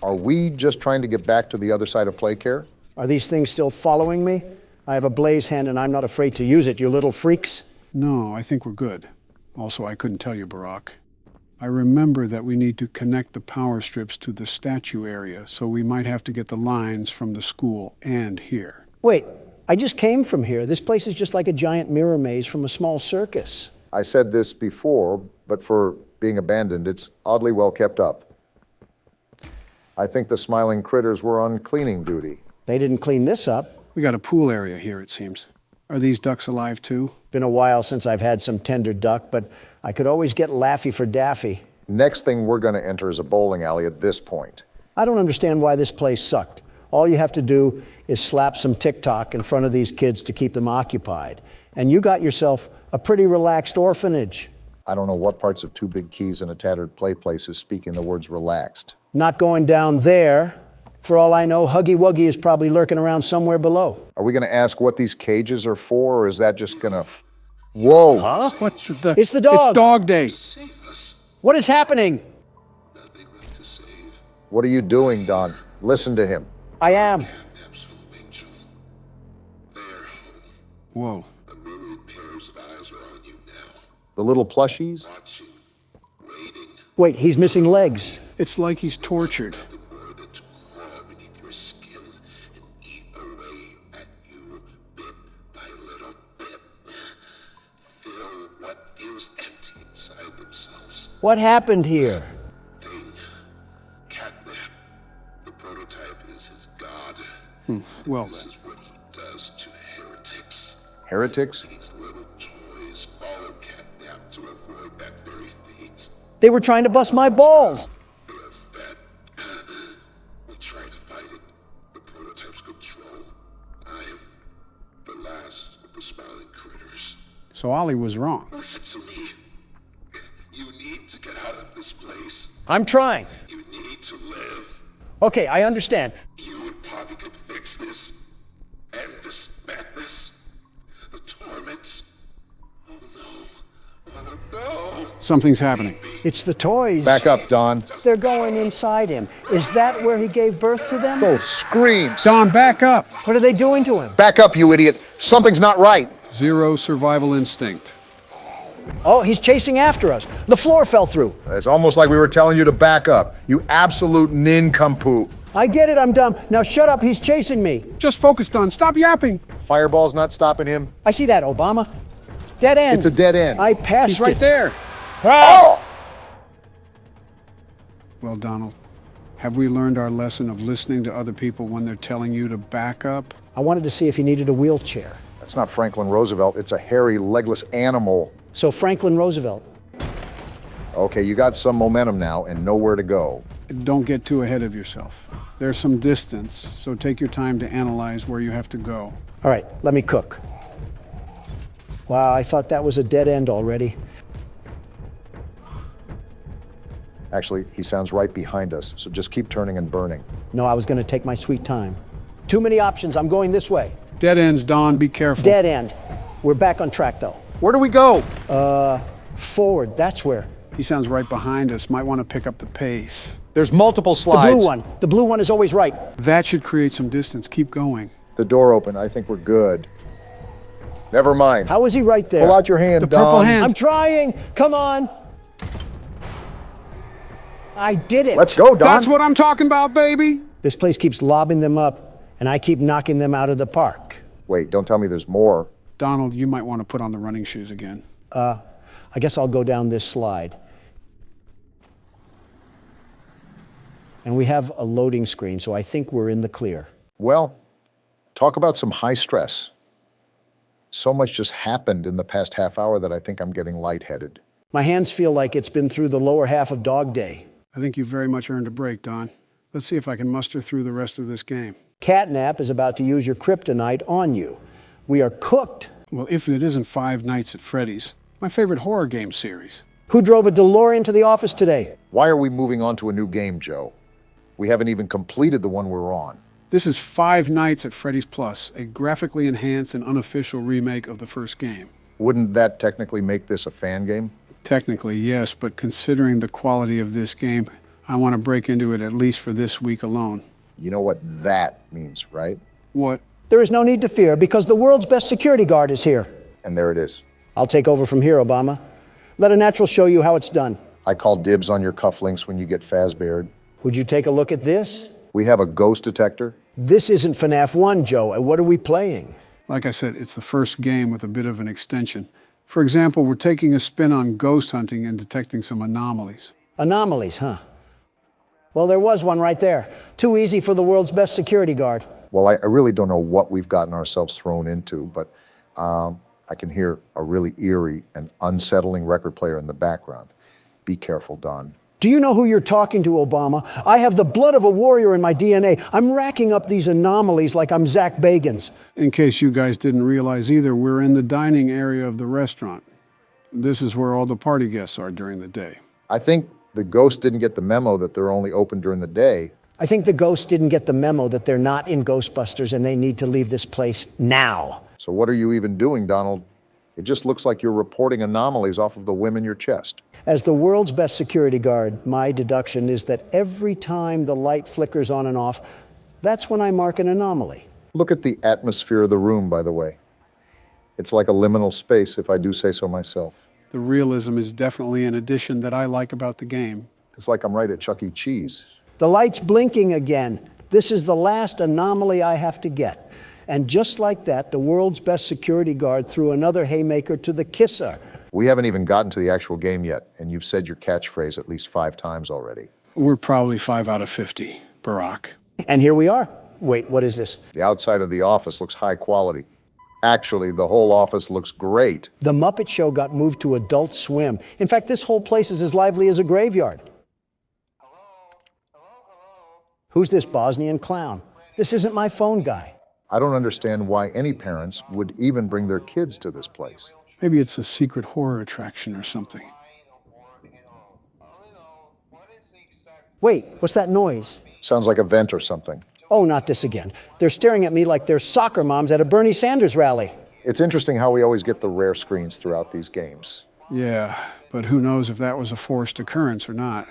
Are we just trying to get back to the other side of Playcare? Are these things still following me? I have a blaze hand and I'm not afraid to use it, you little freaks. No, I think we're good. Also, I couldn't tell you, Barack. I remember that we need to connect the power strips to the statue area, so we might have to get the lines from the school and here. Wait, I just came from here. This place is just like a giant mirror maze from a small circus. I said this before, but for being abandoned, it's oddly well kept up. I think the smiling critters were on cleaning duty. They didn't clean this up. We got a pool area here, it seems. Are these ducks alive too? Been a while since I've had some tender duck, but I could always get Laffy for Daffy. Next thing we're going to enter is a bowling alley at this point. I don't understand why this place sucked. All you have to do is slap some TikTok in front of these kids to keep them occupied. And you got yourself a pretty relaxed orphanage. I don't know what parts of Two Big Keys and a Tattered Play Place is speaking the words relaxed. Not going down there. For all I know, Huggy Wuggy is probably lurking around somewhere below. Are we going to ask what these cages are for, or is that just going to... Whoa! Huh? What the... It's the dog! It's dog day! What is happening? What are you doing, Don? Listen to him. I am. Whoa. The little plushies? Wait, he's missing legs. It's like he's tortured. What happened here? Catnap. The prototype is his god. Well This then. is what he does to heretics. Heretics? These little toys follow Catnap to avoid that very fate. They were trying to bust my balls. They are fat. We try to fight it. The prototype's control. I am the last of the smiling critters. So Ollie was wrong. Listen to me. You need to get out of this place. I'm trying. You need to live. Okay, I understand. You and Poppy could fix this. End this Something's happening. It's the toys. Back up, Don. They're going inside him. Is that where he gave birth to them? Those screams. Don, back up. What are they doing to him? Back up, you idiot. Something's not right. Zero survival instinct. Oh, he's chasing after us. The floor fell through. It's almost like we were telling you to back up. You absolute nincompoop. I get it, I'm dumb. Now shut up, he's chasing me. Just focus, Don. Stop yapping. Fireball's not stopping him. I see that, Obama. Dead end. It's a dead end. I passed He's right it. there. Oh! Well, Donald, have we learned our lesson of listening to other people when they're telling you to back up? I wanted to see if he needed a wheelchair. That's not Franklin Roosevelt. It's a hairy, legless animal. So Franklin Roosevelt. Okay, you got some momentum now and nowhere to go. Don't get too ahead of yourself. There's some distance, so take your time to analyze where you have to go. All right, let me cook. Wow, I thought that was a dead end already. Actually, he sounds right behind us, so just keep turning and burning. No, I was going to take my sweet time. Too many options. I'm going this way. Dead ends, Don. Be careful. Dead end. We're back on track, though. Where do we go? Forward. That's where. He sounds right behind us. Might want to pick up the pace. There's multiple The slides. blue one. The blue one is always right. That should create some distance. Keep going. The door open. I think we're good. Never mind. How is he right there? Pull out your hand, The Don. purple hand. I'm trying. Come on. I did it. Let's go, Don. That's what I'm talking about, baby. This place keeps lobbing them up, and I keep knocking them out of the park. Wait, don't tell me there's more. Donald, you might want to put on the running shoes again. I guess I'll go down this slide. And we have a loading screen, so I think we're in the clear. Well, talk about some high stress. So much just happened in the past half hour that I think I'm getting lightheaded. My hands feel like it's been through the lower half of Dog Day. I think you very much earned a break, Don. Let's see if I can muster through the rest of this game. Catnap is about to use your kryptonite on you. We are cooked. Well, if it isn't Five Nights at Freddy's, my favorite horror game series. Who drove a DeLorean to the office today? Why are we moving on to a new game, Joe? We haven't even completed the one we're on. This is Five Nights at Freddy's Plus, a graphically enhanced and unofficial remake of the first game. Wouldn't that technically make this a fan game? Technically, yes, but considering the quality of this game, I want to break into it at least for this week alone. You know what that means, right? What? There is no need to fear because the world's best security guard is here. And there it is. I'll take over from here, Obama. Let a natural show you how it's done. I call dibs on your cufflinks when you get Fazbeared. Would you take a look at this? We have a ghost detector. This isn't FNAF 1, Joe. And what are we playing? Like I said, it's the first game with a bit of an extension. For example, we're taking a spin on ghost hunting and detecting some anomalies. Anomalies, huh? Well, there was one right there. Too easy for the world's best security guard. Well, I really don't know what we've gotten ourselves thrown into, but I can hear a really eerie and unsettling record player in the background. Be careful, Don. Do you know who you're talking to, Obama? I have the blood of a warrior in my DNA. I'm racking up these anomalies like I'm Zach Bagans. In case you guys didn't realize either, we're in the dining area of the restaurant. This is where all the party guests are during the day. I think the ghost didn't get the memo that they're only open during the day. I think the ghosts didn't get the memo that they're not in Ghostbusters and they need to leave this place now. So what are you even doing, Donald? It just looks like you're reporting anomalies off of the whim in your chest. As the world's best security guard, my deduction is that every time the light flickers on and off, that's when I mark an anomaly. Look at the atmosphere of the room, by the way. It's like a liminal space, if I do say so myself. The realism is definitely an addition that I like about the game. It's like I'm right at Chuck E. Cheese. The light's blinking again. This is the last anomaly I have to get. And just like that, the world's best security guard threw another haymaker to the kisser. We haven't even gotten to the actual game yet, and you've said your catchphrase at least 5 times already. We're probably 5 out of 50, Barack. And here we are. Wait, what is this? The outside of the office looks high quality. Actually, the whole office looks great. The Muppet Show got moved to Adult Swim. In fact, this whole place is as lively as a graveyard. Who's this Bosnian clown? This isn't my phone guy. I don't understand why any parents would even bring their kids to this place. Maybe it's a secret horror attraction or something. Wait, what's that noise? Sounds like a vent or something. Oh, not this again. They're staring at me like they're soccer moms at a Bernie Sanders rally. It's interesting how we always get the rare screens throughout these games. Yeah, But who knows if that was a forced occurrence or not.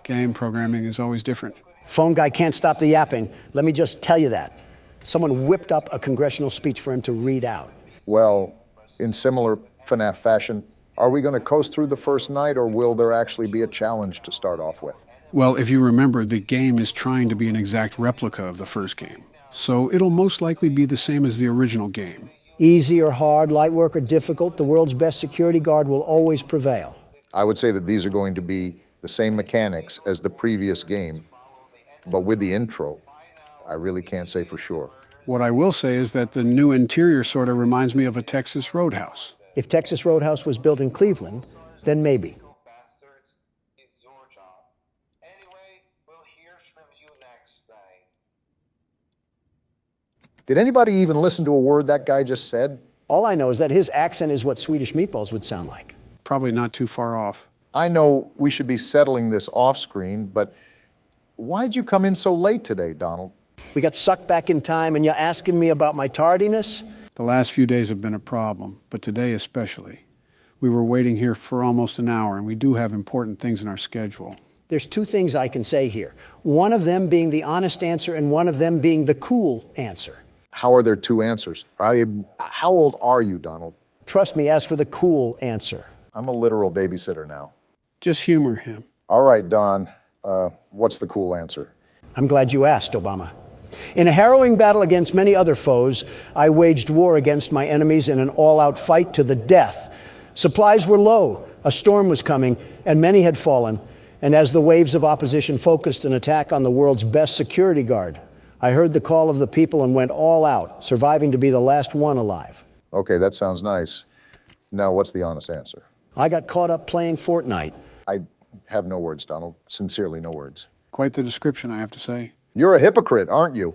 Game programming is always different. Phone guy can't stop the yapping. Let me just tell you that. Someone whipped up a congressional speech for him to read out. Well, in similar FNAF fashion, are we going to coast through the first night, or will there actually be a challenge to start off with? Well, if you remember, the game is trying to be an exact replica of the first game. So it'll most likely be the same as the original game. Easy or hard, light work or difficult, the world's best security guard will always prevail. I would say that these are going to be the same mechanics as the previous game, but with the intro, I really can't say for sure. What I will say is that the new interior sort of reminds me of a Texas Roadhouse. If Texas Roadhouse was built in Cleveland, then maybe. Did anybody even listen to a word that guy just said? All I know is that his accent is what Swedish meatballs would sound like. Probably not too far off. I know we should be settling this off screen, but why'd you come in so late today, Donald? We got sucked back in time and you're asking me about my tardiness? The last few days have been a problem, but today especially. We were waiting here for almost an hour, and we do have important things in our schedule. There's two things I can say here. One of them being the honest answer and one of them being the cool answer. How are there two answers? How old are you, Donald? Trust me, ask for the cool answer. I'm a literal babysitter now. Just humor him. All right, Don. What's the cool answer? I'm glad you asked, Obama. In a harrowing battle against many other foes, I waged war against my enemies in an all-out fight to the death. Supplies were low, a storm was coming, and many had fallen. And as the waves of opposition focused an attack on the world's best security guard, I heard the call of the people and went all out, surviving to be the last one alive. Okay, that sounds nice. Now, what's the honest answer? I got caught up playing Fortnite. I have no words, Donald. Sincerely, no words. Quite the description, I have to say. You're a hypocrite, aren't you?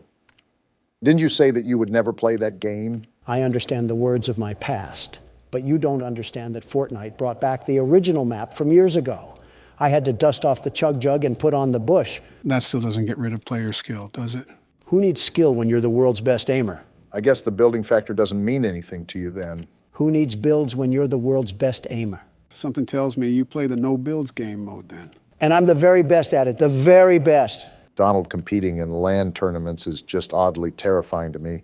Didn't you say that you would never play that game? I understand the words of my past, but you don't understand that Fortnite brought back the original map from years ago. I had to dust off the chug jug and put on the bush. That still doesn't get rid of player skill, does it? Who needs skill when you're the world's best aimer? I guess the building factor doesn't mean anything to you then. Who needs builds when you're the world's best aimer? Something tells me you play the no builds game mode then. And I'm the very best at it, the very best. Donald competing in LAN tournaments is just oddly terrifying to me.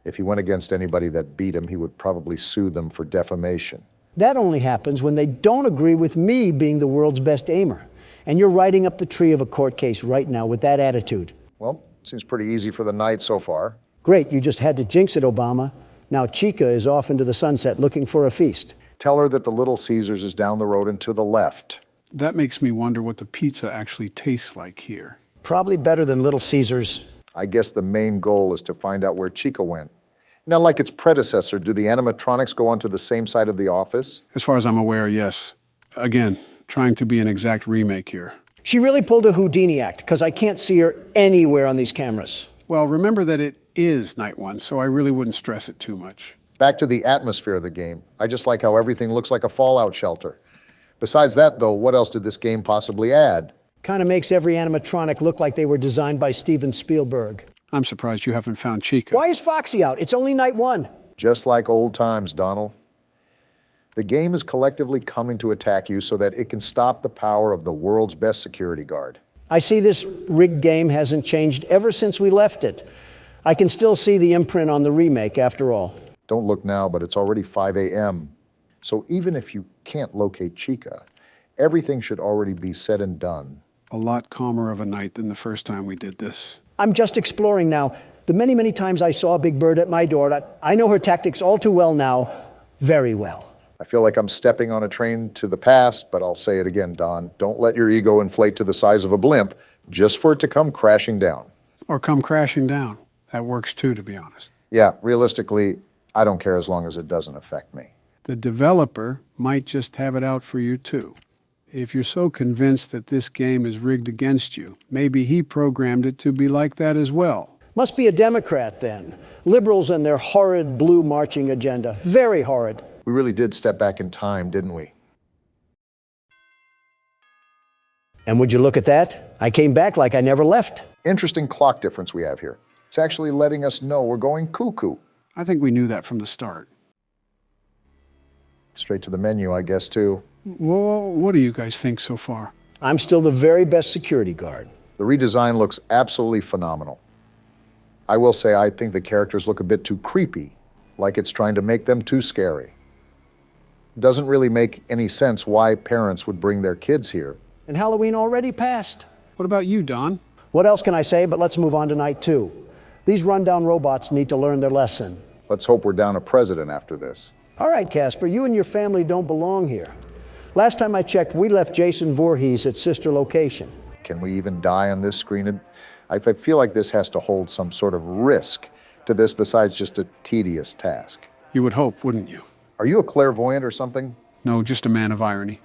If he went against anybody that beat him, he would probably sue them for defamation. That only happens when they don't agree with me being the world's best aimer. And you're riding up the tree of a court case right now with that attitude. Well, seems pretty easy for the night so far. Great, you just had to jinx it, Obama. Now Chica is off into the sunset looking for a feast. Tell her that the Little Caesars is down the road and to the left. That makes me wonder what the pizza actually tastes like here. Probably better than Little Caesars. I guess the main goal is to find out where Chica went. Now, like its predecessor, do the animatronics go onto the same side of the office? As far as I'm aware, yes. Again, trying to be an exact remake here. She really pulled a Houdini act, because I can't see her anywhere on these cameras. Well, remember that it is night one, so I really wouldn't stress it too much. Back to the atmosphere of the game. I just like how everything looks like a fallout shelter. Besides that, though, what else did this game possibly add? Kind of makes every animatronic look like they were designed by Steven Spielberg. I'm surprised you haven't found Chica. Why is Foxy out? It's only night one. Just like old times, Donald. The game is collectively coming to attack you so that it can stop the power of the world's best security guard. I see this rigged game hasn't changed ever since we left it. I can still see the imprint on the remake, after all. Don't look now, but it's already 5 a.m. So even if you can't locate Chica, everything should already be said and done. A lot calmer of a night than the first time we did this. I'm just exploring now. The many, many times I saw Big Bird at my door, I know her tactics all too well now, very well. I feel like I'm stepping on a train to the past, but I'll say it again, Don. Don't let your ego inflate to the size of a blimp just for it to come crashing down. Or come crashing down. That works too, to be honest. Yeah, realistically, I don't care as long as it doesn't affect me. The developer might just have it out for you too. If you're so convinced that this game is rigged against you, maybe he programmed it to be like that as well. Must be a Democrat then. Liberals and their horrid blue marching agenda. Very horrid. We really did step back in time, didn't we? And would you look at that? I came back like I never left. Interesting clock difference we have here. It's actually letting us know we're going cuckoo. I think we knew that from the start. Straight to the menu, I guess, too. Well, what do you guys think so far? I'm still the very best security guard. The redesign looks absolutely phenomenal. I will say I think the characters look a bit too creepy, like it's trying to make them too scary. Doesn't really make any sense why parents would bring their kids here. And Halloween already passed. What about you, Don? What else can I say? But let's move on to night 2. These rundown robots need to learn their lesson. Let's hope we're down a president after this. All right, Casper, you and your family don't belong here. Last time I checked, we left Jason Voorhees at sister location. Can we even die on this screen? I feel like this has to hold some sort of risk to this besides just a tedious task. You would hope, wouldn't you? Are you a clairvoyant or something? No, just a man of irony.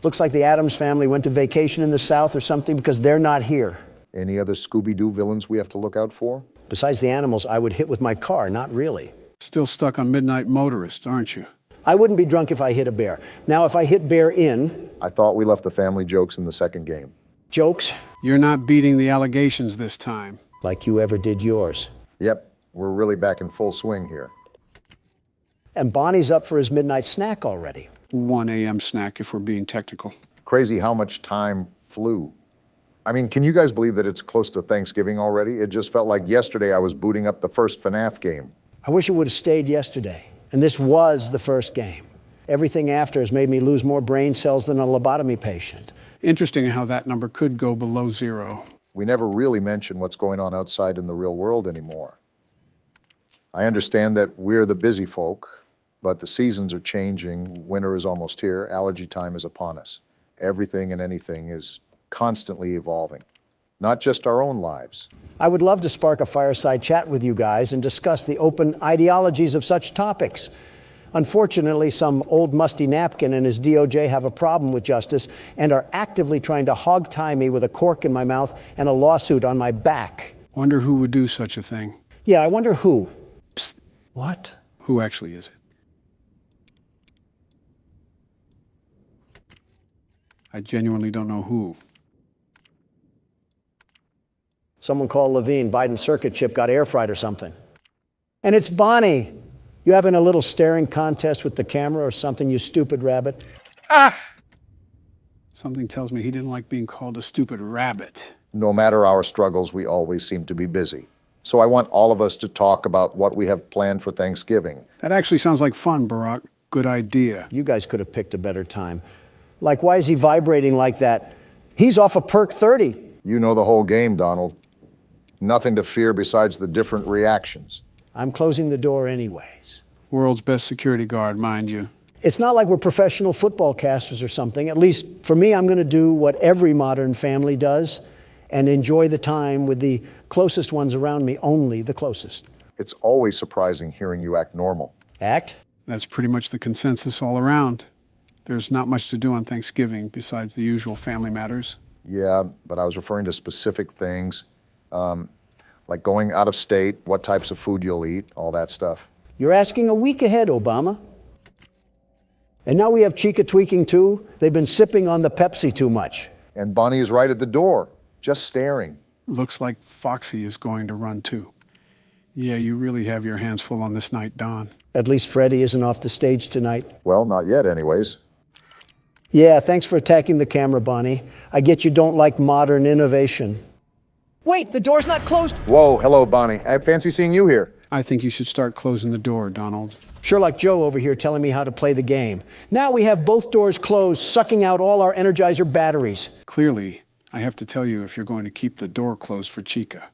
Looks like the Addams family went to vacation in the South or something because they're not here. Any other Scooby-Doo villains we have to look out for? Besides the animals I would hit with my car, not really. Still stuck on Midnight Motorist, aren't you? I wouldn't be drunk if I hit a bear. Now, if I hit bear in... I thought we left the family jokes in the second game. Jokes? You're not beating the allegations this time. Like you ever did yours. Yep, we're really back in full swing here. And Bonnie's up for his midnight snack already. 1 a.m. snack, if we're being technical. Crazy how much time flew. I mean, can you guys believe that it's close to Thanksgiving already? It just felt like yesterday I was booting up the first FNAF game. I wish it would have stayed yesterday. And this was the first game. Everything after has made me lose more brain cells than a lobotomy patient. Interesting how that number could go below 0. We never really mention what's going on outside in the real world anymore. I understand that we're the busy folk, but the seasons are changing. Winter is almost here. Allergy time is upon us. Everything and anything is constantly evolving, not just our own lives. I would love to spark a fireside chat with you guys and discuss the open ideologies of such topics. Unfortunately, some old musty napkin and his DOJ have a problem with justice and are actively trying to hog-tie me with a cork in my mouth and a lawsuit on my back. Wonder who would do such a thing. Yeah, I wonder who. Psst. What? Who actually is it? I genuinely don't know who. Someone called Levine. Biden's circuit chip got air fried or something. And it's Bonnie. You having a little staring contest with the camera or something, you stupid rabbit? Ah! Something tells me he didn't like being called a stupid rabbit. No matter our struggles, we always seem to be busy. So I want all of us to talk about what we have planned for Thanksgiving. That actually sounds like fun, Barack. Good idea. You guys could have picked a better time. Like, why is he vibrating like that? He's off of perk 30. You know the whole game, Donald. Nothing to fear besides the different reactions. I'm closing the door anyways. World's best security guard, mind you. It's not like we're professional football casters or something. At least for me, I'm going to do what every modern family does and enjoy the time with the closest ones around me, only the closest. It's always surprising hearing you act normal. Act? That's pretty much the consensus all around. There's not much to do on Thanksgiving besides the usual family matters. Yeah, but I was referring to specific things, like going out of state, what types of food you'll eat, all that stuff. You're asking a week ahead, Obama. And now we have Chica tweaking too. They've been sipping on the Pepsi too much. And Bonnie is right at the door, just staring. Looks like Foxy is going to run too. Yeah, you really have your hands full on this night, Don. At least Freddy isn't off the stage tonight. Well, not yet anyways. Yeah, thanks for attacking the camera, Bonnie. I get you don't like modern innovation. Wait, the door's not closed. Whoa, hello, Bonnie. I fancy seeing you here. I think you should start closing the door, Donald. Sherlock Joe over here telling me how to play the game. Now we have both doors closed, sucking out all our Energizer batteries. Clearly, I have to tell you if you're going to keep the door closed for Chica.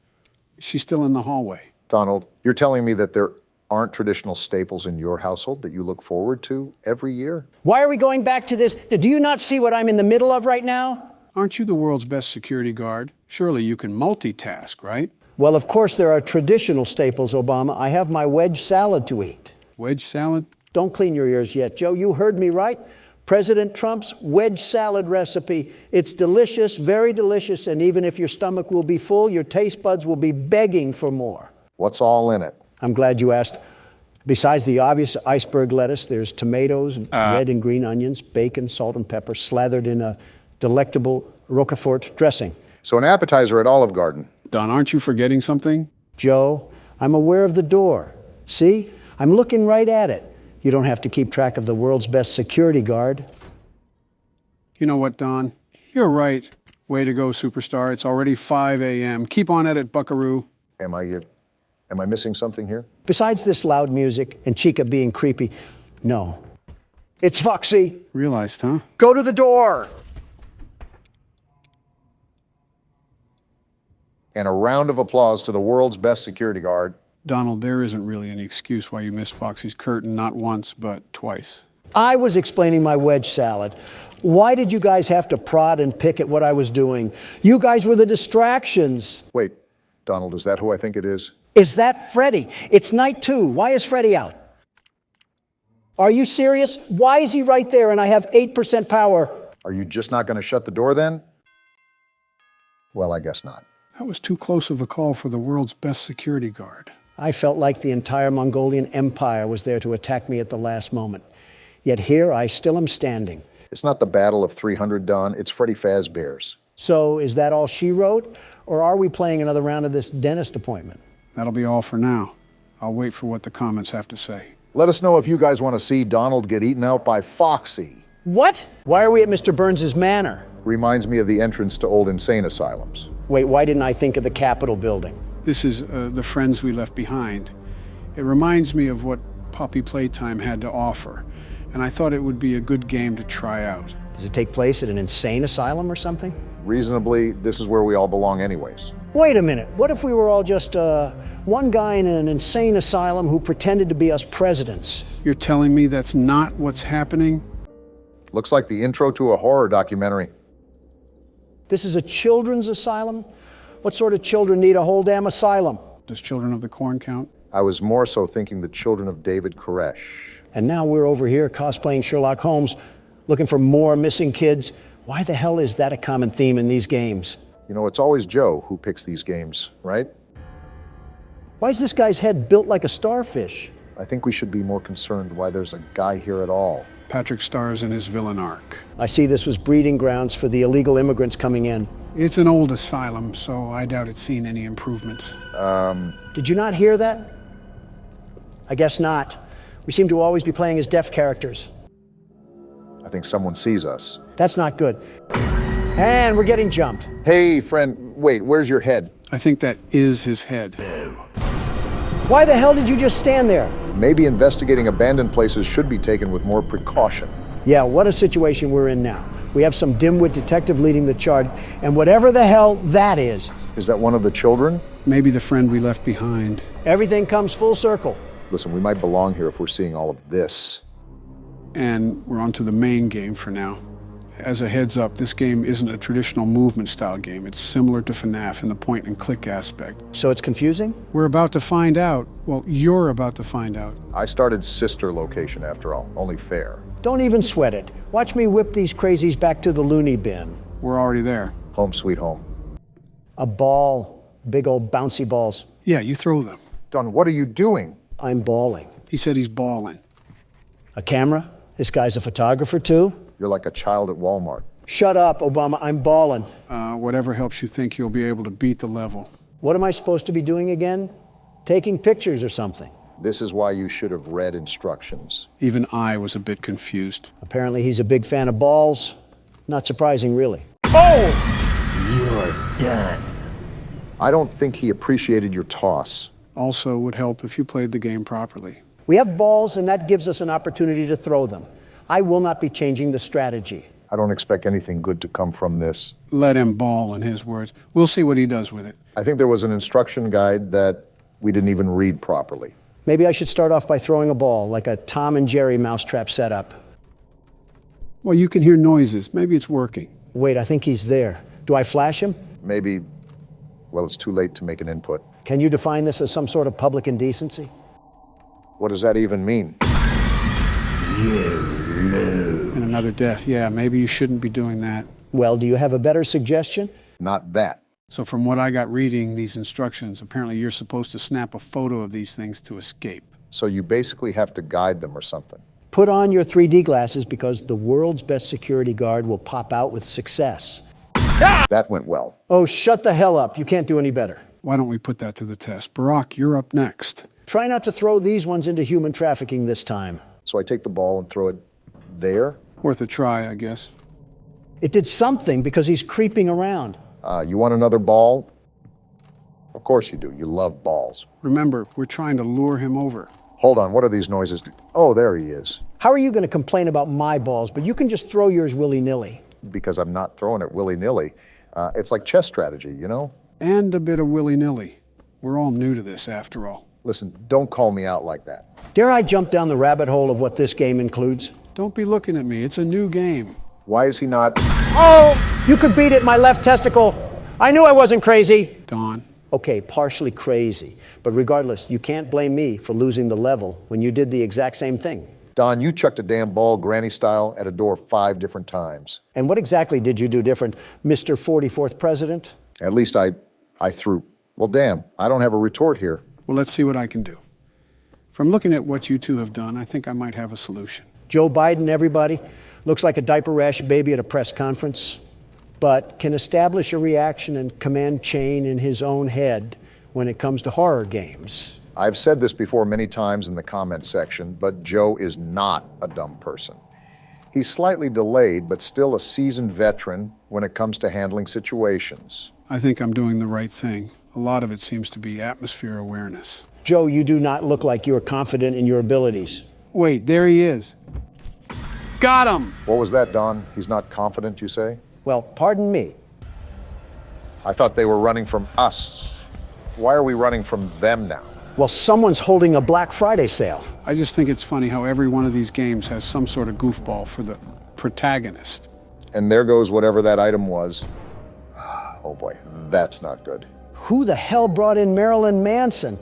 She's still in the hallway. Donald, you're telling me that there aren't traditional staples in your household that you look forward to every year? Why are we going back to this? Do you not see what I'm in the middle of right now? Aren't you the world's best security guard? Surely you can multitask, right? Well, of course there are traditional staples, Obama. I have my wedge salad to eat. Wedge salad? Don't clean your ears yet, Joe. You heard me right. President Trump's wedge salad recipe. It's delicious, very delicious, and even if your stomach will be full, your taste buds will be begging for more. What's all in it? I'm glad you asked. Besides the obvious iceberg lettuce, there's tomatoes, red and green onions, bacon, salt and pepper, slathered in a delectable Roquefort dressing. So an appetizer at Olive Garden. Don, aren't you forgetting something? Joe, I'm aware of the door. See? I'm looking right at it. You don't have to keep track of the world's best security guard. You know what, Don? You're right. Way to go, superstar. It's already 5 a.m. Keep on at it, buckaroo. Am I missing something here? Besides this loud music and Chica being creepy, no. It's Foxy. Realized, huh? Go to the door. And a round of applause to the world's best security guard. Donald, there isn't really any excuse why you missed Foxy's curtain, not once, but twice. I was explaining my wedge salad. Why did you guys have to prod and pick at what I was doing? You guys were the distractions. Wait, Donald, is that who I think it is? Is that Freddy? It's night 2. Why is Freddy out? Are you serious? Why is he right there and I have 8% power? Are you just not going to shut the door then? Well, I guess not. That was too close of a call for the world's best security guard. I felt like the entire Mongolian Empire was there to attack me at the last moment. Yet here I still am standing. It's not the Battle of 300, Don. It's Freddy Fazbear's. So is that all she wrote? Or are we playing another round of this dentist appointment? That'll be all for now. I'll wait for what the comments have to say. Let us know if you guys want to see Donald get eaten out by Foxy. What? Why are we at Mr. Burns's manor? Reminds me of the entrance to old insane asylums. Wait, why didn't I think of the Capitol building? This is the friends we left behind. It reminds me of what Poppy Playtime had to offer, and I thought it would be a good game to try out. Does it take place at an insane asylum or something? Reasonably, this is where we all belong anyways. Wait a minute, what if we were all just one guy in an insane asylum who pretended to be us presidents? You're telling me that's not what's happening? Looks like the intro to a horror documentary. This is a children's asylum? What sort of children need a whole damn asylum? Does Children of the Corn count? I was more so thinking the children of David Koresh. And now we're over here cosplaying Sherlock Holmes, looking for more missing kids. Why the hell is that a common theme in these games? You know, it's always Joe who picks these games, right? Why is this guy's head built like a starfish? I think we should be more concerned why there's a guy here at all. Patrick stars in his villain arc. I see this was breeding grounds for the illegal immigrants coming in. It's an old asylum, so I doubt it's seen any improvements. Did you not hear that? I guess not. We seem to always be playing as deaf characters. I think someone sees us. That's not good. And we're getting jumped. Hey, friend, wait, where's your head? I think that is his head. Why the hell did you just stand there? Maybe investigating abandoned places should be taken with more precaution. Yeah, what a situation we're in now. We have some dimwit detective leading the charge, and whatever the hell that is. Is that one of the children? Maybe the friend we left behind. Everything comes full circle. Listen, we might belong here if we're seeing all of this. And we're on to the main game for now. As a heads up, this game isn't a traditional movement style game. It's similar to FNAF in the point and click aspect. So it's confusing? We're about to find out. Well, you're about to find out. I started sister location after all, only fair. Don't even sweat it. Watch me whip these crazies back to the loony bin. We're already there. Home sweet home. A ball. Big old bouncy balls. Yeah, you throw them. Don, what are you doing? I'm balling. He said he's balling. A camera? This guy's a photographer too? You're like a child at Walmart. Shut up, Obama. I'm balling. Whatever helps you think you'll be able to beat the level. What am I supposed to be doing again? Taking pictures or something? This is why you should have read instructions. Even I was a bit confused. Apparently he's a big fan of balls. Not surprising, really. Oh! You're done. I don't think he appreciated your toss. Also would help if you played the game properly. We have balls, and that gives us an opportunity to throw them. I will not be changing the strategy. I don't expect anything good to come from this. Let him ball, in his words. We'll see what he does with it. I think there was an instruction guide that we didn't even read properly. Maybe I should start off by throwing a ball, like a Tom and Jerry mousetrap setup. Well, you can hear noises. Maybe it's working. Wait, I think he's there. Do I flash him? Maybe, well, it's too late to make an input. Can you define this as some sort of public indecency? What does that even mean? And another death. Yeah, maybe you shouldn't be doing that. Well, do you have a better suggestion? Not that. So from what I got reading these instructions, apparently you're supposed to snap a photo of these things to escape. So you basically have to guide them or something. Put on your 3D glasses because the world's best security guard will pop out with success. That went well. Oh, shut the hell up. You can't do any better. Why don't we put that to the test? Barack, you're up next. Try not to throw these ones into human trafficking this time. So I take the ball and throw it there. Worth a try, I guess. It did something because he's creeping around. You want another ball? Of course you do. You love balls. Remember, we're trying to lure him over. Hold on, what are these noises? Oh, there he is. How are you going to complain about my balls, but you can just throw yours willy-nilly? Because I'm not throwing it willy-nilly. It's like chess strategy, you know? And a bit of willy-nilly. We're all new to this, after all. Listen, don't call me out like that. Dare I jump down the rabbit hole of what this game includes? Don't be looking at me. It's a new game. Why is he not? Oh, you could beat it, my left testicle. I knew I wasn't crazy. Don. Okay, partially crazy. But regardless, you can't blame me for losing the level when you did the exact same thing. Don, you chucked a damn ball granny style at a door 5 different times. And what exactly did you do different, Mr. 44th President? At least I threw. Well, damn, I don't have a retort here. Well, let's see what I can do. From looking at what you two have done, I think I might have a solution. Joe Biden, everybody, looks like a diaper rash baby at a press conference, but can establish a reaction and command chain in his own head when it comes to horror games. I've said this before many times in the comment section, but Joe is not a dumb person. He's slightly delayed, but still a seasoned veteran when it comes to handling situations. I think I'm doing the right thing. A lot of it seems to be atmosphere awareness. Joe, you do not look like you're confident in your abilities. Wait, there he is. Got him! What was that, Don? He's not confident, you say? Well, pardon me. I thought they were running from us. Why are we running from them now? Well, someone's holding a Black Friday sale. I just think it's funny how every one of these games has some sort of goofball for the protagonist. And there goes whatever that item was. Oh boy, that's not good. Who the hell brought in Marilyn Manson?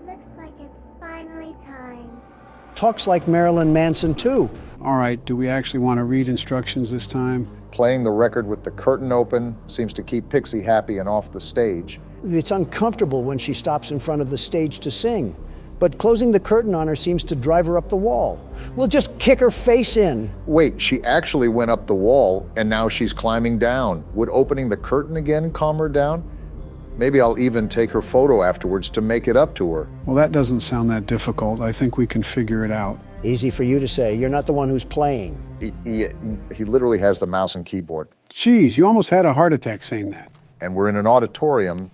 Looks like it's finally time. Talks like Marilyn Manson, too. All right, do we actually want to read instructions this time? Playing the record with the curtain open seems to keep Pixie happy and off the stage. It's uncomfortable when she stops in front of the stage to sing, but closing the curtain on her seems to drive her up the wall. We'll just kick her face in. Wait, she actually went up the wall and now she's climbing down. Would opening the curtain again calm her down? Maybe I'll even take her photo afterwards to make it up to her. Well, that doesn't sound that difficult. I think we can figure it out. Easy for you to say. You're not the one who's playing. He literally has the mouse and keyboard. Geez, you almost had a heart attack saying that. And we're in an auditorium.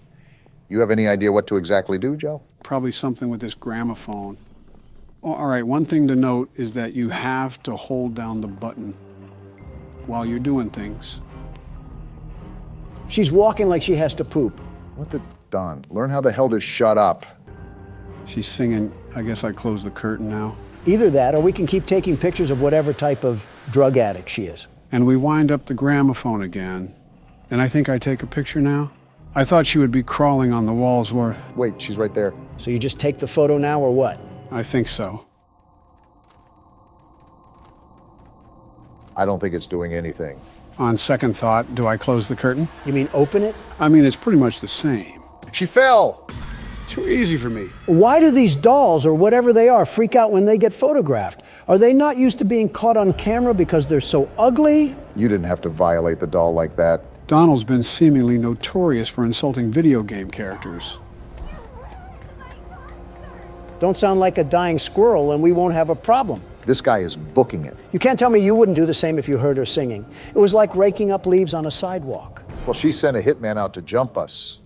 You have any idea what to exactly do, Joe? Probably something with this gramophone. Oh, all right, one thing to note is that you have to hold down the button while you're doing things. She's walking like she has to poop. What the Don? Learn how the hell to shut up. She's singing, I guess I close the curtain now. Either that, or we can keep taking pictures of whatever type of drug addict she is. And we wind up the gramophone again. And I think I take a picture now. I thought she would be crawling on the walls where... Wait, she's right there. So you just take the photo now, or what? I think so. I don't think it's doing anything. On second thought, do I close the curtain? You mean open it? I mean, it's pretty much the same. She fell! Too easy for me. Why do these dolls, or whatever they are, freak out when they get photographed? Are they not used to being caught on camera because they're so ugly? You didn't have to violate the doll like that. Donald's been seemingly notorious for insulting video game characters. Don't sound like a dying squirrel and we won't have a problem. This guy is booking it. You can't tell me you wouldn't do the same if you heard her singing. It was like raking up leaves on a sidewalk. Well, she sent a hitman out to jump us,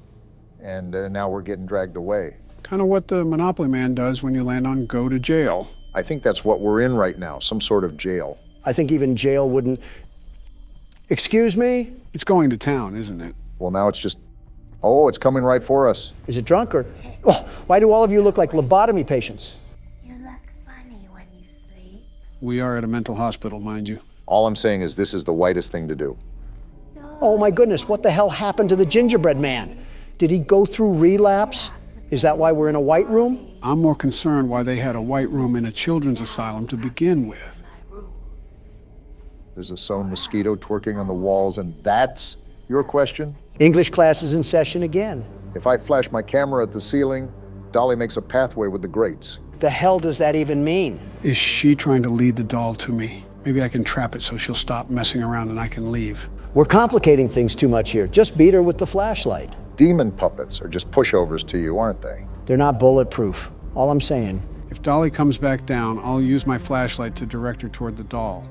and now we're getting dragged away. Kind of what the Monopoly Man does when you land on go to jail. I think that's what we're in right now, some sort of jail. I think even jail wouldn't... Excuse me? It's going to town, isn't it? Well, now it's just... Oh, it's coming right for us. Is it drunk or... Oh, why do all of you look like lobotomy patients? You look funny when you sleep. We are at a mental hospital, mind you. All I'm saying is this is the whitest thing to do. Oh my goodness, what the hell happened to the gingerbread man? Did he go through relapse? Is that why we're in a white room? I'm more concerned why they had a white room in a children's asylum to begin with. There's a sewn mosquito twerking on the walls, and that's your question? English class is in session again. If I flash my camera at the ceiling, Dolly makes a pathway with the grates. The hell does that even mean? Is she trying to lead the doll to me? Maybe I can trap it so she'll stop messing around and I can leave. We're complicating things too much here. Just beat her with the flashlight. Demon puppets are just pushovers to you, aren't they? They're not bulletproof. All I'm saying If Dolly comes back down, I'll use my flashlight to direct her toward the doll.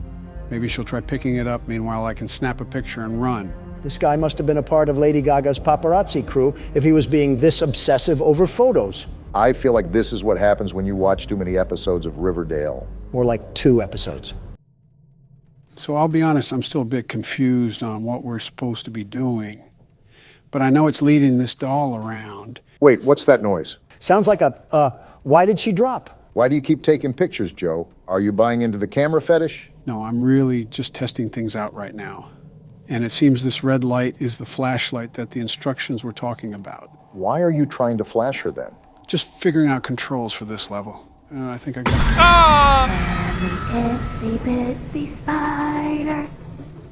Maybe she'll try picking it up, meanwhile I can snap a picture and run. This guy must have been a part of Lady Gaga's paparazzi crew if he was being this obsessive over photos. I feel like this is what happens when you watch too many episodes of Riverdale. More like 2 episodes. So I'll be honest, I'm still a bit confused on what we're supposed to be doing. But I know it's leading this doll around. Wait, what's that noise? Sounds like why did she drop? Why do you keep taking pictures, Joe? Are you buying into the camera fetish? No, I'm really just testing things out right now. And it seems this red light is the flashlight that the instructions were talking about. Why are you trying to flash her then? Just figuring out controls for this level. I think I got Itsy bitsy spider.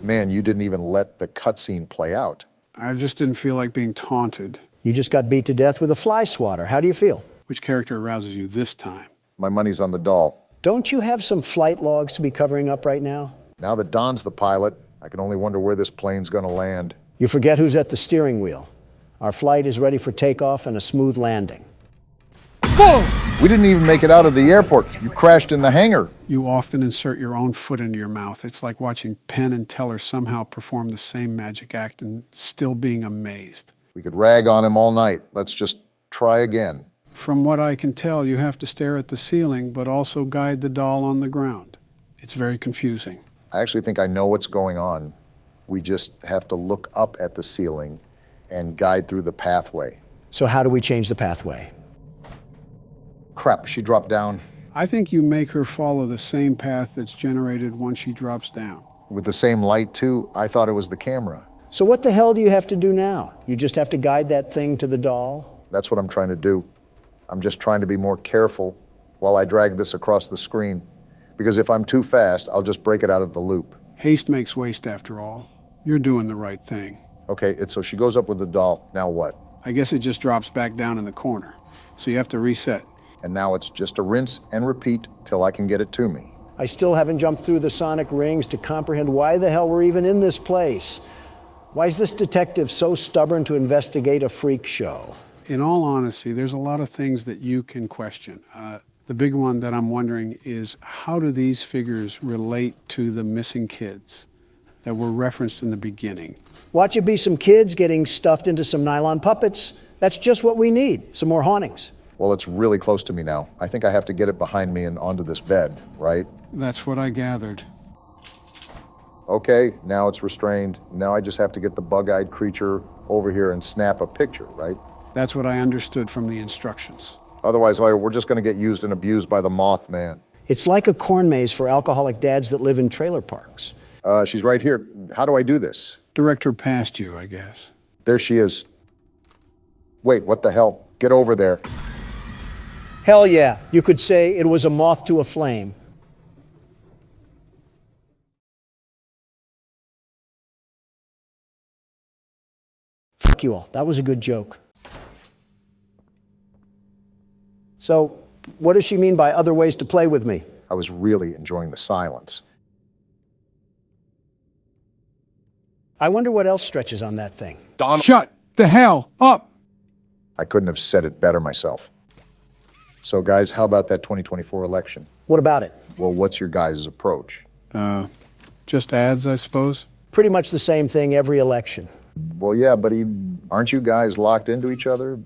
Man, you didn't even let the cutscene play out. I just didn't feel like being taunted. You just got beat to death with a fly swatter. How do you feel? Which character arouses you this time? My money's on the doll. Don't you have some flight logs to be covering up right now? Now that Don's the pilot, I can only wonder where this plane's gonna land. You forget who's at the steering wheel. Our flight is ready for takeoff and a smooth landing. Whoa! We didn't even make it out of the airport. You crashed in the hangar. You often insert your own foot into your mouth. It's like watching Penn and Teller somehow perform the same magic act and still being amazed. We could rag on him all night. Let's just try again. From what I can tell, you have to stare at the ceiling, but also guide the doll on the ground. It's very confusing. I actually think I know what's going on. We just have to look up at the ceiling and guide through the pathway. So how do we change the pathway? Crap, she dropped down. I think you make her follow the same path that's generated once she drops down. With the same light, too? I thought it was the camera. So what the hell do you have to do now? You just have to guide that thing to the doll? That's what I'm trying to do. I'm just trying to be more careful while I drag this across the screen. Because if I'm too fast, I'll just break it out of the loop. Haste makes waste, after all. You're doing the right thing. Okay, so she goes up with the doll. Now what? I guess it just drops back down in the corner. So you have to reset. And now it's just a rinse and repeat till I can get it to me. I still haven't jumped through the sonic rings to comprehend why the hell we're even in this place. Why is this detective so stubborn to investigate a freak show? In all honesty, there's a lot of things that you can question. The big one that I'm wondering is, how do these figures relate to the missing kids that were referenced in the beginning? Watch it be some kids getting stuffed into some nylon puppets. That's just what we need, some more hauntings. Well, it's really close to me now. I think I have to get it behind me and onto this bed, right? That's what I gathered. Okay, now it's restrained. Now I just have to get the bug-eyed creature over here and snap a picture, right? That's what I understood from the instructions. Otherwise, we're just going to get used and abused by the Mothman. It's like a corn maze for alcoholic dads that live in trailer parks. She's right here. How do I do this? Direct her past you, I guess. There she is. Wait, what the hell? Get over there. Hell yeah, you could say it was a moth to a flame. Fuck you all, that was a good joke. So, what does she mean by other ways to play with me? I was really enjoying the silence. I wonder what else stretches on that thing. Donald. Shut the hell up! I couldn't have said it better myself. So guys, how about that 2024 election? What about it? Well, what's your guys' approach? Just ads, I suppose? Pretty much the same thing every election. Well, yeah, but aren't you guys locked into each other?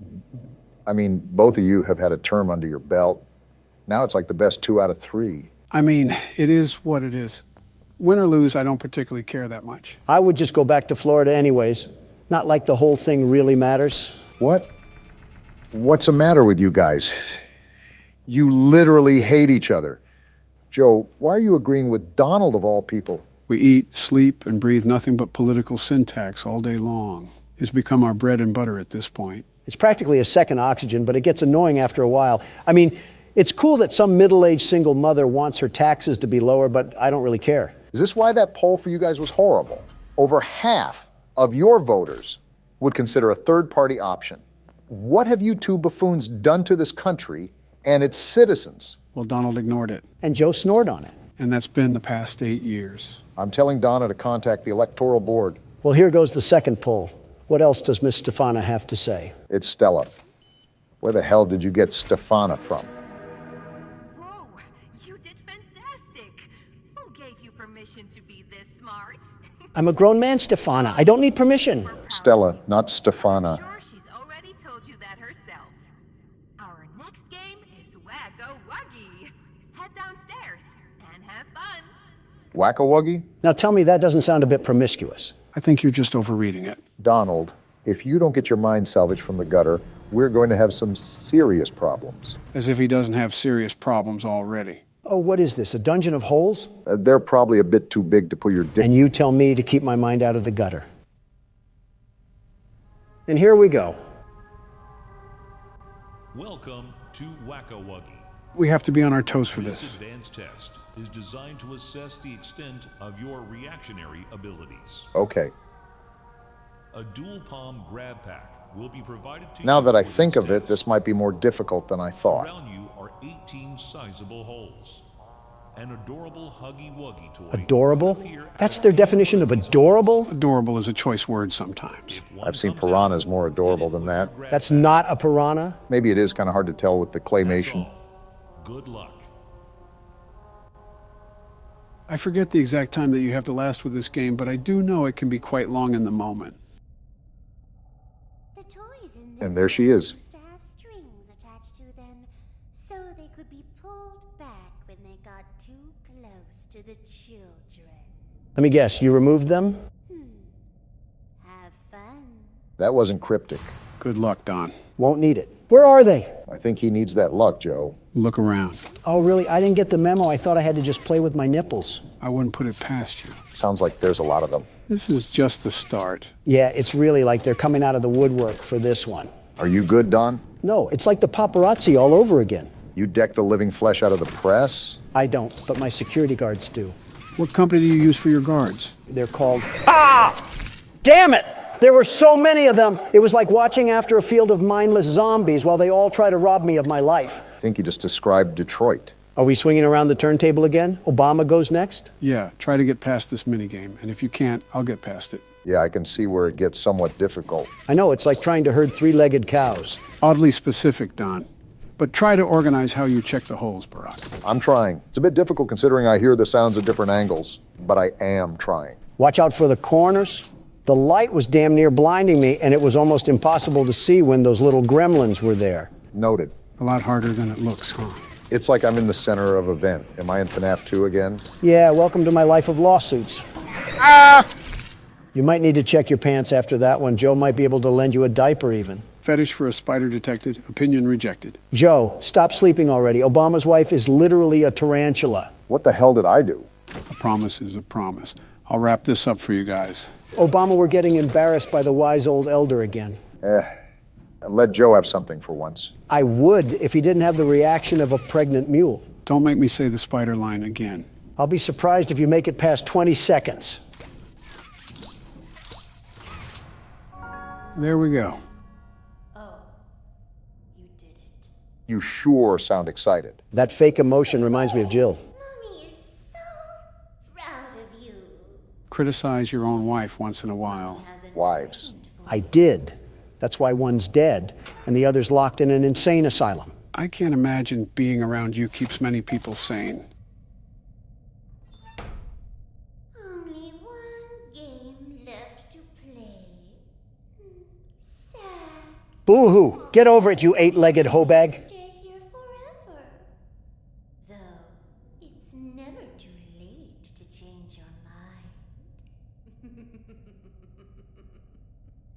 I mean, both of you have had a term under your belt. Now it's like the best 2 out of 3. I mean, it is what it is. Win or lose, I don't particularly care that much. I would just go back to Florida anyways. Not like the whole thing really matters. What? What's the matter with you guys? You literally hate each other. Joe, why are you agreeing with Donald of all people? We eat, sleep, and breathe nothing but political syntax all day long. It's become our bread and butter at this point. It's practically a second oxygen, but it gets annoying after a while. I mean, it's cool that some middle-aged single mother wants her taxes to be lower, but I don't really care. Is this why that poll for you guys was horrible? Over half of your voters would consider a third-party option. What have you two buffoons done to this country and its citizens? Well, Donald ignored it. And Joe snored on it. And that's been the past 8 years. I'm telling Donna to contact the electoral board. Well, here goes the second poll. What else does Miss Stefana have to say? It's Stella. Where the hell did you get Stefana from? permission to be this smart? I'm a grown man, Stefana. I don't need permission. Stella, not Stefana. Sure, she's already told you that herself. Our next game is Wacka-Wuggy. Head downstairs and have fun. Whack-a-wuggy? Now tell me that doesn't sound a bit promiscuous. I think you're just overreading it. Donald, if you don't get your mind salvaged from the gutter, we're going to have some serious problems. As if he doesn't have serious problems already. Oh, what is this, a dungeon of holes? They're probably a bit too big to put your dick. And you tell me to keep my mind out of the gutter. And here we go. Welcome to Wacka-Wuggy. We have to be on our toes for This this. advanced test is designed to assess the extent of your reactionary abilities. Okay. A dual palm grab pack will be provided to Now you that I for think this of it, test. this might be more difficult than I thought. Around you are 18 sizable holes. An adorable Huggy-Wuggy toy. Adorable? That's their definition of adorable? Adorable is a choice word sometimes. I've seen piranhas more adorable than that. That's not a piranha? Maybe it is kind of hard to tell with the claymation. Good luck. I forget the exact time that you have to last with this game, but I do know it can be quite long in the moment. The toys in And there she is. used to have strings attached to them, so they could be pulled back when they got too close to the children. Let me guess, you removed them? Have fun. That wasn't cryptic. Good luck, Don. Won't need it. Where are they? I think he needs that luck, Joe. Look around. Oh, really? I didn't get the memo. I thought I had to just play with my nipples. I wouldn't put it past you. Sounds like there's a lot of them. This is just the start. Yeah, it's really like they're coming out of the woodwork for this one. Are you good, Don? No, it's like the paparazzi all over again. You deck the living flesh out of the press? I don't, but my security guards do. What company do you use for your guards? They're called... Ah! Damn it! There were so many of them. It was like watching after a field of mindless zombies while they all try to rob me of my life. I think you just described Detroit. Are we swinging around the turntable again? Obama goes next? Yeah, try to get past this minigame, and if you can't, I'll get past it. Yeah, I can see where it gets somewhat difficult. I know, it's like trying to herd three-legged cows. Oddly specific, Don. But try to organize how you check the holes, Barack. I'm trying. It's a bit difficult considering I hear the sounds at different angles, but I am trying. Watch out for the corners. The light was damn near blinding me, and it was almost impossible to see when those little gremlins were there. Noted. A lot harder than it looks, huh? It's like I'm in the center of an event. Am I in FNAF 2 again? Yeah, welcome to my life of lawsuits. Ah! You might need to check your pants after that one. Joe might be able to lend you a diaper even. Fetish for a spider detected, opinion rejected. Joe, stop sleeping already. Obama's wife is literally a tarantula. What the hell did I do? A promise is a promise. I'll wrap this up for you guys. Obama, we're getting embarrassed by the wise old elder again. Let Joe have something for once. I would if he didn't have the reaction of a pregnant mule. Don't make me say the spider line again. I'll be surprised if you make it past 20 seconds. There we go. You sure sound excited. That fake emotion reminds me of Jill. Mommy is so proud of you. Criticize your own wife once in a while. Wives. I did. That's why one's dead, and the other's locked in an insane asylum. I can't imagine being around you keeps many people sane. Only one game left to play. Sad. Boo-hoo! Get over it, you eight-legged hoe-bag. Stay here forever. Though, it's never too late to change your mind.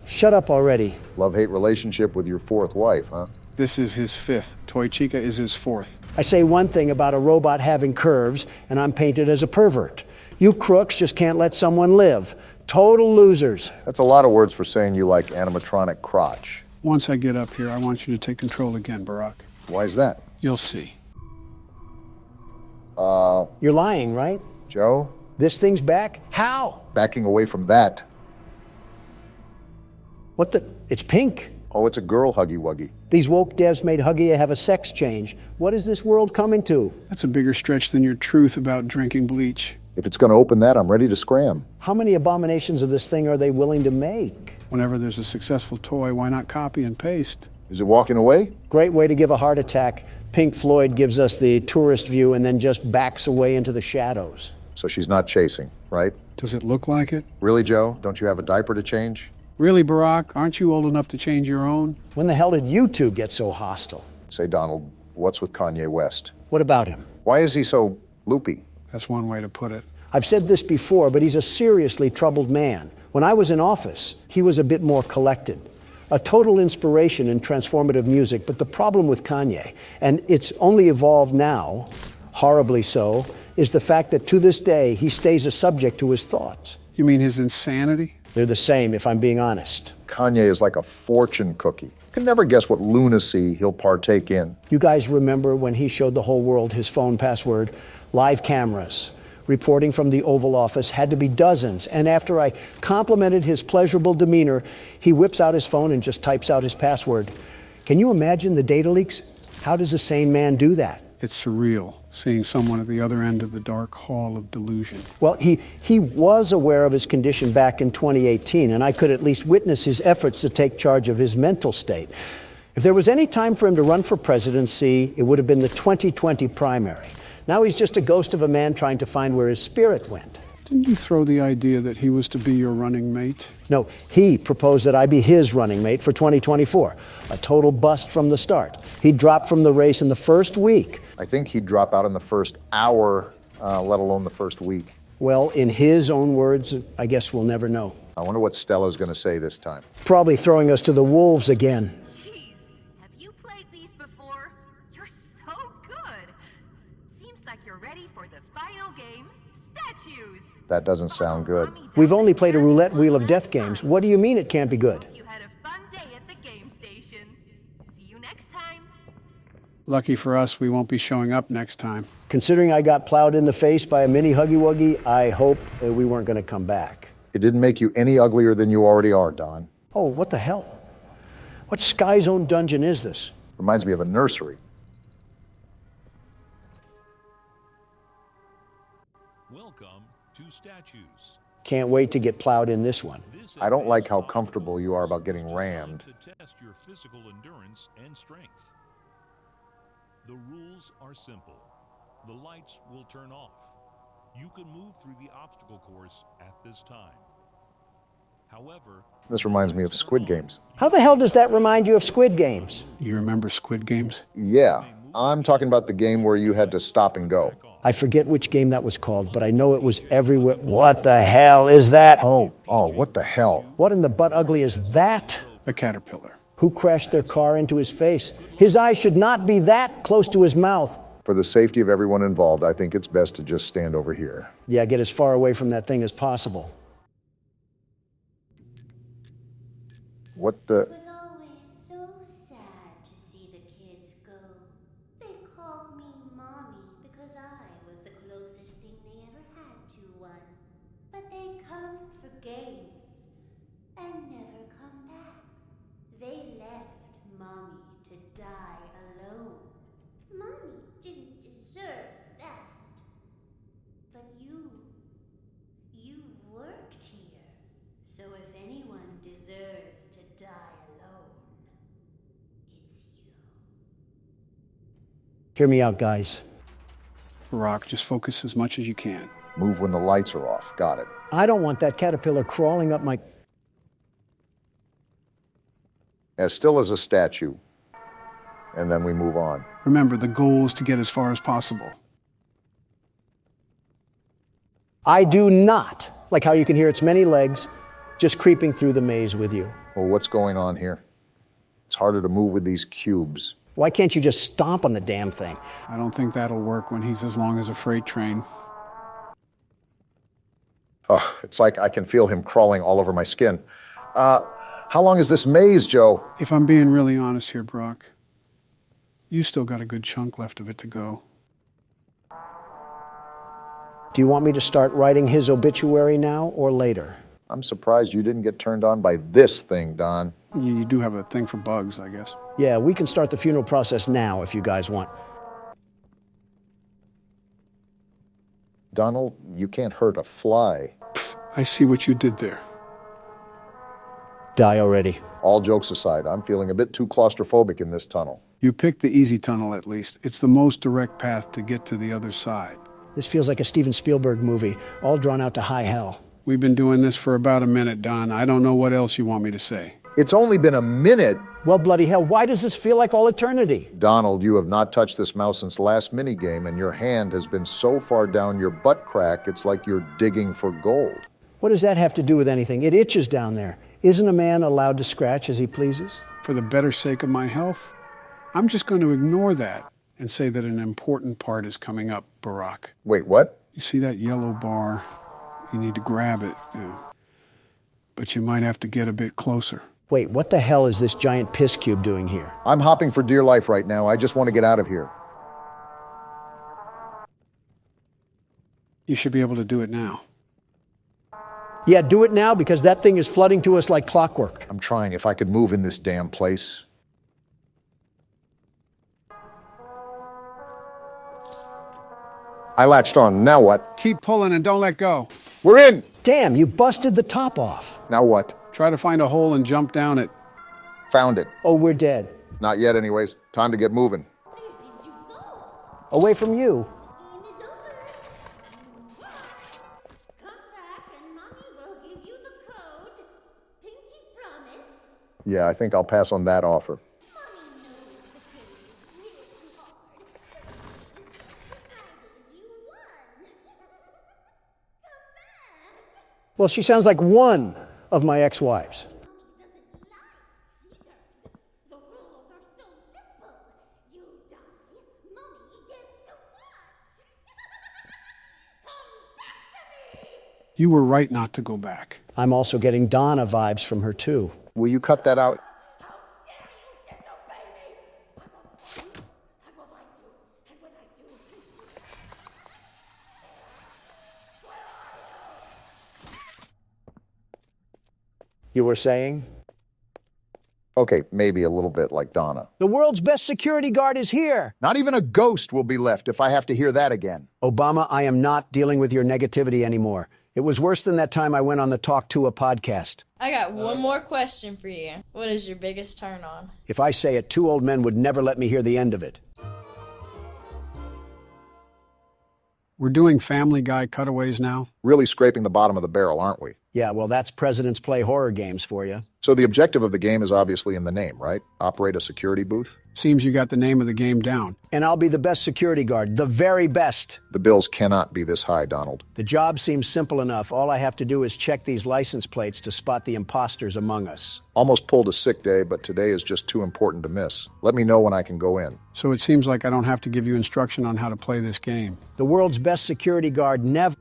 Shut up already. Love-hate relationship with your fourth wife, huh? This is his fifth. Toy Chica is his fourth. I say one thing about a robot having curves, and I'm painted as a pervert. You crooks just can't let someone live. Total losers. That's a lot of words for saying you like animatronic crotch. Once I get up here, I want you to take control again, Barack. Why is that? You'll see. You're lying, right? Joe? This thing's back? How? Backing away from that. What the? It's pink. Oh, it's a girl Huggy-Wuggy. These woke devs made Huggy have a sex change. What is this world coming to? That's a bigger stretch than your truth about drinking bleach. If it's going to open that, I'm ready to scram. How many abominations of this thing are they willing to make? Whenever there's a successful toy, why not copy and paste? Is it walking away? Great way to give a heart attack. Pink Floyd gives us the tourist view and then just backs away into the shadows. So she's not chasing, right? Does it look like it? Really, Joe? Don't you have a diaper to change? Really, Barack? Aren't you old enough to change your own? When the hell did you two get so hostile? Say, Donald, what's with Kanye West? What about him? Why is he so loopy? That's one way to put it. I've said this before, but he's a seriously troubled man. When I was in office, he was a bit more collected. A total inspiration in transformative music, but the problem with Kanye, and it's only evolved now, horribly so, is the fact that to this day, he stays a subject to his thoughts. You mean his insanity? They're the same, if I'm being honest. Kanye is like a fortune cookie. You can never guess what lunacy he'll partake in. You guys remember when he showed the whole world his phone password? Live cameras, reporting from the Oval Office, had to be dozens. And after I complimented his pleasurable demeanor, he whips out his phone and just types out his password. Can you imagine the data leaks? How does a sane man do that? It's surreal, seeing someone at the other end of the dark hall of delusion. Well, he was aware of his condition back in 2018, and I could at least witness his efforts to take charge of his mental state. If there was any time for him to run for presidency, it would have been the 2020 primary. Now he's just a ghost of a man trying to find where his spirit went. Didn't you throw the idea that he was to be your running mate? No, he proposed that I be his running mate for 2024. A total bust from the start. He dropped from the race in the first week. I think he'd drop out in the first hour, let alone the first week. Well, in his own words, I guess we'll never know. I wonder what Stella's going to say this time. Probably throwing us to the wolves again. Jeez, have you played these before? You're so good. Seems like you're ready for the final game, statues. That doesn't sound good. We've only played a roulette wheel of death games. What do you mean it can't be good? You had a fun day at the game station. See you next time. Lucky for us, we won't be showing up next time. Considering I got plowed in the face by a mini Huggy Wuggy, I hope that we weren't going to come back. It didn't make you any uglier than you already are, Don. Oh, what the hell? What Sky Zone dungeon is this? Reminds me of a nursery. Welcome to Statues. Can't wait to get plowed in this one. I don't like how comfortable you are about getting rammed. To test your physical endurance and strength. The rules are simple. The lights will turn off. You can move through the obstacle course at this time. However, This reminds me of Squid Games. How the hell does that remind you of Squid Games? You remember Squid Games? Yeah, I'm talking about the game where you had to stop and go. I forget which game that was called, but I know it was everywhere. What the hell is that? Oh, what the hell? What in the butt ugly is that? A caterpillar. Who crashed their car into his face? His eyes should not be that close to his mouth. For the safety of everyone involved, I think it's best to just stand over here. Yeah, get as far away from that thing as possible. What the? It was always so sad to see the kids go. They called me Mommy because I was the closest thing they ever had to one. But they'd come for games and never come back. They left Mommy to die alone. Mommy didn't deserve that. But you worked here. So if anyone deserves to die alone, it's you. Hear me out, guys. Barack, just focus as much as you can. Move when the lights are off. Got it. I don't want that caterpillar crawling up my... As still as a statue. And then we move on. Remember, the goal is to get as far as possible. I do not like how you can hear its many legs just creeping through the maze with you. Well, what's going on here? It's harder to move with these cubes. Why can't you just stomp on the damn thing? I don't think that'll work when he's as long as a freight train. Oh, it's like I can feel him crawling all over my skin. How long is this maze, Joe? If I'm being really honest here, Brock, you still got a good chunk left of it to go. Do you want me to start writing his obituary now or later? I'm surprised you didn't get turned on by this thing, Don. You do have a thing for bugs, I guess. Yeah, we can start the funeral process now if you guys want. Donald, you can't hurt a fly. I see what you did there. Die already. All jokes aside, I'm feeling a bit too claustrophobic in this tunnel. You picked the easy tunnel, at least. It's the most direct path to get to the other side. This feels like a Steven Spielberg movie, all drawn out to high hell. We've been doing this for about a minute, Don. I don't know what else you want me to say. It's only been a minute. Well, bloody hell, why does this feel like all eternity? Donald, you have not touched this mouse since the last minigame, and your hand has been so far down your butt crack, it's like you're digging for gold. What does that have to do with anything? It itches down there. Isn't a man allowed to scratch as he pleases? For the better sake of my health, I'm just going to ignore that and say that an important part is coming up, Barack. Wait, what? You see that yellow bar? You need to grab it. But you might have to get a bit closer. Wait, what the hell is this giant piss cube doing here? I'm hopping for dear life right now. I just want to get out of here. You should be able to do it now. Yeah, do it now because that thing is flooding to us like clockwork. I'm trying. If I could move in this damn place. I latched on. Now what? Keep pulling and don't let go. We're in! Damn, you busted the top off. Now what? Try to find a hole and jump down it. Found it. Oh, we're dead. Not yet anyways. Time to get moving. Away from you. Yeah, I think I'll pass on that offer. Well, she sounds like one of my ex-wives. You were right not to go back. I'm also getting Donna vibes from her, too. Will you cut that out? You were saying? Okay, maybe a little bit like Donna. The world's best security guard is here. Not even a ghost will be left if I have to hear that again. Obama, I am not dealing with your negativity anymore. It was worse than that time I went on the Talk to a podcast. I got one more question for you. What is your biggest turn on? If I say it, 2 old men would never let me hear the end of it. We're doing Family Guy cutaways now? Really scraping the bottom of the barrel, aren't we? Yeah, well, that's Presidents Play horror games for you. So the objective of the game is obviously in the name, right? Operate a security booth? Seems you got the name of the game down. And I'll be the best security guard, the very best. The bills cannot be this high, Donald. The job seems simple enough. All I have to do is check these license plates to spot the imposters among us. Almost pulled a sick day, but today is just too important to miss. Let me know when I can go in. So it seems like I don't have to give you instruction on how to play this game. The world's best security guard never...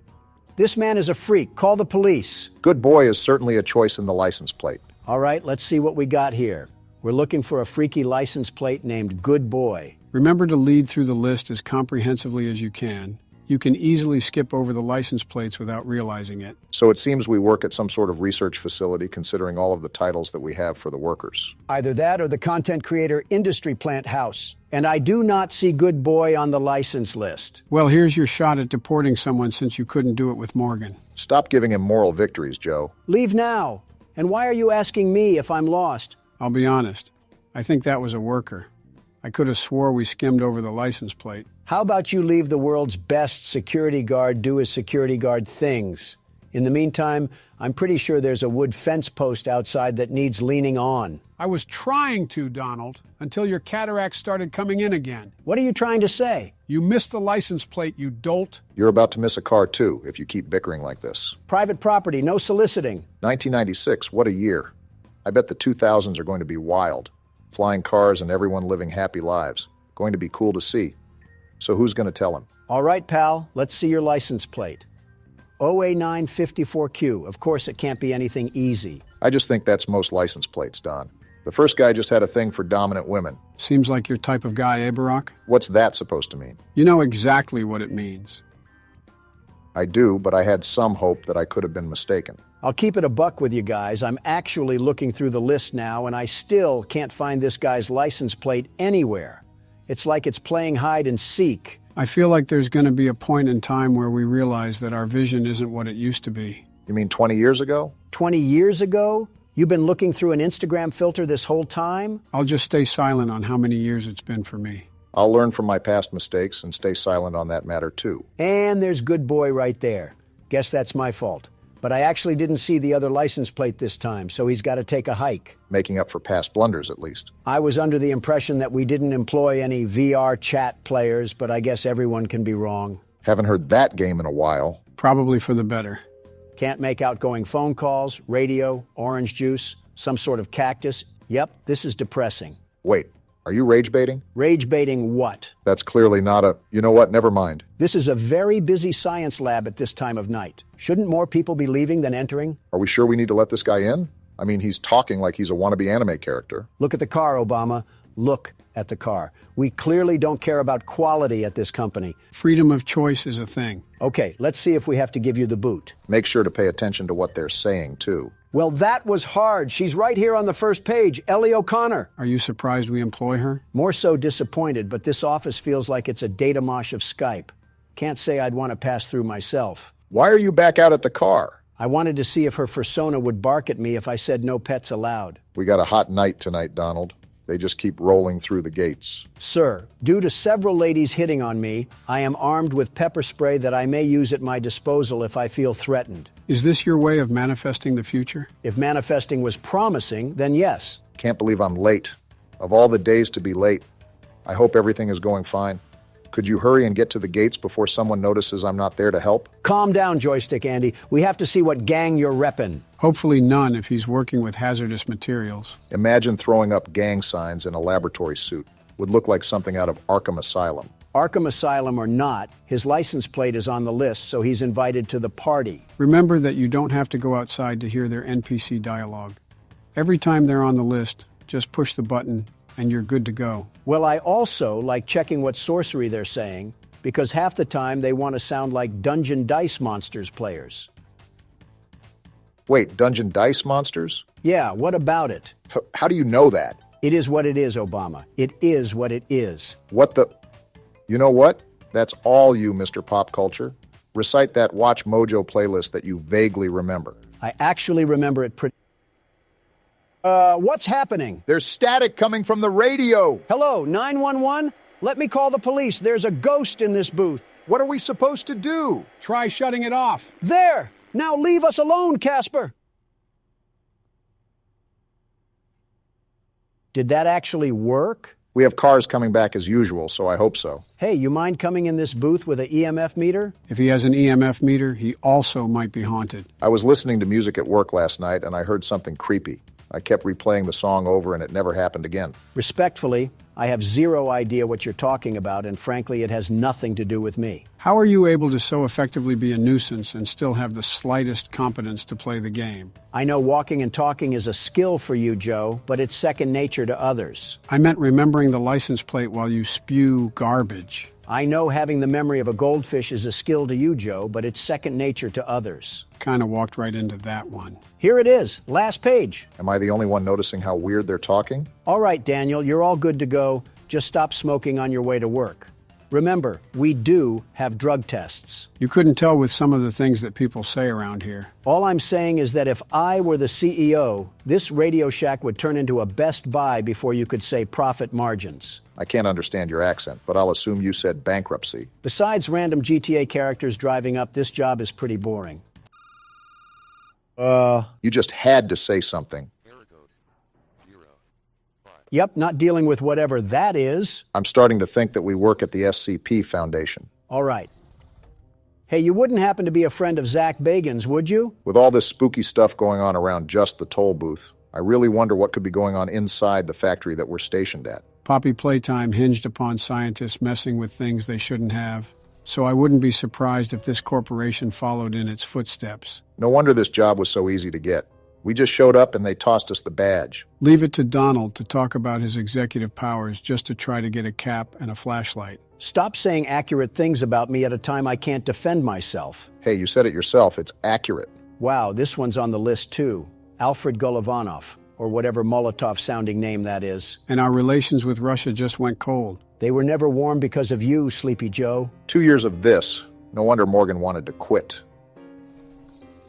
This man is a freak. Call the police. Good boy is certainly a choice in the license plate. All right, let's see what we got here. We're looking for a freaky license plate named Good Boy. Remember to lead through the list as comprehensively as you can. You can easily skip over the license plates without realizing it. So it seems we work at some sort of research facility considering all of the titles that we have for the workers. Either that or the content creator industry plant house. And I do not see Good Boy on the license list. Well, here's your shot at deporting someone since you couldn't do it with Morgan. Stop giving him moral victories, Joe. Leave now. And why are you asking me if I'm lost? I'll be honest. I think that was a worker. I could have swore we skimmed over the license plate. How about you leave the world's best security guard do his security guard things? In the meantime, I'm pretty sure there's a wood fence post outside that needs leaning on. I was trying to, Donald, until your cataracts started coming in again. What are you trying to say? You missed the license plate, you dolt. You're about to miss a car, too, if you keep bickering like this. Private property, no soliciting. 1996, what a year. I bet the 2000s are going to be wild. Flying cars and everyone living happy lives. Going to be cool to see. So who's going to tell him? All right, pal, let's see your license plate. OA954Q. Of course, it can't be anything easy. I just think that's most license plates, Don. The first guy just had a thing for dominant women. Seems like your type of guy, eh, Barack? What's that supposed to mean? You know exactly what it means. I do, but I had some hope that I could have been mistaken. I'll keep it a buck with you guys. I'm actually looking through the list now, and I still can't find this guy's license plate anywhere. It's like it's playing hide and seek. I feel like there's going to be a point in time where we realize that our vision isn't what it used to be. You mean 20 years ago? 20 years ago? You've been looking through an Instagram filter this whole time? I'll just stay silent on how many years it's been for me. I'll learn from my past mistakes and stay silent on that matter too. And there's good boy right there. Guess that's my fault. But I actually didn't see the other license plate this time, so he's got to take a hike. Making up for past blunders, at least. I was under the impression that we didn't employ any VR chat players, but I guess everyone can be wrong. Haven't heard that game in a while. Probably for the better. Can't make outgoing phone calls, radio, orange juice, some sort of cactus. Yep, this is depressing. Wait, are you rage baiting? Rage baiting what? That's clearly not a, you know what, never mind. This is a very busy science lab at this time of night. Shouldn't more people be leaving than entering? Are we sure we need to let this guy in? I mean, he's talking like he's a wannabe anime character. Look at the car, Obama. Look at the car. We clearly don't care about quality at this company. Freedom of choice is a thing. Okay, let's see if we have to give you the boot. Make sure to pay attention to what they're saying, too. Well, that was hard. She's right here on the first page, Ellie O'Connor. Are you surprised we employ her? More so disappointed, but this office feels like it's a data mosh of Skype. Can't say I'd want to pass through myself. Why are you back out at the car? I wanted to see if her fursona would bark at me if I said no pets allowed. We got a hot night tonight, Donald. They just keep rolling through the gates. Sir, due to several ladies hitting on me, I am armed with pepper spray that I may use at my disposal if I feel threatened. Is this your way of manifesting the future? If manifesting was promising, then yes. Can't believe I'm late. Of all the days to be late, I hope everything is going fine. Could you hurry and get to the gates before someone notices I'm not there to help? Calm down, Joystick Andy. We have to see what gang you're reppin'. Hopefully none if he's working with hazardous materials. Imagine throwing up gang signs in a laboratory suit. Would look like something out of Arkham Asylum. Arkham Asylum or not, his license plate is on the list, so he's invited to the party. Remember that you don't have to go outside to hear their NPC dialogue. Every time they're on the list, just push the button and you're good to go. Well, I also like checking what sorcery they're saying, because half the time they want to sound like Dungeon Dice Monsters players. Wait, Dungeon Dice Monsters? Yeah, what about it? How do you know that? It is what it is, Obama. It is what it is. What the... You know what? That's all you, Mr. Pop Culture. Recite that Watch Mojo playlist that you vaguely remember. I actually remember it pretty... what's happening? There's static coming from the radio. Hello, 911? Let me call the police. There's a ghost in this booth. What are we supposed to do? Try shutting it off. There! Now leave us alone, Casper! Did that actually work? We have cars coming back as usual, so I hope so. Hey, you mind coming in this booth with an EMF meter? If he has an EMF meter, he also might be haunted. I was listening to music at work last night, and I heard something creepy. I kept replaying the song over, and it never happened again. Respectfully, I have zero idea what you're talking about, and frankly, it has nothing to do with me. How are you able to so effectively be a nuisance and still have the slightest competence to play the game? I know walking and talking is a skill for you, Joe, but it's second nature to others. I meant remembering the license plate while you spew garbage. I know having the memory of a goldfish is a skill to you, Joe, but it's second nature to others. Kind of walked right into that one. Here it is, last page. Am I the only one noticing how weird they're talking? All right, Daniel, you're all good to go. Just stop smoking on your way to work. Remember, we do have drug tests. You couldn't tell with some of the things that people say around here. All I'm saying is that if I were the CEO, this Radio Shack would turn into a Best Buy before you could say profit margins. I can't understand your accent, but I'll assume you said bankruptcy. Besides random GTA characters driving up, this job is pretty boring. You just had to say something. Yep, not dealing with whatever that is. I'm starting to think that we work at the SCP Foundation. All right. Hey, you wouldn't happen to be a friend of Zach Bagan's, would you? With all this spooky stuff going on around just the toll booth, I really wonder what could be going on inside the factory that we're stationed at. Poppy Playtime hinged upon scientists messing with things they shouldn't have, so I wouldn't be surprised if this corporation followed in its footsteps. No wonder this job was so easy to get. We just showed up and they tossed us the badge. Leave it to Donald to talk about his executive powers just to try to get a cap and a flashlight. Stop saying accurate things about me at a time I can't defend myself. Hey, you said it yourself. It's accurate. Wow, this one's on the list too. Alfred Golovanov, or whatever Molotov-sounding name that is. And our relations with Russia just went cold. They were never warm because of you, Sleepy Joe. 2 years of this. No wonder Morgan wanted to quit.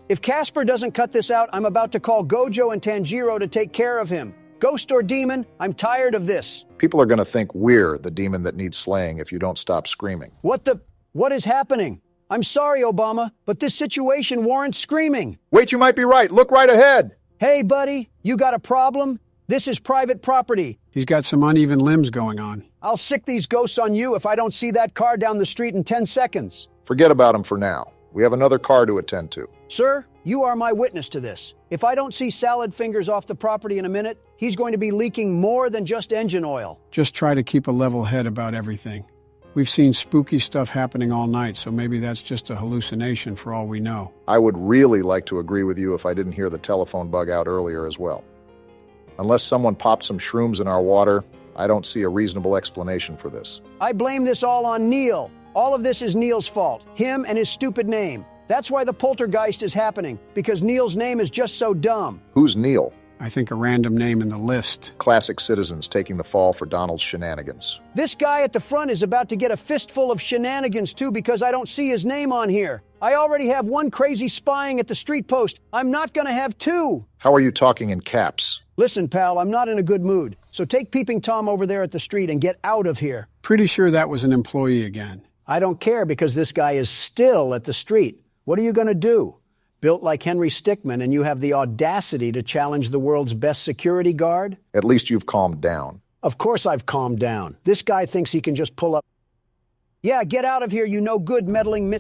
If Casper doesn't cut this out, I'm about to call Gojo and Tanjiro to take care of him. Ghost or demon, I'm tired of this. People are going to think we're the demon that needs slaying if you don't stop screaming. What is happening? I'm sorry, Obama, but this situation warrants screaming. Wait, you might be right. Look right ahead. Hey, buddy, you got a problem? This is private property. He's got some uneven limbs going on. I'll sick these ghosts on you if I don't see that car down the street in 10 seconds. Forget about him for now. We have another car to attend to. Sir, you are my witness to this. If I don't see salad fingers off the property in a minute, he's going to be leaking more than just engine oil. Just try to keep a level head about everything. We've seen spooky stuff happening all night, so maybe that's just a hallucination for all we know. I would really like to agree with you if I didn't hear the telephone bug out earlier as well. Unless someone popped some shrooms in our water, I don't see a reasonable explanation for this. I blame this all on Neil. All of this is Neil's fault. Him and his stupid name. That's why the poltergeist is happening, because Neil's name is just so dumb. Who's Neil? I think a random name in the list. Classic citizens taking the fall for Donald's shenanigans. This guy at the front is about to get a fistful of shenanigans too because I don't see his name on here. I already have one crazy spying at the street post. I'm not gonna have two. How are you talking in caps? Listen, pal, I'm not in a good mood. So take Peeping Tom over there at the street and get out of here. Pretty sure that was an employee again. I don't care because this guy is still at the street. What are you gonna do? Built like Henry Stickmin, and you have the audacity to challenge the world's best security guard? At least you've calmed down. Of course I've calmed down. This guy thinks he can just pull up. Yeah, get out of here, you no good meddling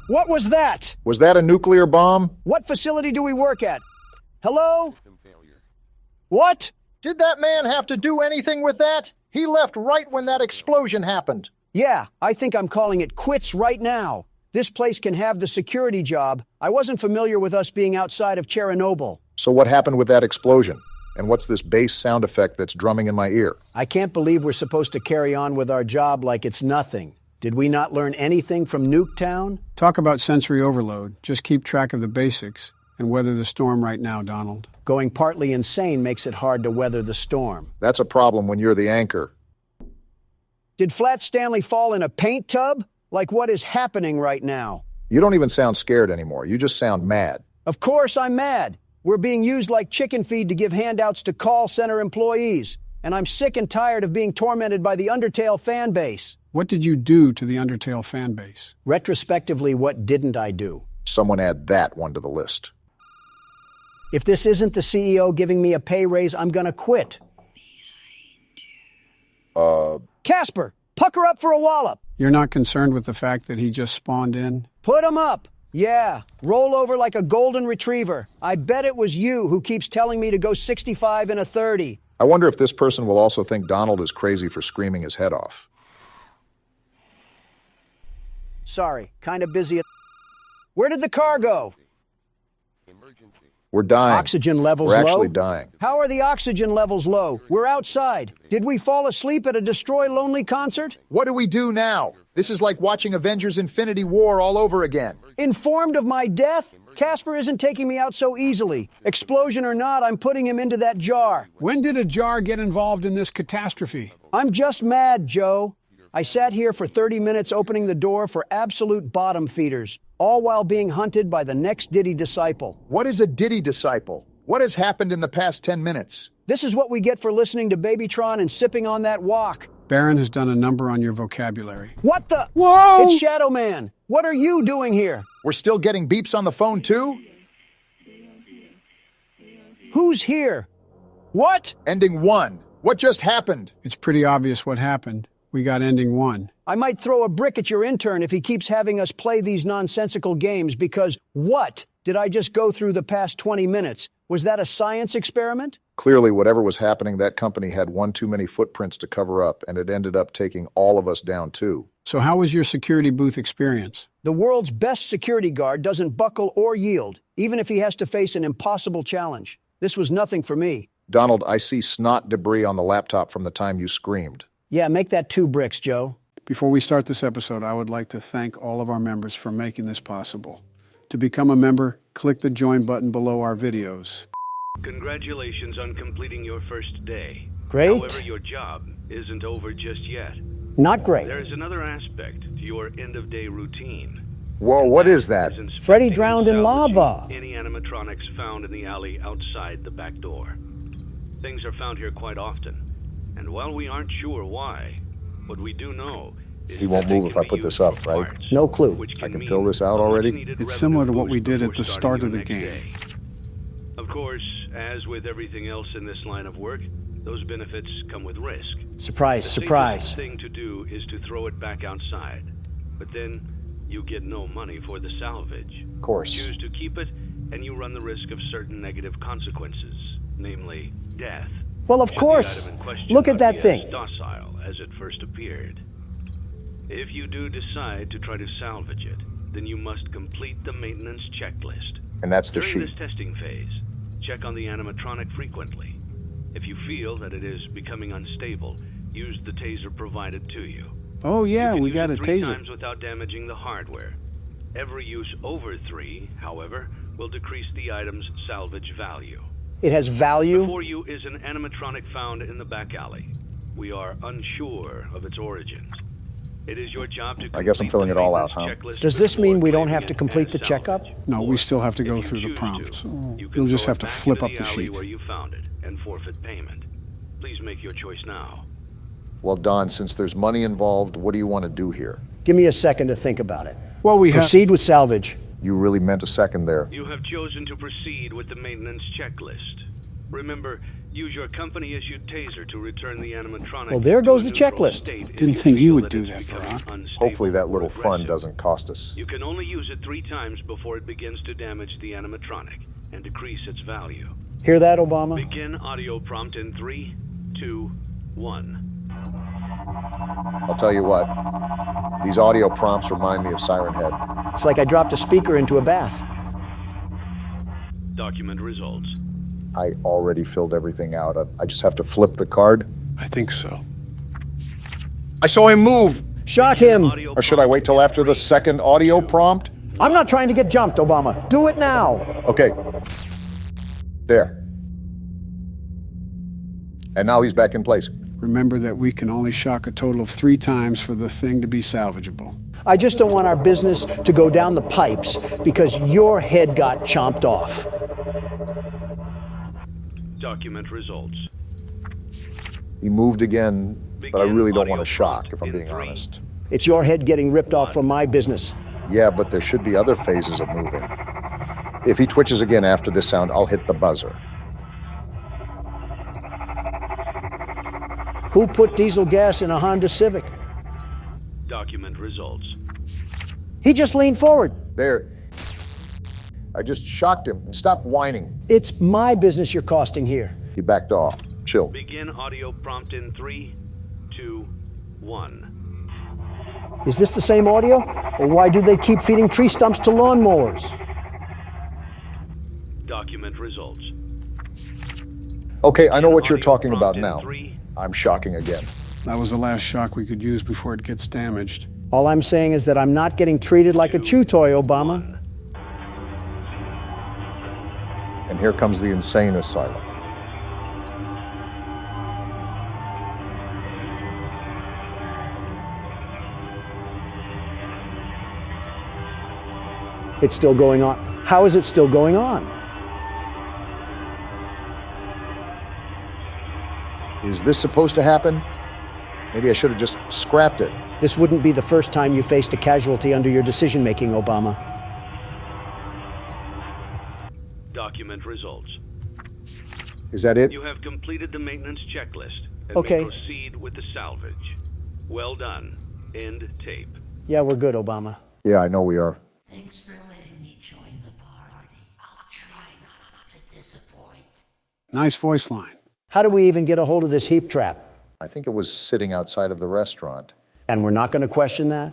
What was that? Was that a nuclear bomb? What facility do we work at? Hello? What? Did that man have to do anything with that? He left right when that explosion happened. Yeah, I think I'm calling it quits right now. This place can have the security job. I wasn't familiar with us being outside of Chernobyl. So what happened with that explosion? And what's this bass sound effect that's drumming in my ear? I can't believe we're supposed to carry on with our job like it's nothing. Did we not learn anything from Nuketown? Talk about sensory overload. Just keep track of the basics and weather the storm right now, Donald. Going partly insane makes it hard to weather the storm. That's a problem when you're the anchor. Did Flat Stanley fall in a paint tub? Like what is happening right now? You don't even sound scared anymore. You just sound mad. Of course I'm mad. We're being used like chicken feed to give handouts to call center employees. And I'm sick and tired of being tormented by the Undertale fan base. What did you do to the Undertale fan base? Retrospectively, what didn't I do? Someone add that one to the list. If this isn't the CEO giving me a pay raise, I'm gonna quit. Casper, pucker up for a wallop. You're not concerned with the fact that he just spawned in? Put him up. Yeah, roll over like a golden retriever. I bet it was you who keeps telling me to go 65 in a 30. I wonder if this person will also think Donald is crazy for screaming his head off. Sorry, kind of busy. Where did the car go? We're dying. Oxygen levels low? We're actually dying. How are the oxygen levels low? We're outside. Did we fall asleep at a Destroy Lonely concert? What do we do now? This is like watching Avengers Infinity War all over again. Informed of my death? Casper isn't taking me out so easily. Explosion or not, I'm putting him into that jar. When did a jar get involved in this catastrophe? I'm just mad, Joe. I sat here for 30 minutes opening the door for absolute bottom feeders, all while being hunted by the next Diddy disciple. What is a Diddy disciple? What has happened in the past 10 minutes? This is what we get for listening to Babytron and sipping on that wok. Baron has done a number on your vocabulary. What the? Whoa! It's Shadow Man. What are you doing here? We're still getting beeps on the phone, too? Who's here? What? Ending 1. What just happened? It's pretty obvious what happened. We got ending 1. I might throw a brick at your intern if he keeps having us play these nonsensical games because what did I just go through the past 20 minutes? Was that a science experiment? Clearly, whatever was happening, that company had one too many footprints to cover up, and it ended up taking all of us down, too. So how was your security booth experience? The world's best security guard doesn't buckle or yield, even if he has to face an impossible challenge. This was nothing for me. Donald, I see snot debris on the laptop from the time you screamed. Yeah, make that 2 bricks, Joe. Before we start this episode, I would like to thank all of our members for making this possible. To become a member, click the join button below our videos. Congratulations on completing your first day. Great. However, your job isn't over just yet. Not great. There's another aspect to your end-of-day routine. Whoa, what is that? Freddy drowned in lava. Any animatronics found in the alley outside the back door. Things are found here quite often, and while we aren't sure why, what we do know is He won't move if I put this up, right? No clue. I can fill this out already? It's similar to what we did at the start of the game. Of course, as with everything else in this line of work, those benefits come with risk. Surprise, The surprise. safest thing to do is to throw it back outside, but then you get no money for the salvage. Of course. Choose to keep it, and you run the risk of certain negative consequences, namely death. Well, of Should the course. item in question Look at not that be thing. as docile as it first appeared. If you do decide to try to salvage it, then you must complete the maintenance checklist. And that's the During sheet. this testing phase, check on the animatronic frequently. If you feel that it is becoming unstable, use the taser provided to you. Oh yeah, You can we use got it a 3 taser. times without damaging the hardware. Every use over 3, however, will decrease the item's salvage value. It has value? Before you is an animatronic found in the back alley. We are unsure of its origins. It is your job to I guess I'm filling it all out, huh? Does this mean we don't have to complete the checkup? No, we still have to go through the prompts. You'll just have to flip up the sheet. where you found it and forfeit payment. Please make your choice now. Well, Don, since there's money involved, what do you want to do here? Give me a second to think about it. Well, we Proceed with salvage. You really meant a second there. You have chosen to proceed with the maintenance checklist. Remember, use your company-issued taser to return the animatronic. Well, there goes the checklist. Didn't think you would do that, Barack. Hopefully that little fun doesn't cost us. You can only use it 3 times before it begins to damage the animatronic and decrease its value. Hear that, Obama? Begin audio prompt in 3, 2, 1. I'll tell you what, these audio prompts remind me of Siren Head. It's like I dropped a speaker into a bath. Document results. I already filled everything out. I just have to flip the card. I think so. I saw him move! Shock him! Or should I wait till after the second audio prompt? I'm not trying to get jumped, Obama. Do it now. Okay. There. And now he's back in place. Remember that we can only shock a total of 3 times for the thing to be salvageable. I just don't want our business to go down the pipes because your head got chomped off. Document results. He moved again, but I really don't want to shock, if I'm being honest. It's your head getting ripped off from my business. Yeah, but there should be other phases of moving. If he twitches again after this sound, I'll hit the buzzer. Who put diesel gas in a Honda Civic? Document results. He just leaned forward. There. I just shocked him. Stop whining. It's my business you're costing here. He backed off. Chill. Begin audio prompt in 3, 2, 1. Is this the same audio? Or why do they keep feeding tree stumps to lawnmowers? Document results. Okay, I know what you're talking about now. I'm shocking again. That was the last shock we could use before it gets damaged. All I'm saying is that I'm not getting treated like a chew toy, Obama. And here comes the insane asylum. It's still going on. How is it still going on? Is this supposed to happen? Maybe I should have just scrapped it. This wouldn't be the first time you faced a casualty under your decision-making, Obama. Document results. Is that it? You have completed the maintenance checklist and Okay. may proceed with the salvage. Well done. End tape. Yeah, we're good, Obama. Yeah, I know we are. Thanks for letting me join the party. I'll try not to disappoint. Nice voice line. How do we even get a hold of this heap trap? I think it was sitting outside of the restaurant. And we're not going to question that?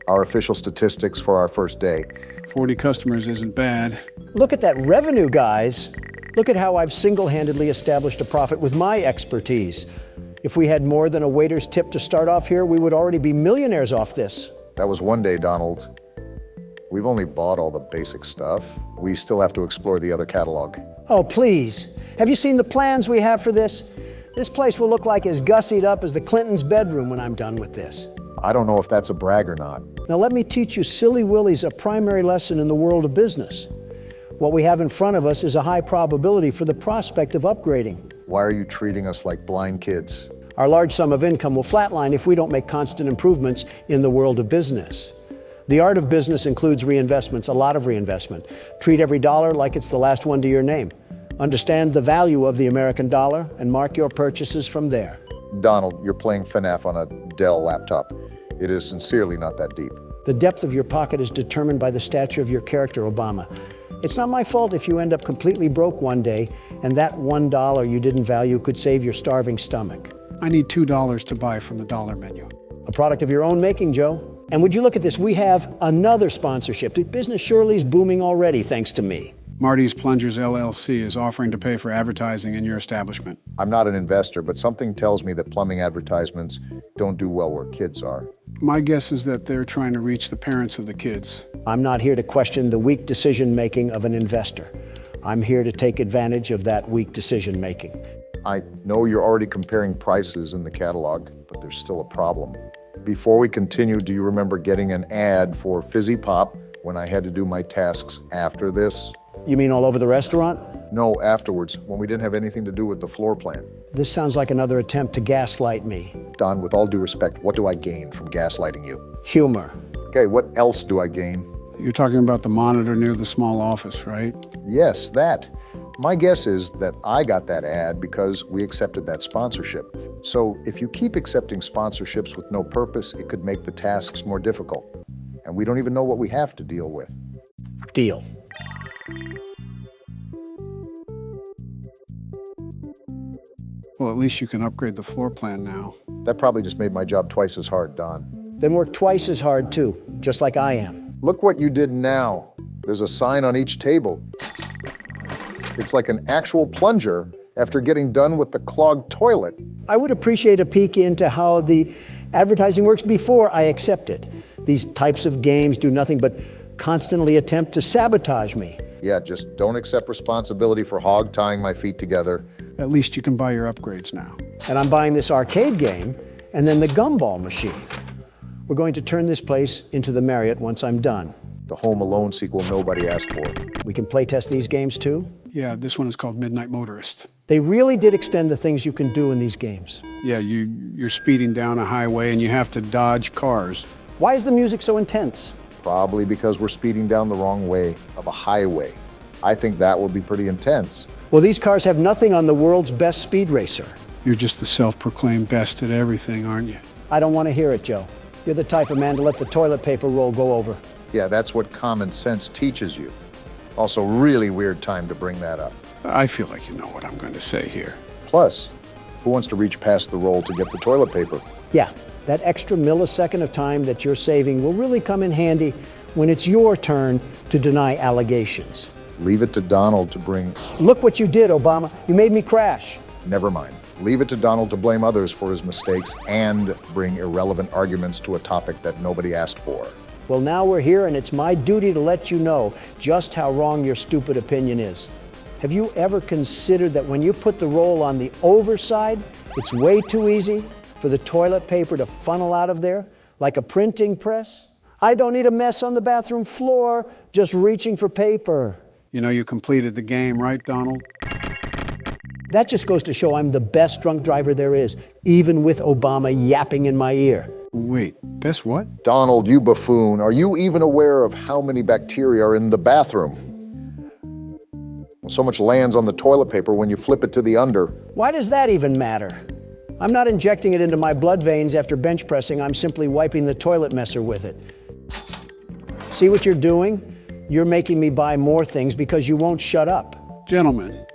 Our official statistics for our first day. 40 customers isn't bad. Look at that revenue, guys. Look at how I've single-handedly established a profit with my expertise. If we had more than a waiter's tip to start off here, we would already be millionaires off this. That was one day, Donald. We've only bought all the basic stuff. We still have to explore the other catalog. Oh, please. Have you seen the plans we have for this? This place will look like as gussied up as the Clintons' bedroom when I'm done with this. I don't know if that's a brag or not. Now let me teach you silly willies a primary lesson in the world of business. What we have in front of us is a high probability for the prospect of upgrading. Why are you treating us like blind kids? Our large sum of income will flatline if we don't make constant improvements in the world of business. The art of business includes reinvestments, a lot of reinvestment. Treat every dollar like it's the last one to your name. Understand the value of the American dollar and mark your purchases from there. Donald, you're playing FNAF on a Dell laptop. It is sincerely not that deep. The depth of your pocket is determined by the stature of your character, Obama. It's not my fault if you end up completely broke one day and that $1 you didn't value could save your starving stomach. I need $2 to buy from the dollar menu. A product of your own making, Joe. And would you look at this, we have another sponsorship. The business surely is booming already, thanks to me. Marty's Plungers LLC is offering to pay for advertising in your establishment. I'm not an investor, but something tells me that plumbing advertisements don't do well where kids are. My guess is that they're trying to reach the parents of the kids. I'm not here to question the weak decision-making of an investor. I'm here to take advantage of that weak decision-making. I know you're already comparing prices in the catalog, but there's still a problem. Before we continue, do you remember getting an ad for Fizzy Pop when I had to do my tasks after this? You mean all over the restaurant? No, afterwards, when we didn't have anything to do with the floor plan. This sounds like another attempt to gaslight me. Don, with all due respect, what do I gain from gaslighting you? Humor. Okay, what else do I gain? You're talking about the monitor near the small office, right? Yes, that. My guess is that I got that ad because we accepted that sponsorship. So if you keep accepting sponsorships with no purpose, it could make the tasks more difficult. And we don't even know what we have to deal with. Deal. Well, at least you can upgrade the floor plan now. That probably just made my job twice as hard, Don. Then work twice as hard too, just like I am. Look what you did now. There's a sign on each table. It's like an actual plunger after getting done with the clogged toilet. I would appreciate a peek into how the advertising works before I accept it. These types of games do nothing but constantly attempt to sabotage me. Yeah, just don't accept responsibility for hog tying my feet together. At least you can buy your upgrades now. And I'm buying this arcade game and then the gumball machine. We're going to turn this place into the Marriott once I'm done. The Home Alone sequel nobody asked for. We can play test these games too? Yeah, this one is called Midnight Motorist. They really did extend the things you can do in these games. Yeah, you're speeding down a highway and you have to dodge cars. Why is the music so intense? Probably because we're speeding down the wrong way of a highway. I think that will be pretty intense. Well, these cars have nothing on the world's best speed racer. You're just the self-proclaimed best at everything, aren't you? I don't want to hear it, Joe. You're the type of man to let the toilet paper roll go over. Yeah, that's what common sense teaches you. Also, really weird time to bring that up. I feel like you know what I'm going to say here. Plus, who wants to reach past the roll to get the toilet paper? Yeah, that extra millisecond of time that you're saving will really come in handy when it's your turn to deny allegations. Leave it to Donald to bring... Look what you did, Obama. You made me crash. Never mind. Leave it to Donald to blame others for his mistakes and bring irrelevant arguments to a topic that nobody asked for. Well, now we're here, and it's my duty to let you know just how wrong your stupid opinion is. Have you ever considered that when you put the roll on the overside, it's way too easy for the toilet paper to funnel out of there like a printing press? I don't need a mess on the bathroom floor just reaching for paper. You know you completed the game, right, Donald? That just goes to show I'm the best drunk driver there is, even with Obama yapping in my ear. Wait, best what? Donald, you buffoon. Are you even aware of how many bacteria are in the bathroom? So much lands on the toilet paper when you flip it to the under. Why does that even matter? I'm not injecting it into my blood veins after bench pressing. I'm simply wiping the toilet messer with it. See what you're doing? You're making me buy more things because you won't shut up. Gentlemen,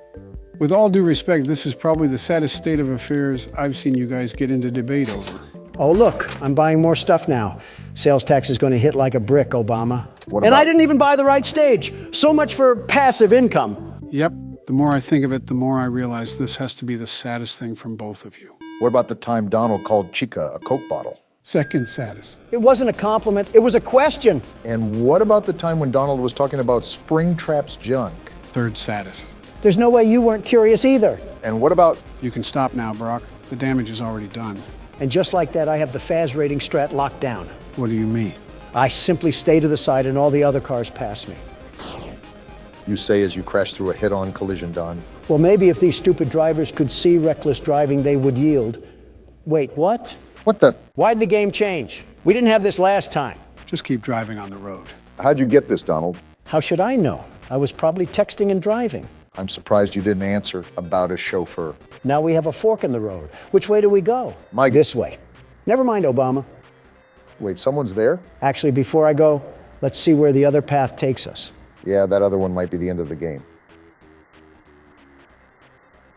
with all due respect, this is probably the saddest state of affairs I've seen you guys get into debate over. Oh, look, I'm buying more stuff now. Sales tax is going to hit like a brick, Obama. And I didn't even buy the right stage. So much for passive income. Yep, the more I think of it, the more I realize this has to be the saddest thing from both of you. What about the time Donald called Chica a Coke bottle? Second saddest. It wasn't a compliment, it was a question. And what about the time when Donald was talking about Springtrap's junk? Third saddest. There's no way you weren't curious either. And what about... You can stop now, Brock. The damage is already done. And just like that, I have the FAS rating strat locked down. What do you mean? I simply stay to the side and all the other cars pass me. You say as you crash through a head-on collision, Don. Well, maybe if these stupid drivers could see reckless driving, they would yield. Wait, what? What the? Why'd the game change? We didn't have this last time. Just keep driving on the road. How'd you get this, Donald? How should I know? I was probably texting and driving. I'm surprised you didn't answer about a chauffeur. Now we have a fork in the road. Which way do we go? Mike. This way. Never mind, Obama. Wait, someone's there? Actually, before I go, let's see where the other path takes us. Yeah, that other one might be the end of the game.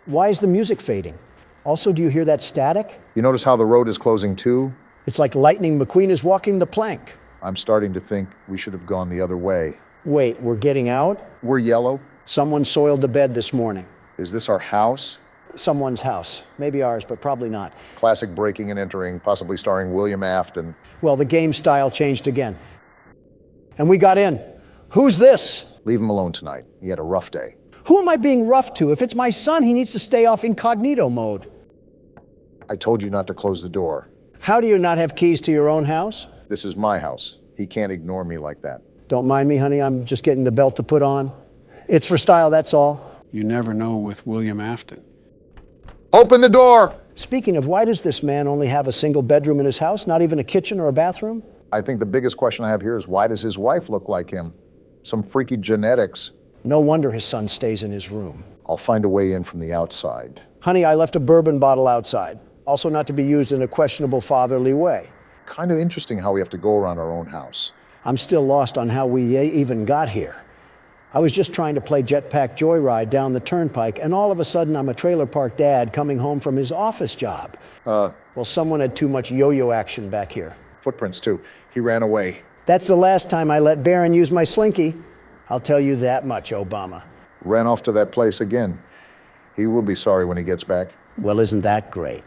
Why is the music fading? Also, do you hear that static? You notice how the road is closing too? It's like Lightning McQueen is walking the plank. I'm starting to think we should have gone the other way. Wait, we're getting out? We're yellow? Someone soiled the bed this morning. Is this our house? Someone's house. Maybe ours, but probably not. Classic breaking and entering, possibly starring William Afton. Well, the game style changed again. And we got in. Who's this? Leave him alone tonight. He had a rough day. Who am I being rough to? If it's my son, he needs to stay off incognito mode. I told you not to close the door. How do you not have keys to your own house? This is my house. He can't ignore me like that. Don't mind me, honey. I'm just getting the belt to put on. It's for style, that's all. You never know with William Afton. Open the door! Speaking of, why does this man only have a single bedroom in his house? Not even a kitchen or a bathroom? I think the biggest question I have here is why does his wife look like him? Some freaky genetics. No wonder his son stays in his room. I'll find a way in from the outside. Honey, I left a bourbon bottle outside. Also not to be used in a questionable fatherly way. Kind of interesting how we have to go around our own house. I'm still lost on how we even got here. I was just trying to play Jetpack Joyride down the turnpike, and all of a sudden I'm a trailer park dad coming home from his office job. Well, someone had too much yo-yo action back here. Footprints, too. He ran away. That's the last time I let Barron use my slinky. I'll tell you that much, Obama. Ran off to that place again. He will be sorry when he gets back. Well, isn't that great?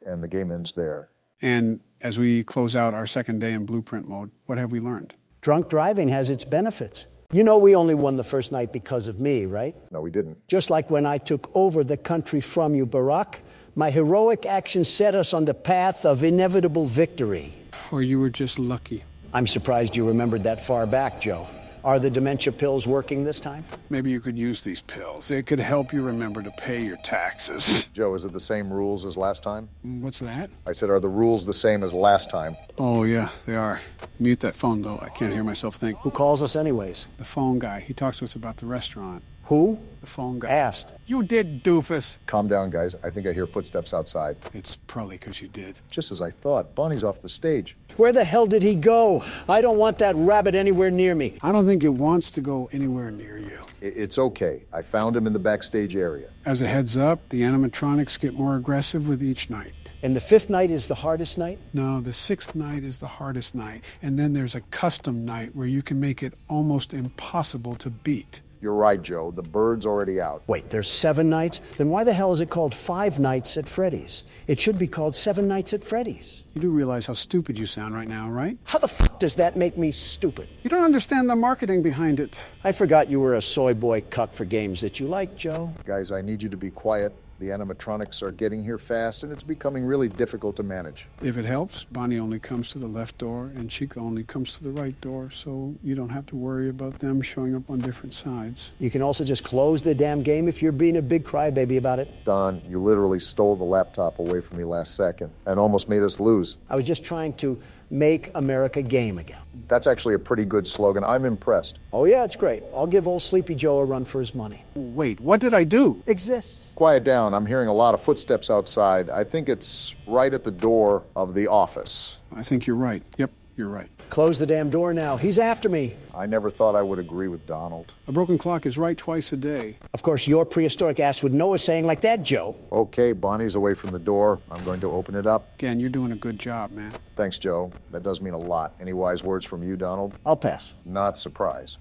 And the game ends there. And as we close out our second day in blueprint mode, what have we learned? Drunk driving has its benefits. You know we only won the first night because of me, right? No, we didn't. Just like when I took over the country from you, Barack. My heroic action set us on the path of inevitable victory. Or you were just lucky. I'm surprised you remembered that far back, Joe. Are the dementia pills working this time? Maybe you could use these pills. It could help you remember to pay your taxes. Joe, is it the same rules as last time? What's that? I said, are the rules the same as last time? Oh, yeah, they are. Mute that phone, though. I can't hear myself think. Who calls us anyways? The phone guy. He talks to us about the restaurant. Who? The phone guy. Asked. You did, doofus. Calm down, guys. I think I hear footsteps outside. It's probably because you did. Just as I thought. Bonnie's off the stage. Where the hell did he go? I don't want that rabbit anywhere near me. I don't think it wants to go anywhere near you. It's okay. I found him in the backstage area. As a heads up, the animatronics get more aggressive with each night. And the fifth night is the hardest night? No, the sixth night is the hardest night. And then there's a custom night where you can make it almost impossible to beat. You're right, Joe. The bird's already out. Wait, there's 7 nights? Then why the hell is it called 5 Nights at Freddy's? It should be called 7 Nights at Freddy's. You do realize how stupid you sound right now, right? How the f does that make me stupid? You don't understand the marketing behind it. I forgot you were a soy boy cuck for games that you like, Joe. Guys, I need you to be quiet. The animatronics are getting here fast, and it's becoming really difficult to manage. If it helps, Bonnie only comes to the left door, and Chica only comes to the right door, so you don't have to worry about them showing up on different sides. You can also just close the damn game if you're being a big crybaby about it. Don, you literally stole the laptop away from me last second and almost made us lose. I was just trying to make America game again. That's actually a pretty good slogan. I'm impressed. Oh, yeah, it's great. I'll give old Sleepy Joe a run for his money. Wait, what did I do? Exists. Quiet down. I'm hearing a lot of footsteps outside. I think it's right at the door of the office. I think you're right. Yep, you're right. Close the damn door now. He's after me. I never thought I would agree with Donald. A broken clock is right twice a day. Of course, your prehistoric ass would know a saying like that, Joe. Okay, Bonnie's away from the door. I'm going to open it up. Again, you're doing a good job, man. Thanks, Joe. That does mean a lot. Any wise words from you, Donald? I'll pass. Not surprised.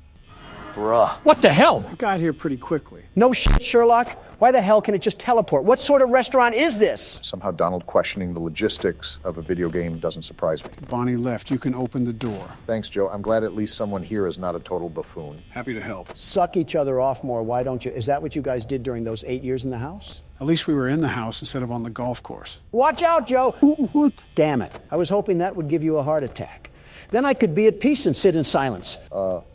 Bruh. What the hell? I got here pretty quickly. No shit, Sherlock. Why the hell can it just teleport? What sort of restaurant is this? Somehow Donald questioning the logistics of a video game doesn't surprise me. Bonnie left. You can open the door. Thanks, Joe. I'm glad at least someone here is not a total buffoon. Happy to help. Suck each other off more, why don't you? Is that what you guys did during those 8 years in the house? At least we were in the house instead of on the golf course. Watch out, Joe. What? Damn it. I was hoping that would give you a heart attack. Then I could be at peace and sit in silence.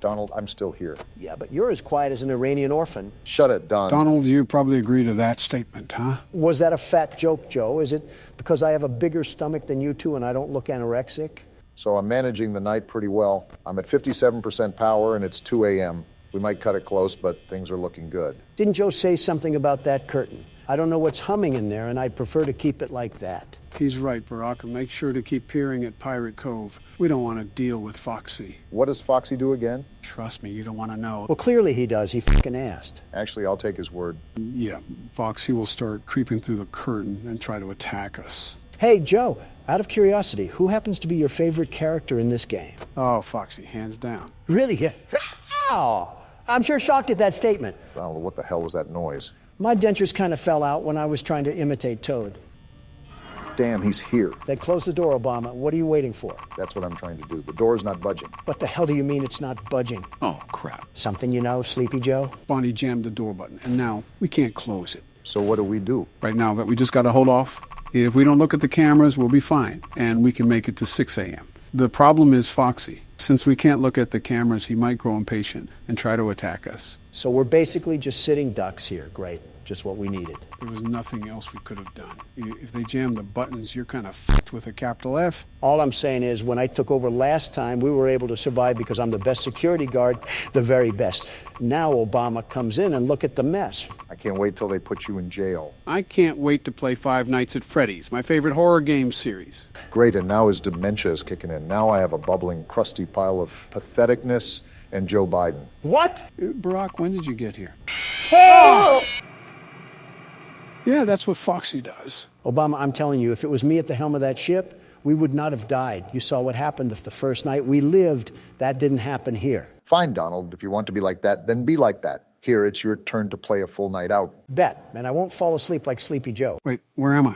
Donald, I'm still here. Yeah, but you're as quiet as an Iranian orphan. Shut it, Don. Donald, you probably agree to that statement, huh? Was that a fat joke, Joe? Is it because I have a bigger stomach than you two and I don't look anorexic? So I'm managing the night pretty well. I'm at 57% power and it's 2 a.m. We might cut it close, but things are looking good. Didn't Joe say something about that curtain? I don't know what's humming in there, and I'd prefer to keep it like that. He's right, Barack, and make sure to keep peering at Pirate Cove. We don't want to deal with Foxy. What does Foxy do again? Trust me, you don't want to know. Well, clearly he does. He fucking asked. Actually, I'll take his word. Yeah, Foxy will start creeping through the curtain and try to attack us. Hey, Joe, out of curiosity, who happens to be your favorite character in this game? Oh, Foxy, hands down. Really? Yeah. Ow! I'm sure shocked at that statement. Donald, what the hell was that noise? My dentures kind of fell out when I was trying to imitate Toad. Damn, he's here. Then close the door, Obama. What are you waiting for? That's what I'm trying to do. The door's not budging. What the hell do you mean it's not budging? Oh, crap. Something you know, Sleepy Joe? Bonnie jammed the door button, and now we can't close it. So what do we do? Right now, we just got to hold off. If we don't look at the cameras, we'll be fine, and we can make it to 6 a.m. The problem is Foxy. Since we can't look at the cameras, he might grow impatient and try to attack us. So we're basically just sitting ducks here. Great. Just what we needed. There was nothing else we could have done. If they jam the buttons, you're kind of fucked with a capital F. All I'm saying is, when I took over last time, we were able to survive because I'm the best security guard, the very best. Now Obama comes in and look at the mess. I can't wait till they put you in jail. I can't wait to play Five Nights at Freddy's, my favorite horror game series. Great, and now his dementia is kicking in. Now I have a bubbling, crusty pile of patheticness and Joe Biden. What? Barack, when did you get here? Oh! Yeah, that's what Foxy does. Obama, I'm telling you, if it was me at the helm of that ship, we would not have died. You saw what happened the first night. We lived. That didn't happen here. Fine, Donald. If you want to be like that, then be like that. Here, it's your turn to play a full night out. Bet. And I won't fall asleep like Sleepy Joe. Wait, where am I?